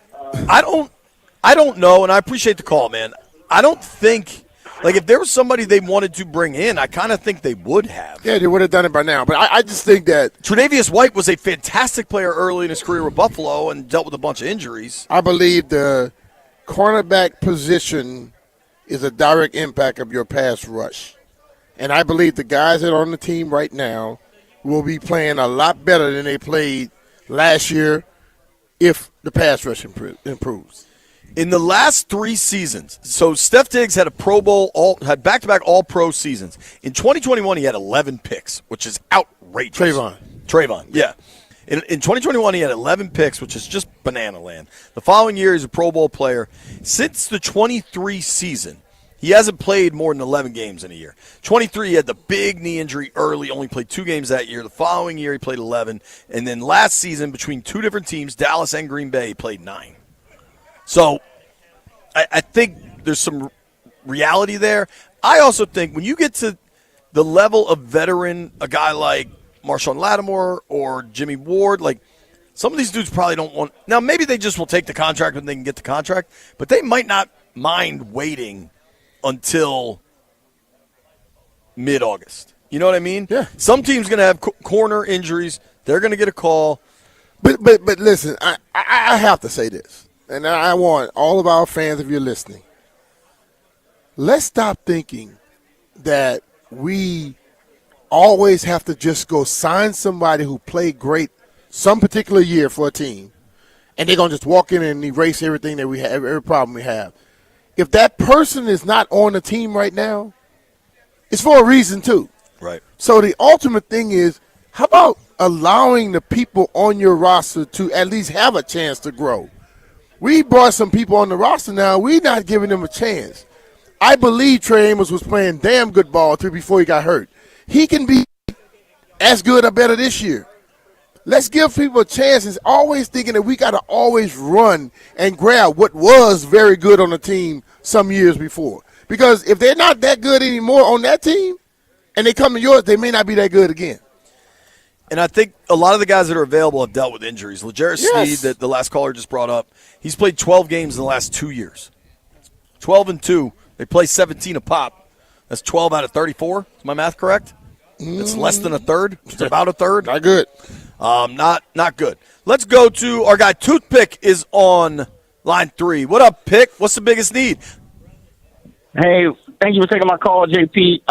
Speaker 17: don't know, and I appreciate the call, man. I don't think. If there was somebody they wanted to bring in, I kind of think they would have.
Speaker 18: Yeah, they would have done it by now. But I just think that
Speaker 17: Tre'Davious White was a fantastic player early in his career with Buffalo and dealt with a bunch of injuries.
Speaker 18: I believe the cornerback position is a direct impact of your pass rush. And I believe the guys that are on the team right now will be playing a lot better than they played last year if the pass rush improves.
Speaker 17: In the last 3 seasons, so Steph Diggs had a Pro Bowl, had back-to-back All-Pro seasons. In 2021, he had 11 picks, which is outrageous. Trayvon, yeah. In 2021, he had 11 picks, which is just banana land. The following year, he's a Pro Bowl player. Since the 23 season, he hasn't played more than 11 games in a year. 23, he had the big knee injury early, only played 2 games that year. The following year, he played 11. And then last season, between 2 different teams, Dallas and Green Bay, he played 9. So I think there's some reality there. I also think when you get to the level of veteran, a guy like Marshawn Lattimore or Jimmy Ward, some of these dudes probably don't want – now maybe they just will take the contract when they can get the contract, but they might not mind waiting until mid-August. You know what I mean?
Speaker 18: Yeah.
Speaker 17: Some team's going to have corner injuries. They're going to get a call.
Speaker 18: But listen, I have to say this. And I want all of our fans, if you're listening, let's stop thinking that we always have to just go sign somebody who played great some particular year for a team, and they're going to just walk in and erase everything that we have, every problem we have. If that person is not on the team right now, it's for a reason too.
Speaker 17: Right.
Speaker 18: So the ultimate thing is, how about allowing the people on your roster to at least have a chance to grow? We brought some people on the roster now. We're not giving them a chance. I believe Trey Amos was playing damn good ball before he got hurt. He can be as good or better this year. Let's give people a chance. It's always thinking that we got to always run and grab what was very good on the team some years before. Because if they're not that good anymore on that team and they come to yours, they may not be that good again.
Speaker 17: And I think a lot of the guys that are available have dealt with injuries. L'Jarius Sneed, that the last caller just brought up, he's played 12 games in the last 2 years. 12-2. They play 17 a pop. That's 12 out of 34. Is my math correct? It's less than a third. It's about a third.
Speaker 18: Not good.
Speaker 17: Not good. Let's go to our guy. Toothpick is on line 3. What up, Pick? What's the biggest need?
Speaker 9: Hey, thank you for taking my call, JP.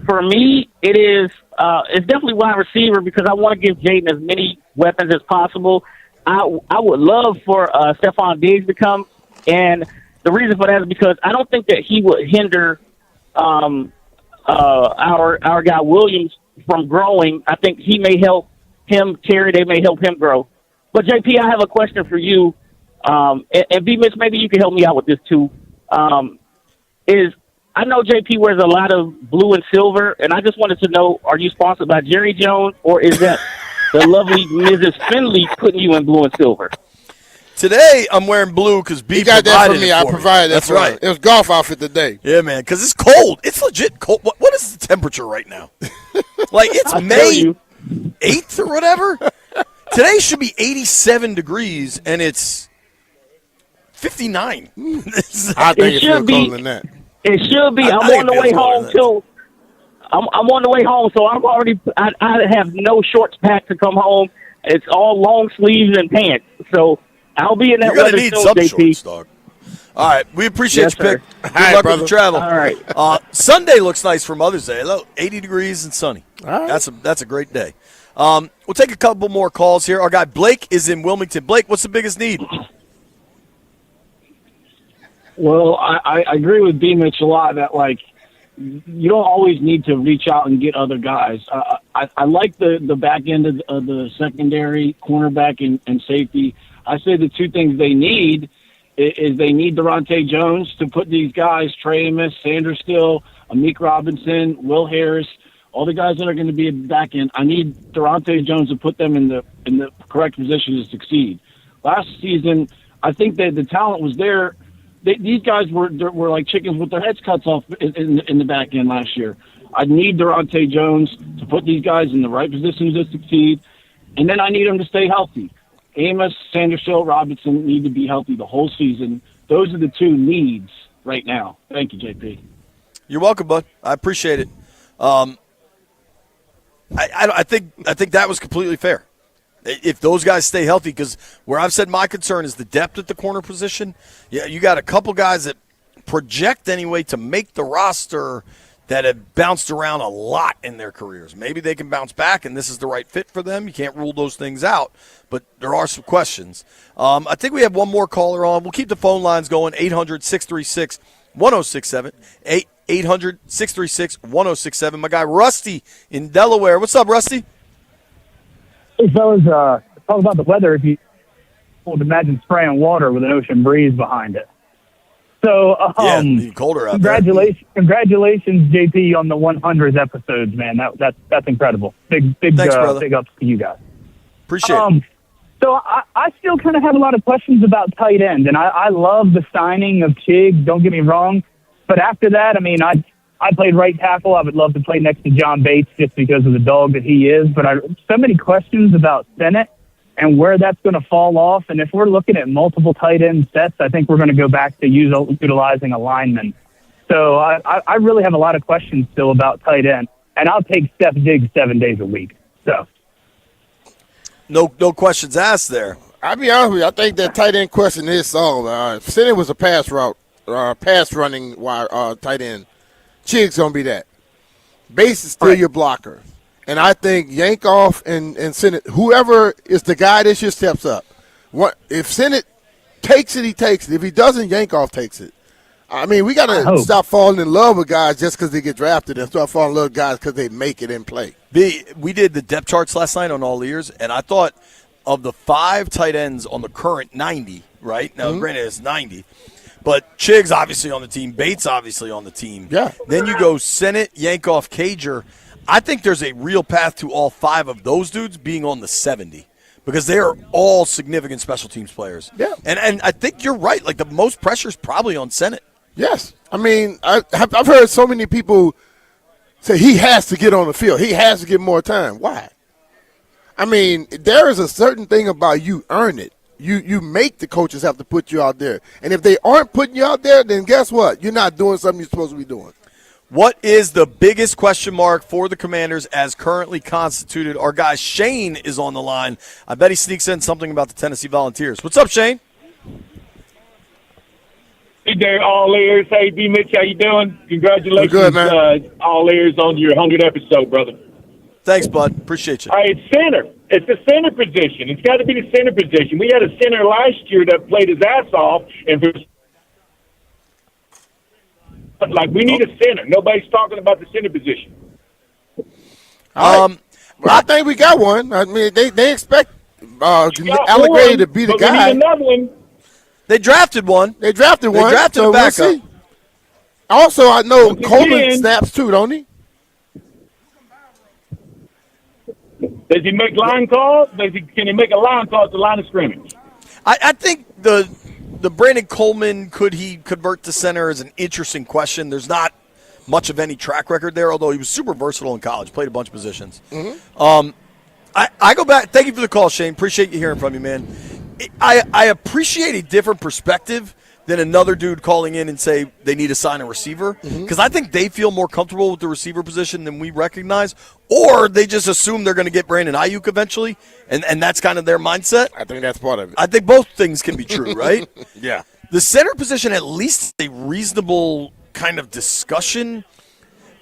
Speaker 9: For me, it's definitely wide receiver because I want to give Jaden as many weapons as possible. I would love for Stephon Diggs to come, and the reason for that is because I don't think that he would hinder our guy Williams from growing. I think he may help him carry. They may help him grow. But JP, I have a question for you, and BMitch, maybe you can help me out with this too. I know JP wears a lot of blue and silver, and I just wanted to know, are you sponsored by Jerry Jones, or is that the lovely Mrs. Finlay putting you in blue and silver?
Speaker 17: Today, I'm wearing blue because B
Speaker 18: got that for me. I
Speaker 17: that
Speaker 18: provided that
Speaker 17: for
Speaker 18: for
Speaker 17: right.
Speaker 18: him. It was golf outfit today.
Speaker 17: Yeah, man, because it's cold. It's legit cold. What is the temperature right now? It's May 8th or whatever. Today should be 87 degrees, and it's 59.
Speaker 18: I think it should be colder than that.
Speaker 9: It should be. I'm on the way home too. I'm on the way home, so I'm already. I have no shorts packed to come home. It's all long sleeves and pants. So I'll be in that weather
Speaker 17: need
Speaker 9: soon,
Speaker 17: some
Speaker 9: JP.
Speaker 17: shorts, dog. All right, we appreciate you, Pick. Good
Speaker 18: right,
Speaker 17: luck
Speaker 18: brother.
Speaker 17: with the travel.
Speaker 9: All right.
Speaker 17: Sunday looks nice for Mother's Day. Look, 80 degrees and sunny.
Speaker 18: All right.
Speaker 17: That's a great day. We'll take a couple more calls here. Our guy Blake is in Wilmington. Blake, what's the biggest need?
Speaker 10: Well, I agree with BMitch a lot that, like, you don't always need to reach out and get other guys. I like the back end of the secondary, cornerback and safety. I say the two things they need is they need Durante Jones to put these guys, Trey Amos, Sanders Still, Amik Robinson, Will Harris, all the guys that are going to be at the back end. I need Durante Jones to put them in the correct position to succeed. Last season, I think that the talent was there. These guys were like chickens with their heads cut off in the back end last year. I need Durante Jones to put these guys in the right positions to succeed, and then I need them to stay healthy. Amos, Sanderson, Robinson need to be healthy the whole season. Those are the two needs right now. Thank you, JP.
Speaker 17: You're welcome, bud. I appreciate it. I think that was completely fair. If those guys stay healthy, because where I've said my concern is the depth at the corner position. Yeah, you got a couple guys that project anyway to make the roster that have bounced around a lot in their careers. Maybe they can bounce back, and this is the right fit for them. You can't rule those things out, but there are some questions. I think we have one more caller on. We'll keep the phone lines going, 800-636-1067, 800-636-1067. My guy Rusty in Delaware. What's up, Rusty?
Speaker 22: Hey, fellas, talk about the weather. If you would imagine spraying water with an ocean breeze behind it. So,
Speaker 17: colder out
Speaker 22: congratulations, JP, on the 100th episodes, man. That's incredible. Thanks, big ups to you guys.
Speaker 17: Appreciate it.
Speaker 22: So I still kind of have a lot of questions about tight end, and I love the signing of Chig. Don't get me wrong, but after that, I mean, I played right tackle. I would love to play next to John Bates just because of the dog that he is. But so many questions about Senate and where that's going to fall off. And if we're looking at multiple tight end sets, I think we're going to go back to utilizing a lineman. So I really have a lot of questions still about tight end. And I'll take Steph Diggs 7 days a week. So
Speaker 17: no questions asked there.
Speaker 18: I'll be honest with you. I think that tight end question is solved. Senate was a pass running tight end. Chig's going to be that. Bates is still your blocker. And I think Yankoff and Senate, whoever is the guy this year steps up. If Senate takes it, he takes it. If he doesn't, Yankoff takes it. I mean, we got to stop falling in love with guys just because they get drafted and start falling in love with guys because they make it in play.
Speaker 17: We did the depth charts last night on All Ears, and I thought of the 5 tight ends on the current 90, right? Now, granted, it's 90. But Chig's obviously on the team. Bates obviously on the team.
Speaker 18: Yeah.
Speaker 17: Then you go Senate, Yankoff, Cager. I think there's a real path to all 5 of those dudes being on the 70 because they are all significant special teams players.
Speaker 18: Yeah.
Speaker 17: And I think you're right. Like, the most pressure is probably on Senate.
Speaker 18: Yes. I mean, I've heard so many people say he has to get on the field. He has to get more time. Why? I mean, there is a certain thing about you earn it. You make the coaches have to put you out there. And if they aren't putting you out there, then guess what? You're not doing something you're supposed to be doing.
Speaker 17: What is the biggest question mark for the Commanders as currently constituted? Our guy Shane is on the line. I bet he sneaks in something about the Tennessee Volunteers. What's up, Shane?
Speaker 23: Hey there, All Ears. Hey, BMitch, how you doing? Congratulations,
Speaker 18: good, man.
Speaker 23: All Ears, on your 100th episode, brother.
Speaker 17: Thanks, bud. Appreciate you.
Speaker 23: All right, it's center. It's the center position. It's got to be the center position. We had a center last year that played his ass off, and we need a center. Nobody's talking about the center position.
Speaker 18: Well, I think we got one. I mean, they expect Allegretti to be the guy.
Speaker 23: We need another one.
Speaker 17: They drafted one.
Speaker 18: They drafted one.
Speaker 17: A backup.
Speaker 18: We'll see. Also, I know Coleman snaps too, don't he?
Speaker 23: Does he make line calls? Can he make a line call at the line of scrimmage?
Speaker 17: I think the Brandon Coleman, could he convert to center, is an interesting question. There's not much of any track record there, although he was super versatile in college, played a bunch of positions.
Speaker 18: Mm-hmm.
Speaker 17: I go back. Thank you for the call, Shane. Appreciate you hearing from you, man. I appreciate a different perspective than another dude calling in and say they need to sign a receiver, because I think they feel more comfortable with the receiver position than we recognize, or they just assume they're going to get Brandon Ayuk eventually, and that's kind of their mindset.
Speaker 18: I think that's part of it.
Speaker 17: I think both things can be true, right?
Speaker 18: Yeah.
Speaker 17: The center position, at least a reasonable kind of discussion.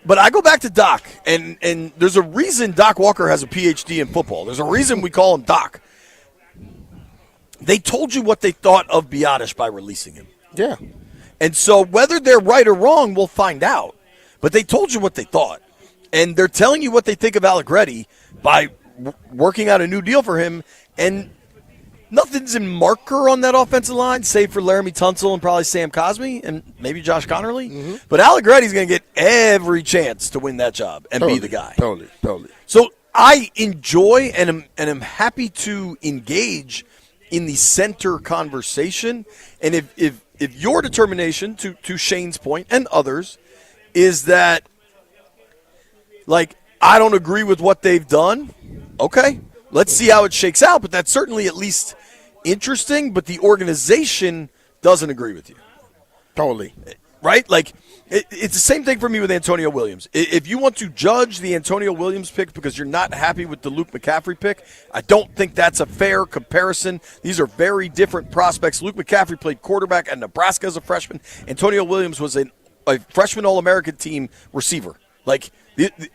Speaker 17: But I go back to Doc, and there's a reason Doc Walker has a PhD in football. There's a reason we call him Doc. They told you what they thought of Biadasz by releasing him.
Speaker 18: Yeah.
Speaker 17: And so whether they're right or wrong, we'll find out. But they told you what they thought. And they're telling you what they think of Allegretti by working out a new deal for him. And nothing's in marker on that offensive line, save for Laramie Tunsil and probably Sam Cosmi and maybe Josh Connerly. Mm-hmm. But Allegretti's going to get every chance to win that job and be the guy.
Speaker 18: Totally.
Speaker 17: So I enjoy and am happy to engage in the center conversation. And if your determination, to Shane's point and others, is that, like, I don't agree with what they've done, okay, let's see how it shakes out. But that's certainly at least interesting, but the organization doesn't agree with you.
Speaker 18: Totally.
Speaker 17: Right? Like, it's the same thing for me with Antonio Williams. If you want to judge the Antonio Williams pick because you're not happy with the Luke McCaffrey pick, I don't think that's a fair comparison. These are very different prospects. Luke McCaffrey played quarterback at Nebraska as a freshman. Antonio Williams was a freshman All-American team receiver. Like,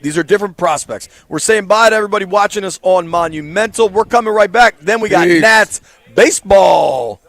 Speaker 17: these are different prospects. We're saying bye to everybody watching us on Monumental. We're coming right back. Then we got Nats baseball.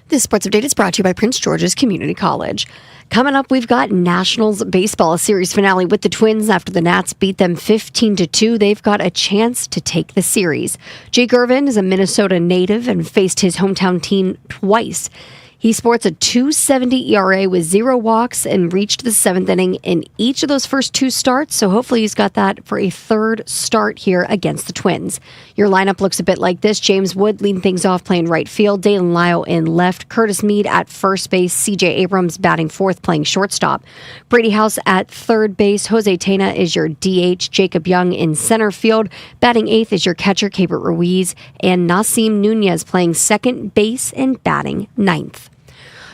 Speaker 8: This sports update is brought to you by Prince George's Community College. Coming up, we've got Nationals baseball series finale with the Twins. After the Nats beat them 15-2, they've got a chance to take the series. Jake Irvin is a Minnesota native and faced his hometown team twice. He sports a .270 ERA with 0 walks and reached the 7th inning in each of those first 2 starts, so hopefully he's got that for a 3rd start here against the Twins. Your lineup looks a bit like this. James Wood leading things off playing right field, Dalen Lyle in left, Curtis Mead at first base, C.J. Abrams batting 4th playing shortstop, Brady House at 3rd base, Jose Tena is your DH, Jacob Young in center field, batting 8th is your catcher, Keibert Ruiz, and Nasim Nunez playing 2nd base and batting 9th.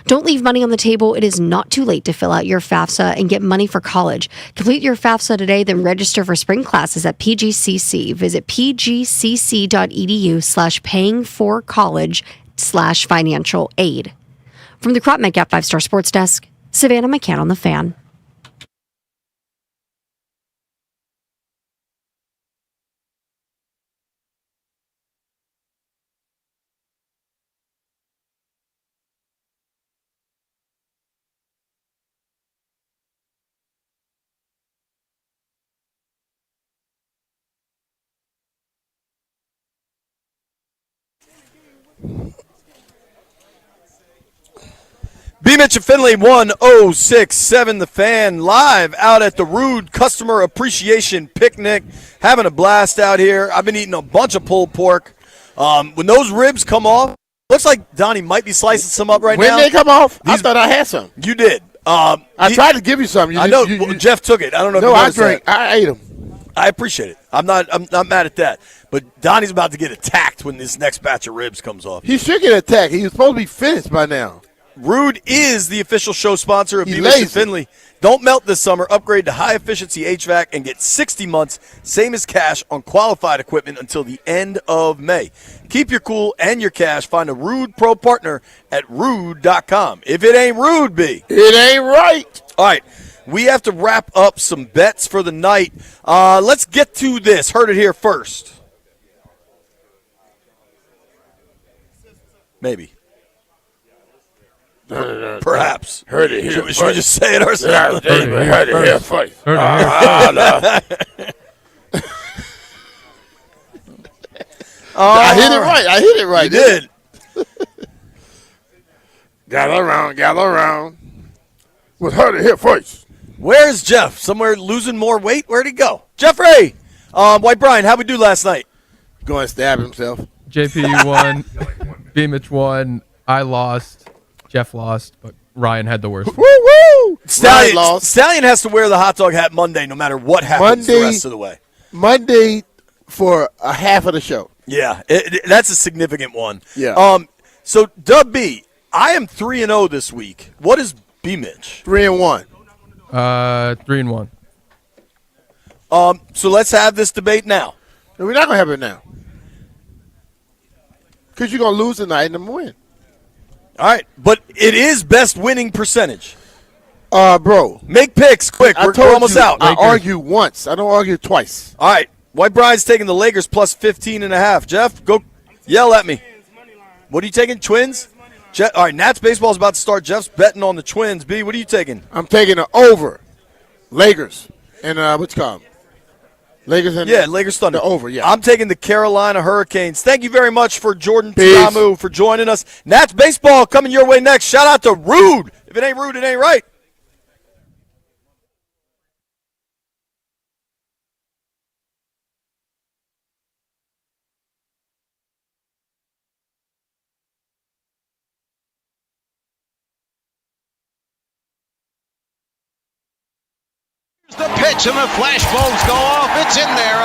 Speaker 8: Don't leave money on the table. It is not too late to fill out your FAFSA and get money for college. Complete your FAFSA today, then register for spring classes at PGCC. Visit pgcc.edu/payingforcollege/financial aid. From the Crop Gap 5-Star Sports Desk, Savannah McCann on the Fan.
Speaker 17: BMitch Finlay 1067 The Fan live out at the Rude Customer Appreciation Picnic. Having a blast out here. I've been eating a bunch of pulled pork. When those ribs come off, looks like Donnie might be slicing some up right now.
Speaker 18: When they come off, I thought I had some.
Speaker 17: You did.
Speaker 18: I tried to give you some.
Speaker 17: I know. Jeff took it. I don't know if you
Speaker 18: I
Speaker 17: noticed
Speaker 18: drank.
Speaker 17: that.
Speaker 18: I ate them.
Speaker 17: I appreciate it. I'm not mad at that. But Donnie's about to get attacked when this next batch of ribs comes off.
Speaker 18: He should get attacked. He was supposed to be finished by now.
Speaker 17: Rude is the official show sponsor of BMitch Finlay. Don't melt this summer. Upgrade to high-efficiency HVAC and get 60 months, same as cash, on qualified equipment until the end of May. Keep your cool and your cash. Find a Rude Pro partner at rude.com. If it ain't Rude, B.
Speaker 18: It ain't right.
Speaker 17: All right. We have to wrap up some bets for the night. Let's get to this. Heard it here first. Maybe. Perhaps.
Speaker 18: Heard it here.
Speaker 17: Should we just say it ourselves?
Speaker 18: Heard it here first. I hit it right.
Speaker 17: You did.
Speaker 18: Gather around. Was heard it here first.
Speaker 17: Where's Jeff? Somewhere losing more weight? Where'd he go? Jeffrey! White Brian, how'd we do last night?
Speaker 18: Going to stab himself.
Speaker 19: JP won. BMitch won. I lost. Jeff lost, but Ryan had the worst.
Speaker 17: Woo! Stallion has to wear the hot dog hat Monday no matter what happens the rest of the way.
Speaker 18: Monday for a half of the show.
Speaker 17: Yeah, that's a significant one.
Speaker 18: Yeah.
Speaker 17: So, Dub B, I am 3-0 this week. What is BMitch?
Speaker 18: 3-1.
Speaker 19: 3-1.
Speaker 17: So let's have this debate now.
Speaker 18: No, we're not going to have it now. Because you're going to lose tonight and I'm going to win.
Speaker 17: All right, but it is best winning percentage.
Speaker 18: Bro.
Speaker 17: Make picks quick. We're almost out.
Speaker 18: I argue once. I don't argue twice.
Speaker 17: All right. White Brian's taking the Lakers plus 15.5. Jeff, go yell at me. What are you taking? Twins? All right, Nats baseball is about to start. Jeff's betting on the Twins. B, what are you taking?
Speaker 18: I'm taking the over. Lakers. And what's it called? Lakers and
Speaker 17: Lakers Thunder.
Speaker 18: The over, yeah.
Speaker 17: I'm taking the Carolina Hurricanes. Thank you very much for Jordan Tiamu for joining us. Nats baseball coming your way next. Shout out to Rude. If it ain't Rude, it ain't right.
Speaker 11: The pitch and the flashbulbs go off. It's in there.